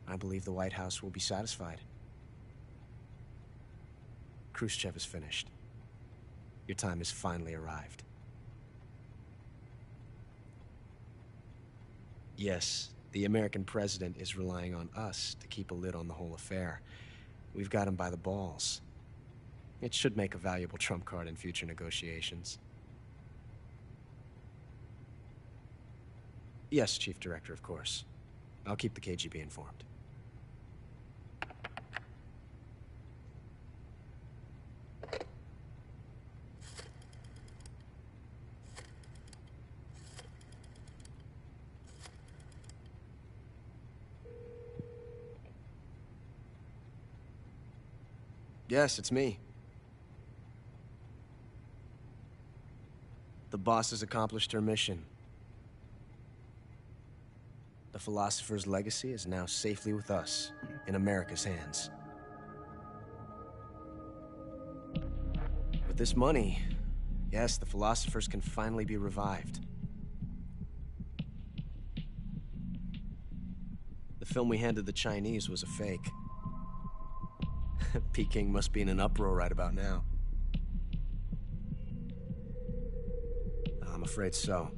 I believe the White House will be satisfied. Khrushchev is finished. Your time has finally arrived. Yes, the American president is relying on us to keep a lid on the whole affair. We've got him by the balls. It should make a valuable trump card in future negotiations. Yes, Chief Director, of course. I'll keep the KGB informed. Yes, it's me. The boss has accomplished her mission. The philosopher's legacy is now safely with us, in America's hands. With this money, yes, the philosophers can finally be revived. The film we handed the Chinese was a fake. Peking must be in an uproar right about now. I'm afraid so.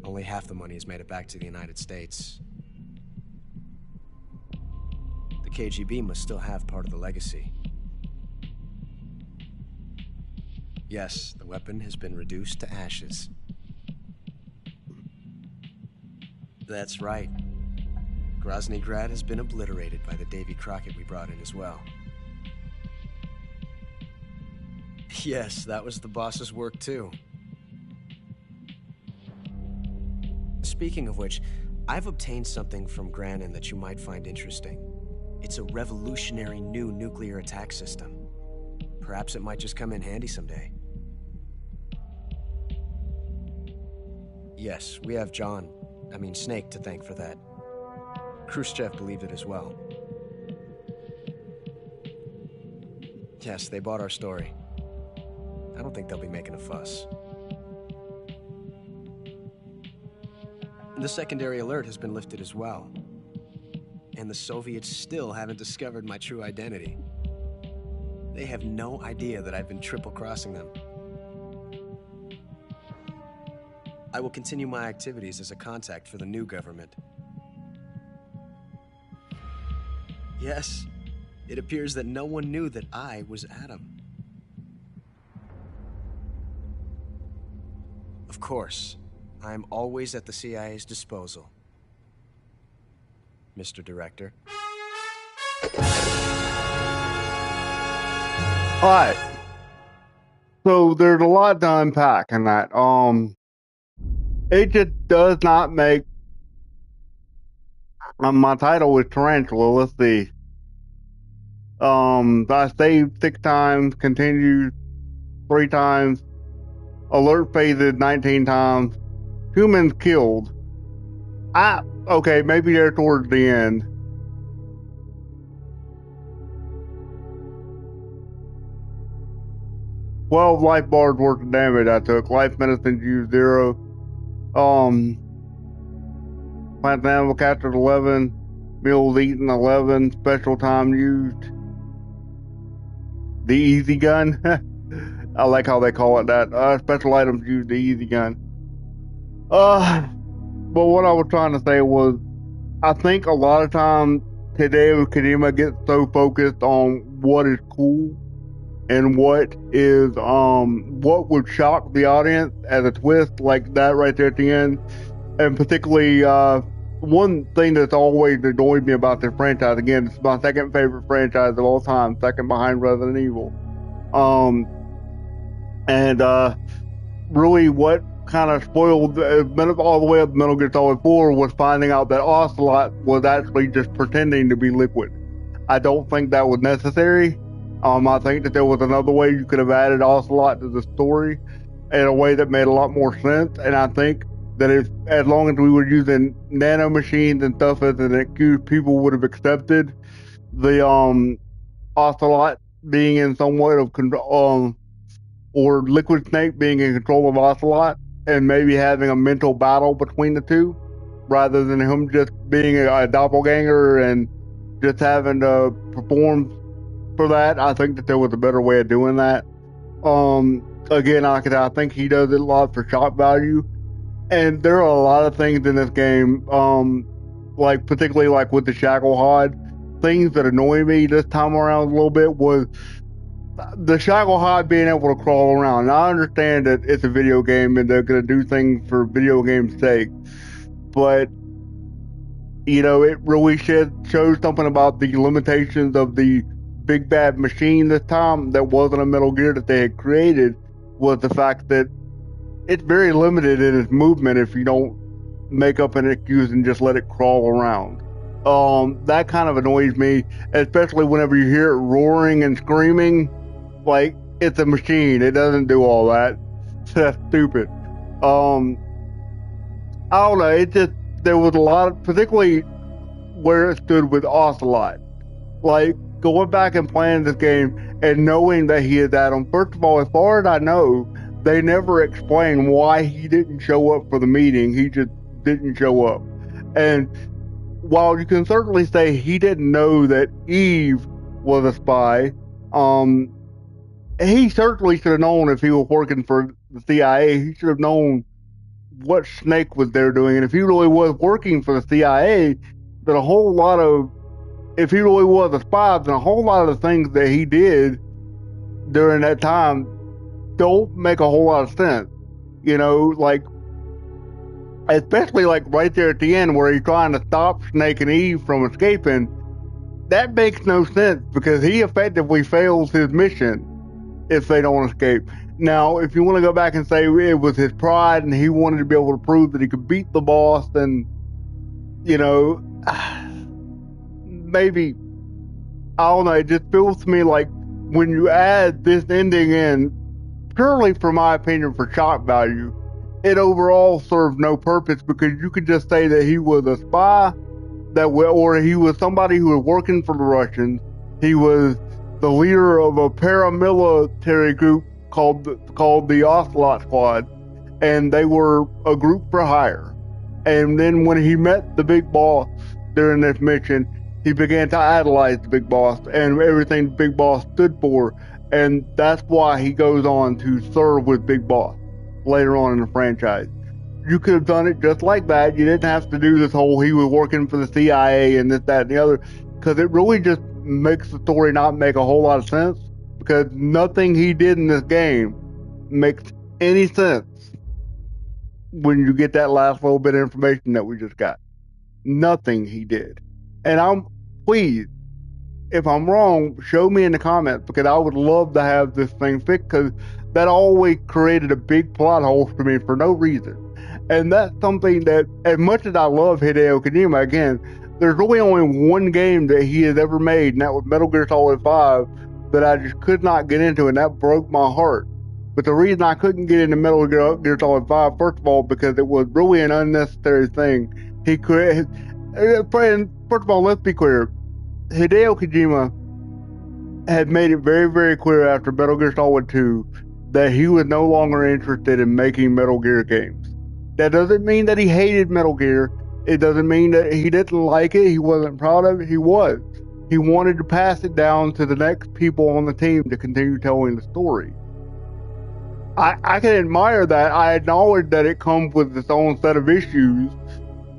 Only half the money has made it back to the United States. The KGB must still have part of the legacy. Yes, the weapon has been reduced to ashes. That's right. Grozny Grad has been obliterated by the Davy Crockett we brought in as well. Yes, that was the boss's work too. Speaking of which, I've obtained something from Granin that you might find interesting. It's a revolutionary new nuclear attack system. Perhaps it might just come in handy someday. Yes, we have Snake to thank for that. Khrushchev believed it as well. Yes, they bought our story. I don't think they'll be making a fuss. The secondary alert has been lifted as well. And the Soviets still haven't discovered my true identity. They have no idea that I've been triple-crossing them. I will continue my activities as a contact for the new government. Yes, it appears that no one knew that I was Adam. Of course, I am always at the CIA's disposal, Mr. Director. Alright. So there's a lot to unpack in that. It just does not make my title is Tarantula. Let's see. I saved 6 times, continued 3 times, alert phases 19 times, humans killed. Okay, maybe they're towards the end. Twelve life bars worth of damage I took. Life medicine used 0. Plant animal captured 11. Meals eaten 11. Special time used. The easy gun. I like how they call it that. Special items used the easy gun. But what I was trying to say was, I think a lot of times Hideo Kojima gets so focused on what is cool and what what would shock the audience as a twist, like that right there at the end. And particularly, one thing that's always annoyed me about this franchise, again, it's my second favorite franchise of all time, second behind Resident Evil. Really what kind of spoiled all the way up Metal Gear Solid 4 was finding out that Ocelot was actually just pretending to be Liquid. I don't think that was necessary. I think that there was another way you could have added Ocelot to the story in a way that made a lot more sense. And I think that as long as we were using nano machines and stuff as an excuse, people would have accepted the Ocelot being in somewhat of control, or Liquid Snake being in control of Ocelot, and maybe having a mental battle between the two, rather than him just being a doppelganger and just having to perform for that. I think that there was a better way of doing that. Again, I think he does it a lot for shock value, and there are a lot of things in this game, like particularly like with the Shackle Hod, things that annoy me this time around a little bit was the Shackle Hod being able to crawl around. Now, I understand that it's a video game and they're going to do things for video game's sake, but it really shows something about the limitations of the big bad machine this time that wasn't a Metal Gear that they had created, was the fact that it's very limited in its movement if you don't make up an excuse and just let it crawl around. That kind of annoys me, especially whenever you hear it roaring and screaming. Like, it's a machine. It doesn't do all that. That's stupid. I don't know. It just, there was a lot of, particularly where it stood with Ocelot. Like, going back and playing this game and knowing that he is Adam. First of all, as far as I know, they never explain why he didn't show up for the meeting. He just didn't show up. And while you can certainly say he didn't know that Eve was a spy, he certainly should have known if he was working for the CIA. He should have known what Snake was there doing. And if he really was working for the CIA, then if he really was a spy, then a whole lot of the things that he did during that time don't make a whole lot of sense. Like, especially like right there at the end where he's trying to stop Snake and Eve from escaping. That makes no sense because he effectively fails his mission if they don't escape. Now, if you want to go back and say it was his pride and he wanted to be able to prove that he could beat the boss, then, maybe, I don't know, it just feels to me like when you add this ending in, purely for my opinion for shock value, it overall serves no purpose because you could just say that he was a spy, or he was somebody who was working for the Russians. He was the leader of a paramilitary group called the Ocelot Squad, and they were a group for hire. And then when he met the big boss during this mission, he began to idolize the big boss and everything the big boss stood for, and that's why he goes on to serve with Big Boss later on in the franchise. You could have done it just like that. You didn't have to do this whole he was working for the CIA and this, that, and the other, because it really just makes the story not make a whole lot of sense, because nothing he did in this game makes any sense when you get that last little bit of information that we just got. Nothing he did. And please, if I'm wrong, show me in the comments, because I would love to have this thing fixed, because that always created a big plot hole for me for no reason. And that's something that, as much as I love Hideo Kojima, again, there's really only one game that he has ever made, and that was Metal Gear Solid 5, that I just could not get into, and that broke my heart. But the reason I couldn't get into Metal Gear Solid 5, first of all, because it was really an unnecessary thing. He could, and first of all, let's be clear. Hideo Kojima had made it very, very clear after Metal Gear Solid 2 that he was no longer interested in making Metal Gear games. That doesn't mean that he hated Metal Gear. It doesn't mean that he didn't like it. He wasn't proud of it. He was. He wanted to pass it down to the next people on the team to continue telling the story. I can admire that. I acknowledge that it comes with its own set of issues.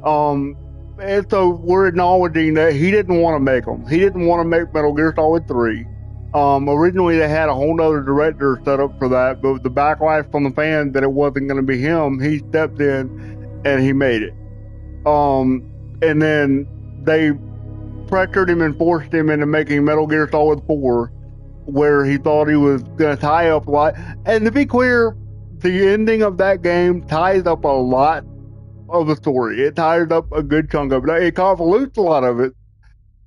And so we're acknowledging that he didn't want to make them. He didn't want to make Metal Gear Solid 3. Originally they had a whole nother director set up for that, but with the backlash from the fans that it wasn't going to be him, he stepped in and he made it. And then they pressured him and forced him into making Metal Gear Solid 4, where he thought he was going to tie up a lot. And to be clear, the ending of that game ties up a lot of the story. It ties up a good chunk of it. It convolutes a lot of it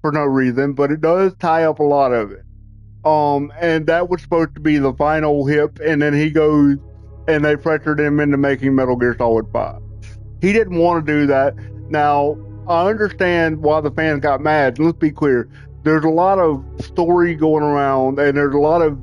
for no reason, but it does tie up a lot of it. And that was supposed to be the final hit, and then he goes and they pressured him into making Metal Gear Solid 5. He didn't want to do that. Now, I understand why the fans got mad. Let's be clear. There's a lot of story going around, and there's a lot of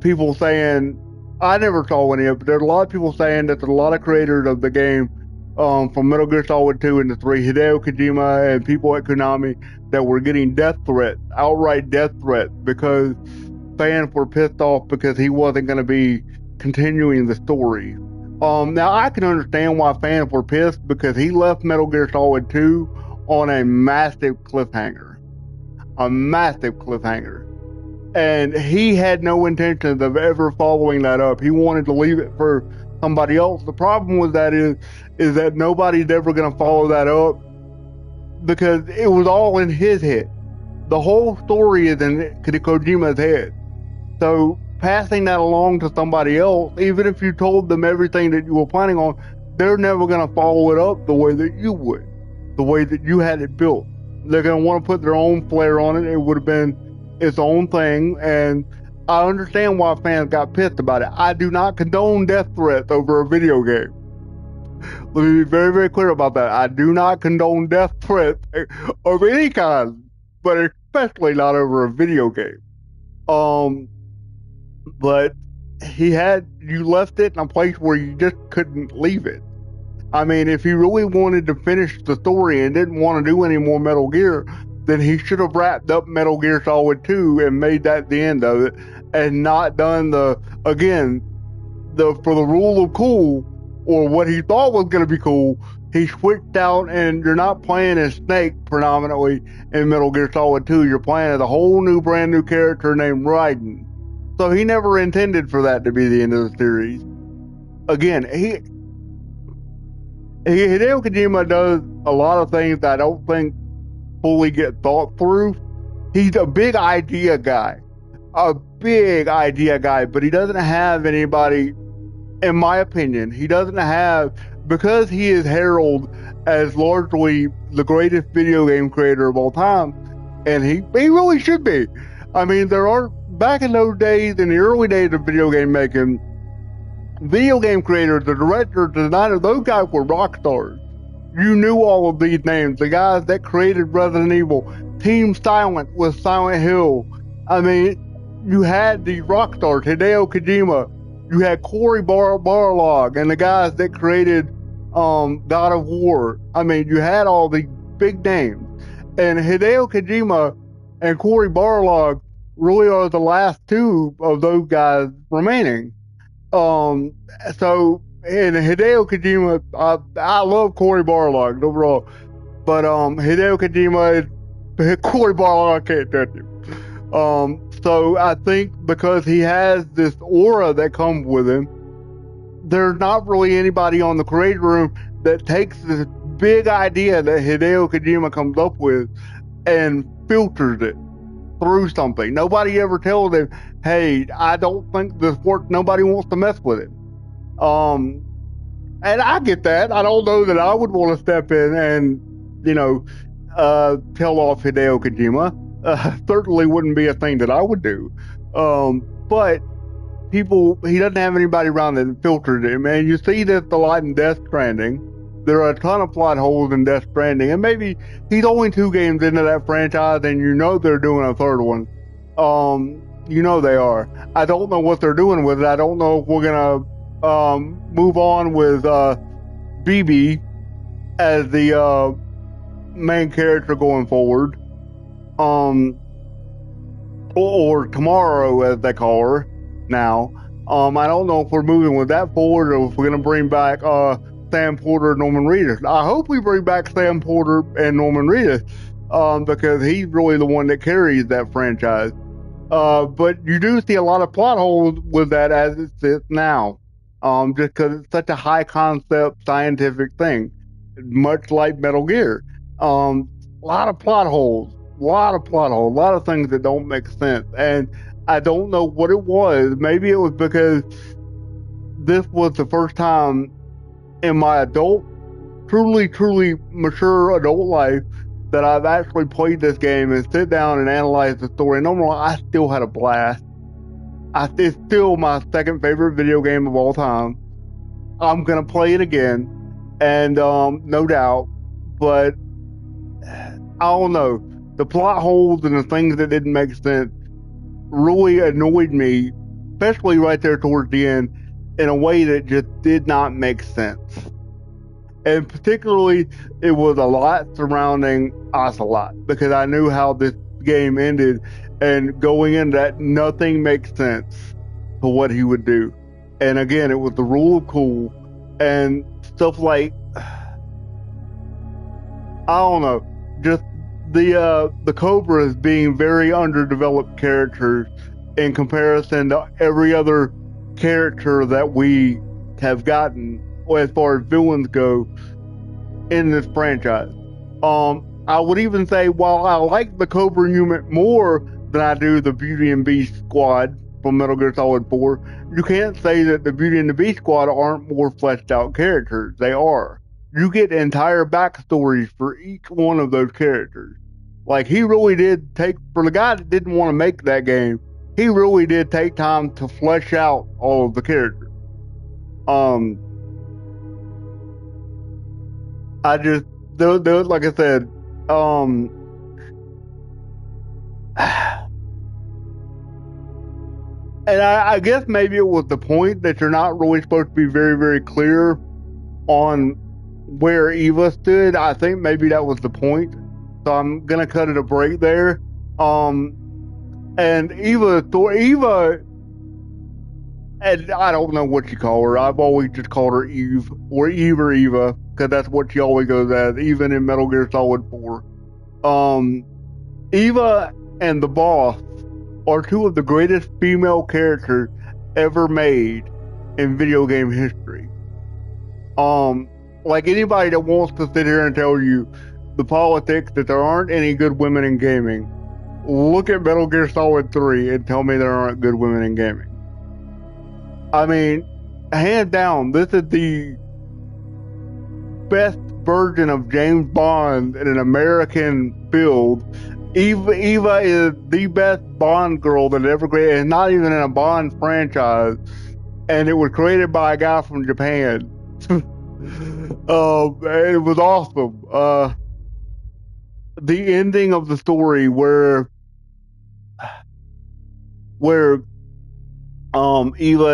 people saying, I never saw any of it, but there's a lot of people saying that there's a lot of creators of the game, from Metal Gear Solid 2 and 3, Hideo Kojima and people at Konami, that were getting death threats, outright death threats, because fans were pissed off because he wasn't going to be continuing the story. Now I can understand why fans were pissed, because he left Metal Gear Solid 2 on a massive cliffhanger. A massive cliffhanger. And he had no intentions of ever following that up. He wanted to leave it for somebody else. The problem with that is that nobody's ever going to follow that up, because it was all in his head. The whole story is in Kojima's head. So passing that along to somebody else, even if you told them everything that you were planning on, they're never going to follow it up the way that you would, the way that you had it built. They're going to want to put their own flair on it. It would have been its own thing, and I understand why fans got pissed about it. I do not condone death threats over a video game. Let me be very, very clear about that. I do not condone death threats of any kind, but especially not over a video game. But you left it in a place where you just couldn't leave it. I mean, if he really wanted to finish the story and didn't want to do any more Metal Gear, then he should have wrapped up Metal Gear Solid 2 and made that the end of it, and not done for the rule of cool, or what he thought was going to be cool. He switched out, and you're not playing as Snake predominantly in Metal Gear Solid 2. You're playing as a whole new, brand new character named Raiden. So he never intended for that to be the end of the series. Again, Hideo Kojima does a lot of things that I don't think fully get thought through. He's a big idea guy, but he doesn't have anybody, in my opinion, because he is heralded as largely the greatest video game creator of all time, and he really should be. I mean, back in those days, in the early days of video game making, video game creators, the directors, the designers, those guys were rock stars. You knew all of these names. The guys that created Resident Evil, Team Silent with Silent Hill. I mean, you had these rock stars, Hideo Kojima. You had Cory Barlog and the guys that created God of War. I mean, you had all these big names. And Hideo Kojima and Cory Barlog really are the last two of those guys remaining. And Hideo Kojima, I love Cory Barlog overall, but Hideo Kojima, Cory Barlog, I can't touch him. So I think because he has this aura that comes with him, there's not really anybody on the creator room that takes big idea that Hideo Kojima comes up with and filters it through something. Nobody ever tells him, hey, I don't think this works. Nobody wants to mess with it. And I get that. I don't know that I would want to step in and, tell off Hideo Kojima. Certainly wouldn't be a thing that I would do. But he doesn't have anybody around that filtered him. And you see this a lot in Death Stranding. There are a ton of plot holes in Death Stranding. And maybe he's only 2 games into that franchise and they're doing a third one. They are. I don't know what they're doing with it. I don't know if we're going to move on with BB as the main character going forward. Or Tomorrow, as they call her now. I don't know if we're moving with that forward or if we're going to bring back Sam Porter and Norman Reedus. I hope we bring back Sam Porter and Norman Reedus because he's really the one that carries that franchise. But you do see a lot of plot holes with that as it sits now, just because it's such a high concept scientific thing, much like Metal Gear. A lot of plot holes, a lot of things that don't make sense. And I don't know what it was. Maybe it was because this was the first time in my truly mature adult life that I've actually played this game and sit down and analyze the story. Normally, I still had a blast. It's still my second favorite video game of all time. I'm gonna play it again, and no doubt. But I don't know. The plot holes and the things that didn't make sense really annoyed me, especially right there towards the end, in a way that just did not make sense. And particularly, it was a lot surrounding Ocelot, because I knew how this game ended, and going into that, nothing makes sense for what he would do. And again, it was the rule of cool, and stuff like, I don't know, just the Cobras being very underdeveloped characters in comparison to every other character that we have gotten as far as villains go in this franchise. I would even say, while I like the Cobra unit more than I do the Beauty and Beast squad from Metal Gear Solid 4, you can't say that the Beauty and the Beast squad aren't more fleshed out characters. They are. You get entire backstories for each one of those characters. Like, he really did take, for the guy that didn't want to make that game, he really did take time to flesh out all of the characters. I just, like I said, and I guess maybe it was the point that you're not really supposed to be very, very clear on where Eva stood. I think maybe that was the point. So I'm gonna cut it a break there. And Eva, and I don't know what you call her. I've always just called her Eve or Eva, because that's what she always goes as, even in Metal Gear Solid 4. Eva and the boss are 2 of the greatest female characters ever made in video game history. Like, anybody that wants to sit here and tell you the politics that there aren't any good women in gaming, look at Metal Gear Solid 3 and tell me there aren't good women in gaming. I mean, hands down, this is the best version of James Bond in an American field. Eva is the best Bond girl that ever created, and not even in a Bond franchise. And it was created by a guy from Japan. It was awesome. The ending of the story where Eva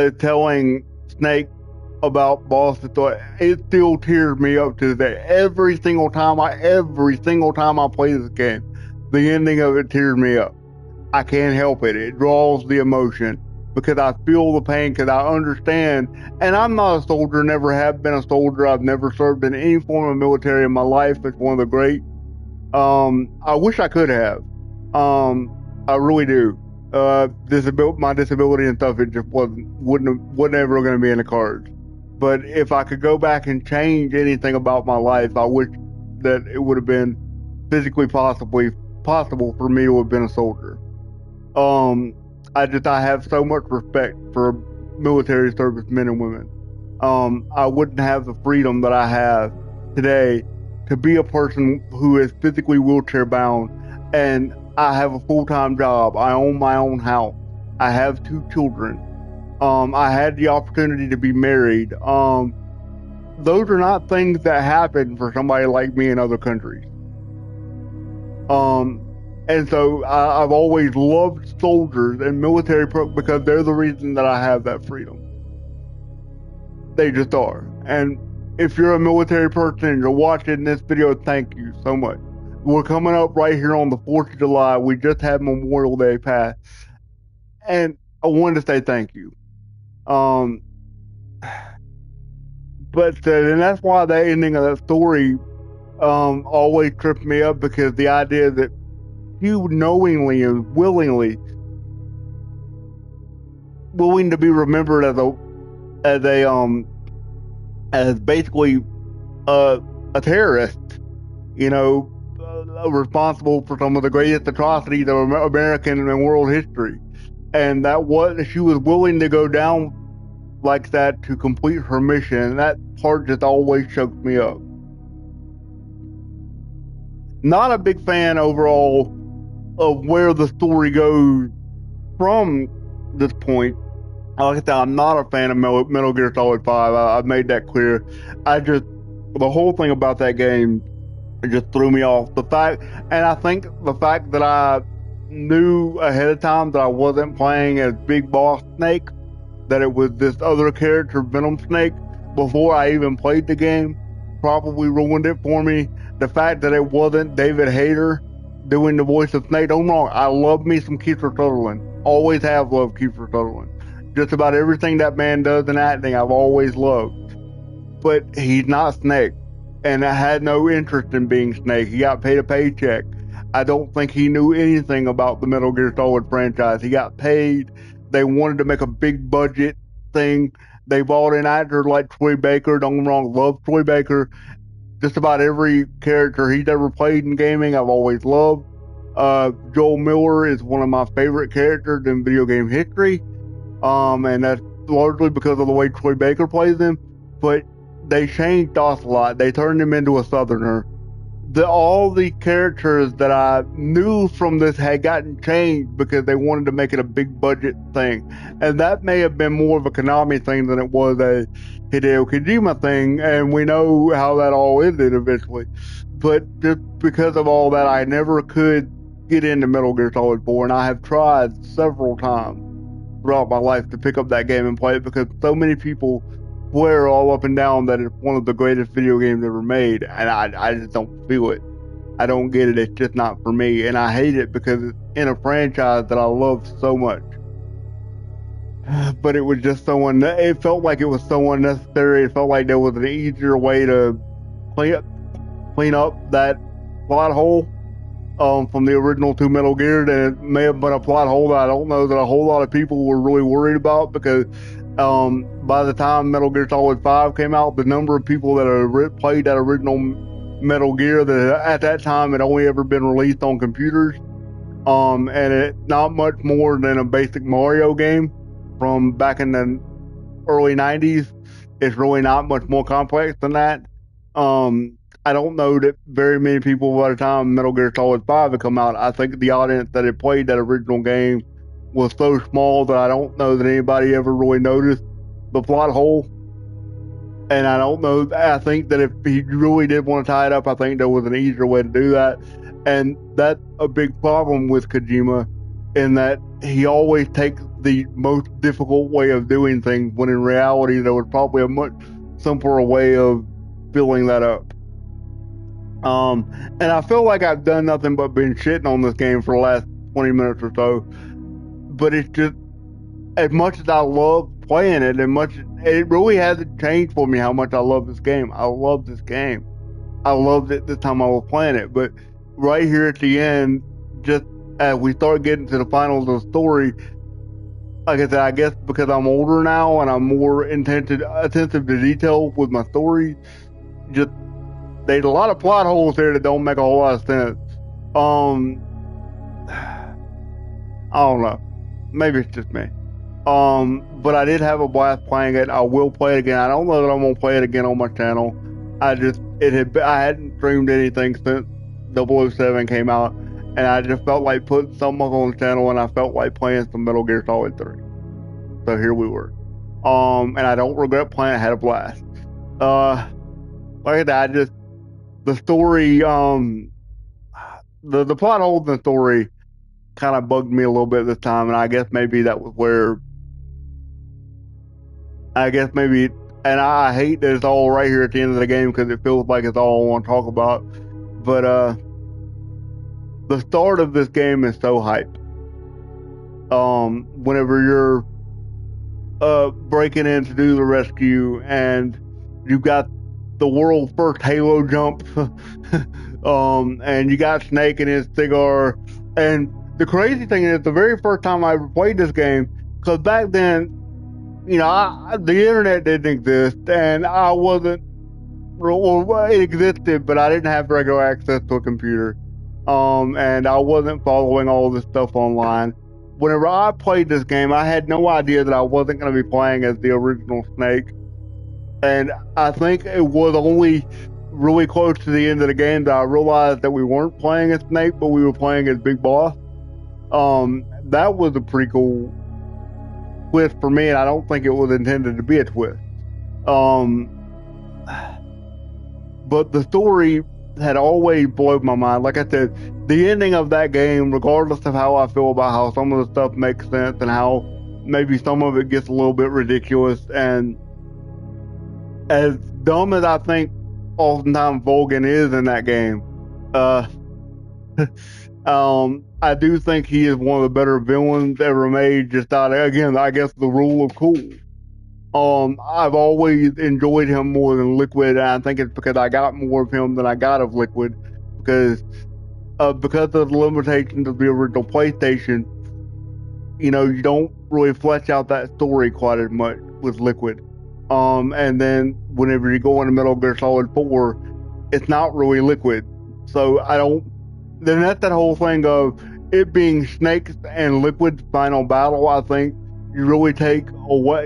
is telling Snake about Boss, it still tears me up to this day. Every single time I play this game, the ending of it tears me up. I can't help it. It draws the emotion because I feel the pain, because I understand. And I'm not a soldier, never have been a soldier. I've never served in any form of military in my life. It's one of the great. I wish I could have. I really do. My disability and stuff, it just wasn't ever going to be in the cards. But if I could go back and change anything about my life, I wish that it would have been physically possible for me to have been a soldier. I have so much respect for military service men and women. I wouldn't have the freedom that I have today to be a person who is physically wheelchair bound, and I have a full-time job. I own my own house. I have 2 children. I had the opportunity to be married. Those are not things that happen for somebody like me in other countries. And so I've always loved soldiers and military because they're the reason that I have that freedom. They just are. And if you're a military person and you're watching this video, thank you so much. We're coming up right here on the 4th of July. We just had Memorial Day pass. And I wanted to say thank you. But and that's why the ending of that story always tripped me up, because the idea that you knowingly and willing to be remembered as basically a terrorist, responsible for some of the greatest atrocities of American and world history, and she was willing to go down like that to complete her mission. And that part just always chokes me up. Not a big fan overall of where the story goes from this point. Like I said, I'm not a fan of Metal Gear Solid 5. I've made that clear. The whole thing about that game just threw me off. I think the fact that I knew ahead of time that I wasn't playing as Big Boss Snake, that it was this other character, Venom Snake, before I even played the game, probably ruined it for me. The fact that it wasn't David Hayter doing the voice of Snake. Don't get me wrong, I love me some Kiefer Sutherland. Always have loved Kiefer Sutherland. Just about everything that man does in acting, I've always loved. But he's not Snake, and I had no interest in being Snake. He got paid a paycheck. I don't think he knew anything about the Metal Gear Solid franchise. He got paid. They wanted to make a big budget thing. They brought in actors like Troy Baker. Don't get me wrong, love Troy Baker. Just about every character he's ever played in gaming, I've always loved. Joel Miller is one of my favorite characters in video game history. And that's largely because of the way Troy Baker plays him. But they changed DOS a lot. They turned him into a Southerner. All the characters that I knew from this had gotten changed because they wanted to make it a big budget thing. And that may have been more of a Konami thing than it was a Hideo Kojima thing. And we know how that all ended eventually. But just because of all that, I never could get into Metal Gear Solid 4. And I have tried several times throughout my life to pick up that game and play it, because so many people swear all up and down that it's one of the greatest video games ever made, and I just don't feel it. I don't get it. It's just not for me, and I hate it because it's in a franchise that I love so much. But it was just it felt like it was so unnecessary. It felt like there was an easier way to clean up that plot hole from the original 2 Metal Gear, and it may have been a plot hole that I don't know that a whole lot of people were really worried about, because by the time Metal Gear Solid 5 came out, the number of people that had played that original Metal Gear that at that time had only ever been released on computers, and it's not much more than a basic Mario game from back in the early 90s. It's really not much more complex than that. I don't know that very many people by the time Metal Gear Solid 5 had come out, I think the audience that had played that original game was so small that I don't know that anybody ever really noticed the plot hole. And I don't know, I think that if he really did want to tie it up, I think there was an easier way to do that. And that's a big problem with Kojima, in that he always takes the most difficult way of doing things, when in reality there was probably a much simpler way of filling that up. And I feel like I've done nothing but been shitting on this game for the last 20 minutes or so. But it's just, as much as I love playing it, it really hasn't changed for me how much I love this game. I love this game. I loved it this time I was playing it. But right here at the end, just as we start getting to the finals of the story, like I said, I guess because I'm older now and I'm more attentive to detail with my story, just there's a lot of plot holes there that don't make a whole lot of sense. I don't know. Maybe it's just me. But I did have a blast playing it. I will play it again. I don't know that I'm gonna play it again on my channel. I hadn't streamed anything since 007 came out, and I just felt like putting something up on the channel, and I felt like playing some Metal Gear Solid 3. So here we were. And I don't regret playing. I had a blast. Like that, the story, the plot holes in the story kind of bugged me a little bit this time, and I guess maybe that was where. And I hate that it's all right here at the end of the game because it feels like it's all I want to talk about. But the start of this game is so hype. Whenever you're breaking in to do the rescue, and you've got the world's first Halo jump, and you got Snake and his cigar. And the crazy thing is, the very first time I ever played this game, because back then, you know, the internet didn't exist, and I wasn't. Well, it existed, but I didn't have regular access to a computer, and I wasn't following all this stuff online. Whenever I played this game, I had no idea that I wasn't going to be playing as the original Snake, and I think it was only really close to the end of the game that I realized that we weren't playing as Snake, but we were playing as Big Boss. That was a pretty cool twist for me, and I don't think it was intended to be a twist. But the story had always blown my mind. Like I said, the ending of that game, regardless of how I feel about how some of the stuff makes sense and how maybe some of it gets a little bit ridiculous, and as dumb as I think oftentimes Volgan is in that game, I do think he is one of the better villains ever made, just out of, again, I guess the rule of cool. I've always enjoyed him more than Liquid, and I think it's because I got more of him than I got of Liquid, because of the limitations of the original PlayStation. You know, you don't really flesh out that story quite as much with Liquid. And then whenever you go into Metal Gear Solid 4, it's not really Liquid. So then that's that whole thing of it being Snake's and Liquid's final battle. I think you really take away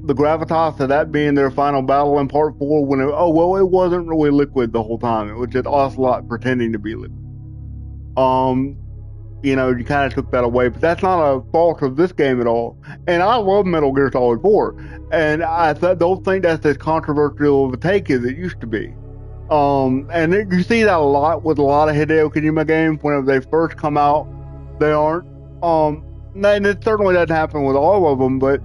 the gravitas of that being their final battle in part 4, when it wasn't really Liquid the whole time. It was just Ocelot pretending to be Liquid. You know, you kind of took that away, but that's not a fault of this game at all. And I love Metal Gear Solid 4, and I don't think that's as controversial of a take as it used to be. And you see that a lot with a lot of Hideo Kojima games. Whenever they first come out, they aren't. And it certainly doesn't happen with all of them, but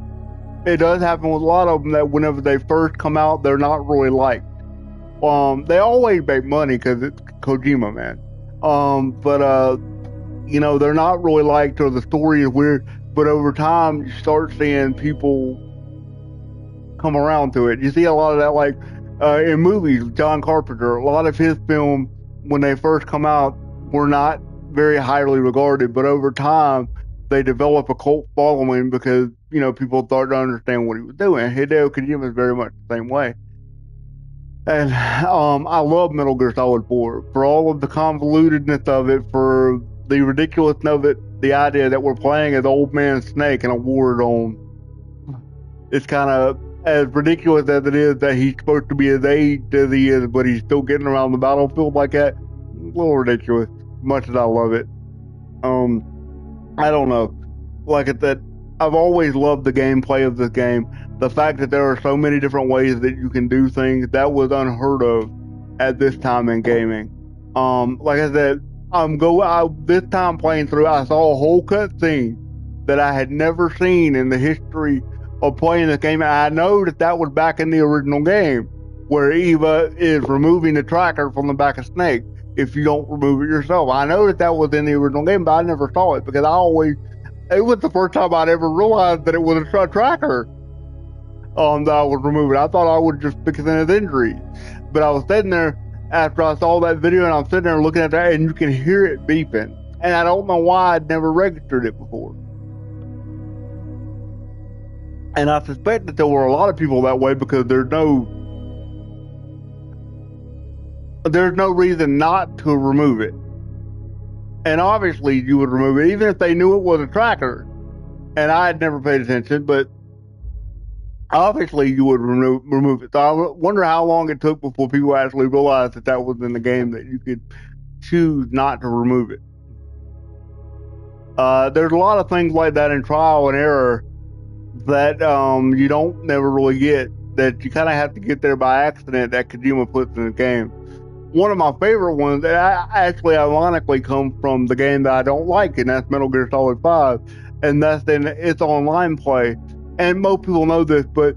it does happen with a lot of them that whenever they first come out, they're not really liked. They always make money because it's Kojima, man. But you know, they're not really liked, or the story is weird. But over time, you start seeing people come around to it. You see a lot of that, like in movies. John Carpenter, a lot of his films when they first come out were not very highly regarded, but over time they develop a cult following because, you know, people start to understand what he was doing. Hideo Kojima is very much the same way. And I love Metal Gear Solid 4 for all of the convolutedness of it, for the ridiculousness of it, the idea that we're playing as Old Man Snake in a war zone. It's kind of as ridiculous as it is that he's supposed to be as aged as he is, but he's still getting around the battlefield like that. A little ridiculous, much as I love it. I don't know. Like I said, I've always loved the gameplay of this game. The fact that there are so many different ways that you can do things, that was unheard of at this time in gaming. Like I said, this time playing through, I saw a whole cutscene that I had never seen in the history of playing this game. And I know that was back in the original game, where Eva is removing the tracker from the back of Snake if you don't remove it yourself. I know that was in the original game, but I never saw it because it was the first time I'd ever realized that it was a tracker that I was removing. I thought I was just fixing his injuries. But I was sitting there after I saw that video, and I'm sitting there looking at that, and you can hear it beeping. And I don't know why I'd never registered it before. And I suspect that there were a lot of people that way because there's no reason not to remove it. And obviously you would remove it even if they knew it was a tracker. And I had never paid attention, but obviously you would remove it. So I wonder how long it took before people actually realized that that was in the game, that you could choose not to remove it. There's a lot of things like that in trial and error that you don't never really get, that you kind of have to get there by accident, that Kojima puts in the game. One of my favorite ones that actually ironically comes from the game that I don't like, and that's Metal Gear Solid 5, and that's in its online play. And most people know this, but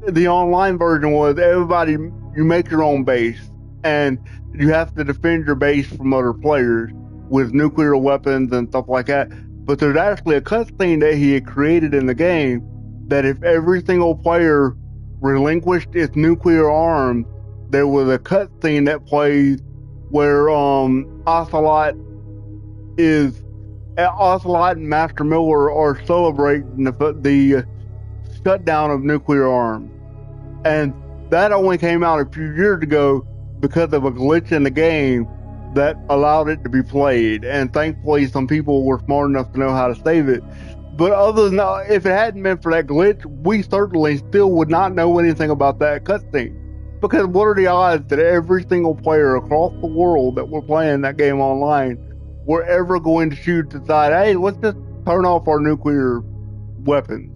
the online version was you make your own base, and you have to defend your base from other players with nuclear weapons and stuff like that. But there's actually a cutscene that he had created in the game that if every single player relinquished its nuclear arms, there was a cutscene that plays where Ocelot and Master Miller are celebrating the shutdown of nuclear arms. And that only came out a few years ago because of a glitch in the game that allowed it to be played. And thankfully, some people were smart enough to know how to save it. But other than that, if it hadn't been for that glitch, we certainly still would not know anything about that cutscene. Because what are the odds that every single player across the world that were playing that game online were ever going to decide, hey, let's just turn off our nuclear weapons?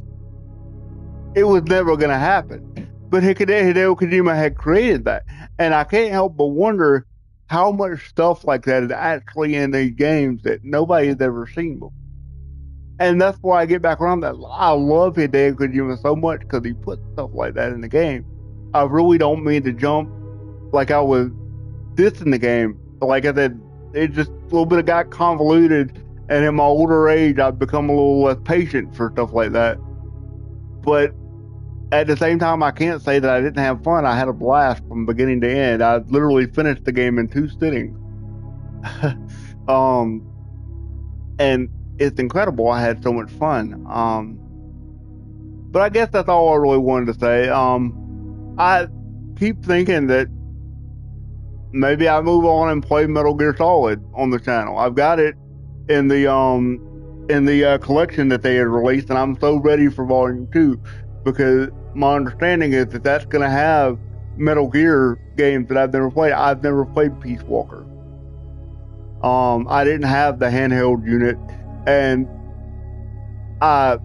It was never going to happen. But Hideo Kojima had created that. And I can't help but wonder how much stuff like that is actually in these games that nobody has ever seen before. And that's why I get back around that. I love Hideo Kojima so much because he put stuff like that in the game. I really don't mean to jump like I was dissing the game. Like I said, it just a little bit got convoluted, and in my older age, I've become a little less patient for stuff like that. But at the same time, I can't say that I didn't have fun. I had a blast from beginning to end. I literally finished the game in 2 sittings. And it's incredible. I had so much fun. But I guess that's all I really wanted to say. I keep thinking that maybe I move on and play Metal Gear Solid on the channel. I've got it in the collection that they had released, and I'm so ready for Volume 2 because my understanding is that that's going to have Metal Gear games that I've never played. I've never played Peace Walker. I didn't have the handheld unit, and I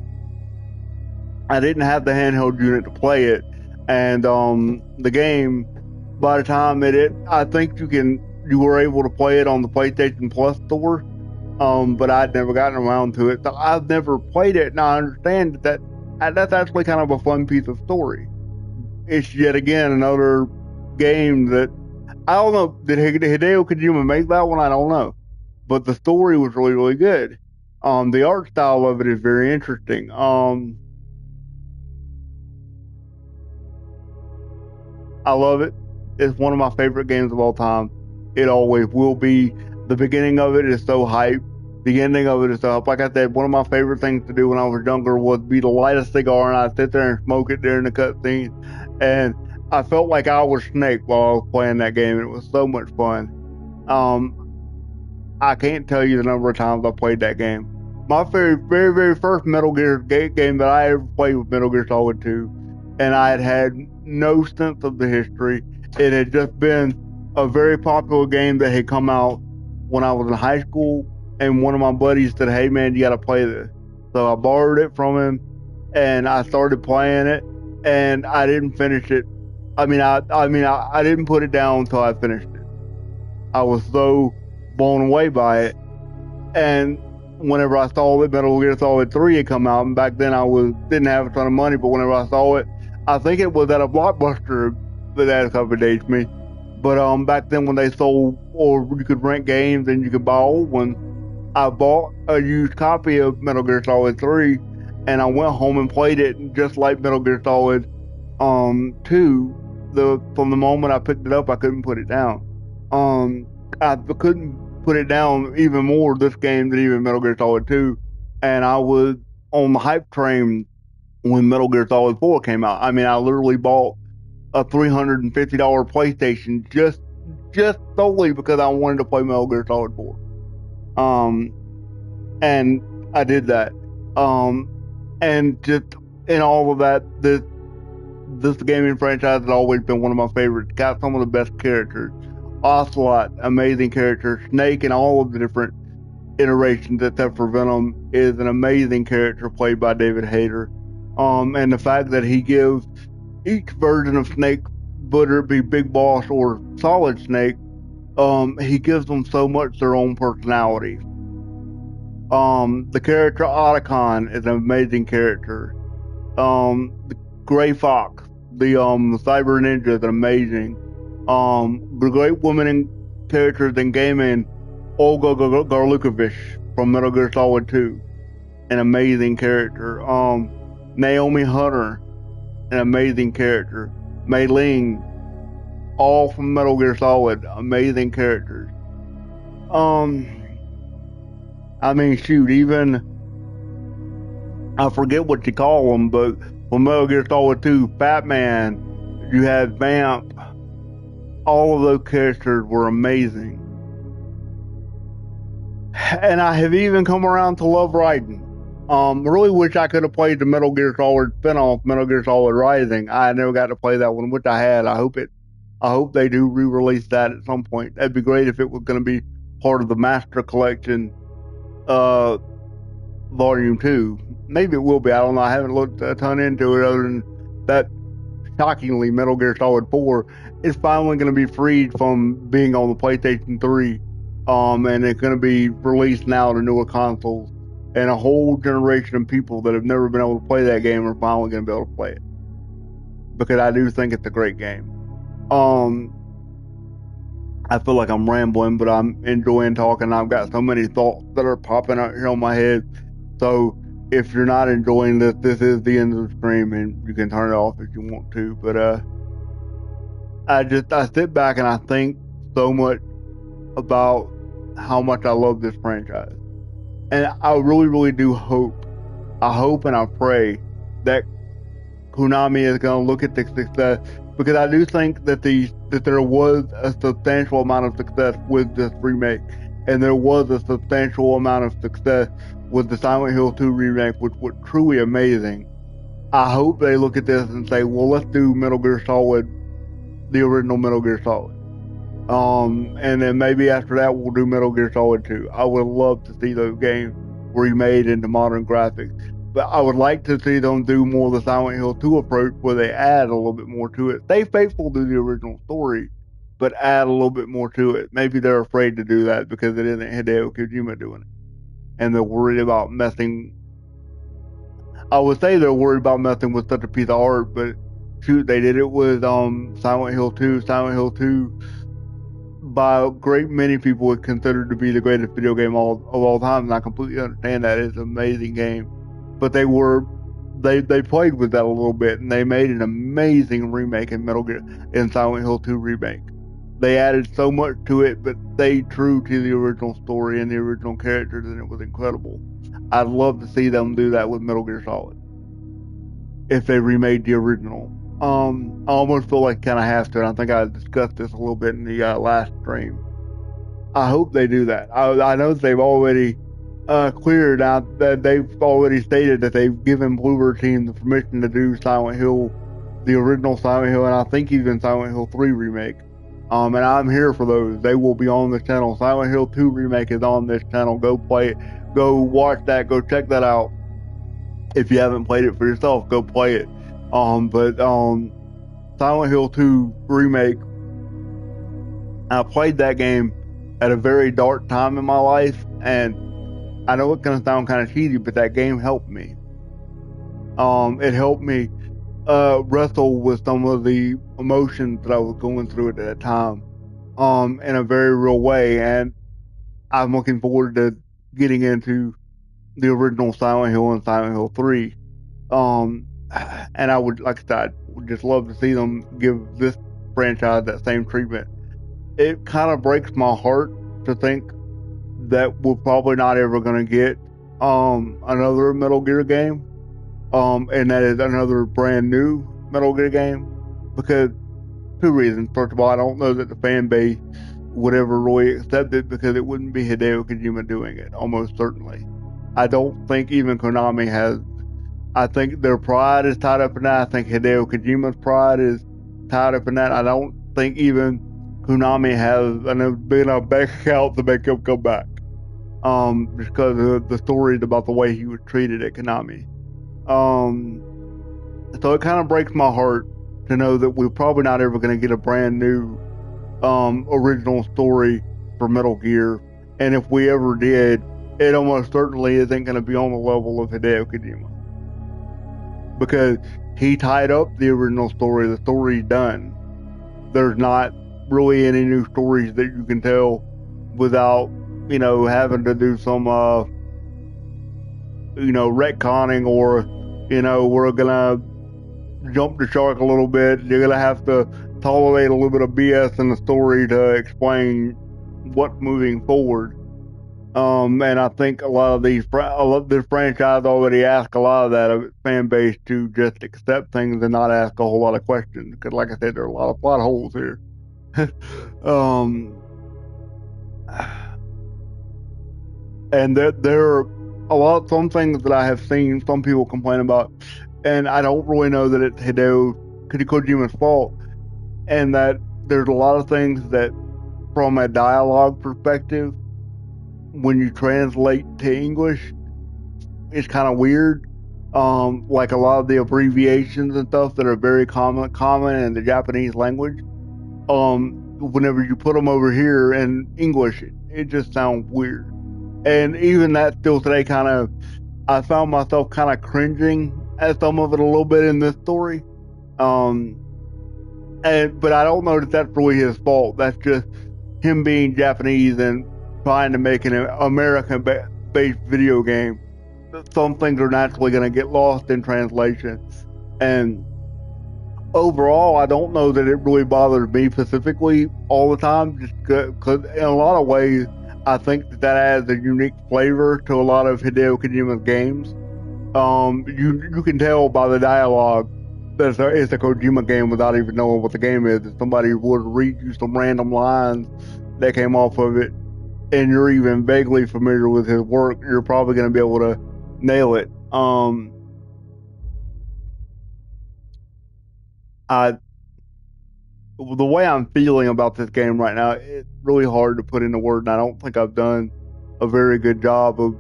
didn't have the handheld unit to play it. And the game, by the time I think you were able to play it on the PlayStation Plus store, but I'd never gotten around to it. So I've never played it, and I understand that's actually kind of a fun piece of story. It's yet again another game that I don't know. Did Hideo Kojima make that one? I don't know, but the story was really, really good. The art style of it is very interesting. I love it. It's one of my favorite games of all time. It always will be. The beginning of it is so hype. The ending of it is so hype. Like I said, one of my favorite things to do when I was younger was be to light a cigar and I'd sit there and smoke it during the cutscene. And I felt like I was Snake while I was playing that game. It was so much fun. I can't tell you the number of times I played that game. My very, very, very first Metal Gear game that I ever played was Metal Gear Solid 2. And I had no sense of the history. It had just been a very popular game that had come out when I was in high school, and one of my buddies said, hey man, you gotta play this. So I borrowed it from him, and I started playing it, and I didn't finish it. I didn't put it down until I finished it. I was so blown away by it. And whenever I saw that Metal Gear Solid 3 had come out, and back then I didn't have a ton of money, but whenever I saw it, I think it was at a Blockbuster that had a couple of days me. But back then when they sold, or you could rent games and you could buy old ones, I bought a used copy of Metal Gear Solid 3, and I went home and played it, and just like Metal Gear Solid 2, from the moment I picked it up, I couldn't put it down. I couldn't put it down even more, this game, than even Metal Gear Solid 2. And I was on the hype train when Metal Gear Solid 4 came out. I mean, I literally bought a $350 PlayStation just solely because I wanted to play Metal Gear Solid 4. And I did that. And just in all of that, this gaming franchise has always been one of my favorites. Got some of the best characters. Ocelot, amazing character. Snake and all of the different iterations except for Venom is an amazing character played by David Hayter. And the fact that he gives each version of Snake, whether it be Big Boss or Solid Snake, he gives them so much their own personality. The character Otacon is an amazing character. The Gray Fox, the Cyber Ninja is amazing. The great woman in characters in gaming, Olga Garlukovich from Metal Gear Solid 2, an amazing character. Naomi Hunter, an amazing character. Mei Ling, all from Metal Gear Solid, amazing characters. I mean, shoot, even I forget what you call them, but from Metal Gear Solid 2, Fat Man, you had Vamp. All of those characters were amazing. And I have even come around to love Raiden. Really wish I could have played the Metal Gear Solid spin-off, Metal Gear Solid Rising. I never got to play that one, which I had. I hope they do re-release that at some point. That'd be great if it was going to be part of the Master Collection, Volume 2. Maybe it will be. I don't know. I haven't looked a ton into it other than that. Shockingly, Metal Gear Solid 4 is finally going to be freed from being on the PlayStation 3. And it's going to be released now to newer consoles. And a whole generation of people that have never been able to play that game are finally going to be able to play it. Because I do think it's a great game. I feel like I'm rambling, but I'm enjoying talking. I've got so many thoughts that are popping out here on my head. So if you're not enjoying this, this is the end of the stream, and you can turn it off if you want to. But I sit back and I think so much about how much I love this franchise, and I really, really do hope. I hope and I pray that Konami is going to look at the success, because I do think that there was a substantial amount of success with this remake, and there was a substantial amount of success with the Silent Hill 2 remake, which was truly amazing. I hope they look at this and say, well, let's do Metal Gear Solid, the original Metal Gear Solid. And then maybe after that we'll do Metal Gear Solid 2. I would love to see those games remade into modern graphics. But I would like to see them do more of the Silent Hill 2 approach, where they add a little bit more to it. Stay faithful to the original story, but add a little bit more to it. Maybe they're afraid to do that because it isn't Hideo Kojima doing it. And they're worried about messing. I would say they're worried about messing with such a piece of art, but shoot, they did it with Silent Hill 2. Silent Hill 2, by a great many people, is considered to be the greatest video game of all time, and I completely understand that. It's an amazing game. But they played with that a little bit, and they made an amazing remake in Silent Hill 2 remake. They added so much to it, but stayed true to the original story and the original characters, and it was incredible. I'd love to see them do that with Metal Gear Solid if they remade the original. I almost feel like kind of have to, and I think I discussed this a little bit in the last stream. I hope they do that. I know they've already cleared out that they've already stated that they've given Bluebird Team the permission to do Silent Hill, the original Silent Hill, and I think even Silent Hill 3 remake. And I'm here for those. They will be on the channel. Silent Hill 2 remake is on this channel. Go play it. Go watch that. Go check that out. If you haven't played it for yourself, go play it. But Silent Hill 2 remake, I played that game at a very dark time in my life, and I know it's gonna sound kind of cheesy, but that game helped me. It helped me wrestle with some of the emotions that I was going through at that time, in a very real way, and I'm looking forward to getting into the original Silent Hill and Silent Hill 3. And I would, like I said, would just love to see them give this franchise that same treatment. It kind of breaks my heart to think that we're probably not ever going to get another Metal Gear game, and that is another brand new Metal Gear game, because two reasons. First of all, I don't know that the fan base would ever really accept it, because it wouldn't be Hideo Kojima doing it, almost certainly. I don't think even Konami has. I think their pride is tied up in that. I think Hideo Kojima's pride is tied up in that. I don't think even Konami has enough big enough bank account to make him come back. Just because of the stories about the way he was treated at Konami. So it kind of breaks my heart to know that we're probably not ever going to get a brand new original story for Metal Gear, and if we ever did, it almost certainly isn't going to be on the level of Hideo Kojima, because he tied up the original story. The story's done. There's not really any new stories that you can tell without, having to do some, retconning, or, we're gonna jump the shark a little bit. You're gonna have to tolerate a little bit of BS in the story to explain what's moving forward. And I think a lot of this franchise already ask a lot of that of its fan base to just accept things and not ask a whole lot of questions. Because, like I said, there are a lot of plot holes here. And there are some things that I have seen some people complain about, and I don't really know that it's Hideo Kojima's fault, and that there's a lot of things that, from a dialogue perspective, when you translate to English, it's kind of weird. Like a lot of the abbreviations and stuff that are very common in the Japanese language. Whenever you put them over here in English, it just sounds weird. And even that still today I found myself kind of cringing at some of it a little bit in this story. But I don't know that that's really his fault. That's just him being Japanese and trying to make an American-based video game. Some things are naturally going to get lost in translation. And overall, I don't know that it really bothers me specifically all the time, just because in a lot of ways, I think that adds a unique flavor to a lot of Hideo Kojima's games. You can tell by the dialogue that it's a Kojima game without even knowing what the game is. If somebody would read you some random lines that came off of it, and you're even vaguely familiar with his work, you're probably going to be able to nail it. The way I'm feeling about this game right now, it's really hard to put into words, and I don't think I've done a very good job of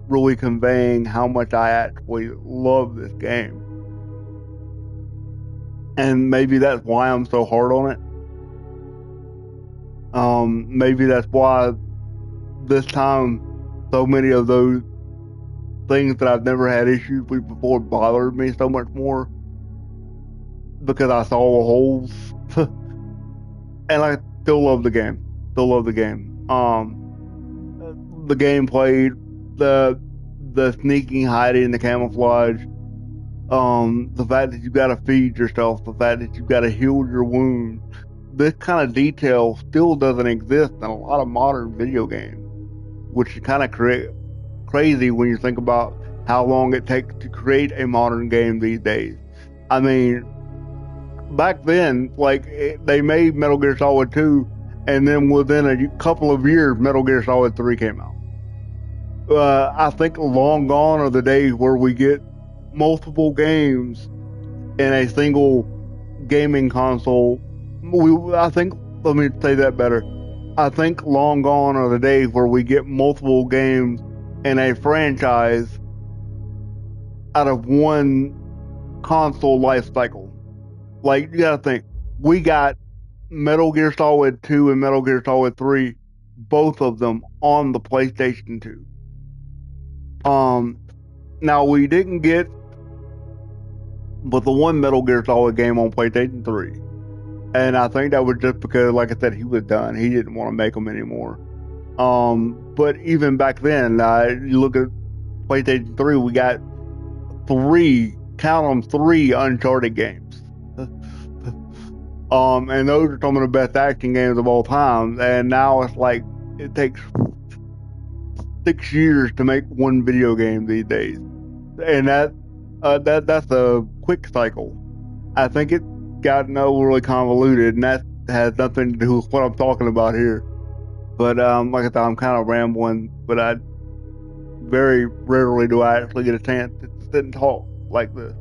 really conveying how much I actually love this game. And maybe that's why I'm so hard on it. Maybe that's why this time so many of those things that I've never had issues with before bothered me so much more, because I saw the holes. And I still love the game. The gameplay, the sneaking, hiding, the camouflage, the fact that you gotta feed yourself, the fact that you gotta heal your wounds. This kind of detail still doesn't exist in a lot of modern video games, which is kind of crazy when you think about how long it takes to create a modern game these days. I mean, back then, they made Metal Gear Solid 2, and then within a couple of years, Metal Gear Solid 3 came out. I think long gone are the days where we get multiple games in a single gaming console. Let me say that better. I think long gone are the days where we get multiple games in a franchise out of one console life cycle. Like, you gotta think, we got Metal Gear Solid 2 and Metal Gear Solid 3, both of them on the PlayStation 2. Now we didn't get but the one Metal Gear Solid game on PlayStation 3. And I think that was just because, like I said, he was done. He didn't want to make them anymore. But even back then, you look at PlayStation 3, we got three Uncharted games. And those are some of the best action games of all time. And now it's like, it takes 6 years to make one video game these days, and that's a quick cycle. I think it got overly convoluted, and that has nothing to do with what I'm talking about here. But like I said, I'm kind of rambling, but I very rarely do I actually get a chance to sit and talk like this.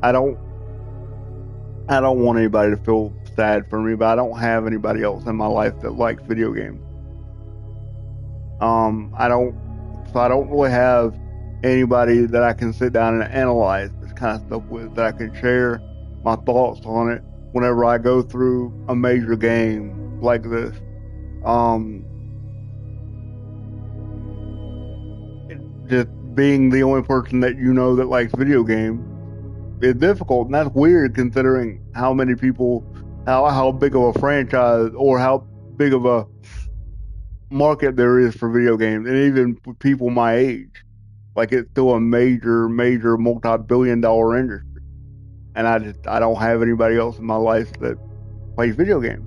I don't want anybody to feel sad for me, but I don't have anybody else in my life that likes video games. I don't really have anybody that I can sit down and analyze this kind of stuff with, that I can share my thoughts on it whenever I go through a major game like this. Just being the only person that you know that likes video games is difficult, and that's weird considering how many people, how big of a franchise or how big of a market there is for video games, and even for people my age. Like, it's still a major multi-billion-dollar industry, and I don't have anybody else in my life that plays video games,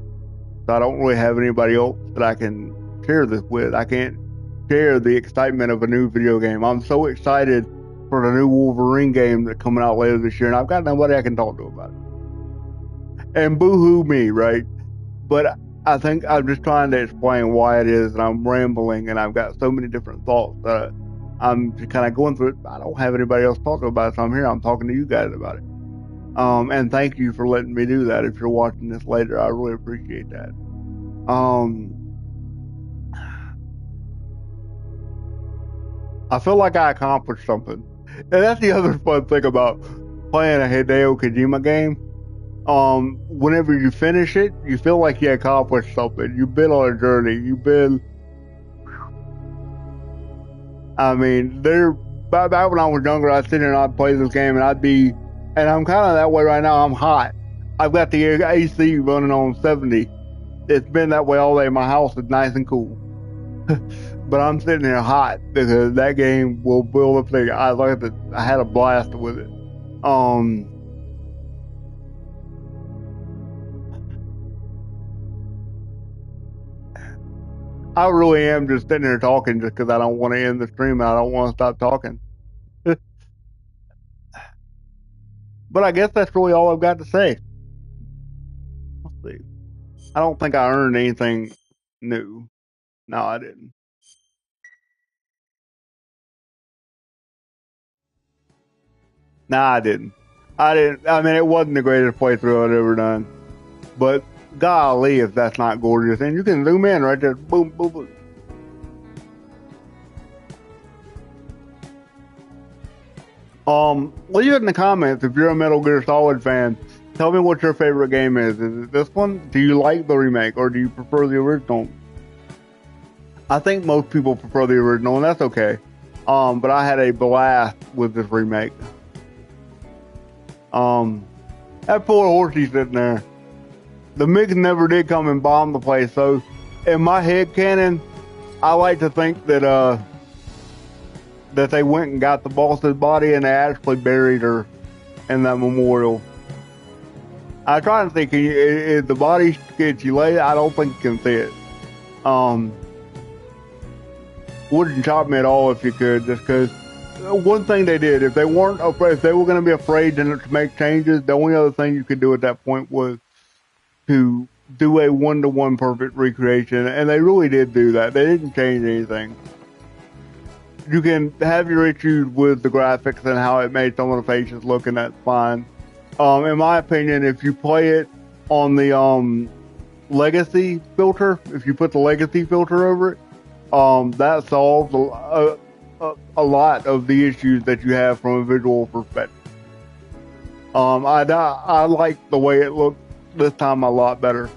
so I don't really have anybody else that I can share this with. I can't share the excitement of a new video game. I'm so excited for the new Wolverine game that's coming out later this year, and I've got nobody I can talk to about it. And boo-hoo me, right? But I think I'm just trying to explain why it is, and I'm rambling, and I've got so many different thoughts that I'm just kind of going through it. I don't have anybody else talking about it, so I'm here. I'm talking to you guys about it. And thank you for letting me do that. If you're watching this later, I really appreciate that. I feel like I accomplished something. And that's the other fun thing about playing a Hideo Kojima game. Whenever you finish it, you feel like you accomplished something. You've been on a journey. I mean, back when I was younger, I'd sit here and I'd play this game, and I'm kind of that way right now. I'm hot. I've got the AC running on 70. It's been that way all day. My house is nice and cool. But I'm sitting here hot because that game will build up thing. I had a blast with it. I really am just sitting here talking just because I don't want to end the stream and I don't want to stop talking. But I guess that's really all I've got to say. Let's see. I don't think I earned anything new. No, I didn't. Nah, I didn't. I mean, it wasn't the greatest playthrough I'd ever done. But golly, if that's not gorgeous. And you can zoom in right there. Boom, boom, boom. Leave it in the comments if you're a Metal Gear Solid fan. Tell me what your favorite game is. Is it this one? Do you like the remake or do you prefer the original? I think most people prefer the original, and that's okay. But I had a blast with this remake. That poor horsey sitting there. The MiGs never did come and bomb the place, so in my head canon, I like to think that that they went and got the boss's body and they actually buried her in that memorial. I try to think, is the body, can you lay it? I don't think you can see it. Wouldn't chop me at all if you could, just because one thing they did, if they weren't afraid, if they were going to be afraid to make changes, the only other thing you could do at that point was to do a one-to-one perfect recreation, and they really did do that. They didn't change anything. You can have your issues with the graphics and how it made some of the faces look, and that's fine. In my opinion, if you play it on the legacy filter, if you put the legacy filter over it, that solves a lot of the issues that you have from a visual perspective. I like the way it looked this time a lot better.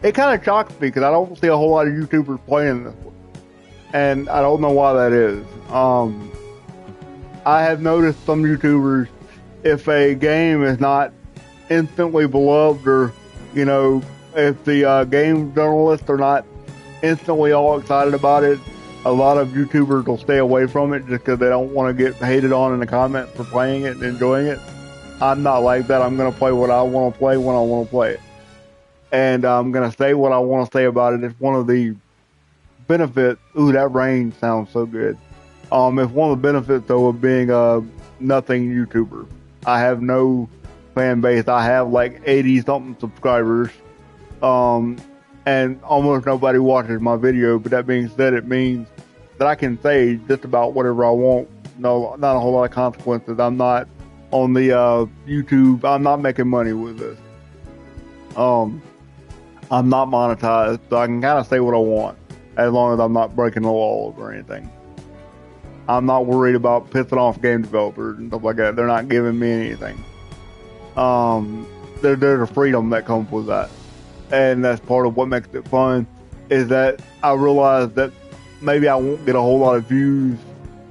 It kind of shocks me because I don't see a whole lot of YouTubers playing this one, and I don't know why that is. I have noticed some YouTubers, if a game is not instantly beloved, or if the game journalists are not instantly all excited about it, a lot of YouTubers will stay away from it just because they don't want to get hated on in the comments for playing it and enjoying it. I'm not like that. I'm going to play what I want to play when I want to play it. And I'm going to say what I want to say about it. It's one of the benefit, ooh, that rain sounds so good. It's one of the benefits though of being a nothing YouTuber. I have no fan base. I have like 80 something subscribers. And almost nobody watches my video, but that being said, it means that I can say just about whatever I want. No, not a whole lot of consequences. I'm not on the YouTube. I'm not making money with this. I'm not monetized, so I can kind of say what I want as long as I'm not breaking the laws or anything. I'm not worried about pissing off game developers and stuff like that. They're not giving me anything. There's a freedom that comes with that. And that's part of what makes it fun, is that I realize that maybe I won't get a whole lot of views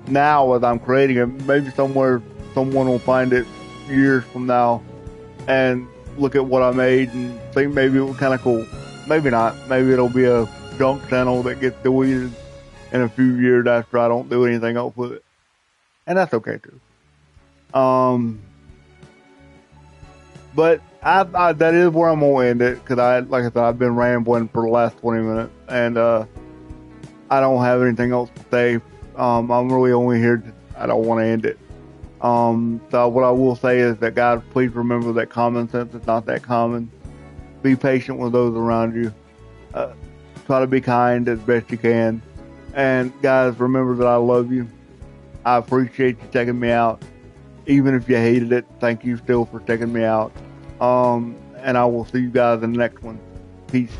now as I'm creating it. Maybe somewhere someone will find it years from now and look at what I made and think maybe it was kind of cool. Maybe not. Maybe it'll be a junk channel that gets deleted in a few years after I don't do anything else with it. And that's okay too. But that is where I'm gonna end it, because like I said, I've been rambling for the last 20 minutes, and I don't have anything else to say. I'm really only here. I don't want to end it. So what I will say is that, guys, please remember that common sense is not that common. Be patient with those around you. Try to be kind as best you can. And guys, remember that I love you. I appreciate you checking me out. Even if you hated it, thank you still for checking me out. And I will see you guys in the next one. Peace.